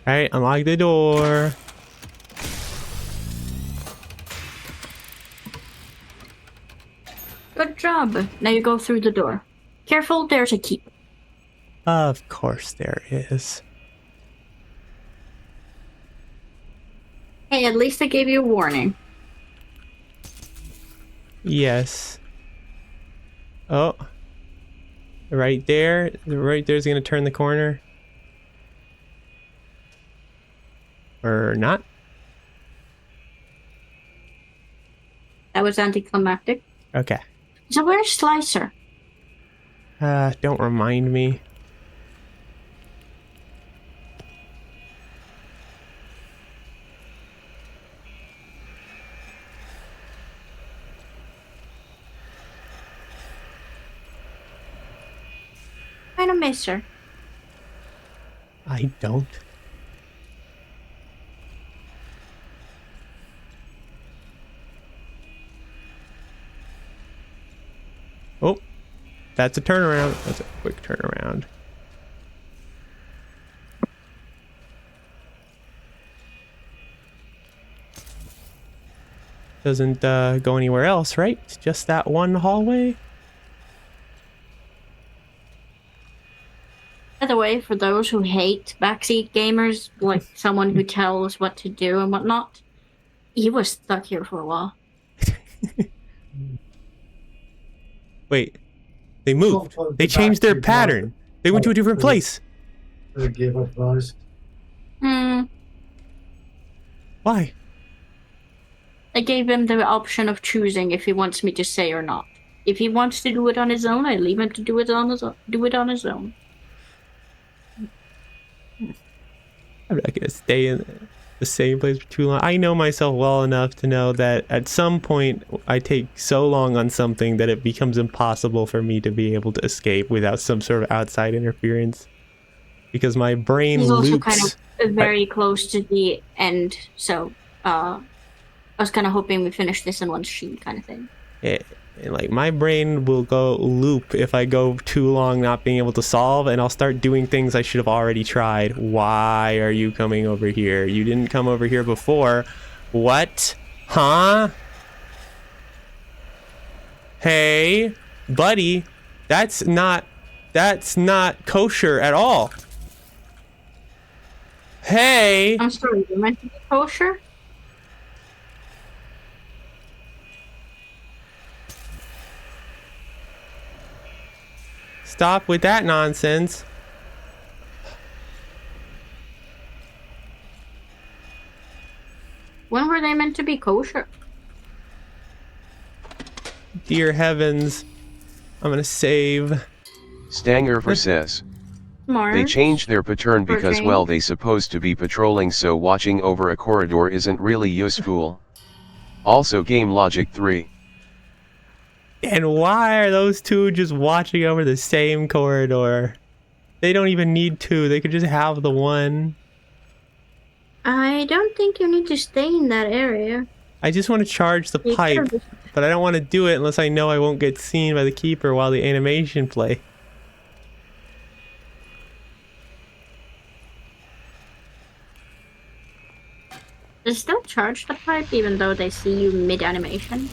Alright, unlock the door. Good job. Now you go through the door. Careful, there's a keep. Of course there is. Hey, at least I gave you a warning. Yes. Oh. Right there. Right there's gonna turn the corner. Or not. That was anticlimactic. Okay. So where's Slicer? Don't remind me. Kinda miss her. I don't. Oh, that's a turnaround. That's a quick turnaround. Doesn't go anywhere else, right? Just that one hallway? By the way, for those who hate backseat gamers, like someone who tells what to do and whatnot, he was stuck here for a while. Wait, they moved. They changed their pattern. They went to a different place. They gave advice. Why? I gave him the option of choosing if he wants me to say or not. If he wants to do it on his own, I leave him to do it on his own. I'm not gonna stay in the same place for too long. I know myself well enough to know that at some point I take so long on something that it becomes impossible for me to be able to escape without some sort of outside interference. Because my brain He's also loops. kind of very close to the end, so I was kind of hoping we finish this in one sheet kind of thing. Like my brain will go loop if I go too long not being able to solve, and I'll start doing things I should have already tried. Why are you coming over here? You didn't come over here before. What? Huh? Hey, buddy, that's not kosher at all. Hey. I'm sorry, you meant to be kosher? Stop with that nonsense. When were they meant to be kosher? Dear heavens. I'm gonna save. Stangerver says. Smart. They changed their pattern because, well, they supposed to be patrolling, so watching over a corridor isn't really useful. Also game logic 3. And why are those two just watching over the same corridor? They don't even need two. They could just have the one. I don't think you need to stay in that area. I just want to charge the pipe, but I don't want to do it unless I know I won't get seen by the keeper while the animation play. They still charge the pipe even though they see you mid-animation?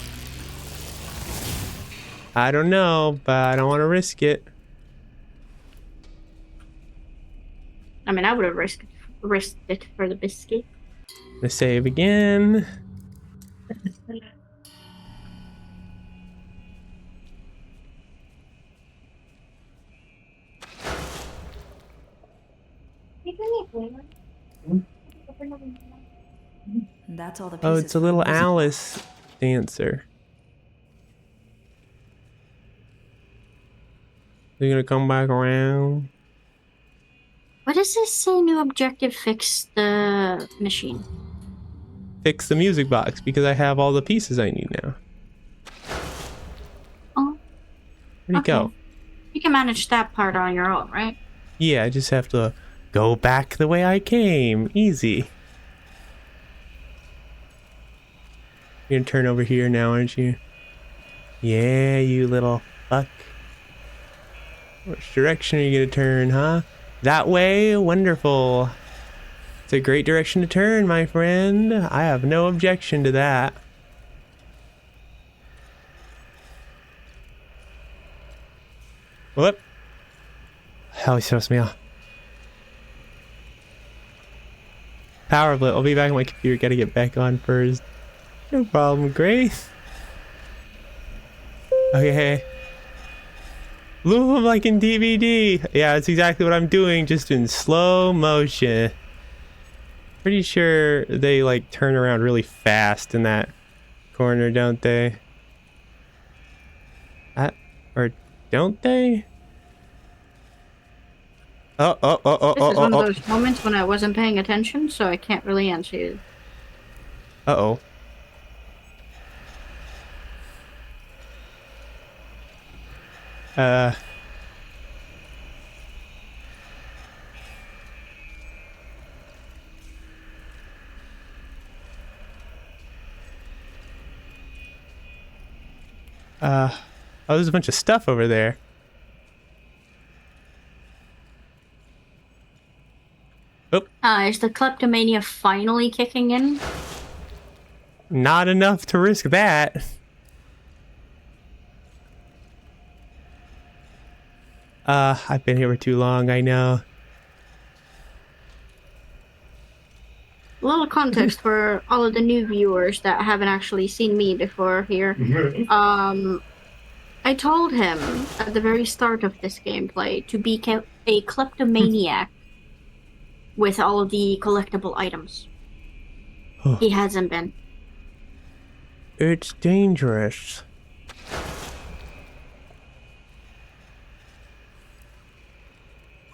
I don't know, but I don't want to risk it. I mean, I would have risked it for the biscuit. I'm gonna save again. And that's all the Oh, pieces it's a for the little music Alice dancer. They're gonna come back around. What does this say? New objective: fix the machine. Fix the music box because I have all the pieces I need now. Oh, Where'd he go? You can manage that part on your own, right? Yeah, I just have to go back the way I came. Easy. You're gonna turn over here now, aren't you? Yeah, you little fuck. Which direction are you gonna turn, huh? That way? Wonderful. It's a great direction to turn, my friend. I have no objection to that. Whoop. Hell, stress me out. Power blip. I'll be back on my computer. Gotta get back on first. No problem, Grace. Okay. Move them like in DVD. Yeah, that's exactly what I'm doing, just in slow motion. Pretty sure they like turn around really fast in that corner, don't they? Or don't they? This is one of those moments when I wasn't paying attention, so I can't really answer you. Uh-oh. Oh, there's a bunch of stuff over there. Oh. Is the kleptomania finally kicking in? Not enough to risk that. I've been here for too long, I know. A little context for all of the new viewers that haven't actually seen me before here. I told him at the very start of this gameplay to be a kleptomaniac with all of the collectible items. He hasn't been. It's dangerous.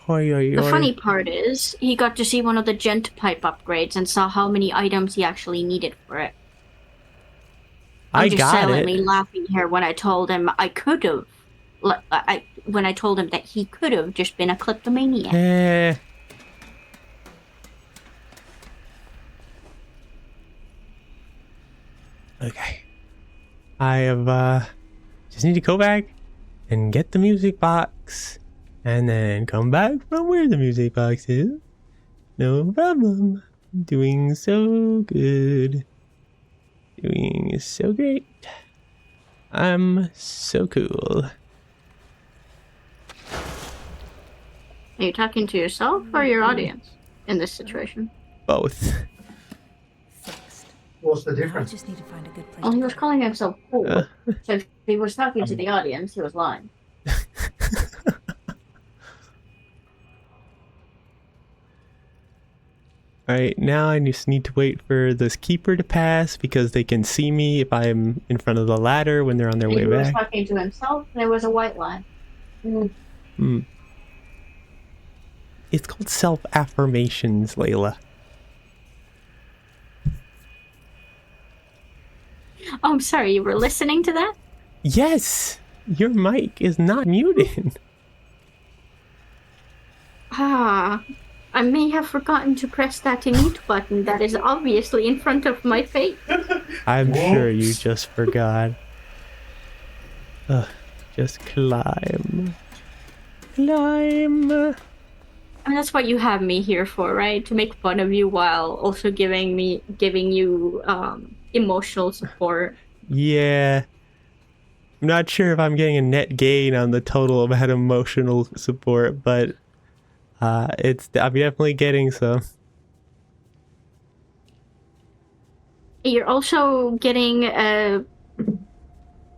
The funny part is, he got to see one of the gent pipe upgrades and saw how many items he actually needed for it. I'm just silently laughing here when I told him I could have. When I told him that he could have just been a kleptomaniac. Okay. I have, just need to go back and get the music box. And then come back from where the music box is. No problem. Doing so good. Doing so great. I'm so cool. Are you talking to yourself or your audience in this situation? Both. What's the difference? I just need to find a good place. Well, he was calling himself cool. So if he was talking to the audience, he was lying. Alright, now I just need to wait for this keeper to pass because they can see me if I'm in front of the ladder when they're on their way back. He was talking to himself, there was a white line. It's called self-affirmations, Layla. Oh, I'm sorry, you were listening to that? Yes! Your mic is not muted. I may have forgotten to press that mute button that is obviously in front of my face. I'm sure you just forgot. Just climb. Climb. And that's what you have me here for, right? To make fun of you while also giving you emotional support. Yeah. I'm not sure if I'm getting a net gain on the total amount of emotional support, but I'm definitely getting some. You're also getting a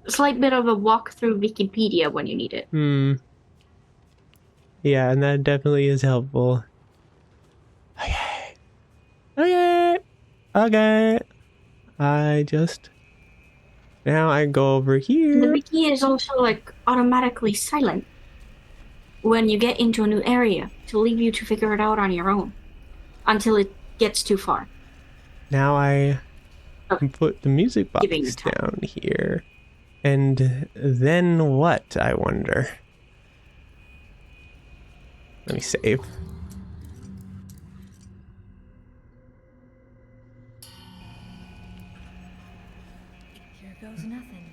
slight bit of a walk through Wikipedia when you need it. Yeah, and that definitely is helpful. Okay. Okay. Now I go over here. The wiki is also like automatically silent when you get into a new area to leave you to figure it out on your own until it gets too far. Now I can put the music box down here. And then what, I wonder? Let me save. Here goes nothing.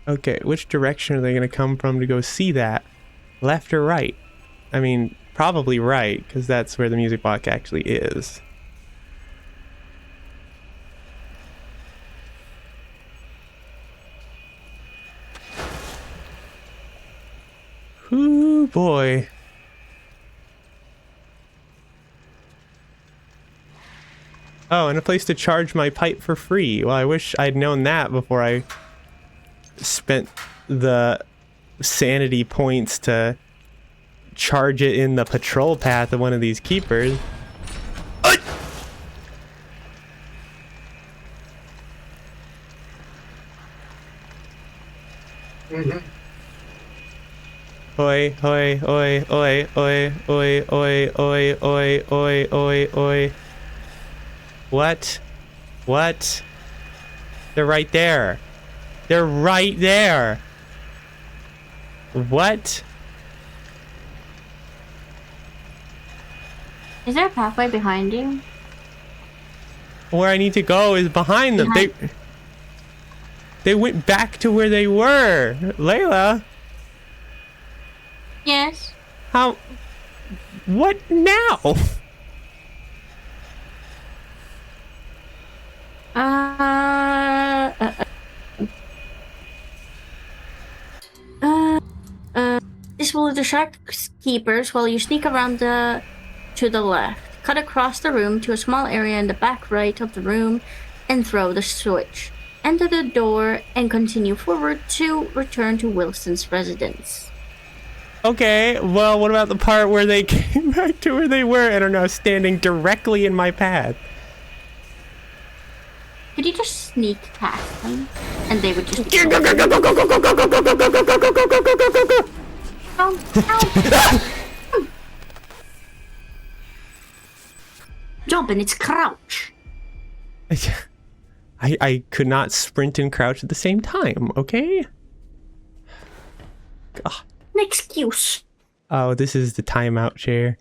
Okay, which direction are they going to come from to go see that? Left or right? I mean, probably right, because that's where the music box actually is. Ooh, boy. Oh, and a place to charge my pipe for free. Well, I wish I'd known that before I spent the sanity points to charge it in the patrol path of one of these keepers. Oi, oi, oi, oi, oi, oi, oi, oi, oi, oi, oi, oi. What? What? They're right there. They're right there. What? Is there a pathway behind you? Where I need to go is behind them. They went back to where they were. Layla? Yes. How? What now? This will distract keepers while you sneak around to the left. Cut across the room to a small area in the back right of the room and throw the switch. Enter the door and continue forward to return to Wilson's residence. Okay, well, what about the part where they came back to where they were and are now standing directly in my path? Could you just sneak past them? And they would just... Jump and it's crouch. I could not sprint and crouch at the same time, okay? God. An excuse. Oh, this is the timeout chair.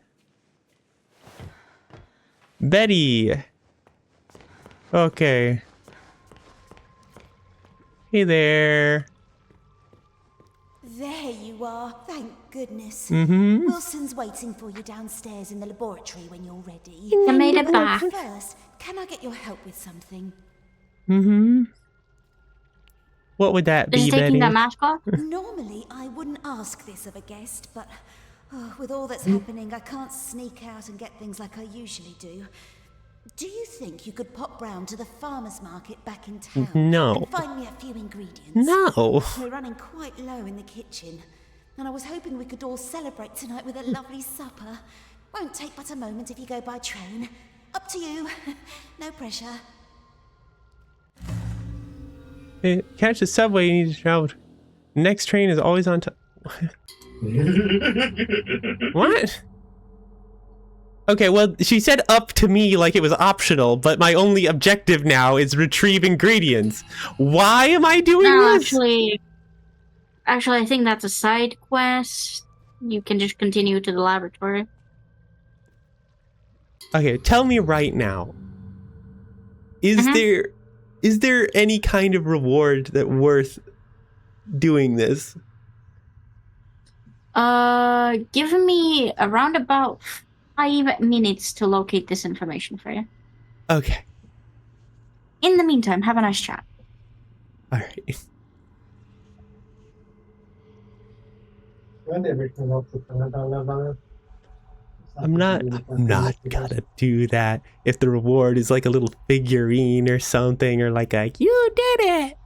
Betty! Okay. Hey there. There you are, thank goodness. Mm-hmm. Wilson's waiting for you downstairs in the laboratory when you're ready. I made it back. First, can I get your help with something? Mm-hmm. What would that be, Is he taking Betty? that mask off? Normally, I wouldn't ask this of a guest, but with all that's happening, I can't sneak out and get things like I usually do. Do you think you could pop round to the farmer's market back in town? No. And find me a few ingredients? No. We're running quite low in the kitchen, and I was hoping we could all celebrate tonight with a lovely supper. Won't take but a moment if you go by train. Up to you. No pressure. Hey, catch the subway, you need to travel. Next train is always on time. What? Okay, well, she said up to me like it was optional, but my only objective now is retrieve ingredients. Why am I doing this? Actually, I think that's a side quest. You can just continue to the laboratory. Okay, tell me right now. Is there any kind of reward that worth doing this? Give me around about 5 minutes to locate this information for you. Okay. In the meantime, have a nice chat. All right. I'm not gonna do that if the reward is like a little figurine or something, or like a you did it.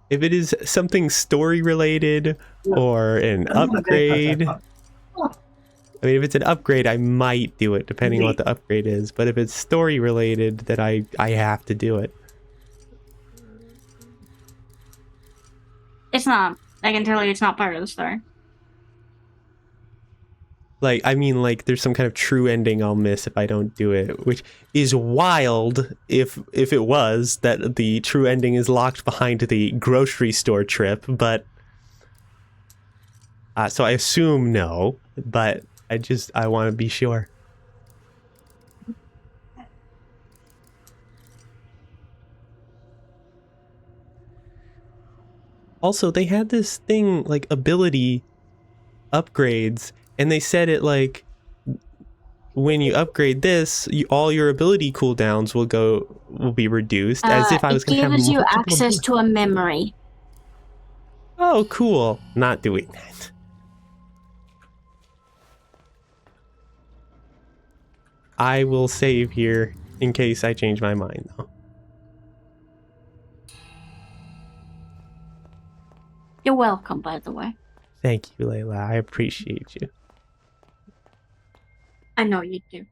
If it is something story related or an upgrade, I mean, if it's an upgrade, I might do it depending on what the upgrade is. But if it's story related, then I have to do it. It's not. I can tell you it's not part of the story. Like, I mean, like, there's some kind of true ending I'll miss if I don't do it, which is wild if it was that the true ending is locked behind the grocery store trip, but so I assume no, but I want to be sure. Also, they had this thing, like, ability upgrades, and they said it, like, when you upgrade this, all your ability cooldowns will be reduced, as if I was going to have It gives you multiple access to a memory. Oh, cool. Not doing that. I will save here in case I change my mind, though. You're welcome, by the way. Thank you, Layla. I appreciate you. I know you do.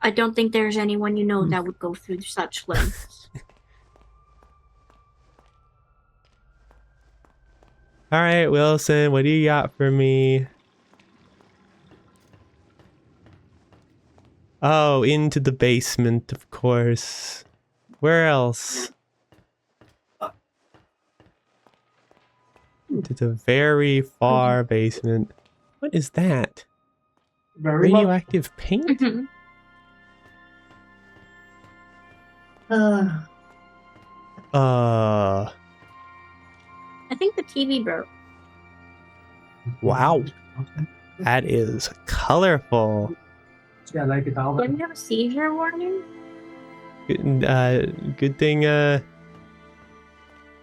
I don't think there's anyone you know that would go through such lengths. All right, Wilson, what do you got for me? Oh, into the basement, of course. Where else? To the very far basement. What is that? Radioactive paint? I think the TV broke. Wow. That is colorful. Yeah, like it all. Didn't you have a seizure warning? Good thing, I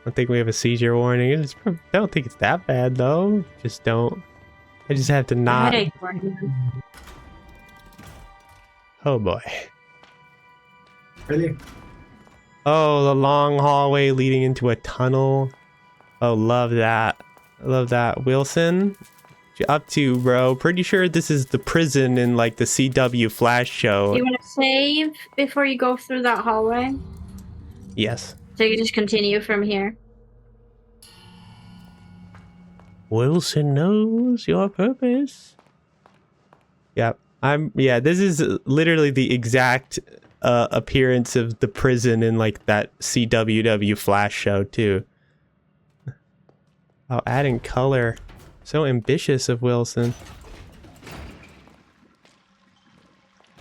don't think we have a seizure warning. I don't think it's that bad, though. Just don't. I just have to not. Headache warning. Oh, boy. Really? Oh, the long hallway leading into a tunnel. Oh, love that. I love that. Wilson, what you up to, bro? Pretty sure this is the prison in, like, the CW Flash show. Do you want to save before you go through that hallway? Yes. So you can just continue from here. Wilson knows your purpose. Yep. Yeah, this is literally the exact appearance of the prison in, like, that CW Flash show, too. Oh, adding color. So ambitious of Wilson.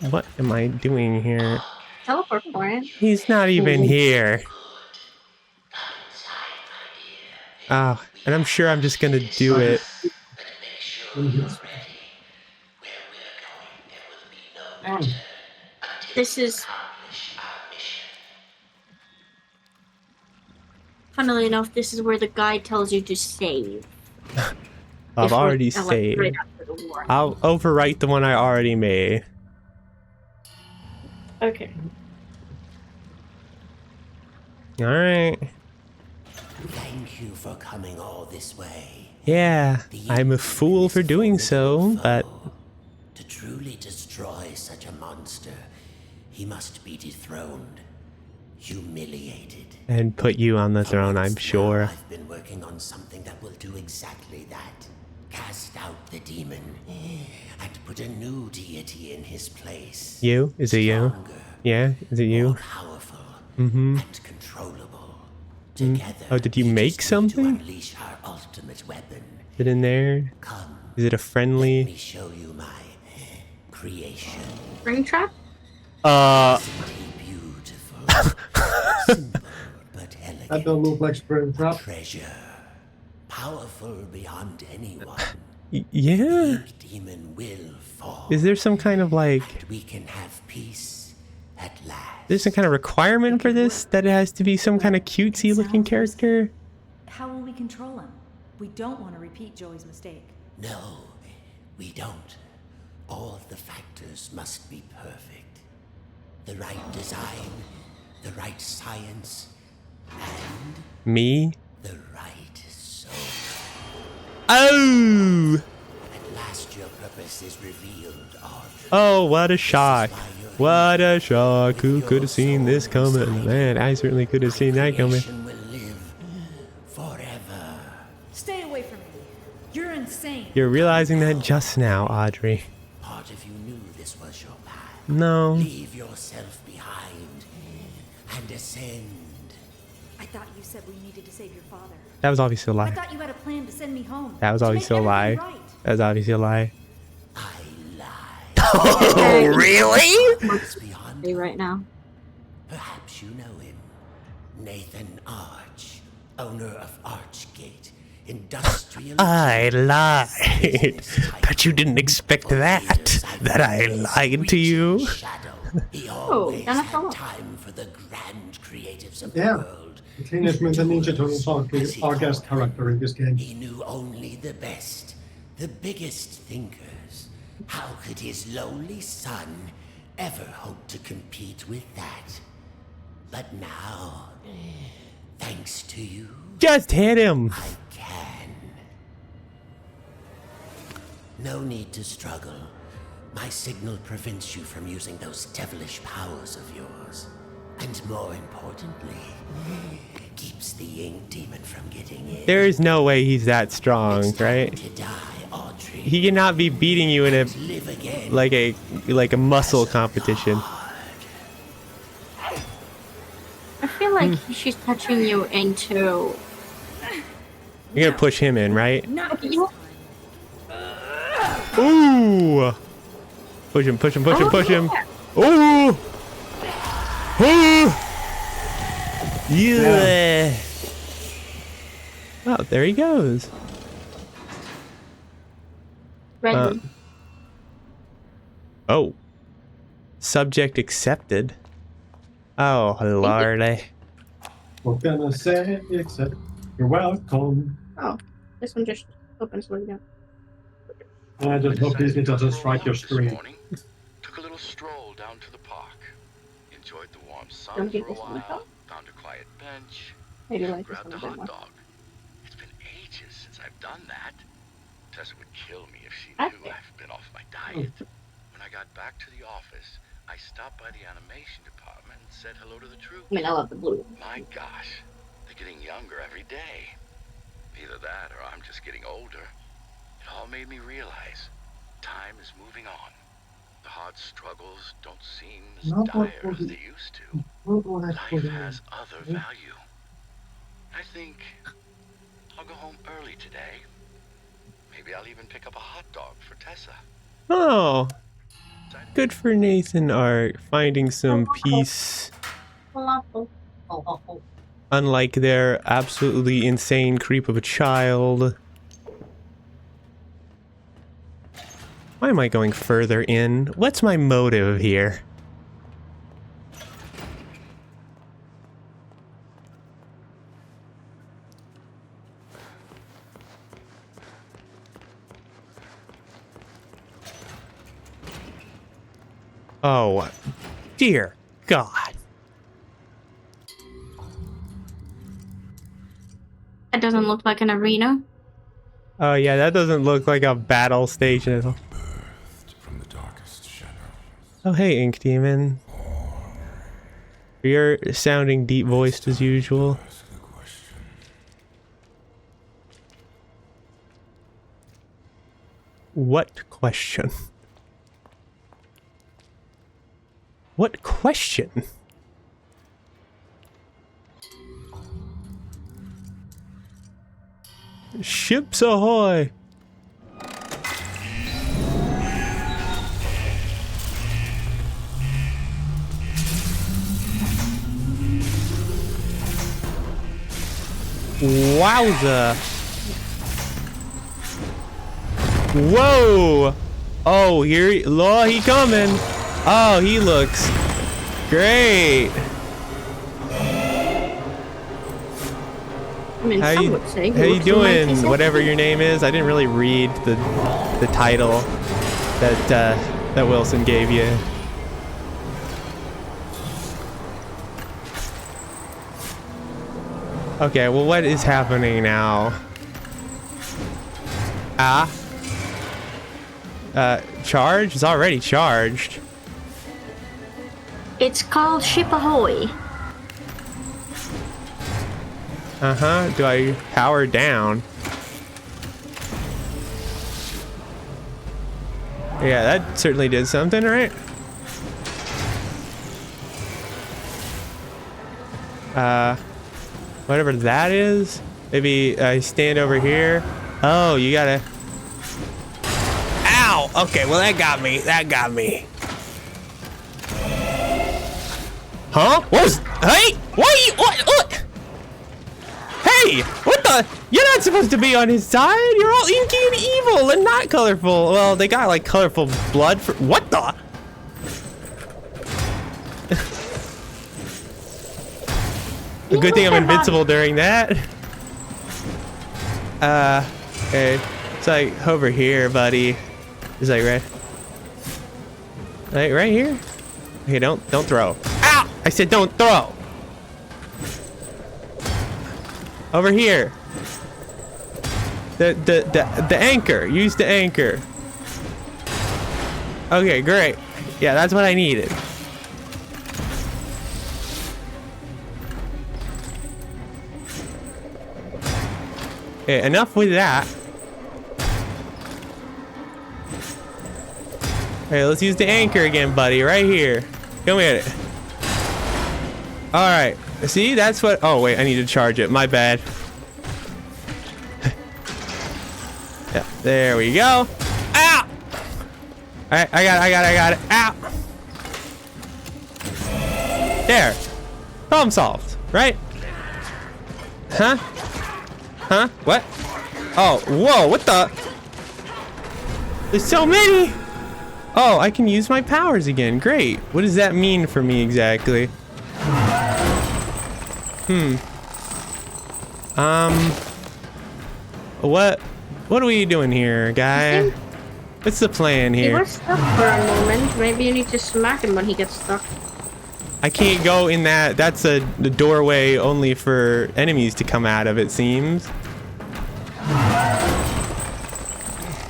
What am I doing here? Teleport point. He's not even here. Oh, and I'm sure I'm just gonna do it. This is... Funnily enough, this is where the guide tells you to save. I've already saved. Right after the war. I'll overwrite the one I already made. Okay. Alright. Thank you for coming all this way. Yeah, I'm a fool for doing so, but... To truly destroy such a monster, he must be dethroned, humiliated. And put you on the throne, I'm sure. I've been working on something that will do exactly that. Cast out the demon and put a new deity in his place. You? Is it you? Yeah? Is it you? More powerful Mm-hmm. and controllable. Together, Oh, did you make something? unleash our ultimate weapon. Is it in there? Come. Is it a friendly? Let me show you my creation. Ring trap? That don't look like spring trap. Treasure. Powerful beyond anyone. Yeah. Demon will fall. Is there some kind of, like... We can have peace at last. There's some kind of requirement for this? That it has to be some kind of cutesy looking character? How will we control him? We don't want to repeat Joey's mistake. No, we don't. All of the factors must be perfect. The right design, the right science, and Me? the right soul. Oh! At last your purpose is revealed, Audrey. Oh, what a shock. What a shock. Who could have seen this coming? Man, I certainly could have seen that coming. Creation will live forever. Stay away from me. You're insane. You're realizing that just now, Audrey. Part of you knew this was your path. No. Leave yourself behind and ascend. I thought you said we needed to save your father. That was obviously a I lie. thought you had a plan to send me home. That was to obviously a make lie. everything right. That was obviously a lie. Oh, really? Right now. Perhaps you know him. Nathan Arch, owner of Archgate, industrial. I lied. Bet you didn't expect that. That I lied to you. He Oh, always gonna had follow. time for the grand creatives of the Yeah. world. The Teenage Mutant Ninja Turtles are our guest character in this game. He knew only the best, the biggest thinkers. How could his lowly son ever hope to compete with that? But now, thanks to you, Just hit him. I can. No need to struggle. My signal prevents you from using those devilish powers of yours. And more importantly, keeps the ink demon from getting in. There is no way he's that strong, right? To die, Audrey. He cannot be beating you in a Live again. like a muscle competition. I feel like she's touching you into. You're gonna push him in, right? No, you. Ooh! Push him, push him, push him, push him. Ooh! Ooh! Yeah! Oh, there he goes. Ready. Oh. Subject accepted. Oh, lordy. What can I say except you're welcome. Oh, this one just opens slowly down. I just hope Disney doesn't strike your screen. Took a little stroll down to the park. Enjoyed the warm sun Don't for get a this one while. up. Found a quiet bench. I do like this Grabbed one a a bit hot more. dog. It's been ages since I've done that. Tessa would kill me if she Okay. knew I've been off my diet. When I got back to the office, I stopped by the animation department and said hello to the troops. I mean, I love the blue. My gosh, they're getting younger every day. Either that or I'm just getting older. It all made me realize time is moving on. The hard struggles don't seem as dire as they used to. Life has other value. I think I'll go home early today. Maybe I'll even pick up a hot dog for Tessa. Oh. Good for Nathan Art. Finding some peace. Unlike their absolutely insane creep of a child. Why am I going further in? What's my motive here? Oh, dear God. That doesn't look like an arena. Oh yeah, that doesn't look like a battle station at all. From the darkest shadows. Oh hey, Ink Demon. You're sounding deep voiced as usual. What question? What question? Ships ahoy! Wowza! Whoa! Oh, he coming! Oh, he looks great! I mean, some would say. How you doing? Whatever your name is. I didn't really read the title that Wilson gave you. Okay, well, what is happening now? Charge? It's already charged. It's called Ship Ahoy. Uh-huh. Do I power down? Yeah, that certainly did something, right? Whatever that is. Maybe I stand over here. Oh, you gotta... Ow! Okay, well that got me. That got me. Huh? What was... Hey! What? Hey! What the... You're not supposed to be on his side. You're all inky and evil and not colorful. Well, they got like colorful blood for... What the... A good thing I'm invincible during that. Okay. It's like over here, buddy. It's like right here. Okay, don't throw. Ow! I said don't throw. Over here. The anchor. Use the anchor. Okay, great. Yeah, that's what I needed. Okay, enough with that. Okay, let's use the anchor again, buddy. Right here. Come at it. Alright. See, that's what... Oh, wait. I need to charge it. My bad. Yeah, there we go. Ow! Alright, I got it. Ow! There. Problem solved, right? Huh? Huh? What? Oh, whoa, what the? There's so many! Oh, I can use my powers again. Great. What does that mean for me exactly? What are we doing here, guy? What's the plan He here? was stuck for a moment. Maybe you need to smack him when he gets stuck. I can't go in that. That's the doorway only for enemies to come out of, it seems.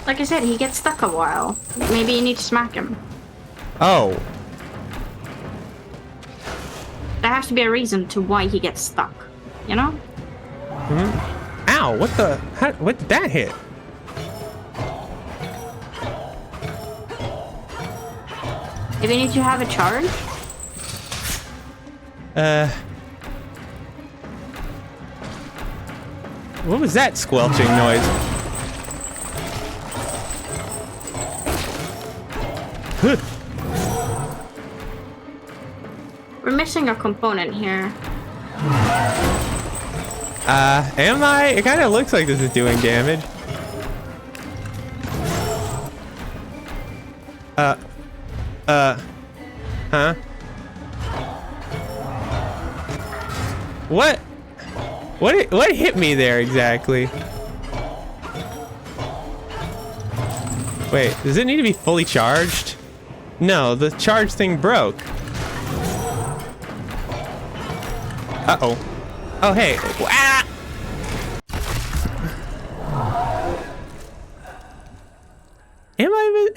Like I said, he gets stuck a while. Maybe you need to smack him. Oh. There has to be a reason to why he gets stuck. You know? Ow, what the? What did that hit? Maybe you need to have a charge? What was that squelching noise? We're missing a component here. Am I? It kind of looks like this is doing damage. Huh? What hit me there exactly? Wait, does it need to be fully charged? No, the charge thing broke. Uh-oh. Oh, hey. Ah! Am I?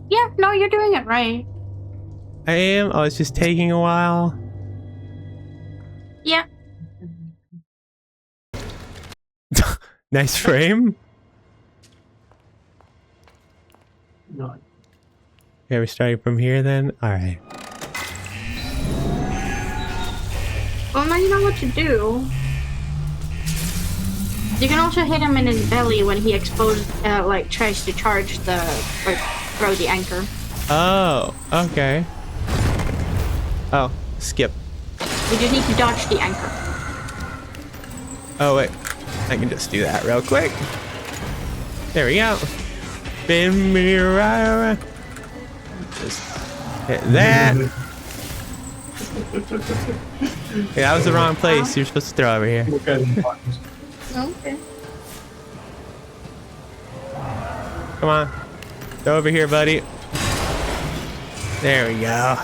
Yeah, no, you're doing it right. I am? Oh, it's just taking a while. Yeah. Nice frame. No. Okay, we're starting from here then? Alright. Well, now you know what to do. You can also hit him in his belly when he tries to charge throw the anchor. Oh, okay. Oh, skip. You just need to dodge the anchor. Oh, wait. I can just do that real quick. There we go. Spin me right. Just hit that. Okay, that was the wrong place. You're supposed to throw over here. Okay. Come on. Go over here, buddy. There we go.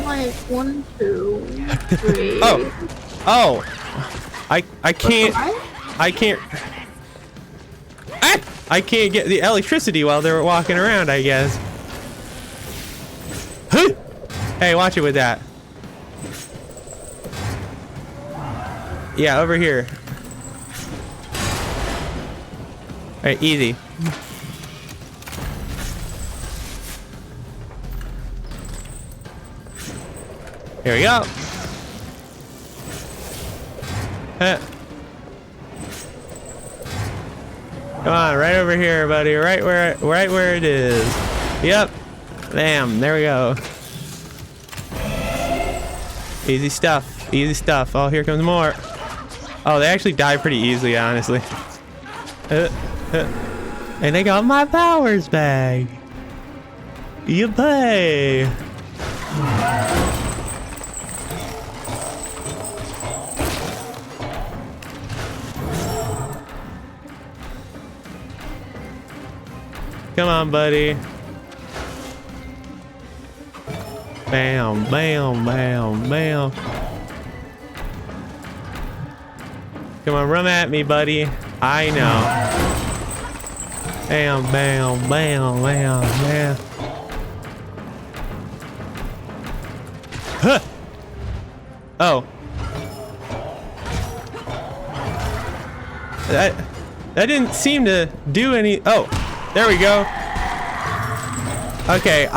Wait. 1, 2, 3. Oh! I can't. I can't get the electricity while they're walking around, I guess. Hey, watch it with that. Yeah, over here. Alright, easy. Here we go. Come on, right over here, buddy. Right where it is. Yep. Bam. There we go. Easy stuff. Easy stuff. Oh, here comes more. Oh, they actually die pretty easily, honestly. And they got my powers back. You pay. Come on, buddy. Bam, bam, bam, bam. Come on, run at me, buddy. I know. Bam, bam, bam, bam, bam. Huh. Oh. That didn't seem to do any. Oh, there we go. Okay,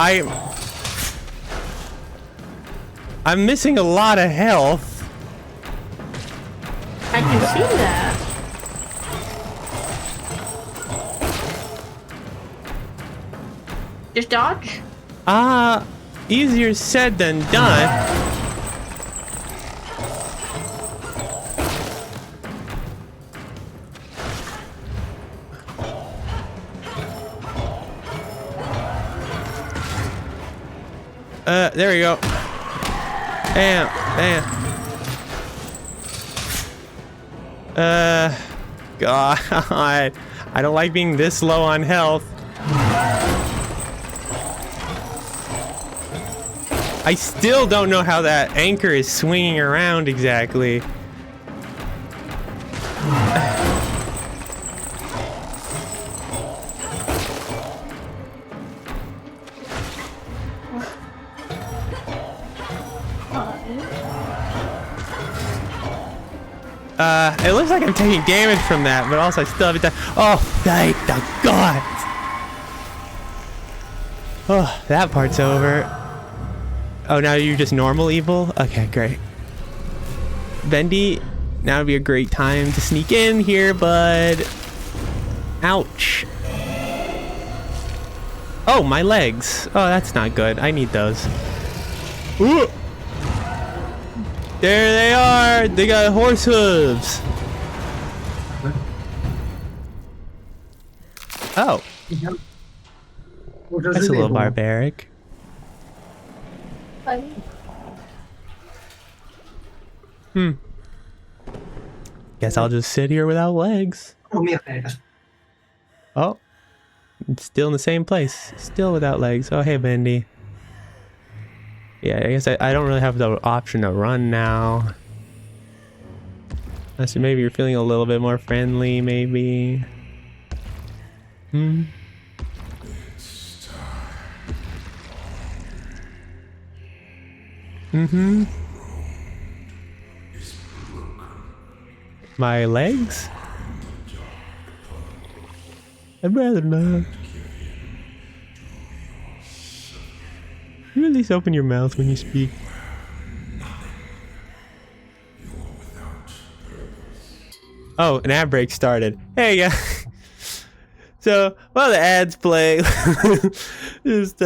I'm missing a lot of health. I can see that. Just dodge? Easier said than done. There we go. Bam, bam. God, I don't like being this low on health. I still don't know how that anchor is swinging around exactly. It looks like I'm taking damage from that, but also I still haven't done. Oh, thank the gods! Oh, that part's over. Oh, now you're just normal evil? Okay, great. Bendy, now would be a great time to sneak in here, bud. Ouch. Oh, my legs. Oh, that's not good. I need those. Ooh. There they are. They got horse hooves. Oh. That's a little barbaric. Guess I'll just sit here without legs. Oh. It's still in the same place. Still without legs. Oh, hey, Bendy. Yeah, I guess I don't really have the option to run now. So maybe you're feeling a little bit more friendly, maybe. My legs? I'd rather not. You at least open your mouth when you speak. Oh, an ad break started. Hey, guys. So, while the ads play, just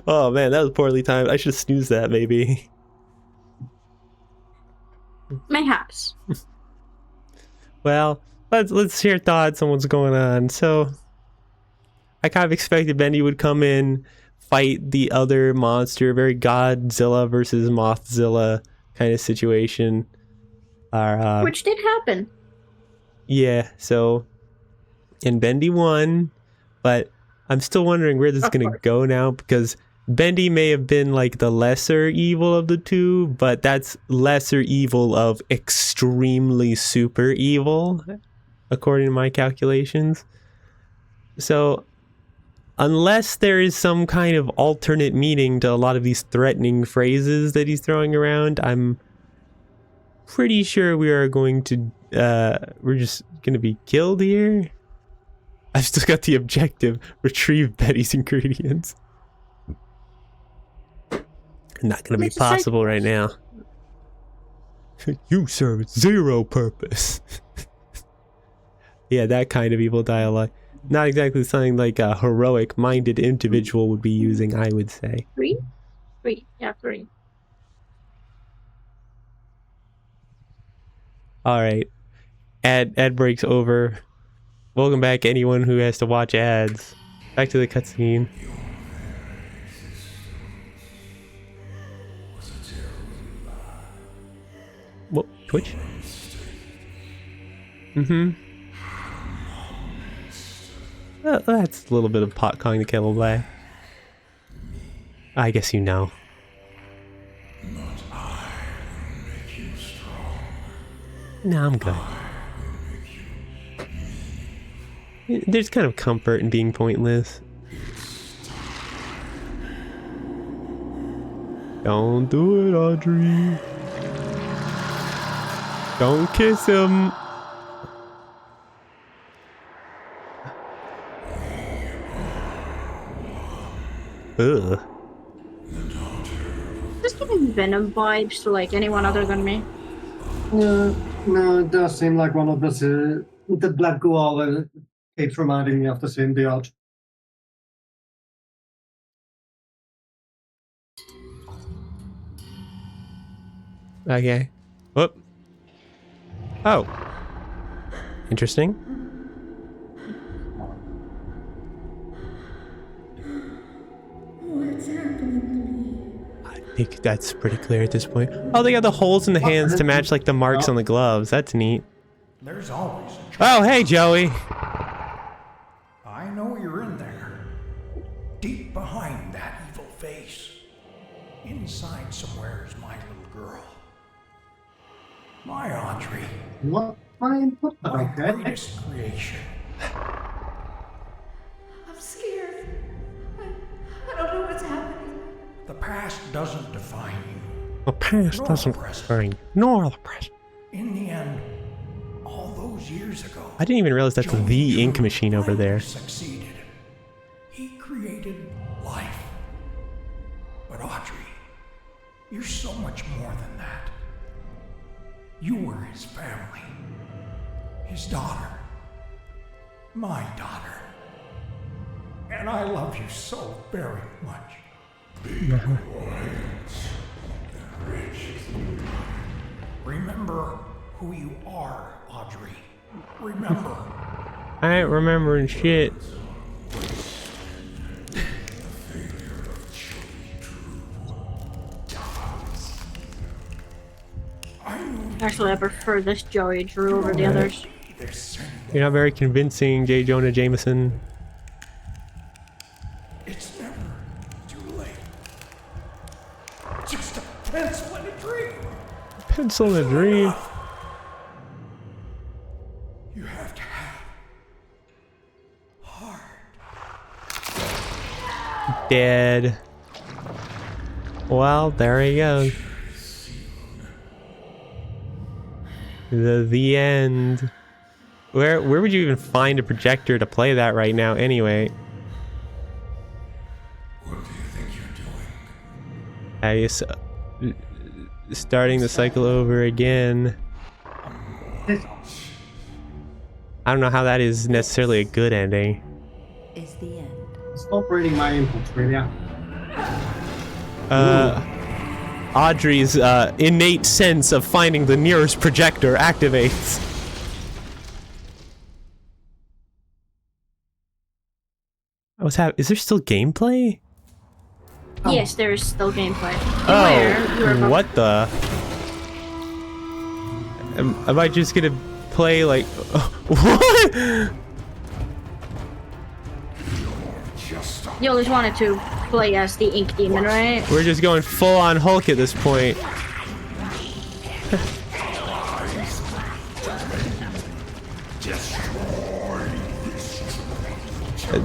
oh man, that was poorly timed. I should snooze that maybe. Mayhaps. Well, let's hear thoughts on what's going on. So, I kind of expected Bendy would come in, fight the other monster, very Godzilla versus Mothzilla kind of situation. Which did happen. Yeah, so and Bendy won, but I'm still wondering where this is gonna go now, because Bendy may have been like the lesser evil of the two, but that's lesser evil of extremely super evil, according to my calculations. So unless there is some kind of alternate meaning to a lot of these threatening phrases that he's throwing around, I'm pretty sure we are going to, we're just gonna be killed here. I've still got the objective, retrieve Betty's ingredients. Not gonna be possible right now. You serve zero purpose. Yeah, that kind of evil dialogue. Not exactly something like a heroic-minded individual would be using, I would say. Three? Yeah, 3. Alright. Ad breaks over. Welcome back, anyone who has to watch ads. Back to the cutscene. What? Twitch? That's a little bit of pot calling the kettle black. I guess you know. No, I'm good. There's kind of comfort in being pointless. Don't do it, Audrey. Don't kiss him. Ugh. Just giving Venom vibes to like anyone other than me. No, it does seem like one of the Black Goal keeps reminding me of the symbiote. Okay. Whoop. Oh. Interesting. What's happening? I think that's pretty clear at this point. Oh, they got the holes in the hands to match like the marks on the gloves. That's neat. There's always Oh, hey, Joey. I know you're in there. Deep behind that evil face. Inside somewhere is my little girl. My Audrey. What? My greatest creation. I'm scared. I don't know what's happening. The past doesn't define you. The past doesn't define nor the present. In the end, all those years ago, I didn't even realize that's the ink machine over there. succeeded. He created life. But Audrey, you're so much more than that. You were his family. His daughter. My daughter. And I love you so very much. Be quiet and rich. Remember who you are, Audrey. Remember. I ain't remembering shit. Actually, I prefer this Joey Drew over the others. You're not very convincing, J. Jonah Jameson. It's never too late. Just a pencil and a dream. Pencil and a dream. You have to have heart. Dead. Well, there he goes. The end. Where would you even find a projector to play that right now anyway? What do you think you're doing? I guess starting the cycle over again. I don't know how that is necessarily a good ending. Is the end. Stop reading my inputs, will ya? Audrey's innate sense of finding the nearest projector activates. What's happening? Is there still gameplay? Yes, there is still gameplay. Oh, what the? Am I just gonna play like... what? You always wanted to play as the Ink Demon, right? We're just going full on Hulk at this point.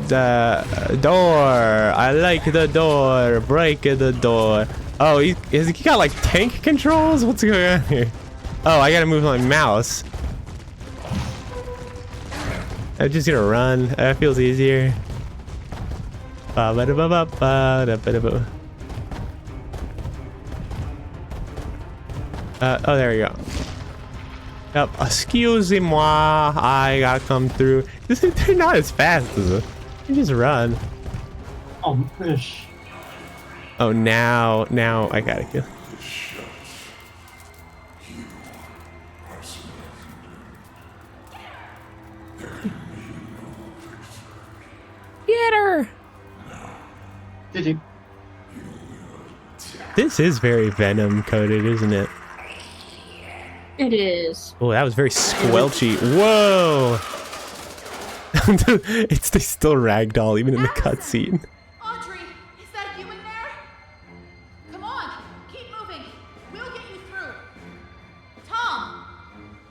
The door. I like the door. Break the door. Oh, he got like tank controls? What's going on here? Oh, I gotta move my mouse. I'm just gonna run. That feels easier. Oh, there we go. Yep, excusez-moi. I gotta come through. They're not as fast as it. You just run. Oh, fish. Oh, now I gotta kill. Get her! Did you? This is very Venom coded, isn't it? It is. Oh, that was very squelchy. Whoa! They still ragdoll even in the cutscene. Audrey, is that you in there? Come on, keep moving. We'll get you through. Tom,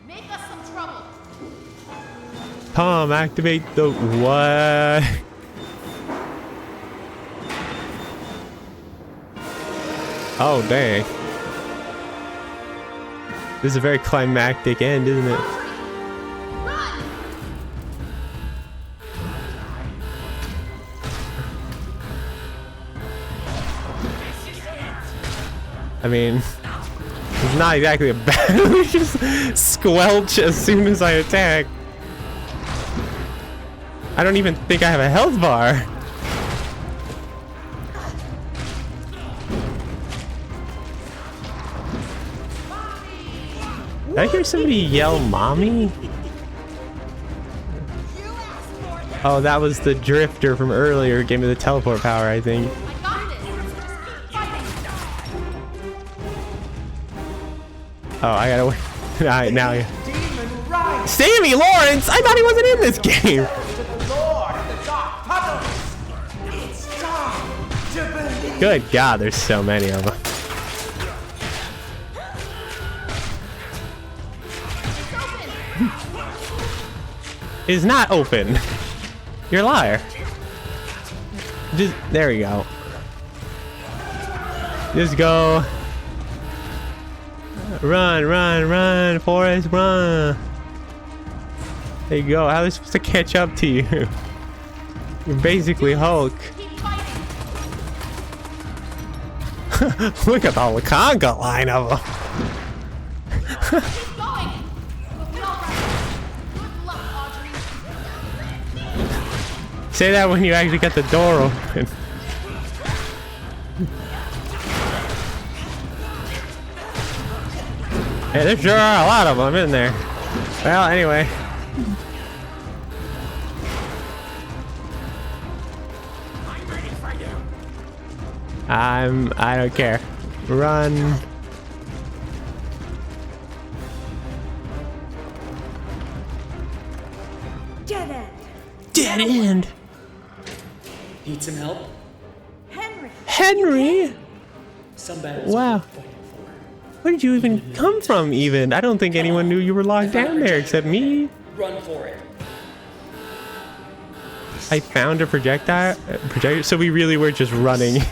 make us some trouble. Tom, activate the what? Oh, dang. This is a very climactic end, isn't it? I mean, it's not exactly a battle. We just squelch as soon as I attack. I don't even think I have a health bar. Did I hear somebody yell mommy? Oh, that was the drifter from earlier. Gave me the teleport power, I think. Oh, I gotta wait. Now Sammy Lawrence! I thought he wasn't in this game! Good God, there's so many of them. Is not open. You're a liar. Just there we go. Just go. Run, run, run, Forrest, run. There you go. How are they supposed to catch up to you? You're basically Hulk. Look at the conga line of them. Say that when you actually get the door open. Hey, there sure are a lot of them in there. Well, anyway. I don't care. Run. Dead end. Dead end. Need some help? Henry? Some battles wow. Where did you even come from, even? I don't think anyone knew you were locked down there except me. Run for it. I found a projectile, so we really were just running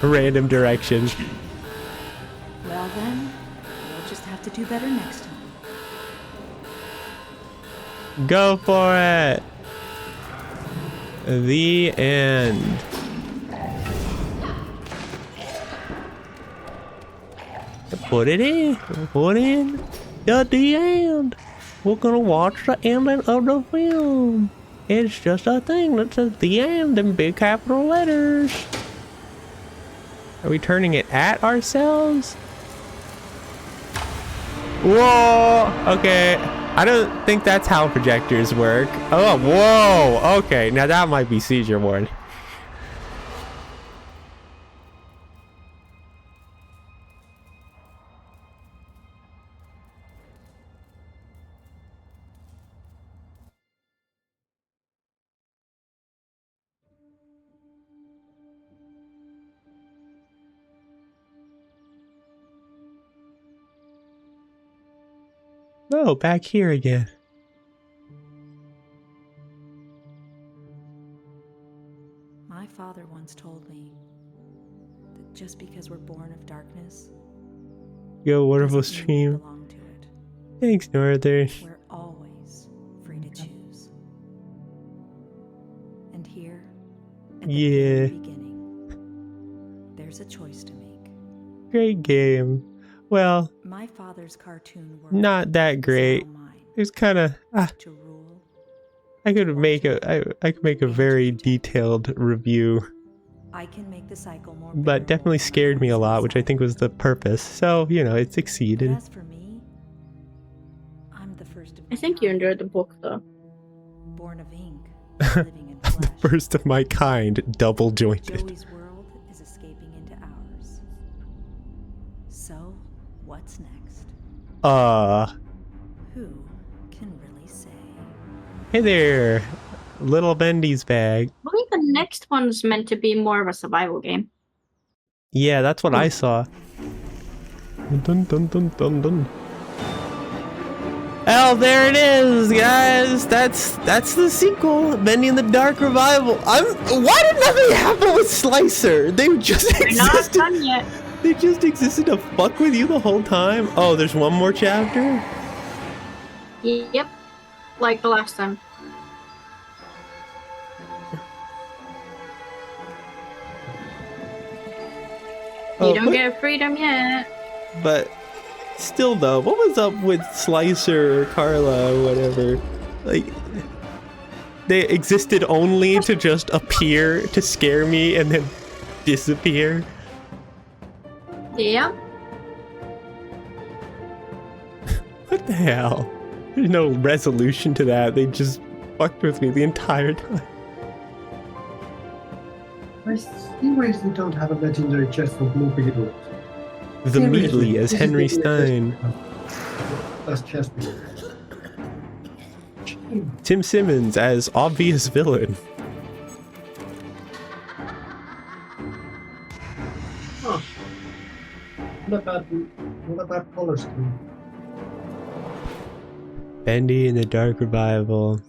random directions. Well then, we'll just have to do better next time. Go for it. The end. Put it in. Put in at the end. We're gonna watch the ending of the film. It's just a thing that says the end in big capital letters. Are we turning it at ourselves? Whoa! Okay. I don't think that's how projectors work. Oh, whoa! Okay, now that might be seizure warning. Oh, back here again. My father once told me that just because we're born of darkness, Yo, wonderful doesn't mean we stream. belong to it. Thanks, Northern. We're always free to choose. And here, at the very beginning, there's a choice to make. Great game. Well, My father's cartoon world not that great. It's kind of. to rule. I could make a very detailed review, I can make the cycle more but definitely scared me a lot, which I think was the purpose. So you know, it succeeded. As for me, I'm the first of I think you enjoyed the book though. born of ink, living in flesh. The first of my kind, double jointed. Joey's world is escaping into ours. So, what's next? Who can really say? Hey there, little Bendy's bag. I believe the next one's meant to be more of a survival game. Yeah, that's what I saw. Dun dun dun dun dun. Oh, there it is, guys. That's the sequel, Bendy and the Dark Revival. Why did nothing happen with Slicer? They just They're not done yet. They just existed to fuck with you the whole time. Oh, there's one more chapter? Yep. Like the last time. You don't get freedom yet. But still though, what was up with Slicer or Carla or whatever? Like, they existed only to just appear to scare me and then disappear. Yeah. What the hell? There's no resolution to that. They just fucked with me the entire time. I see ways they don't have a legendary chest for blue beetles. The Meatly as Henry Stein. That's chest. Tim Simmons as obvious villain. Huh. What about color scheme? Bendy and the Dark Revival.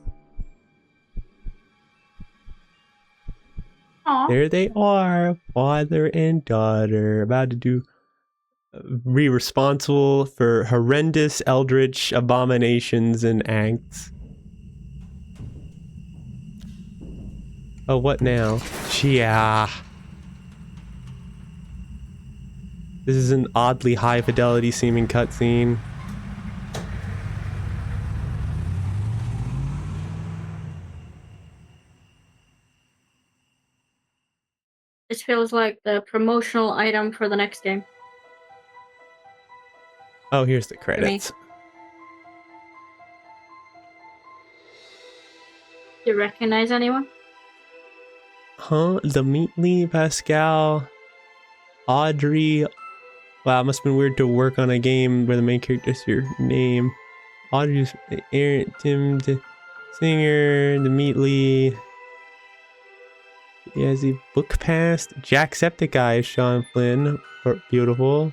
Aww. There they are, father and daughter, about to be responsible for horrendous eldritch abominations and acts. Oh, what now? Yeah. This is an oddly high fidelity seeming cutscene. This feels like the promotional item for the next game. Oh, here's the credits. Do you recognize anyone? Huh? The Meatly, Pascal, Audrey. Wow, it must have been weird to work on a game where the main character is your name. Audrey's Aaron, Tim, the singer, the Meatly. Yeah, is he book passed? Jacksepticeye is Sean Flynn. Beautiful.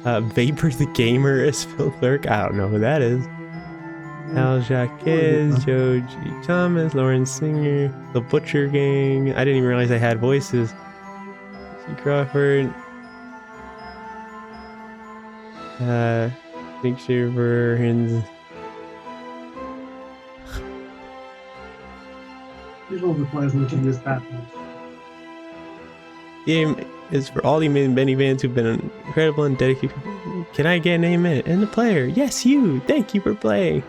Vapor the Gamer is Phil Clerk. I don't know who that is. Al Jacques, Joe G. Thomas, Lauren Singer, The Butcher Gang. I didn't even realize I had voices. C. Crawford. Nick Shaver, Hins. These all the players looking this Batman. Game is for all the amazing Bendy fans who've been incredible and dedicated. Can I get an amen? And the player, yes, you. Thank you for playing.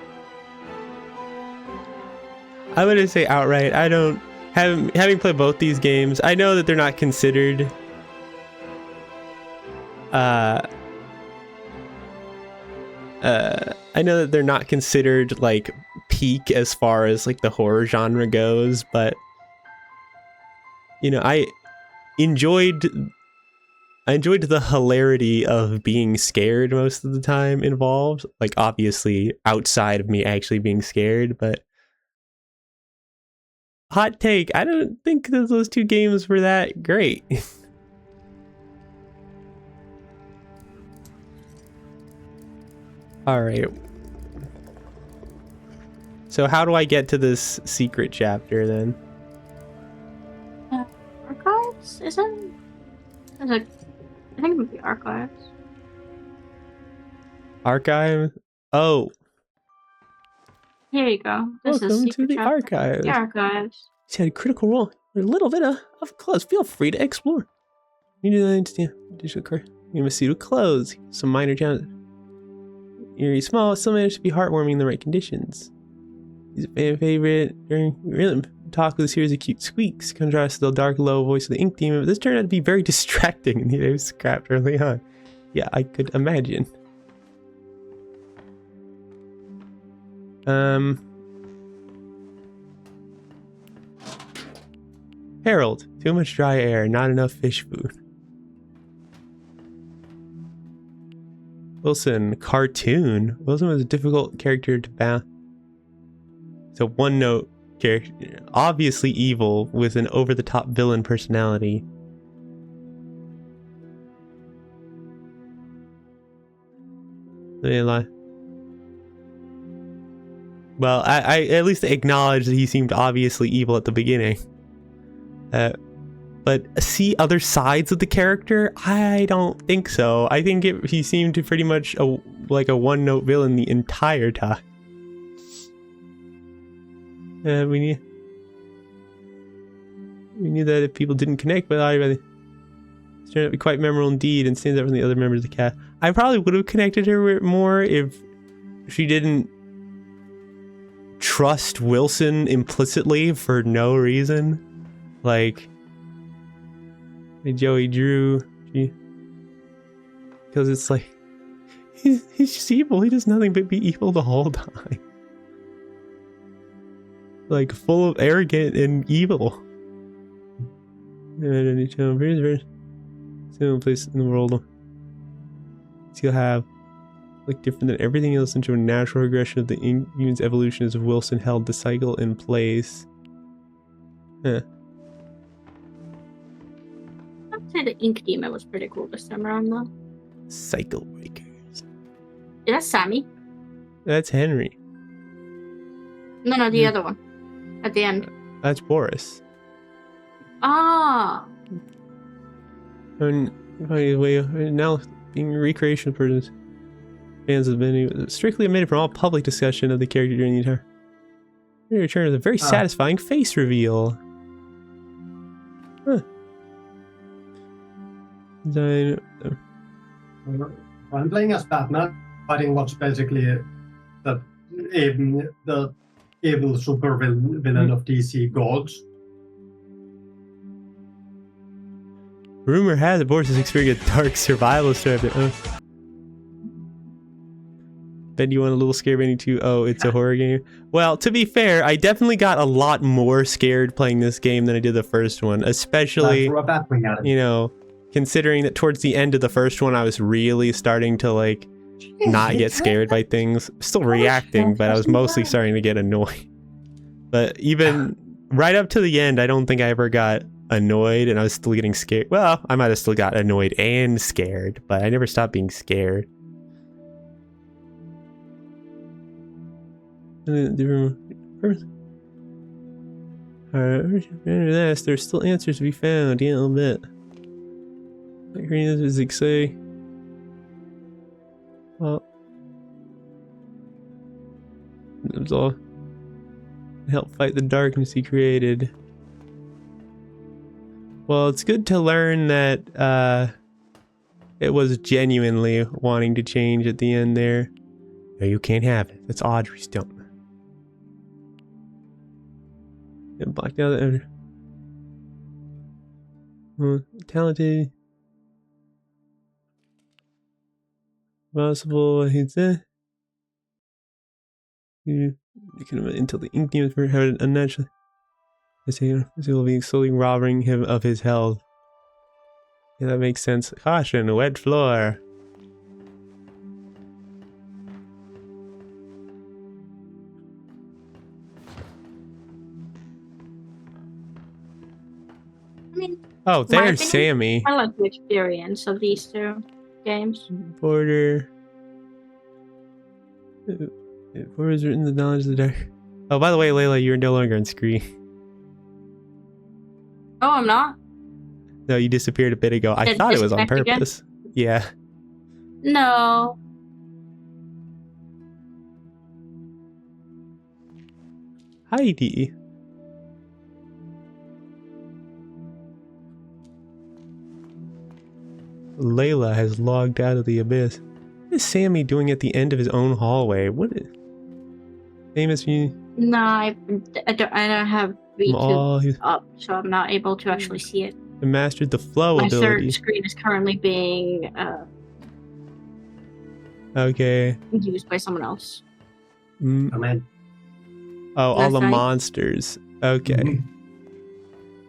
I wouldn't say outright. I don't having played both these games. I know that they're not considered. I know that they're not considered like peak as far as like the horror genre goes, but you know, I enjoyed the hilarity of being scared most of the time involved, like obviously outside of me actually being scared, but hot take, I don't think that those two games were that great. All right, So how do I get to this secret chapter then? Archives? Isn't? There's a, I think it would be archives. Archive? Oh. Here you go. This is Welcome to secret the chapter. archives. The archives. He's had a critical role. A little bit of clothes. Feel free to explore. You need to understand digital car. You must see to clothes. Some minor challenges. Eerie small, still managed to be heartwarming in the right conditions. He's a fan favorite during rhythm. Talk with a series of cute squeaks. Contrast to the dark, low voice of the ink demon. But this turned out to be very distracting and it was scrapped early on. Yeah, I could imagine. Harold, too much dry air, not enough fish food. Wilson, cartoon. Wilson was a difficult character to balance. It's a one-note character, obviously evil with an over-the-top villain personality. Let me lie. Well, I at least acknowledge that he seemed obviously evil at the beginning. But see other sides of the character? I don't think so. I think he seemed to pretty much like a one-note villain the entire time. We knew that if people didn't connect with Audrey, it turned out to be quite memorable indeed and stands out from the other members of the cast. I probably would have connected her more if she didn't trust Wilson implicitly for no reason. Like, Joey Drew, because it's like he's just evil. He does nothing but be evil the whole time. Like, full of arrogant and evil. Single place in the world. He'll have like different than everything else into a natural regression of the human's evolution as Wilson held the cycle in place. Huh. I'd say the ink demon was pretty cool this time around though. Cycle breakers. Yeah, that's Sammy. That's Henry. No, the other one. At the end. That's Boris. Ah. And now being a recreation person, fans of Bendy was strictly omitted from all public discussion of the character during the entire return with a very satisfying face reveal. Huh. I'm playing as Batman, fighting what's basically the evil super villain of DC gods. Rumor has it Boris is experiencing a dark survival story. Ben, you want a little scared Bendy too? Oh, it's a horror game. Well, to be fair, I definitely got a lot more scared playing this game than I did the first one, especially, you know, considering that towards the end of the first one, I was really starting to like not get scared by things. Still reacting, but I was mostly starting to get annoyed. But even right up to the end, I don't think I ever got annoyed, and I was still getting scared. Well, I might have still got annoyed and scared, but I never stopped being scared. Alright, there's still answers to be found. Yeah, a little bit. Like green is exciting. Well, it was all to help fight the darkness he created. Well, it's good to learn that it was genuinely wanting to change at the end there. No, you can't have it. That's Audrey's stone. It blocked out the talented. Possible, he's there. You can until the ink demons were having unnaturally. He will be slowly robbing him of his health. Yeah, that makes sense. Caution, wet floor. I mean, oh, there's Sammy. I like the experience of these two games. Border. Border is written the knowledge of the dark. Oh, by the way, Layla, you're no longer on screen. Oh, I'm not? No, you disappeared a bit ago. I Did thought it was on disconnect again? purpose. Yeah. No. Heidi. Layla has logged out of the abyss. What is Sammy doing at the end of his own hallway? What is... Famous view? No, I don't have Oh, up, so I'm not able to actually see it. Mastered the flow My ability. third screen is currently being Okay. used by someone else. Amen. Oh, all the That's right. monsters. Okay.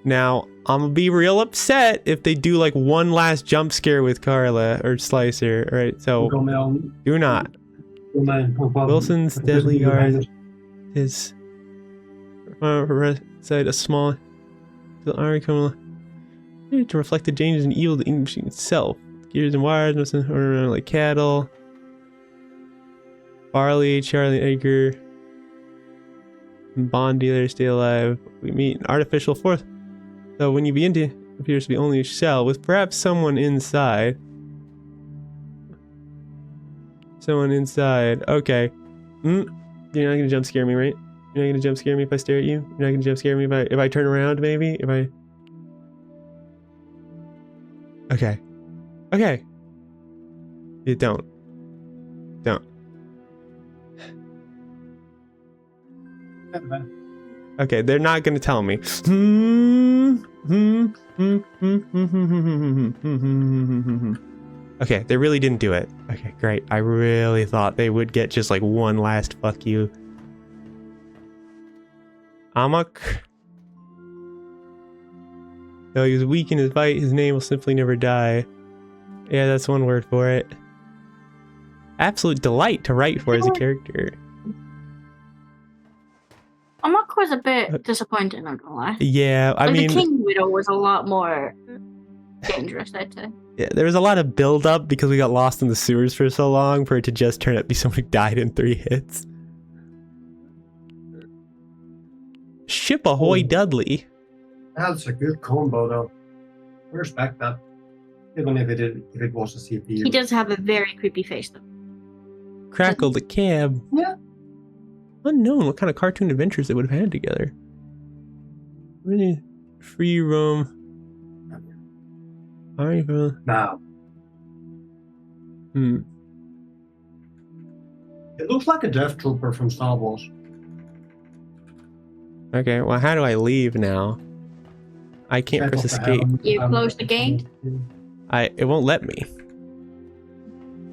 Now, I'm gonna be real upset if they do like one last jump scare with Carla or Slicer. Alright, so do not. Wilson's deadly guard is said a small iron criminal to reflect the dangers and evil of the ink machine itself. Gears and wires must around like cattle. Barley, Charlie, Edgar, and Bond dealer stay alive. We meet an artificial fourth. So when you begin to appears to be only a shell with perhaps someone inside. Someone inside. Okay. You're not gonna jump scare me, right? You're not gonna jump scare me if I stare at you? You're not gonna jump scare me if I turn around, maybe? If I... Okay. Okay. You don't. Don't. Okay, they're not gonna tell me. Okay, they really didn't do it. Okay, great. I really thought they would get just like one last fuck you. Amok. Though he was weak in his fight, his name will simply never die. Yeah, that's one word for it. Absolute delight to write for as a character. Amok was a bit disappointing, I'm not gonna lie. Yeah, I mean... the King Widow was a lot more dangerous, I'd say. Yeah, there was a lot of build up because we got lost in the sewers for so long for it to just turn out to be someone who died in 3 hits. Ship ahoy, Dudley. That's a good combo, though. I respect that. Even if it was a CPU. He does have a very creepy face, though. Crackle the cab. Yeah. Unknown what kind of cartoon adventures they would have had together. Really free roam. Now. It looks like a Death Trooper from Star Wars. Okay, well, how do I leave now? I can't press escape. You close the gate? It won't let me.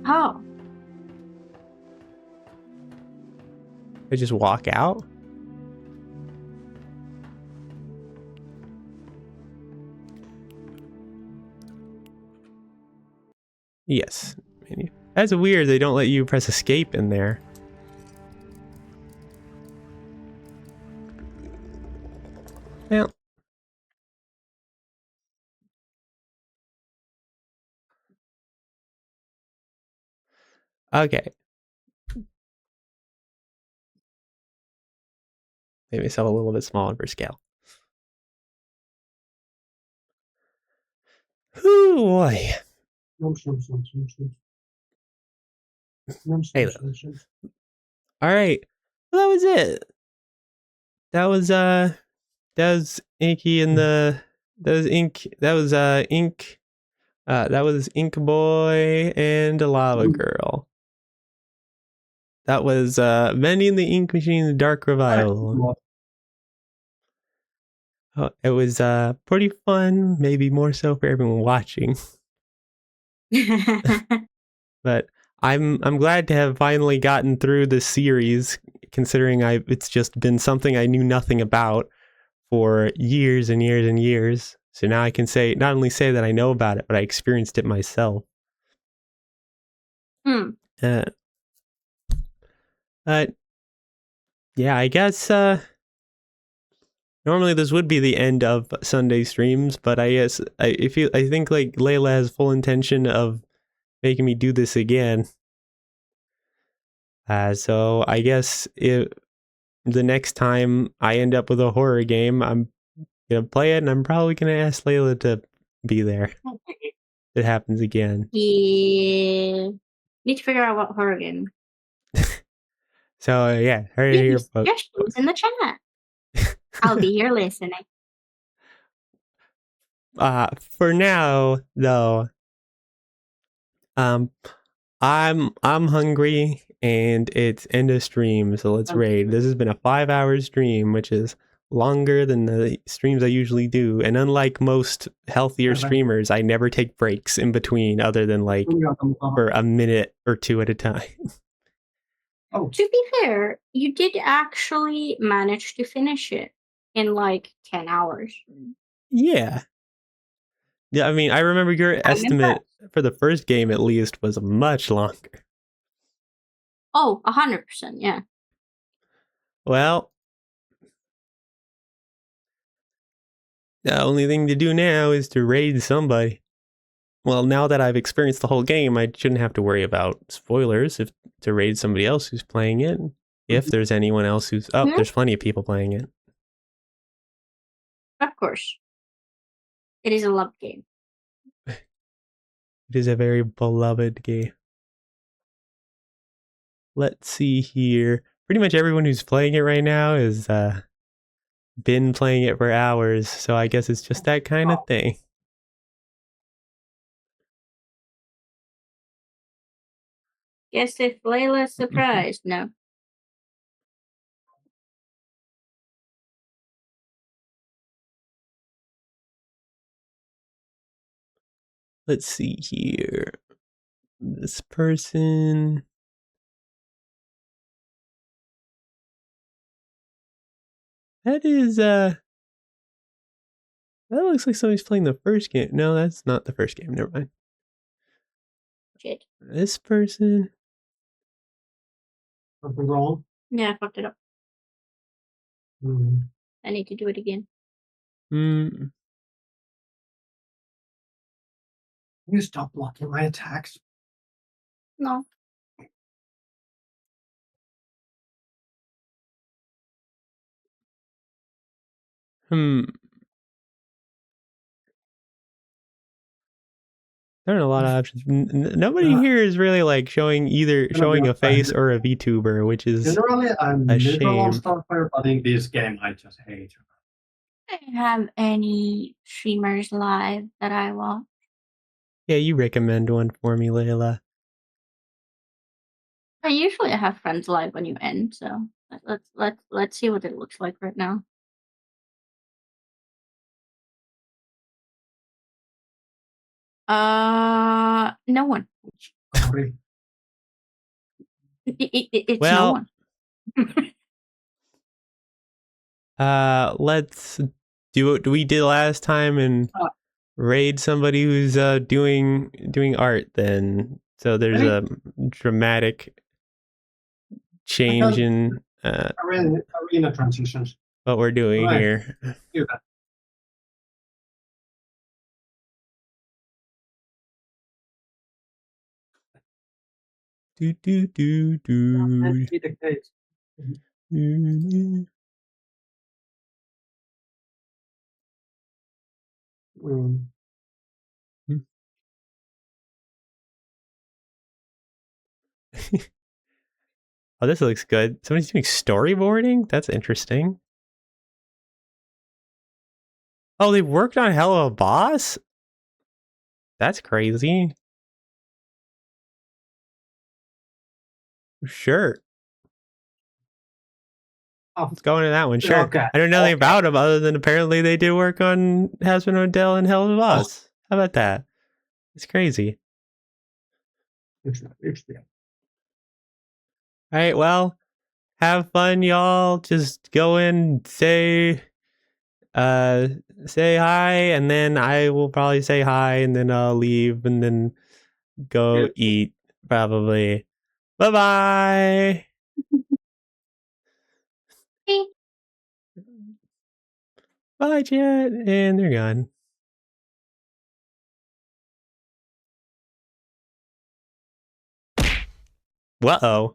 How? I just walk out? Yes. That's weird they don't let you press escape in there. Well. Okay. Make myself a little bit smaller for scale. Ooh, boy. Hey, all right. Well, that was it. That was Inky and that was Ink. That was Ink. That was Ink Boy and a Lava Girl. That was Bendy and the Ink Machine's Dark Revival. It was pretty fun, maybe more so for everyone watching. But I'm glad to have finally gotten through this series, considering it's just been something I knew nothing about for years and years and years. So now I can not only say that I know about it, but I experienced it myself. But yeah, I guess normally this would be the end of Sunday streams, but I guess I think like Layla has full intention of making me do this again. So I guess the next time I end up with a horror game, I'm gonna play it, and I'm probably gonna ask Layla to be there. It happens again. Yeah. Need to figure out what horror game. So yeah, her Leave here. suggestions in the chat. I'll be here listening. For now though, I'm hungry and it's end of stream, so let's raid. This has been a 5-hour stream, which is longer than the streams I usually do. And unlike most healthier streamers, I never take breaks in between other than like for a minute or two at a time. Oh. To be fair, you did actually manage to finish it in like 10 hours. Yeah. Yeah, I mean, I remember your estimate for the first game at least was much longer. Oh, 100%, yeah. Well, the only thing to do now is to raid somebody. Well, now that I've experienced the whole game, I shouldn't have to worry about spoilers if to raid somebody else who's playing it. If there's anyone else who's... Oh, there's plenty of people playing it. Of course. It is a loved game. It is a very beloved game. Let's see here. Pretty much everyone who's playing it right now has been playing it for hours, so I guess it's just that kind of thing. Guess if Layla's surprised, no. Let's see here. This person... That is, that looks like somebody's playing the first game. No, that's not the first game. Never mind. Shit. This person... Something wrong? Yeah, I fucked it up. I need to do it again. Can you stop blocking my attacks? No. There are a lot of options. Nobody here is really like showing a face or a VTuber, which is generally I'm a never shame. lost Starfire, but in this game I just hate her. I don't have any streamers live that I watch. Yeah, you recommend one for me, Layla. I usually have friends live when you end, so let's see what it looks like right now. No one. Sorry. It's Well, no one. Let's do what we did last time and raid somebody who's doing art then. So there's a dramatic change in arena transitions. What we're doing here. Do that. Do do do do. Oh, this looks good. Somebody's doing storyboarding? That's interesting. Oh, they worked on Hello Boss? That's crazy. Sure. Let's go into that one. Sure. Okay. I don't know anything about them other than apparently they did work on Hazbin Hotel and Hello Boss. How about that? It's crazy. All right, well, have fun, y'all. Just go in, say hi, and then I will probably say hi, and then I'll leave, and then go eat, probably. Bye-bye. Bye, chat. And they're gone. Uh-oh.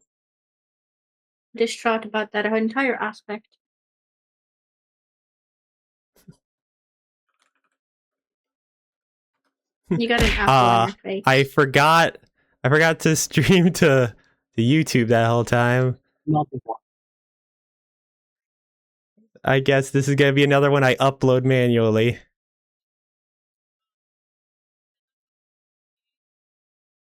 distraught about that entire aspect. You got an apple on your face. I forgot to stream to YouTube that whole time. Not before. I guess this is gonna be another one I upload manually.